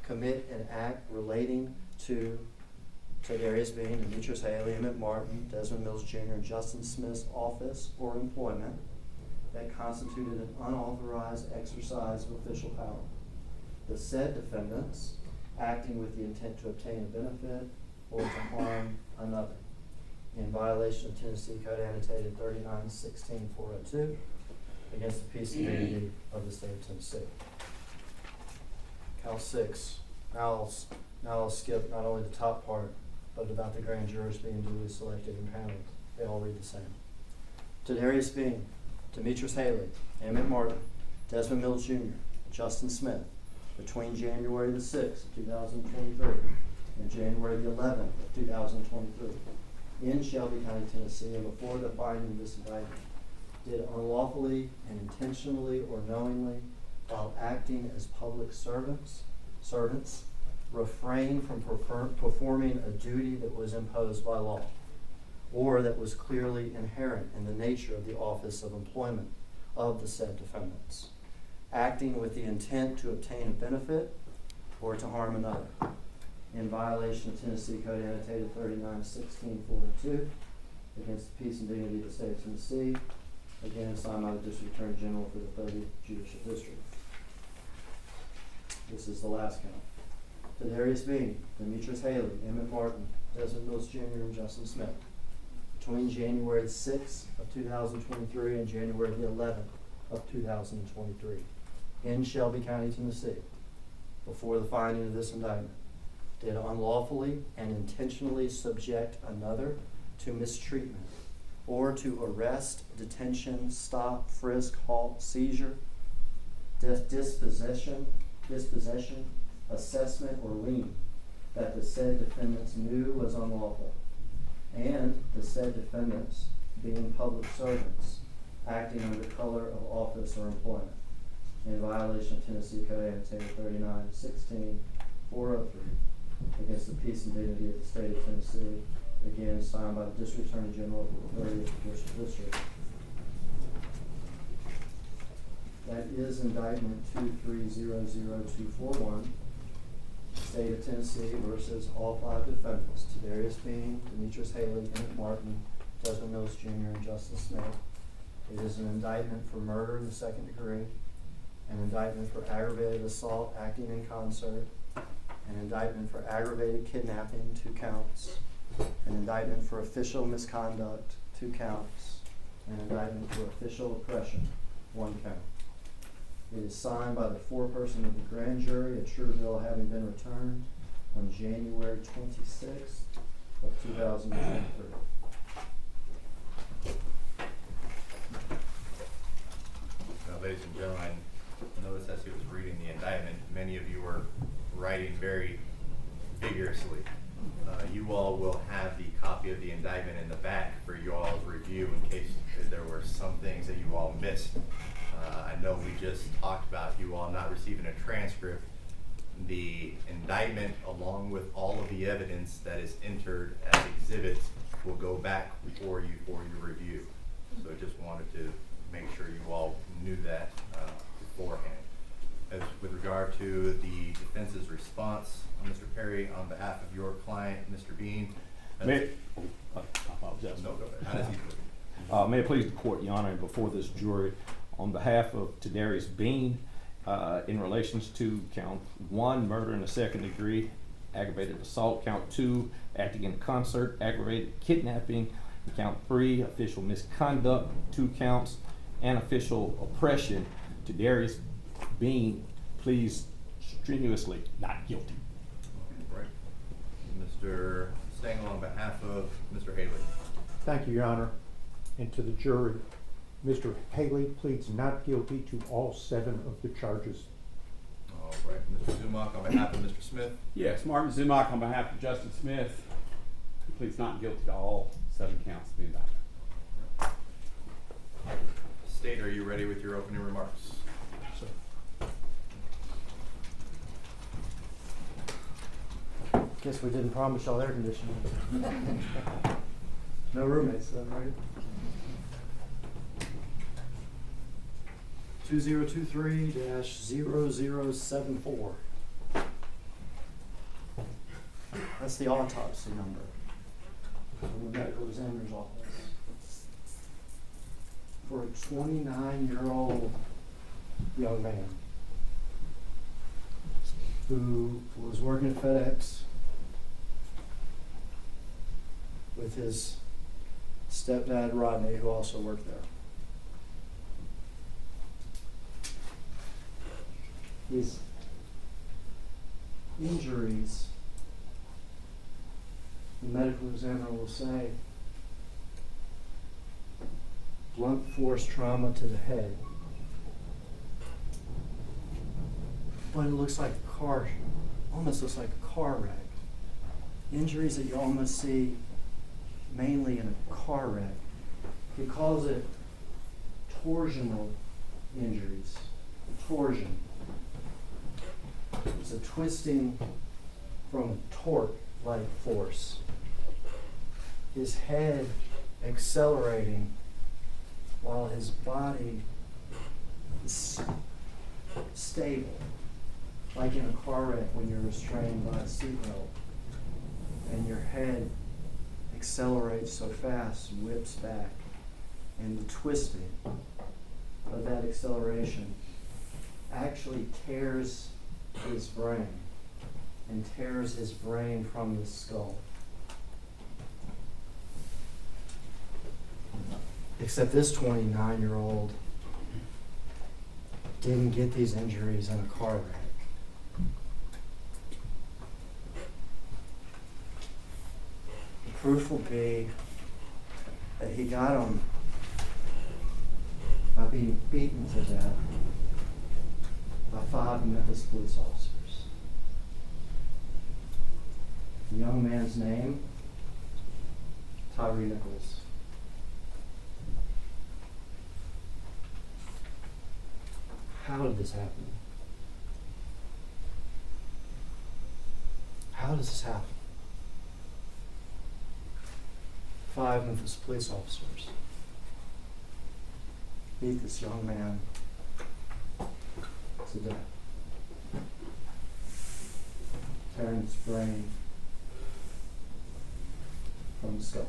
commit an act relating to Tadarius Bean, Demetrius Haley, Emmett Martin, Desmond Mills Jr., and Justin Smith's office or employment that constituted an unauthorized exercise of official power. The said defendants, acting with the intent to obtain a benefit or to harm another, in violation of Tennessee Code Annotated 3916-402 against the peace and dignity of the state of Tennessee. Count 6. Now I'll skip not only the top part, but about the grand jurors being duly selected and paneled. They all read the same. Tadarius Bean, Demetrius Haley, Emmett Martin, Desmond Mills Jr., Justin Smith, between January the 6th of 2023 and January the 11th of 2023, in Shelby County, Tennessee, and before the finding of this indictment, did unlawfully and intentionally or knowingly, while acting as public servants, refrain from performing a duty that was imposed by law, or that was clearly inherent in the nature of the office of employment of the said defendants, acting with the intent to obtain a benefit or to harm another, in violation of Tennessee Code Annotated 3916-402 against the peace and dignity of the state of Tennessee, again signed by the District Attorney General for the 30th Judicial District. This is the last count. Tadarius Bean, Demetrius Haley, Emmett Martin, Desmond Mills Jr., and Justin Smith, between January 6th of 2023 and January the 11th of 2023, in Shelby County, Tennessee, before the finding of this indictment, did unlawfully and intentionally subject another to mistreatment or to arrest, detention, stop, frisk, halt, seizure, dispossession, assessment, or lien that the said defendants knew was unlawful, and the said defendants, being public servants, acting under color of office or employment, in violation of Tennessee Code Annotated 3916-403 against the peace and dignity of the state of Tennessee, again signed by the District Attorney General for the 30th Judicial District. That is indictment 2300241, State of Tennessee versus all 5 defendants, Tadarius Bean, Demetrius Haley, Emmett Martin, Desmond Mills Jr., and Justin Smith. It is an indictment for murder in the 2nd degree, an indictment for aggravated assault acting in concert, an indictment for aggravated kidnapping, 2 counts, an indictment for official misconduct, 2 counts, and an indictment for official oppression, 1 count. It is signed by the foreperson of the grand jury at Trueville, having been returned on January 26th of 2023. Ladies and gentlemen, I noticed as he was reading the indictment, many of you were writing very vigorously. You all will have the copy of the indictment in the back for you all's review in case there were some things that you all missed. I know we just talked about you all not receiving a transcript. The indictment, along with all of the evidence that is entered as exhibits, will go back before you for your review. So I just wanted to make sure you all knew that beforehand. As with regard to the defense's response, Mr. Perry, on behalf of your client, Mr. Bean. May it please the court, Your Honor, and before this jury, on behalf of Tadarius Bean, in relations to count 1, murder in the 2nd degree, aggravated assault, count 2, acting in concert, aggravated kidnapping, count 3, official misconduct, 2 counts, and official oppression, Tadarius Bean pleads strenuously not guilty. Right. Mr. Stengel on behalf of Mr. Haley. Thank you, Your Honor. And to the jury, Mr. Haley pleads not guilty to all 7 of the charges. All right. Mr. Zumach on behalf of Mr. Smith. Yes, Martin Zumach on behalf of Justin Smith, who pleads not guilty to all 7 counts of the indictment. State, are you ready with your opening remarks? Guess we didn't promise y'all air conditioning. No roommates though, right? 2023-0074. That's the autopsy number from the medical examiner's office. For a 29-year-old young man who was working at FedEx with his stepdad Rodney, who also worked there. His injuries, the medical examiner will say, blunt force trauma to the head. But it looks like a car, almost looks like a car wreck. Injuries that you almost see mainly in a car wreck. He calls it torsional injuries. Torsion. It's a twisting from torque-like force. His head accelerating while his body is stable, like in a car wreck when you're restrained by a seatbelt and your head accelerates so fast and whips back, and the twisting of that acceleration actually tears his brain and tears his brain from the skull. Except this 29-year-old didn't get these injuries in a car wreck. The proof will be that he got them by being beaten to death by 5 Memphis police officers. The young man's name, Tyre Nichols. How did this happen? How does this happen? 5 Memphis police officers beat this young man to death, tearing his brain from the skull.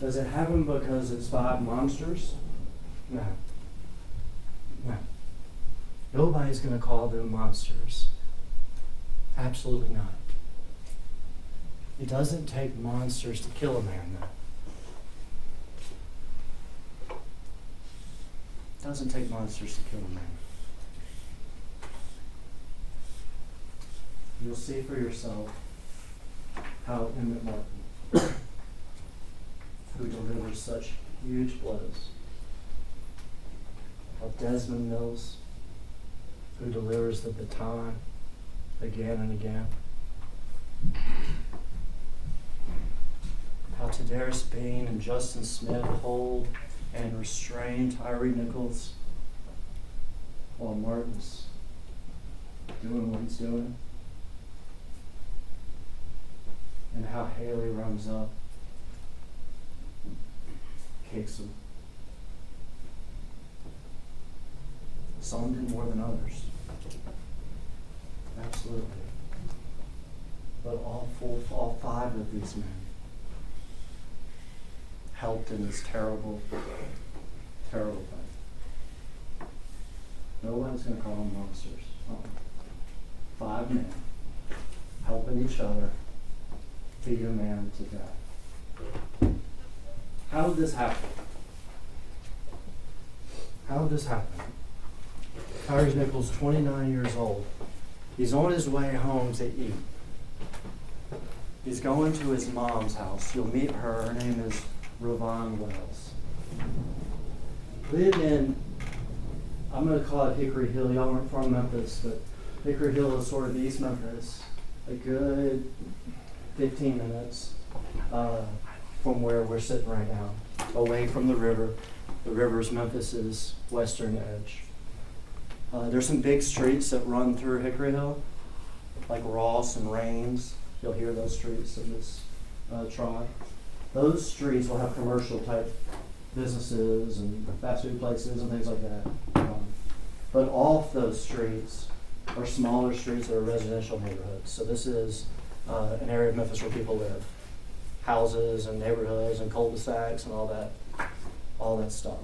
Does it happen because it's 5 monsters? No. No. Nobody's going to call them monsters. Absolutely not. It doesn't take monsters to kill a man, though. It doesn't take monsters to kill a man. You'll see for yourself how Emmett Martin, who delivers such huge blows, how Desmond Mills, who delivers the baton again and again, how Tadaris Bean and Justin Smith hold and restrain Tyre Nichols while Martin's doing what he's doing, and how Haley runs up, kicks him. Some did more than others. Absolutely. But all 5 of these men helped in this terrible, terrible thing. No one's going to call them monsters. 5 men helping each other beat a man to death. How did this happen? How did this happen? Tyre Nichols, 29 years old. He's on his way home to eat. He's going to his mom's house. You'll meet her. Her name is Ravon Wells. Live in, I'm going to call it Hickory Hill. Y'all aren't from Memphis, but Hickory Hill is sort of East Memphis. A good 15 minutes from where we're sitting right now, away from the river. The river's Memphis's western edge. There's some big streets that run through Hickory Hill, like Ross and Rains. You'll hear those streets in this tribe. Those streets will have commercial type businesses and fast food places and things like that. But off those streets are smaller streets that are residential neighborhoods. So this is an area of Memphis where people live. Houses and neighborhoods and cul-de-sacs and all that stuff.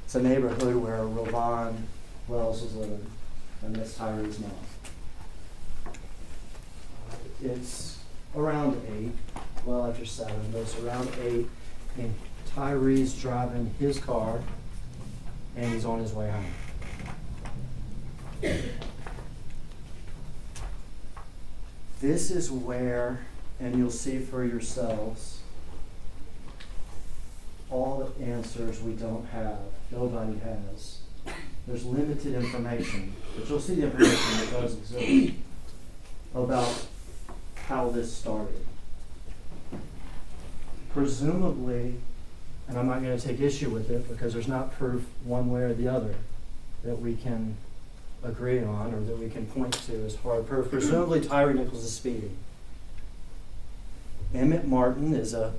It's a neighborhood where Ravon Wells is living, and that's Tyre's mom. It's around 8, well after 7, but it's around 8, and Tyre's driving his car, and he's on his way home. This is where, and you'll see for yourselves, all the answers we don't have, nobody has. There's limited information, but you'll see the information that does exist about how this started. Presumably, and I'm not going to take issue with it because there's not proof one way or the other that we can agree on or that we can point to as hard proof. Presumably, Tyre Nichols is speeding. Emmett Martin is a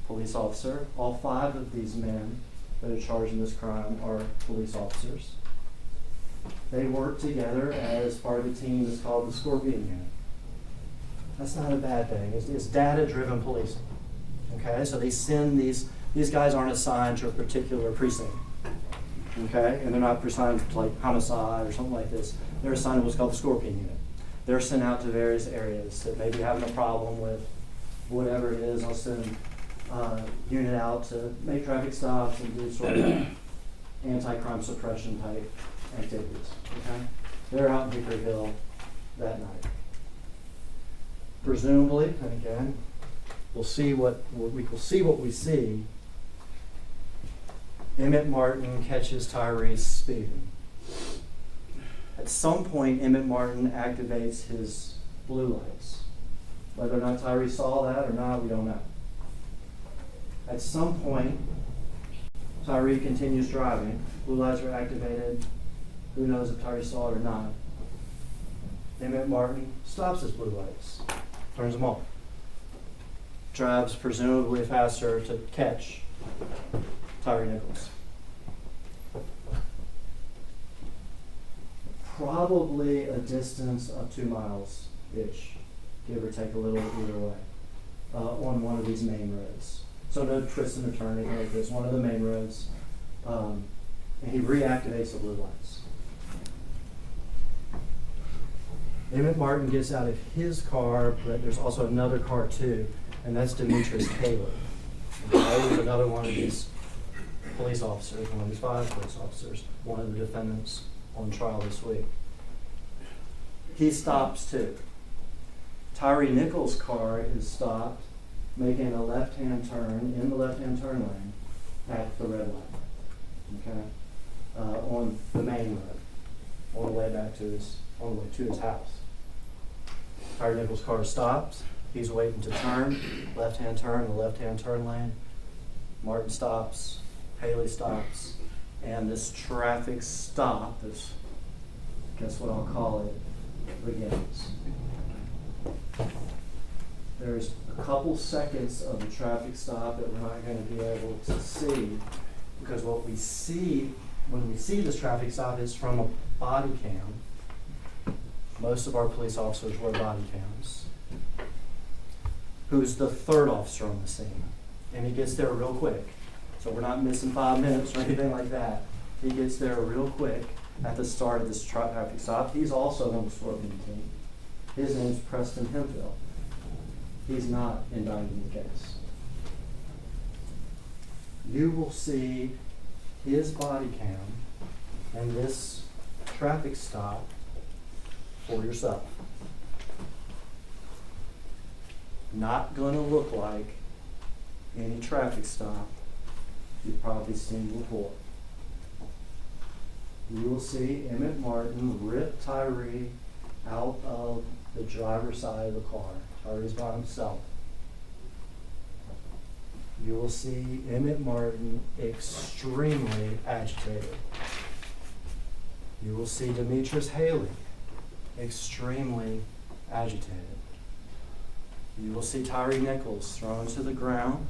police officer. All 5 of these men that are charged in this crime are police officers. They work together as part of a team that's called the Scorpion Unit. That's not a bad thing. It's data-driven policing. Okay, so they send these guys aren't assigned to a particular precinct. Okay, and they're not assigned to like homicide or something like this. They're assigned to what's called the Scorpion Unit. They're sent out to various areas that may be having a problem with whatever it is. I'll send unit out to make traffic stops and do sort of anti-crime suppression type activities. Okay, they're out in Hickory Hill that night. Presumably, and again, we'll see what we see. Emmett Martin catches Tyrese speeding. At some point, Emmett Martin activates his blue lights. Whether or not Tyrese saw that or not, we don't know. At some point, Tyre continues driving. Blue lights are activated. Who knows if Tyre saw it or not. Emmett Martin stops his blue lights, turns them off. Drives presumably faster to catch Tyre Nichols. Probably a distance of 2 miles-ish, give or take a little either way, on one of these main roads. So no twist and a turn, anything like this, one of the main roads. And he reactivates the blue lights. Emmett Martin gets out of his car, but there's also another car too, and that's Demetrius Caleb. Okay, he's another one of these police officers, one of these 5 police officers, one of the defendants on trial this week. He stops too. Tyre Nichols' car is stopped, making a left-hand turn in the left-hand turn lane at the red light, okay, on the main road, on the way back to his house. Tyre Nichols' car stops. He's waiting to turn, left-hand turn in the left-hand turn lane. Martin stops, Haley stops, and this traffic stop, this, guess what I'll call it, begins. There's a couple seconds of the traffic stop that we're not going to be able to see, because what we see when we see this traffic stop is from a body cam. Most of our police officers wear body cams. Who's the 3rd officer on the scene? And he gets there real quick. So we're not missing 5 minutes or anything like that. He gets there real quick at the start of this traffic stop. He's also on the Scorpion team. His name's Preston Hemphill. He's not indicted in the case. You will see his body cam and this traffic stop for yourself. Not gonna look like any traffic stop you've probably seen before. You will see Emmett Martin rip Tyre out of the driver's side of the car. Tyre's by himself. You will see Emmett Martin extremely agitated. You will see Demetrius Haley extremely agitated. You will see Tyre Nichols thrown to the ground,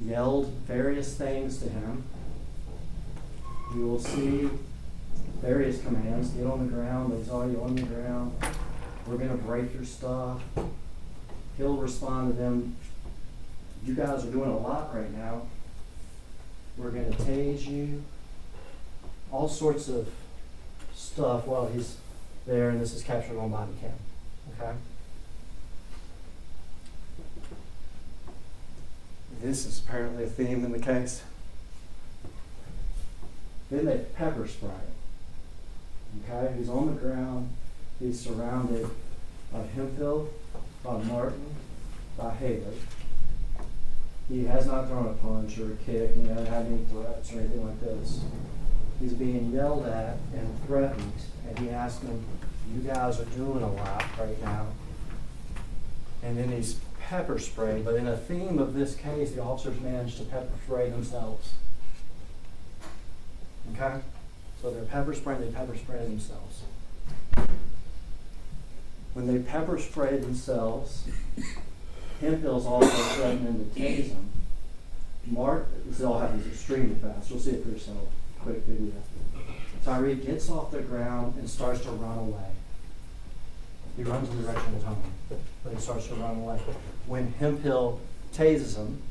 yelled various things to him. You will see various commands: get on the ground, they saw you on the ground, we're gonna break your stuff. He'll respond to them: you guys are doing a lot right now. We're gonna tase you. All sorts of stuff while he's there, and this is captured on body cam, okay? This is apparently a theme in the case. Then they pepper spray him. Okay, he's on the ground. He's surrounded by Hemphill, by Martin, by Haley. He has not thrown a punch or a kick, he hasn't had any threats or anything like this. He's being yelled at and threatened, and he asked them, you guys are doing a lot right now. And then he's pepper sprayed, but in a theme of this case, the officers managed to pepper spray themselves. Okay? So they're pepper spraying, they pepper spray themselves. When they pepper spray themselves, Hemphill's also threatening to tase him. This all happens extremely fast. You'll see it for yourself. Quick video. Tyre gets off the ground and starts to run away. He runs in the direction of home, but he starts to run away. When Hemphill tases him,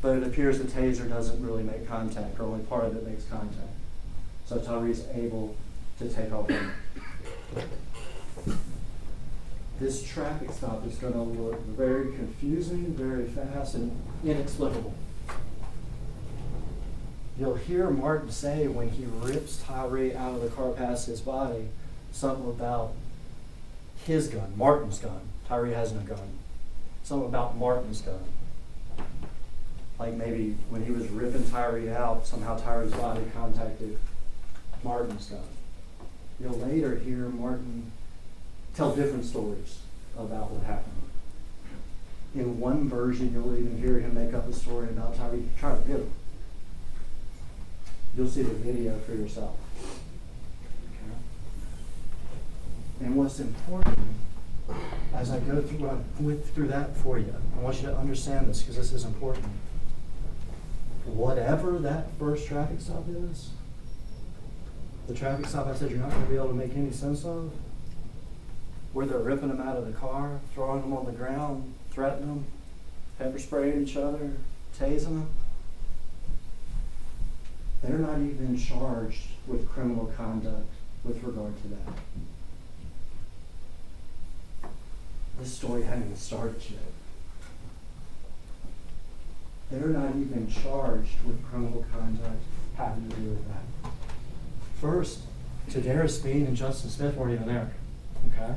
but it appears the taser doesn't really make contact, or only part of it makes contact. So Tyre's able to take off running. This traffic stop is going to look very confusing, very fast, and inexplicable. You'll hear Martin say when he rips Tyre out of the car past his body, something about his gun, Martin's gun. Tyre has no gun. Something about Martin's gun. Like maybe when he was ripping Tyre out, somehow Tyre's body contacted Martin's gun. You'll later hear Martin tell different stories about what happened. In one version, you'll even hear him make up a story about Tyre trying to hit him. You'll see the video for yourself. Okay? And what's important, as I go through, I went through that for you. I want you to understand this because this is important. Whatever that first traffic stop is, the traffic stop I said you're not going to be able to make any sense of, where they're ripping them out of the car, throwing them on the ground, threatening them, pepper spraying each other, tasing them. They're not even charged with criminal conduct with regard to that. This story hadn't even started yet. They're not even charged with criminal conduct having to do with that. First, Tadaris Bean and Justin Smith weren't even there. Okay?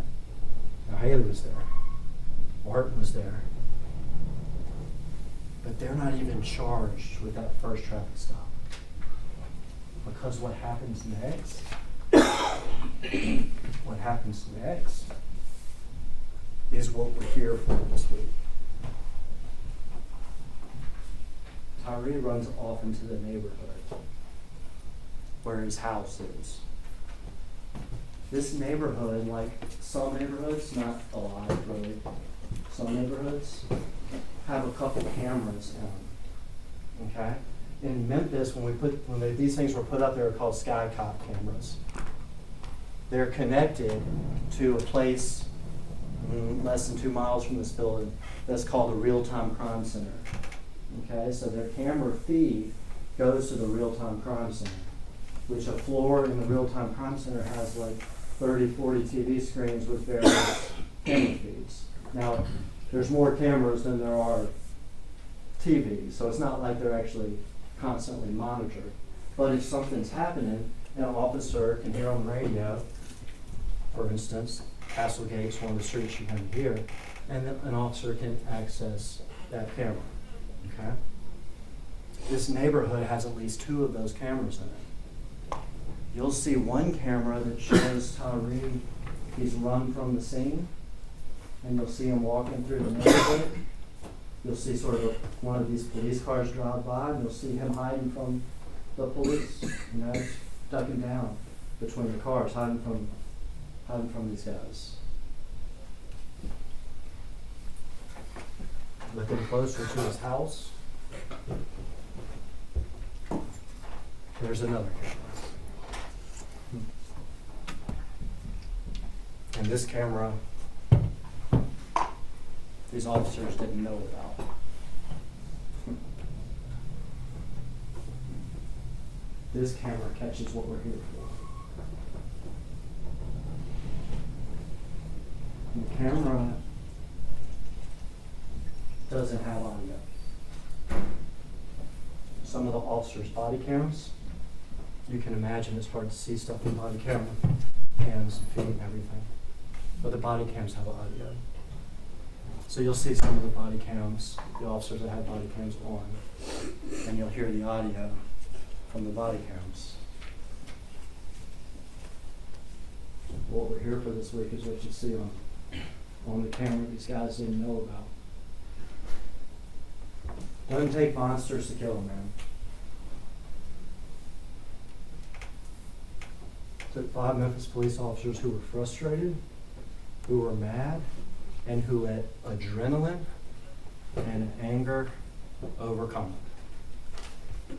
Now Haley was there. Martin was there. But they're not even charged with that first traffic stop. Because what happens next, is what we're here for this week. Tyre runs off into the neighborhood where his house is. This neighborhood, like some neighborhoods, not a lot really, some neighborhoods have a couple cameras in them, okay? In Memphis, these things were put up, they were called Skycop cameras. They're connected to a place less than 2 miles from this building that's called the Real-Time Crime Center. Okay, so their camera feed goes to the Real-Time Crime Center, which a floor in the Real-Time Crime Center has like 30, 40 TV screens with various camera feeds. Now, there's more cameras than there are TVs, so it's not like they're actually constantly monitored. But if something's happening, an officer can hear on the radio, for instance, Castlegate's one of the streets you can hear, and an officer can access that camera, okay? This neighborhood has at least 2 of those cameras in it. You'll see one camera that shows Tyre, he's run from the scene, and you'll see him walking through the neighborhood. You'll see sort of one of these police cars drive by, and you'll see him hiding from the police, you know, ducking down between the cars, hiding from these guys. Looking closer to his house, there's another camera. And this camera, these officers didn't know about. This camera catches what we're here for. The camera doesn't have audio. Some of the officers' body cams, you can imagine it's hard to see stuff in body camera, hands and feet and everything. But the body cams have audio. So you'll see some of the body cams, the officers that have body cams on, and you'll hear the audio from the body cams. What we're here for this week is what you see on the camera these guys didn't know about. Doesn't take monsters to kill a man. Took 5 Memphis police officers who were frustrated, who were mad, and who let adrenaline and anger overcome it.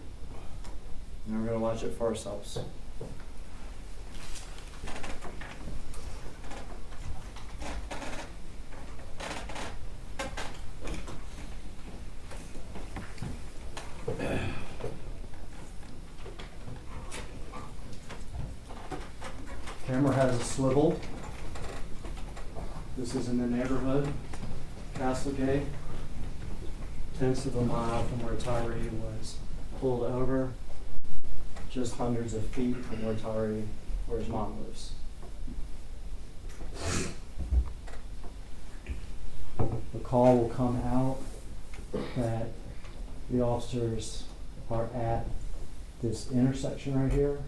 And we're going to watch it for ourselves. Camera has a swivel. This is in the neighborhood, Castlegate, 1/10 of a mile from where Tyre was pulled over, just hundreds of feet from where his mom lives. The call will come out that the officers are at this intersection right here,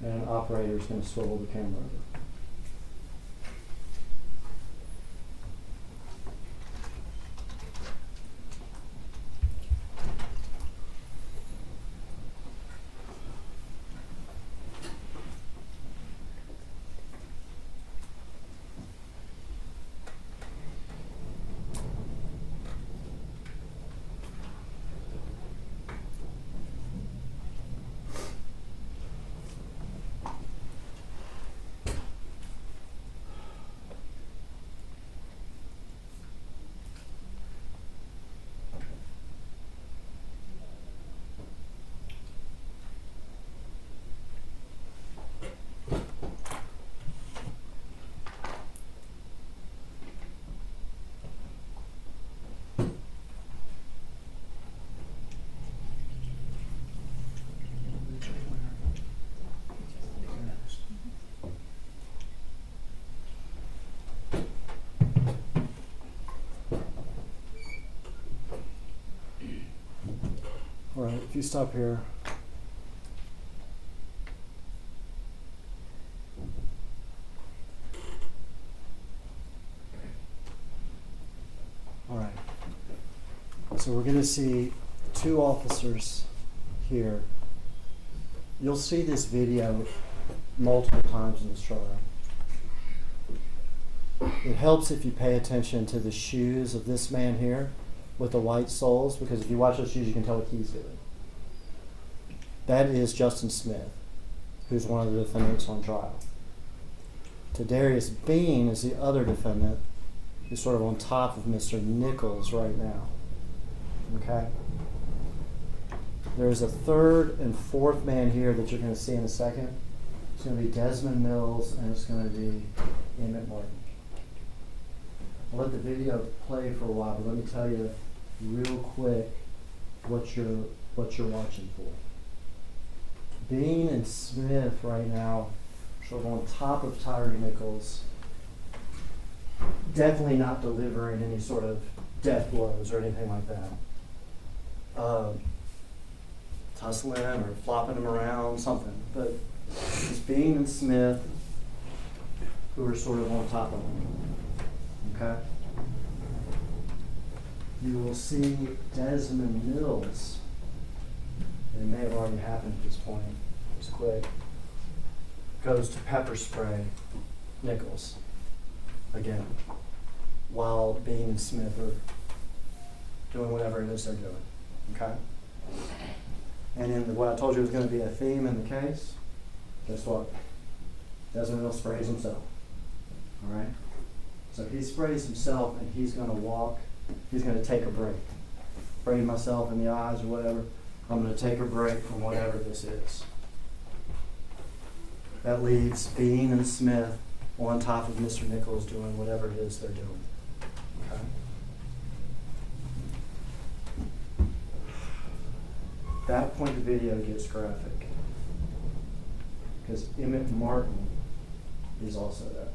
and an operator is going to swivel the camera over. All right, if you stop here. All right. So we're going to see 2 officers here. You'll see this video multiple times in this trial. It helps if you pay attention to the shoes of this man here with the white soles, because if you watch those shoes, you can tell what he's doing. That is Justin Smith, who's one of the defendants on trial. Tadarius Bean is the other defendant, who's sort of on top of Mr. Nichols right now. Okay? There's a 3rd and 4th man here that you're going to see in a second. It's going to be Desmond Mills, and it's going to be Emmett Martin. I'll let the video play for a while, but let me tell you real quick what you're what you're watching for. Bean and Smith right now, sort of on top of Tyre Nichols, definitely not delivering any sort of death blows or anything like that. Tussling or flopping him around, something. But it's Bean and Smith who are sort of on top of him. Okay? You will see Desmond Mills. It may have already happened at this point. It's quick. Goes to pepper spray Nichols again, while Bean and Smith are doing whatever it is they're doing. Okay? And in what I told you was going to be a theme in the case, guess what? Desmond Mills sprays himself. All right? So he sprays himself and he's going to walk, he's going to take a break. Sprayed myself in the eyes or whatever. I'm going to take a break from whatever this is. That leaves Bean and Smith on top of Mr. Nichols doing whatever it is they're doing. Okay? That point the video gets graphic because Emmett Martin is also there.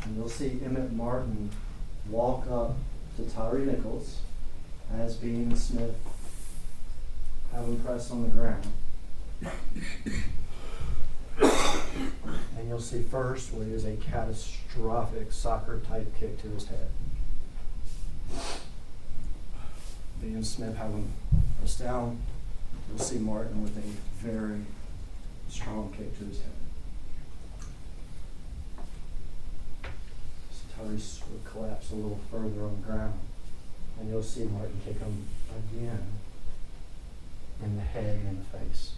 And you'll see Emmett Martin walk up to Tyre Nichols as Bean and Smith have him pressed on the ground. And you'll see first where there's a catastrophic soccer type kick to his head. Bean and Smith have him pressed down. You'll see Martin with a very strong kick to his head. So Tyre sort of collapsed a little further on the ground. And you'll see Martin kick him again in the head and in the face.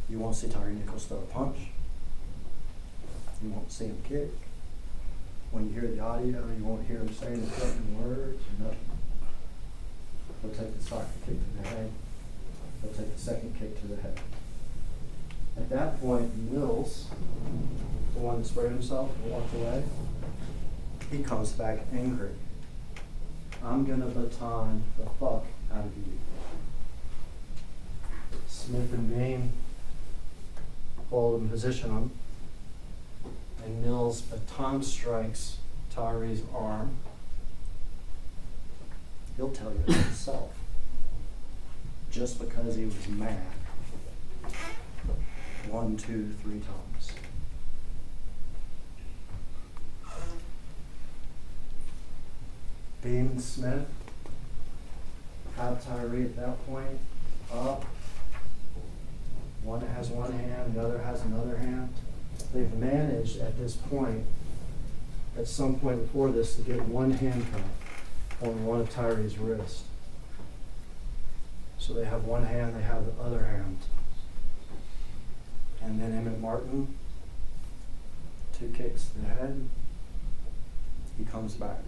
You won't see Tyre Nichols throw a punch. You won't see him kick. When you hear the audio, you won't hear him saying the threatening words or nothing. He'll take the soccer kick to the head. He'll take the second kick to the head. At that point, Mills, the one that sprayed himself and walked away, he comes back angry. I'm gonna baton the fuck out of you. Smith and Bean hold in position him, and Mills baton strikes Tyre's arm. He'll tell you himself, just because he was mad. 1, 2, 3 times. Bean and Smith have Tyre at that point up. One has one hand, the other has another hand. They've managed at this point, at some point before this, to get one handcuff on one of Tyre's wrists. So they have one hand, they have the other hand. And then Emmett Martin, 2 kicks to the head. He comes back.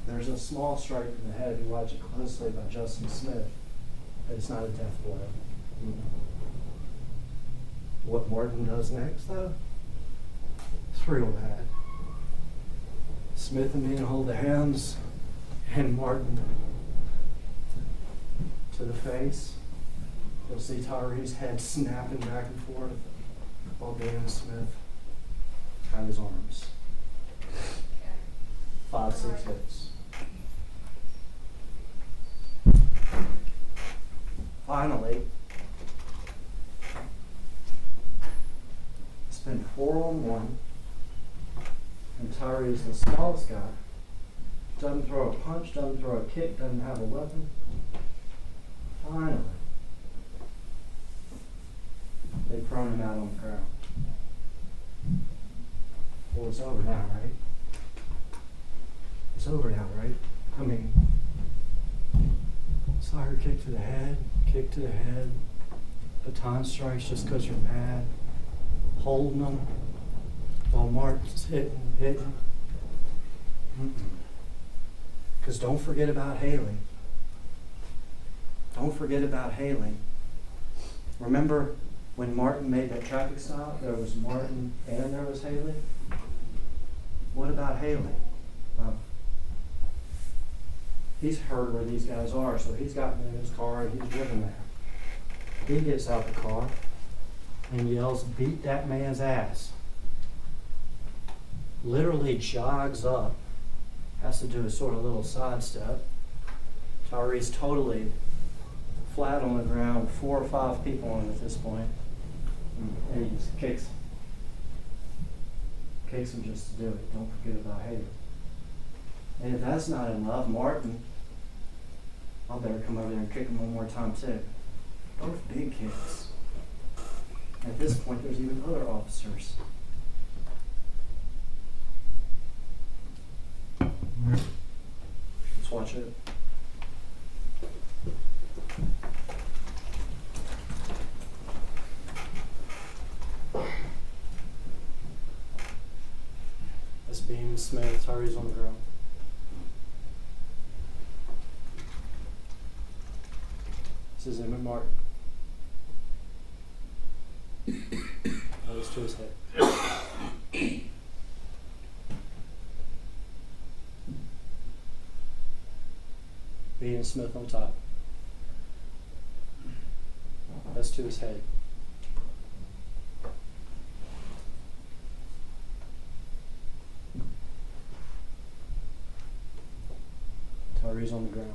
There's a small strike in the head, if you watch it closely, by Justin Smith, but it's not a death blow. What Martin does next, though, it's real bad. Smith and Bean hold the hands, and Martin to the face. You'll see Tyre's head snapping back and forth, while Bean and Smith have his arms. 5, 6 hits. Finally, it's been 4-on-1, and Tyre is the smallest guy. Doesn't throw a punch, doesn't throw a kick, doesn't have a weapon. Finally, they've thrown him out on the ground. Well, it's over now, right? It's over now, right? I mean, soccer kick to the head, baton strikes just because you're mad, holding them while Martin's hitting. Because don't forget about Haley. Don't forget about Haley. Remember when Martin made that traffic stop, there was Martin and there was Haley? What about Haley? He's heard where these guys are, so he's gotten in his car and he's driven there. He gets out the car and yells, "Beat that man's ass." Literally jogs up, has to do a sort of little sidestep. Tyre's totally flat on the ground, 4 or 5 people on him at this point. And he just kicks him just to do it. Don't forget about Haley. And if that's not enough, Martin, I'll better come over there and kick him one more time too. Both big kicks. At this point, there's even other officers. Let's watch it. That's Beam Smith. Tyre's on the ground. This is Emmett Martin. Elbows to his head. Beam Smith on top. That's to his head. Tyre's on the ground.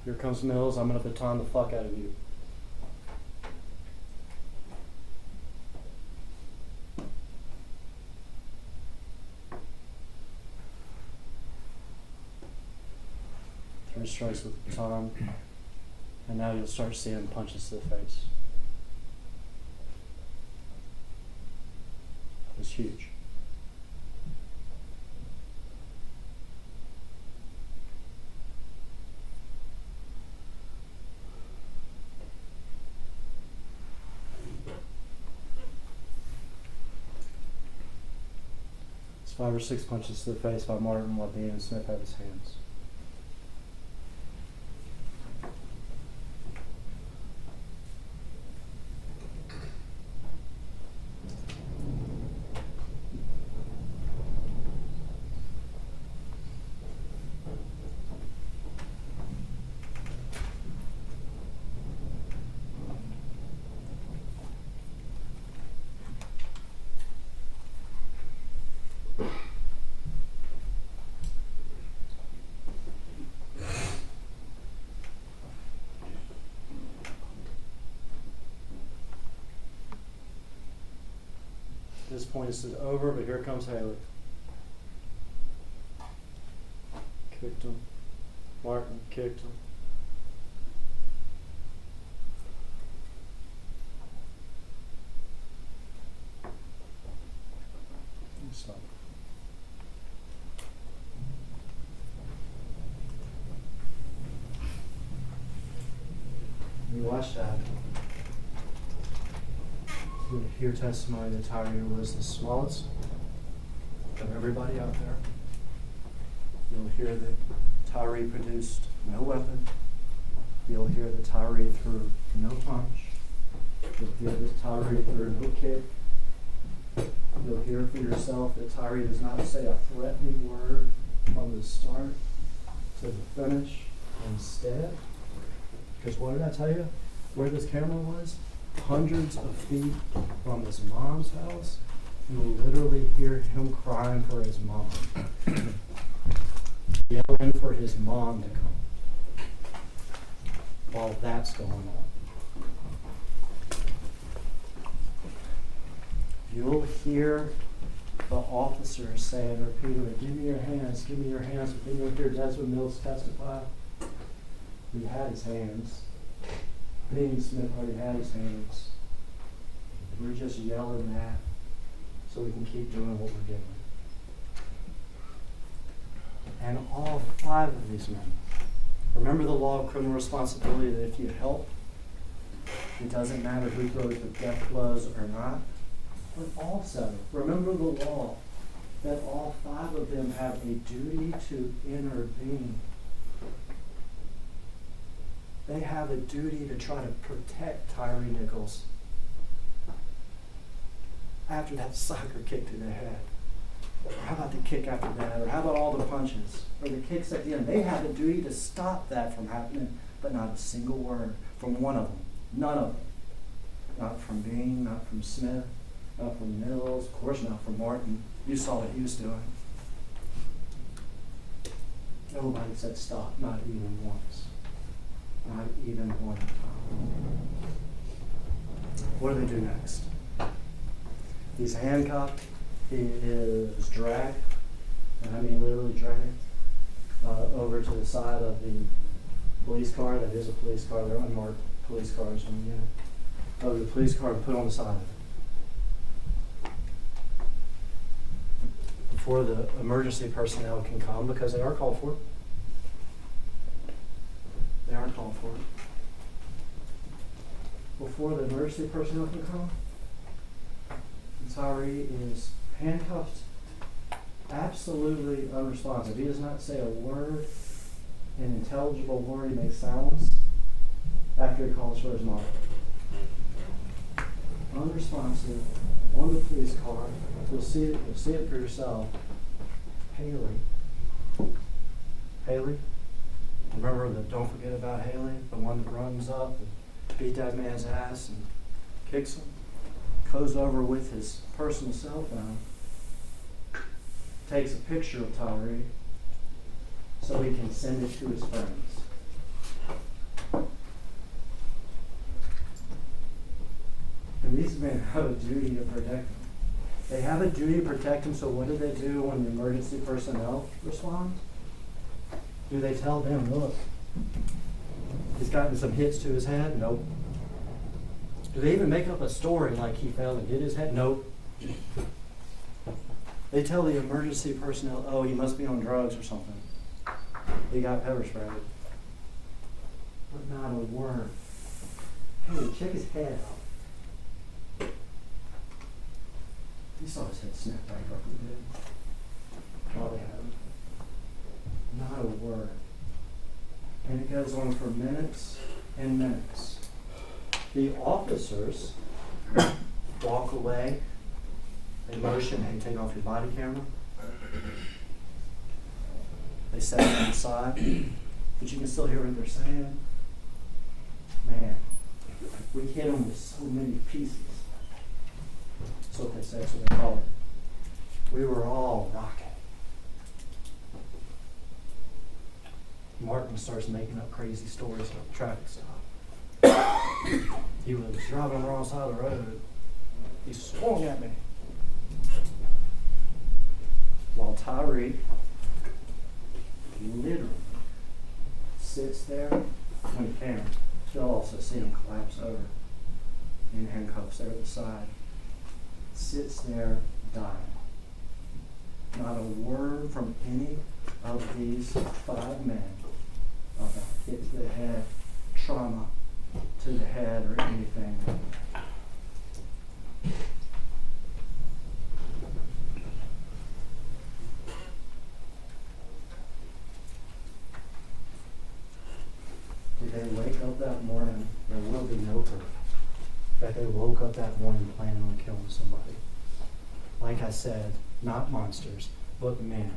Here comes Mills. I'm going to baton the fuck out of you. Three strikes with the baton. And now you'll start seeing punches to the face. It's huge. It's 5 or 6 punches to the face by Martin while Beam Smith have his hands. At this point, this is over, but here comes Haley. Kicked him. Martin kicked him. Stop. You watch that. You'll hear testimony that Tyre was the smallest of everybody out there. You'll hear that Tyre produced no weapon. You'll hear that Tyre threw no punch. You'll hear that Tyre threw no kick. You'll hear for yourself that Tyre does not say a threatening word from the start to the finish. Instead, because what did I tell you? Where this camera was? Hundreds of feet from his mom's house. You will literally hear him crying for his mom. Yelling for his mom to come. While that's going on. You'll hear the officers saying repeatedly, "Give me your hands, give me your hands." But then you'll hear Desmond Mills testify. He had his hands. Beam Smith already had his hands. We're just yelling that so we can keep doing what we're doing. And all 5 of these men, remember the law of criminal responsibility that if you help, it doesn't matter who throws the death blows or not. But also, remember the law that all 5 of them have a duty to intervene. They have a duty to try to protect Tyre Nichols after that soccer kick to the head. Or how about the kick after that? Or how about all the punches? Or the kicks at the end? They have a duty to stop that from happening, but not a single word from one of them. None of them. Not from Bean, not from Smith, not from Mills, of course not from Martin. You saw what he was doing. Nobody said stop, not even once. Not even one time. What do they do next? He's handcuffed. He is dragged, and I mean literally dragged, over to the side of the police car. That is a police car. They're unmarked police cars. And, you know, over the police car and put on the side of it. Before the emergency personnel can come, because they are called for. They are called for. Before the emergency personnel can come, Tyre is handcuffed, absolutely unresponsive. He does not say a word, an intelligible word. He makes sounds after he calls for his mom. Unresponsive, on the police car. You'll see it for yourself. Haley. Remember the don't forget about Haley, the one that runs up and beat that man's ass and kicks him. Goes over with his personal cell phone, takes a picture of Tyre so he can send it to his friends. And these men have a duty to protect him. They have a duty to protect him, so what do they do when the emergency personnel respond? Do they tell them, look, he's gotten some hits to his head? Nope. Do they even make up a story like he fell and hit his head? Nope. They tell the emergency personnel, oh, he must be on drugs or something. He got pepper sprayed. But not a word. Hey, check his head out. You saw his head snap back up, did while they had him. Not a word. And it goes on for minutes and minutes. The officers walk away. They motion, hey, take off your body camera. They set it on the side. But you can still hear what they're saying. Man, we hit them with so many pieces. That's what they say, that's what they call it. We were all rocking. Martin starts making up crazy stories about the traffic stop. He was driving on the wrong side of the road. He swung at me. While Tyre literally sits there on the camera. You'll also see him collapse over in handcuffs there at the side. Sits there dying. Not a word from any of these 5 men about hit to the head, trauma to the head, or anything. Did they wake up that morning? There will be no proof that they woke up that morning planning on killing somebody. Like I said, not monsters, but men,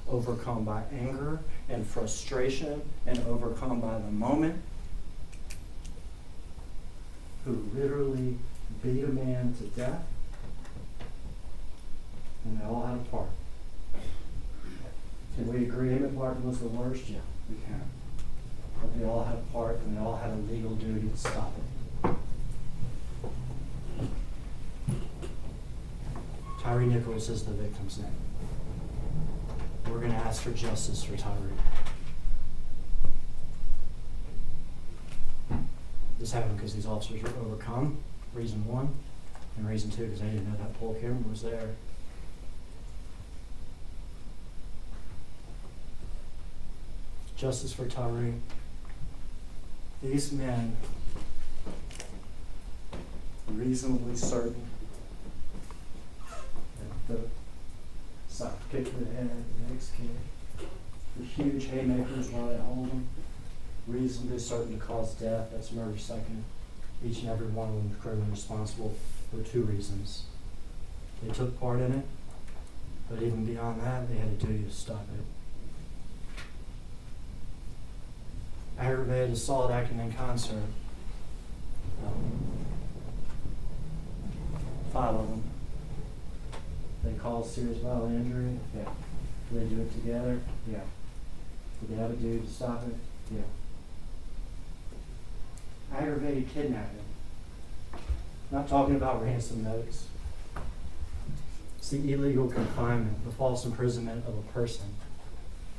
overcome by anger and frustration and overcome by the moment, who literally beat a man to death, and they all had a part. Can we agree Emmett Martin was the worst? Yeah, we can. But they all had a part, and they all had a legal duty to stop it. Tyre Nichols is the victim's name. We're going to ask for justice for Tyre. This happened because these officers were overcome, reason 1, and reason 2, because they didn't know that pole camera was there. Justice for Tyre. These men, reasonably certain that the kick to the head, the next kick. The huge haymakers while they hold them. Reasonably certain to cause death, that's murder second. Each and every one of them is criminally responsible for 2 reasons. They took part in it, but even beyond that, they had a duty to stop it. Aggravated assault acting in concert. 5 of them. They cause serious bodily injury. Yeah. Do they do it together? Yeah. Do they have a duty to stop it? Yeah. Aggravated kidnapping. Not talking about ransom notes. It's the illegal confinement, the false imprisonment of a person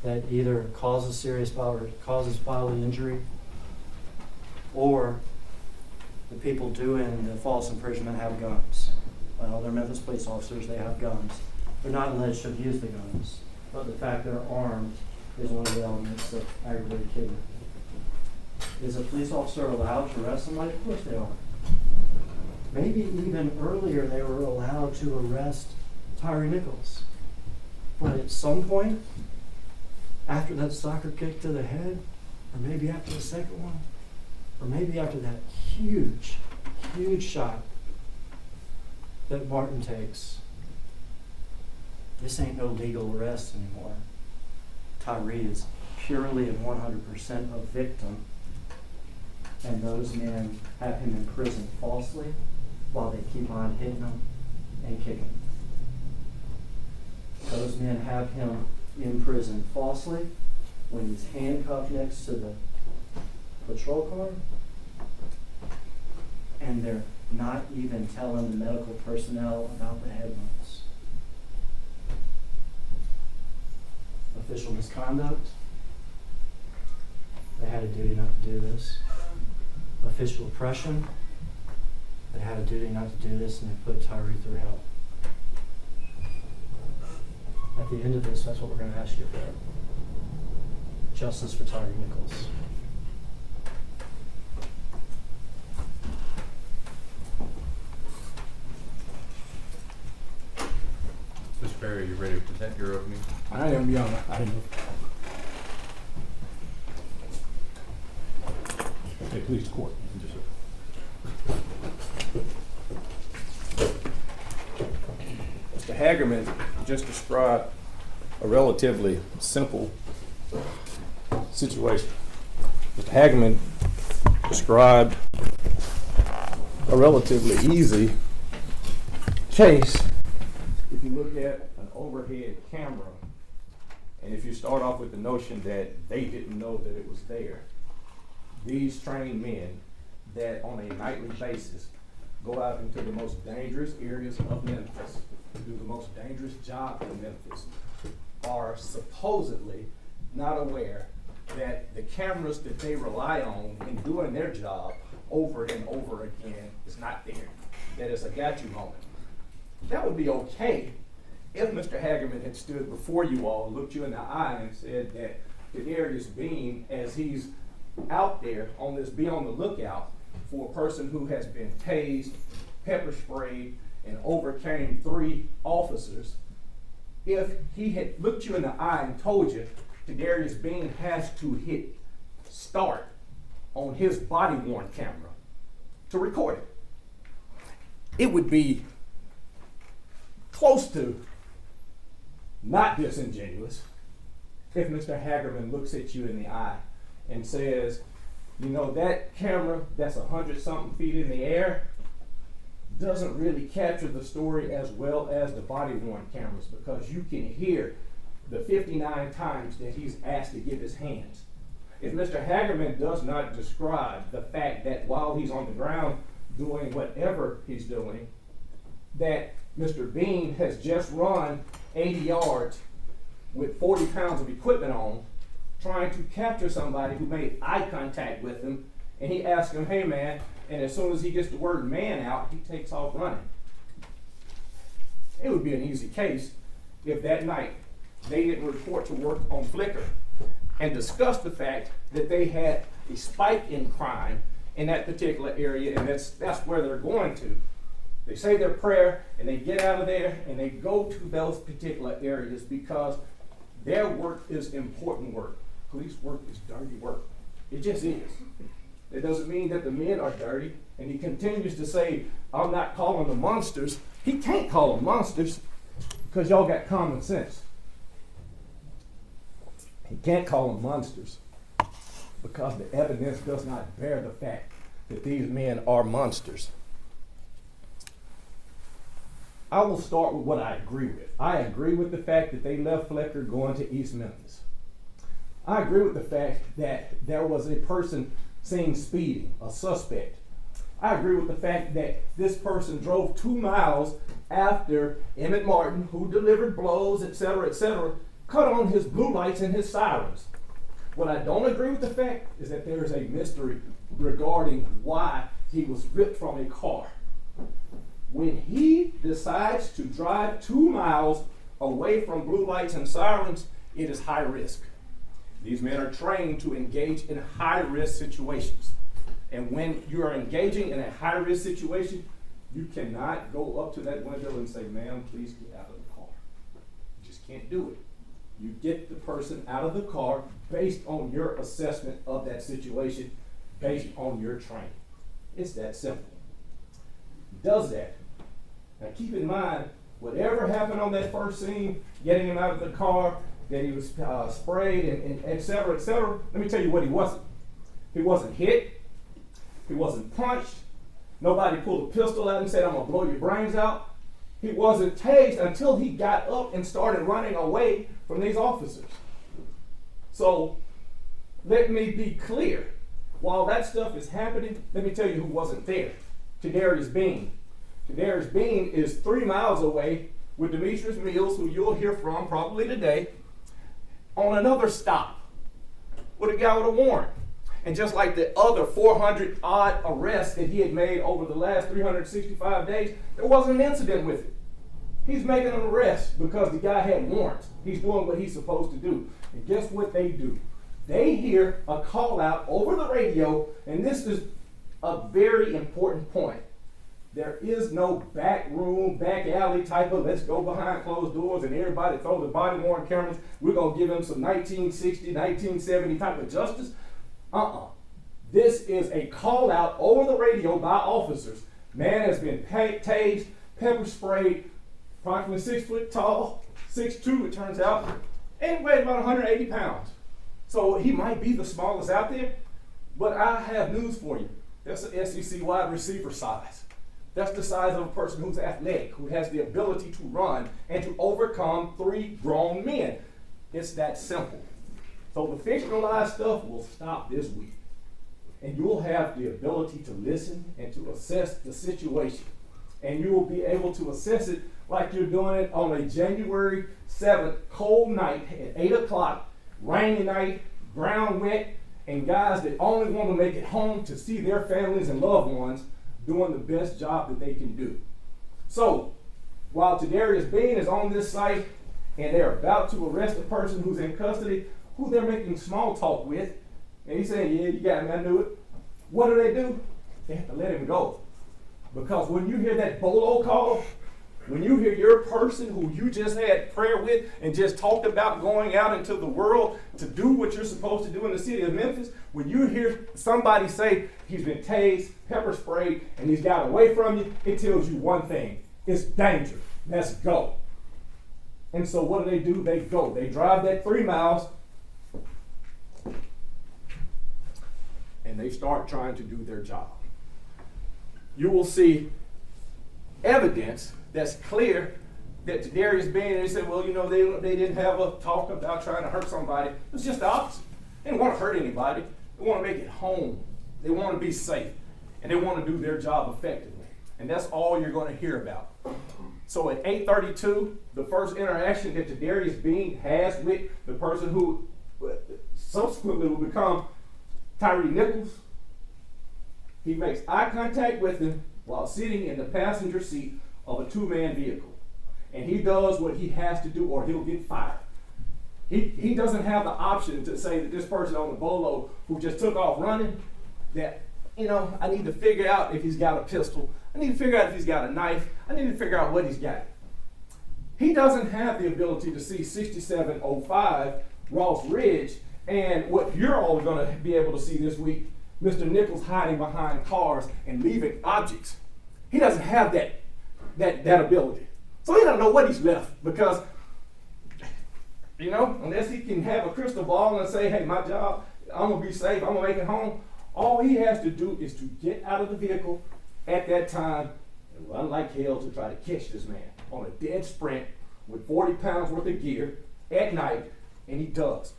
that either causes bodily injury, or the people doing the false imprisonment have guns. Well, they're Memphis police officers, they have guns. They're not alleged to have used the guns, but the fact they're armed is one of the elements of aggravated kidnapping. Is a police officer allowed to arrest somebody? Of course they are. Maybe even earlier they were allowed to arrest Tyre Nichols. But at some point, after that soccer kick to the head, or maybe after the second one, or maybe after that huge, huge shot that Martin takes, this ain't no legal arrest anymore. Tyre is purely and 100% a victim, and those men have him in prison falsely while they keep on hitting him and kicking him. Those men have him in prison falsely when he's handcuffed next to the patrol car, and they're not even telling the medical personnel about the head wounds. Official misconduct. They had a duty not to do this. Official oppression. They had a duty not to do this, and they put Tyre through hell. At the end of this, that's what we're going to ask you for. Justice for Tyre Nichols. Mr. Perry, are you ready to present your opening? I am, Your Honor. I am. Okay, please, the court. Mr. Hagerman just described a relatively simple situation. Mr. Hagerman described a relatively easy case. If you look at an overhead camera, and if you start off with the notion that they didn't know that it was there, these trained men that on a nightly basis go out into the most dangerous areas of Memphis, do the most dangerous job in Memphis, are supposedly not aware that the cameras that they rely on in doing their job over and over again is not there. That it's a got you moment. That would be okay if Mr. Hagerman had stood before you all, looked you in the eye and said that Darius Bean, as he's out there on this, be on the lookout for a person who has been tased, pepper sprayed, and overcame 3 officers. If he had looked you in the eye and told you Darius Bean has to hit start on his body-worn camera to record it, it would be close to not disingenuous if Mr. Hagerman looks at you in the eye and says, you know, that camera that's 100-something feet in the air doesn't really capture the story as well as the body-worn cameras, because you can hear the 59 times that he's asked to give his hands. If Mr. Hagerman does not describe the fact that while he's on the ground doing whatever he's doing, that Mr. Bean has just run 80 yards with 40 pounds of equipment on, trying to capture somebody who made eye contact with him, and he asks him, hey man, and as soon as he gets the word man out, he takes off running. It would be an easy case if that night they didn't report to work on Flickr and discuss the fact that they had a spike in crime in that particular area, and that's where they're going to. They say their prayer and they get out of there and they go to those particular areas because their work is important work. Police work is dirty work. It just is. It doesn't mean that the men are dirty. And he continues to say, I'm not calling them monsters. He can't call them monsters because y'all got common sense. He can't call them monsters because the evidence does not bear the fact that these men are monsters. I will start with what I agree with. I agree with the fact that they left Flecker going to East Memphis. I agree with the fact that there was a person seen speeding, a suspect. I agree with the fact that this person drove 2 miles after Emmett Martin, who delivered blows, etc., cut on his blue lights and his sirens. What I don't agree with the fact is that there is a mystery regarding why he was ripped from a car. When he decides to drive 2 miles away from blue lights and sirens, it is high risk. These men are trained to engage in high risk situations. And when you are engaging in a high risk situation, you cannot go up to that window and say, ma'am, please get out of the car. You just can't do it. You get the person out of the car based on your assessment of that situation, based on your training. It's that simple. He does that. Now keep in mind, whatever happened on that first scene, getting him out of the car, that he was sprayed, and et cetera, let me tell you what he wasn't. He wasn't hit. He wasn't punched. Nobody pulled a pistol at him and said, I'm going to blow your brains out. He wasn't tased until he got up and started running away from these officers. So let me be clear. While that stuff is happening, let me tell you who wasn't there. Tyre Bean. Tyre Bean is 3 miles away with Demetrius Mills, who you'll hear from probably today, on another stop with a guy with a warrant. And just like the other 400 odd arrests that he had made over the last 365 days, there wasn't an incident with it. He's making an arrest because the guy had warrants. He's doing what he's supposed to do. And guess what they do? They hear a call out over the radio, and this is a very important point. There is no back room, back alley type of let's go behind closed doors and everybody throw the body worn cameras. We're going to give him some 1960, 1970 type of justice. This is a call out over the radio by officers. Man has been tased, pepper sprayed, approximately 6 foot tall, 6'2" it turns out, and weighed about 180 pounds. So he might be the smallest out there, but I have news for you. That's an SEC wide receiver size. That's the size of a person who's athletic, who has the ability to run and to overcome 3 grown men. It's that simple. So the fictionalized stuff will stop this week. And you'll have the ability to listen and to assess the situation. And you will be able to assess it like you're doing it on a January 7th cold night at 8 o'clock, rainy night, ground wet, and guys that only want to make it home to see their families and loved ones doing the best job that they can do. So, while Tyre Bean is on this site and they're about to arrest a person who's in custody, who they're making small talk with, and he's saying, yeah, you got me, I knew it. What do? They have to let him go. Because when you hear that bolo call, when you hear your person who you just had prayer with and just talked about going out into the world to do what you're supposed to do in the city of Memphis, when you hear somebody say he's been tased, pepper sprayed, and he's got away from you, it tells you one thing. It's danger. Let's go. And so what do? They go. They drive that 3 miles and they start trying to do their job. You will see evidence that's clear that Tyre Bean, they said, well, you know, they didn't have a talk about trying to hurt somebody. It's just the opposite. They didn't want to hurt anybody. They want to make it home. They want to be safe. And they want to do their job effectively. And that's all you're going to hear about. So at 8:32, the first interaction that Tyre Bean has with the person who subsequently will become Tyre Nichols, he makes eye contact with him while sitting in the passenger seat of a 2-man vehicle. And he does what he has to do or he'll get fired. He doesn't have the option to say that this person on the bolo who just took off running, that you know, I need to figure out if he's got a pistol. I need to figure out if he's got a knife. I need to figure out what he's got. He doesn't have the ability to see 6705 Ross Ridge and what you're all going to be able to see this week, Mr. Nichols hiding behind cars and leaving objects. He doesn't have that ability. So he doesn't know what he's left because, you know, unless he can have a crystal ball and say, hey, my job, I'm going to be safe, I'm going to make it home, all he has to do is to get out of the vehicle at that time and run like hell to try to catch this man on a dead sprint with 40 pounds worth of gear at night, and he does.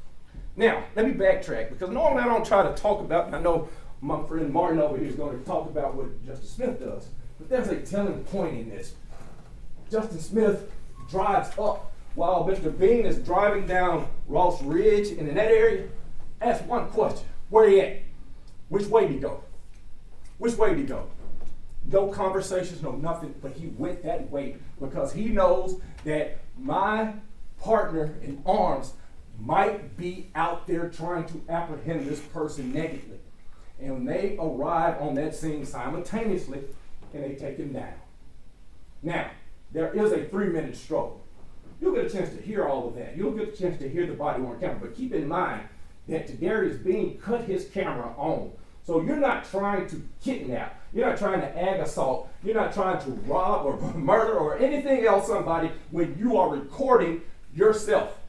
Now, let me backtrack, because normally I don't try to talk about, and I know my friend Martin over here is going to talk about what Justice Smith does, but there's a telling point in this. Justice Smith drives up while Mr. Bean is driving down Ross Ridge, and in that area, ask one question: where he at? Which way did he go? Which way did he go? No conversations, no nothing, but he went that way because he knows that my partner in arms might be out there trying to apprehend this person negatively. And when they arrive on that scene simultaneously, and they take him down. Now, there is a 3-minute struggle. You'll get a chance to hear all of that. You'll get a chance to hear the body-worn camera, but keep in mind that Tadarius Bean cut his camera on. So you're not trying to kidnap, you're not trying to ag assault, you're not trying to rob or murder or anything else somebody when you are recording yourself.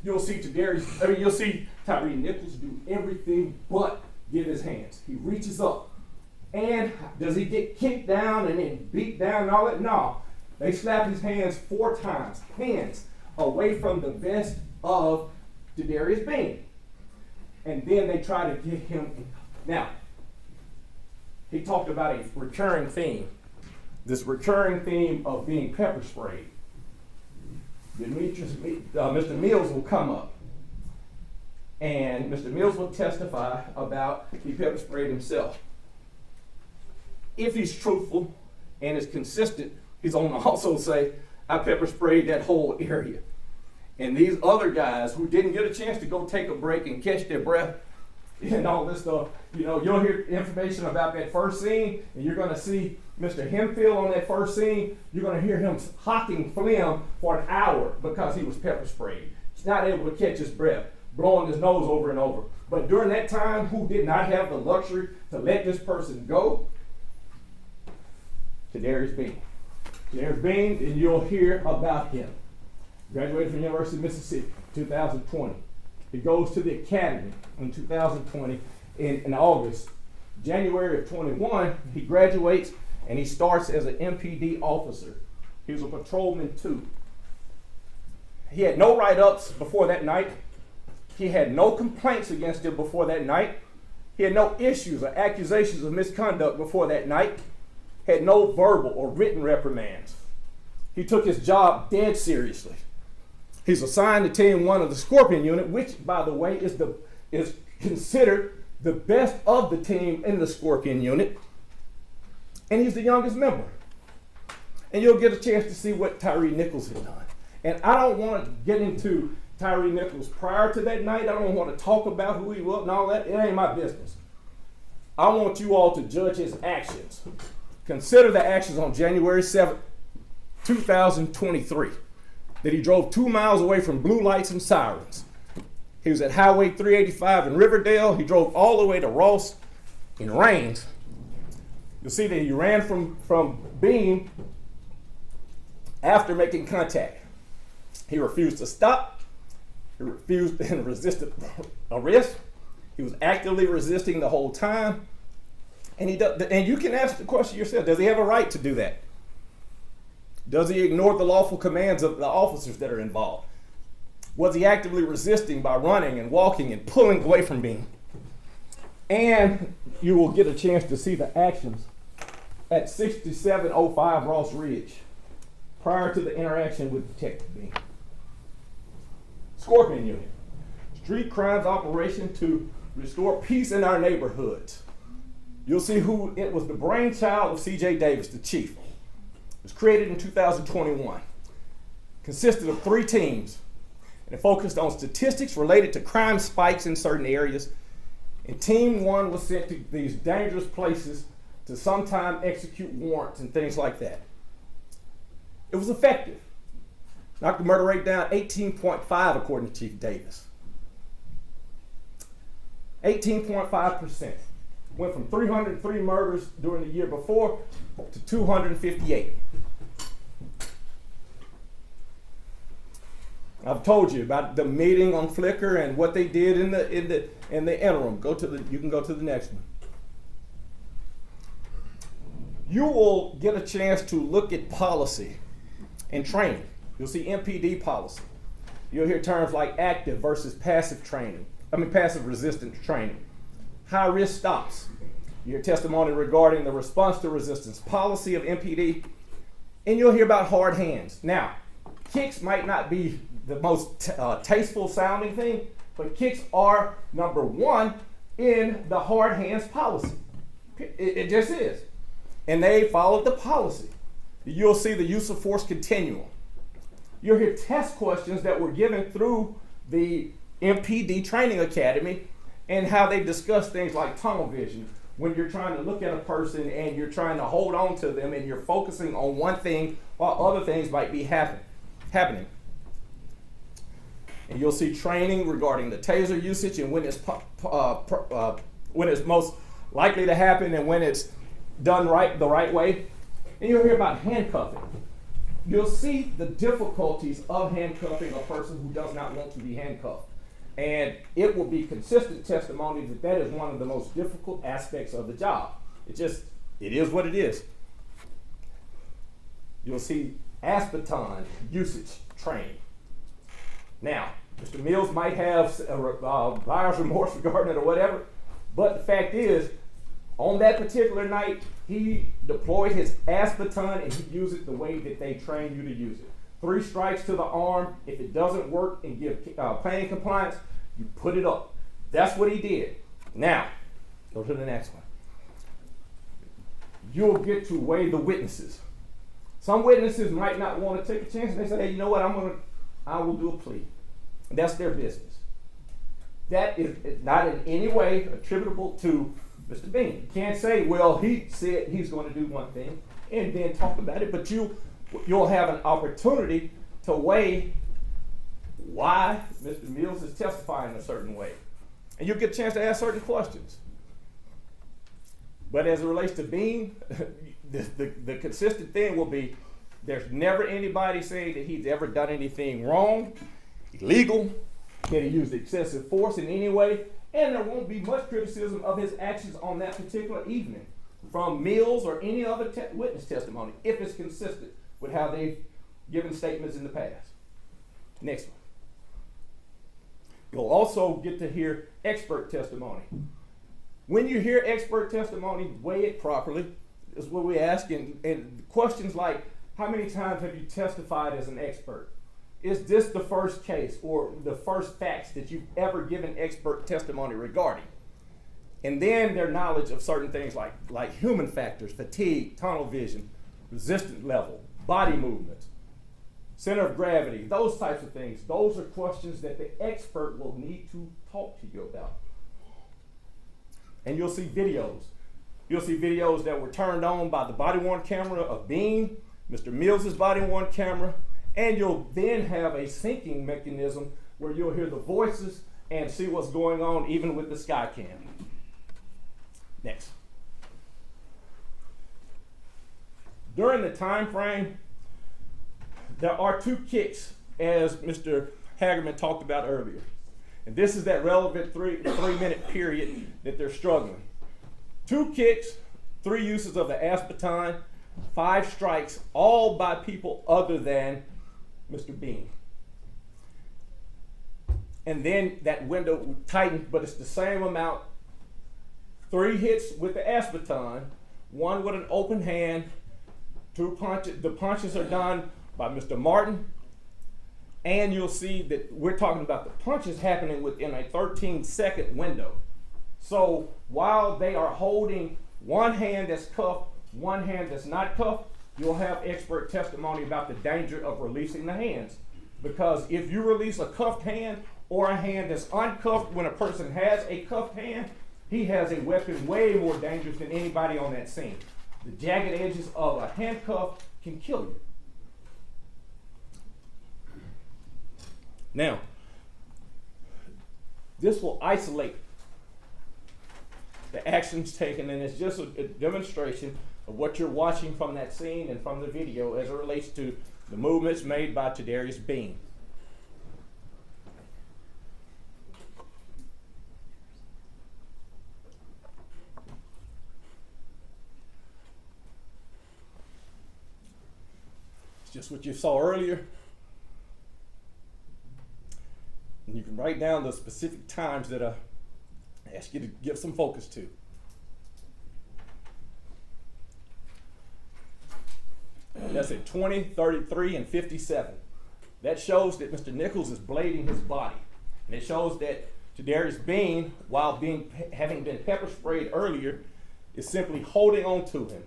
You'll see you'll see Tyre Nichols do everything but get his hands. He reaches up. And does he get kicked down and then beat down and all that? No. They slap his hands 4 times, hands away from the vest of Tadarius Bean. And then they try to get him. Now, he talked about a recurring theme. This recurring theme of being pepper sprayed. Mr. Mills will come up. And Mr. Mills will testify about he pepper sprayed himself. If he's truthful and is consistent, he's going to also say, I pepper sprayed that whole area. And these other guys who didn't get a chance to go take a break and catch their breath and all this stuff, you know, you'll hear information about that first scene, and you're going to see Mr. Hemphill on that first scene. You're going to hear him hocking phlegm for an hour because he was pepper sprayed. He's not able to catch his breath, blowing his nose over and over. But during that time, who did not have the luxury to let this person go? Tadarius Bean. Tadarius Bean, and you'll hear about him. Graduated from the University of Mississippi, 2020. He goes to the academy in 2020 in August. January of 21, he graduates and he starts as an MPD officer. He was a patrolman too. He had no write-ups before that night. He had no complaints against him before that night. He had no issues or accusations of misconduct before that night. Had no verbal or written reprimands. He took his job dead seriously. He's assigned to Team 1 of the Scorpion Unit, which, by the way, is considered the best of the team in the Scorpion Unit. And he's the youngest member. And you'll get a chance to see what Tyre Nichols has done. And I don't want to get into Tyre Nichols prior to that night. I don't want to talk about who he was and all that. It ain't my business. I want you all to judge his actions. Consider the actions on January 7th, 2023, that he drove 2 miles away from blue lights and sirens. He was at Highway 385 in Riverdale. He drove all the way to Ross in Rains. You'll see that he ran from Bean after making contact. He refused to stop. He refused and resisted arrest. He was actively resisting the whole time. And you can ask the question yourself, does he have a right to do that? Does he ignore the lawful commands of the officers that are involved? Was he actively resisting by running and walking and pulling away from Bean? And you will get a chance to see the actions at 6705 Ross Ridge prior to the interaction with Detective Bean. Scorpion Unit, street crimes operation to restore peace in our neighborhoods. You'll see who it was, the brainchild of C.J. Davis, the chief. It was created in 2021. Consisted of 3 teams. And it focused on statistics related to crime spikes in certain areas And Team 1 was sent to these dangerous places to sometime execute warrants and things like that. It was effective. Knocked the murder rate down 18.5 according to Chief Davis. 18.5%. Went from 303 murders during the year before to 258. I've told you about the meeting on Flickr and what they did in the interim. You can go to the next one. You will get a chance to look at policy and training. You'll see MPD policy. You'll hear terms like active versus passive training. Passive resistance training. High risk stops. You hear testimony regarding the response to resistance policy of MPD, and you'll hear about hard hands. Now, kicks might not be the most tasteful sounding thing, but kicks are number one in the hard hands policy. It just is. And they followed the policy. You'll see the use of force continuum. You'll hear test questions that were given through the MPD Training Academy and how they discuss things like tunnel vision. When you're trying to look at a person and you're trying to hold on to them and you're focusing on one thing while other things might be happening. And you'll see training regarding the taser usage and when it's most likely to happen and when it's done the right way. And you'll hear about handcuffing. You'll see the difficulties of handcuffing a person who does not want to be handcuffed. And it will be consistent testimony that is one of the most difficult aspects of the job. It is what it is. You'll see aspartame usage training. Now, Mr. Mills might have buyer's remorse regarding it or whatever, but the fact is, on that particular night, he deployed his aspartame and he used it the way that they train you to use it. 3 strikes to the arm. If it doesn't work and give planning compliance, you put it up. That's what he did. Now, go to the next one. You'll get to weigh the witnesses. Some witnesses might not want to take a chance and they say, hey, you know what, I will do a plea. And that's their business. That is not in any way attributable to Mr. Bean. You can't say, well, he said he's going to do one thing and then talk about it, but you'll have an opportunity to weigh why Mr. Mills is testifying a certain way. And you'll get a chance to ask certain questions. But as it relates to Bean, the consistent thing will be there's never anybody saying that he's ever done anything wrong, illegal, that he used excessive force in any way, and there won't be much criticism of his actions on that particular evening from Mills or any other witness testimony if it's consistent with how they've given statements in the past. Next one. You'll also get to hear expert testimony. When you hear expert testimony, weigh it properly, is what we ask. And questions like, how many times have you testified as an expert? Is this the first case or the first facts that you've ever given expert testimony regarding? And then their knowledge of certain things like human factors, fatigue, tunnel vision, resistance level, body movements, center of gravity, those types of things. Those are questions that the expert will need to talk to you about. And you'll see videos. You'll see videos that were turned on by the body-worn camera of Bean, Mr. Mills' body-worn camera, and you'll then have a syncing mechanism where you'll hear the voices and see what's going on even with the sky cam. Next. During the time frame, there are 2 kicks, as Mr. Hagerman talked about earlier. And this is that relevant 3-minute period that they're struggling. 2 kicks, 3 uses of the aspartame, 5 strikes, all by people other than Mr. Bean. And then that window tightened, but it's the same amount. 3 hits with the aspartame, 1 with an open hand, 2 punches. The punches are done by Mr. Martin. And you'll see that we're talking about the punches happening within a 13-second window. So while they are holding one hand that's cuffed, one hand that's not cuffed, you'll have expert testimony about the danger of releasing the hands. Because if you release a cuffed hand or a hand that's uncuffed when a person has a cuffed hand, He has a weapon way more dangerous than anybody on that scene. The jagged edges of a handcuff can kill you. Now, this will isolate the actions taken, and it's just a demonstration of what you're watching from that scene and from the video as it relates to the movements made by Tyre Bean. It's just what you saw earlier. And you can write down the specific times that I ask you to give some focus to. That's at 20, 33, and 57. That shows that Mr. Nichols is blading his body. And it shows that Tyre Bean, while having been pepper sprayed earlier, is simply holding on to him.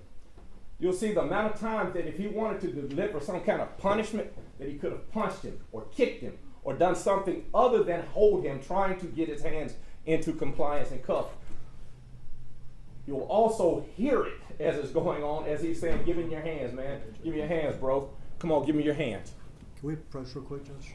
You'll see the amount of times that if he wanted to deliver some kind of punishment, that he could have punched him or kicked him or done something other than hold him, trying to get his hands into compliance and cuff. You'll also hear it as it's going on, as he's saying, give me your hands, man. Give me your hands, bro. Come on, give me your hands. Can we approach real quick, Judge?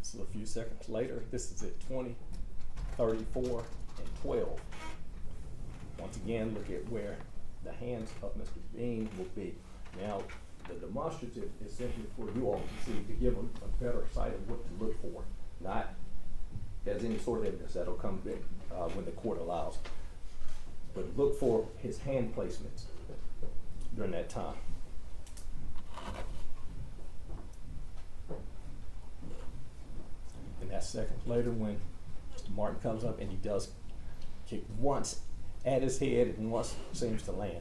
So a few seconds later, this is at 20, 34, and 12. Once again, look at where the hands of Mr. Bean will be. Now, the demonstrative is simply for you all to see, to give them a better sight of what to look for, not as any sort of evidence that'll come in when the court allows. But look for his hand placements during that time. And that second later when Mr. Martin comes up and he does kick once at his head and once seems to land.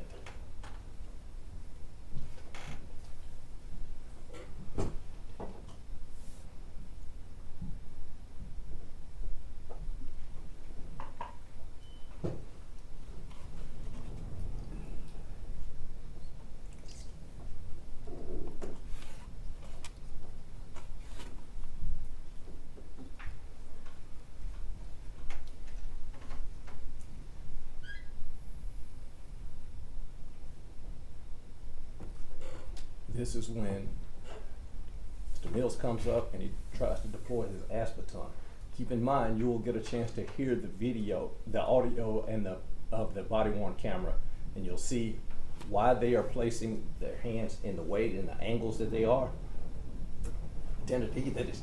This is when Mr. Mills comes up and he tries to deploy his ass baton. Keep in mind, you will get a chance to hear the video, the audio, and of the body-worn camera, and you'll see why they are placing their hands in the way and the angles that they are. Identity that is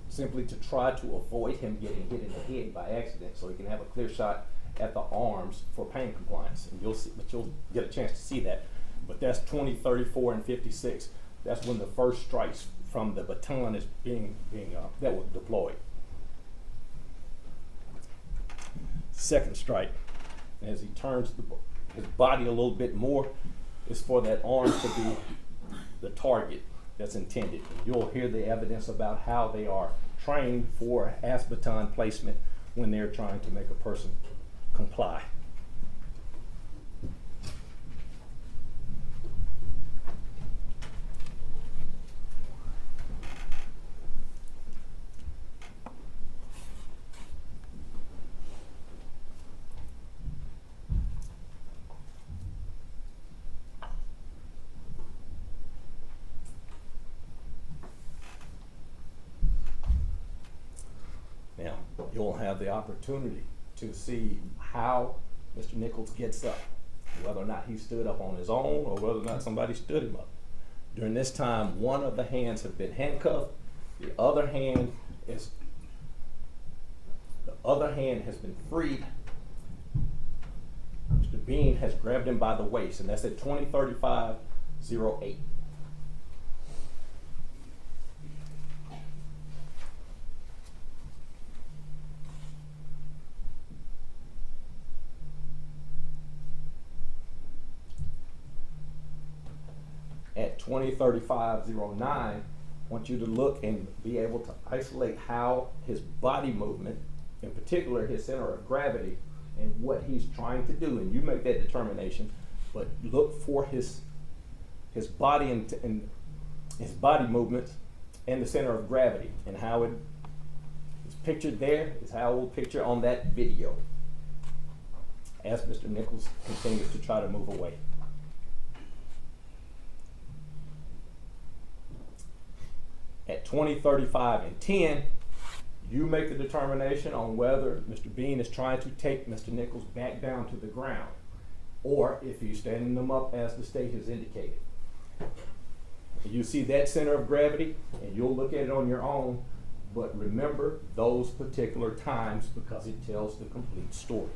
simply to try to avoid him getting hit in the head by accident, so he can have a clear shot at the arms for pain compliance. And you'll see, but you'll get a chance to see that. But that's 20, 34, and 56. That's when the first strikes from the baton is that was deployed. Second strike, as he turns his body a little bit more, is for that arm to be the target that's intended. You'll hear the evidence about how they are trained for baton placement when they're trying to make a person comply. Now, you'll have the opportunity to see how Mr. Nichols gets up, whether or not he stood up on his own or whether or not somebody stood him up. During this time, one of the hands have been handcuffed, the other hand has been freed. Mr. Bean has grabbed him by the waist, and that's at 20:35:08. At 20:35:09, I want you to look and be able to isolate how his body movement, in particular his center of gravity, and what he's trying to do. And you make that determination, but look for his body and his body movements and the center of gravity, and how it is pictured there is how we'll picture on that video as Mr. Nichols continues to try to move away. At 20:35:10, you make the determination on whether Mr. Bean is trying to take Mr. Nichols back down to the ground, or if he's standing them up as the state has indicated. You see that center of gravity, and you'll look at it on your own, but remember those particular times because it tells the complete story.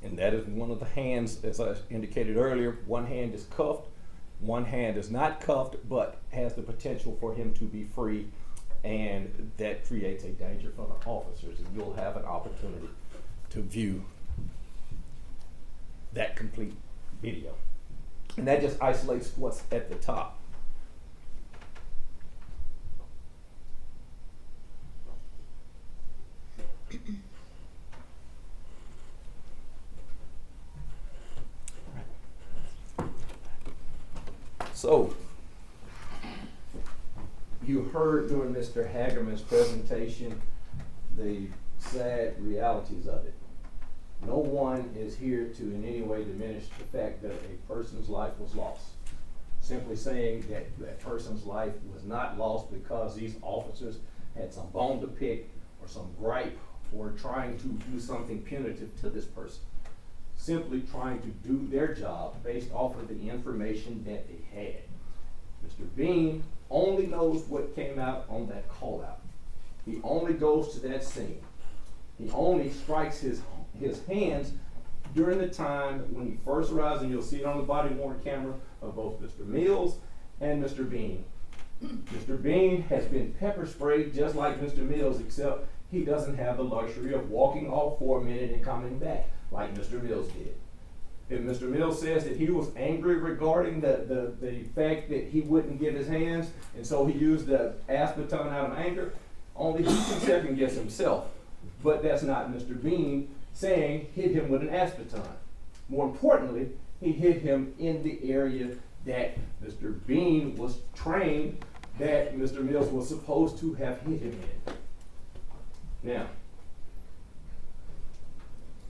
And that is one of the hands, as I indicated earlier. One hand is cuffed, one hand is not cuffed, but has the potential for him to be free, and that creates a danger for the officers. And you'll have an opportunity to view that complete video. And that just isolates what's at the top. So, you heard during Mr. Hagerman's presentation the sad realities of it. No one is here to in any way diminish the fact that a person's life was lost. Simply saying that that person's life was not lost because these officers had some bone to pick or some gripe or trying to do something punitive to this person. Simply trying to do their job based off of the information that they had. Mr. Bean only knows what came out on that call out. He only goes to that scene. He only strikes his hands during the time when he first arrives, and you'll see it on the body worn camera of both Mr. Mills and Mr. Bean. Mr. Bean has been pepper sprayed just like Mr. Mills, except he doesn't have the luxury of walking off for a minute and coming back like Mr. Mills did. If Mr. Mills says that he was angry regarding the fact that he wouldn't give his hands, and so he used the baton out of anger, only he can second guess himself. But that's not Mr. Bean saying hit him with an baton. More importantly, he hit him in the area that Mr. Bean was trained that Mr. Mills was supposed to have hit him in. Now,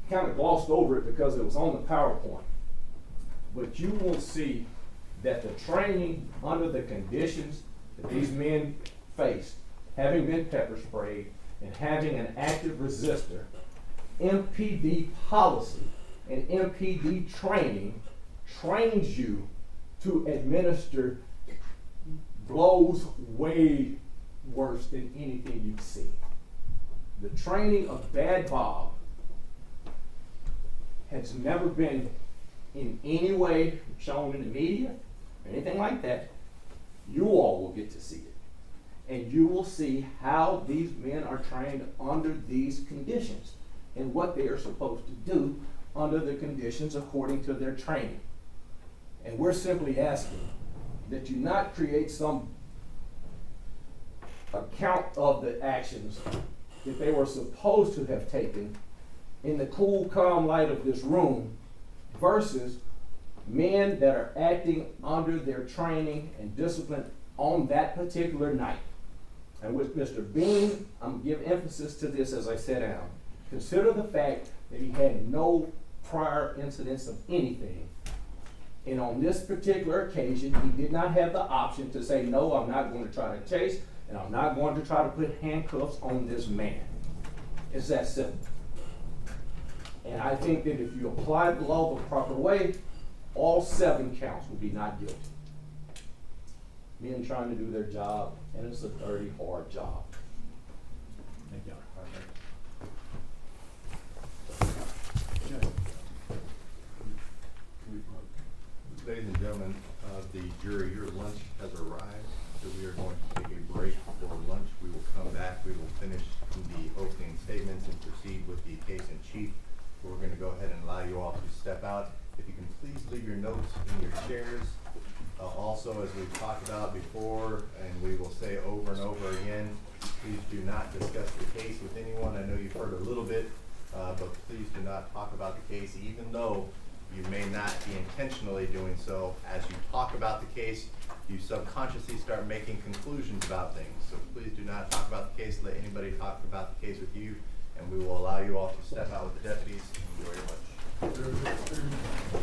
kind of glossed over it because it was on the PowerPoint, but you will see that the training under the conditions that these men faced, having been pepper sprayed, and having an active resistor, MPD policy and MPD training trains you to administer blows way worse than anything you've seen. The training of Bad Bob has never been in any way shown in the media or anything like that. You all will get to see it. And you will see how these men are trained under these conditions and what they are supposed to do under the conditions according to their training. And we're simply asking that you not create some account of the actions that they were supposed to have taken in the cool, calm light of this room versus men that are acting under their training and discipline on that particular night. And with Mr. Bean, I'm going to give emphasis to this as I sit down. Consider the fact that he had no prior incidents of anything. And on this particular occasion, he did not have the option to say, no, I'm not going to try to chase, and I'm not going to try to put handcuffs on this man. It's that simple. And I think that if you apply the law the proper way, all 7 counts will be not guilty. Men trying to do their job, and it's a dirty, hard job. Thank you. Ladies and gentlemen of the jury, your lunch has arrived, so we are going to take a break for lunch. We will come back, we will finish the opening statements and proceed with the case in chief. We're going to go ahead and allow you all to step out. If you can please leave your notes in your chairs. Also, as we've talked about before, and we will say over and over again, please do not discuss the case with anyone. I know you've heard a little bit, but please do not talk about the case, even though you may not be intentionally doing so. As you talk about the case, you subconsciously start making conclusions about things. So please do not talk about the case. Let anybody talk about the case with you, and we will allow you all to step out with the deputies. Enjoy your lunch.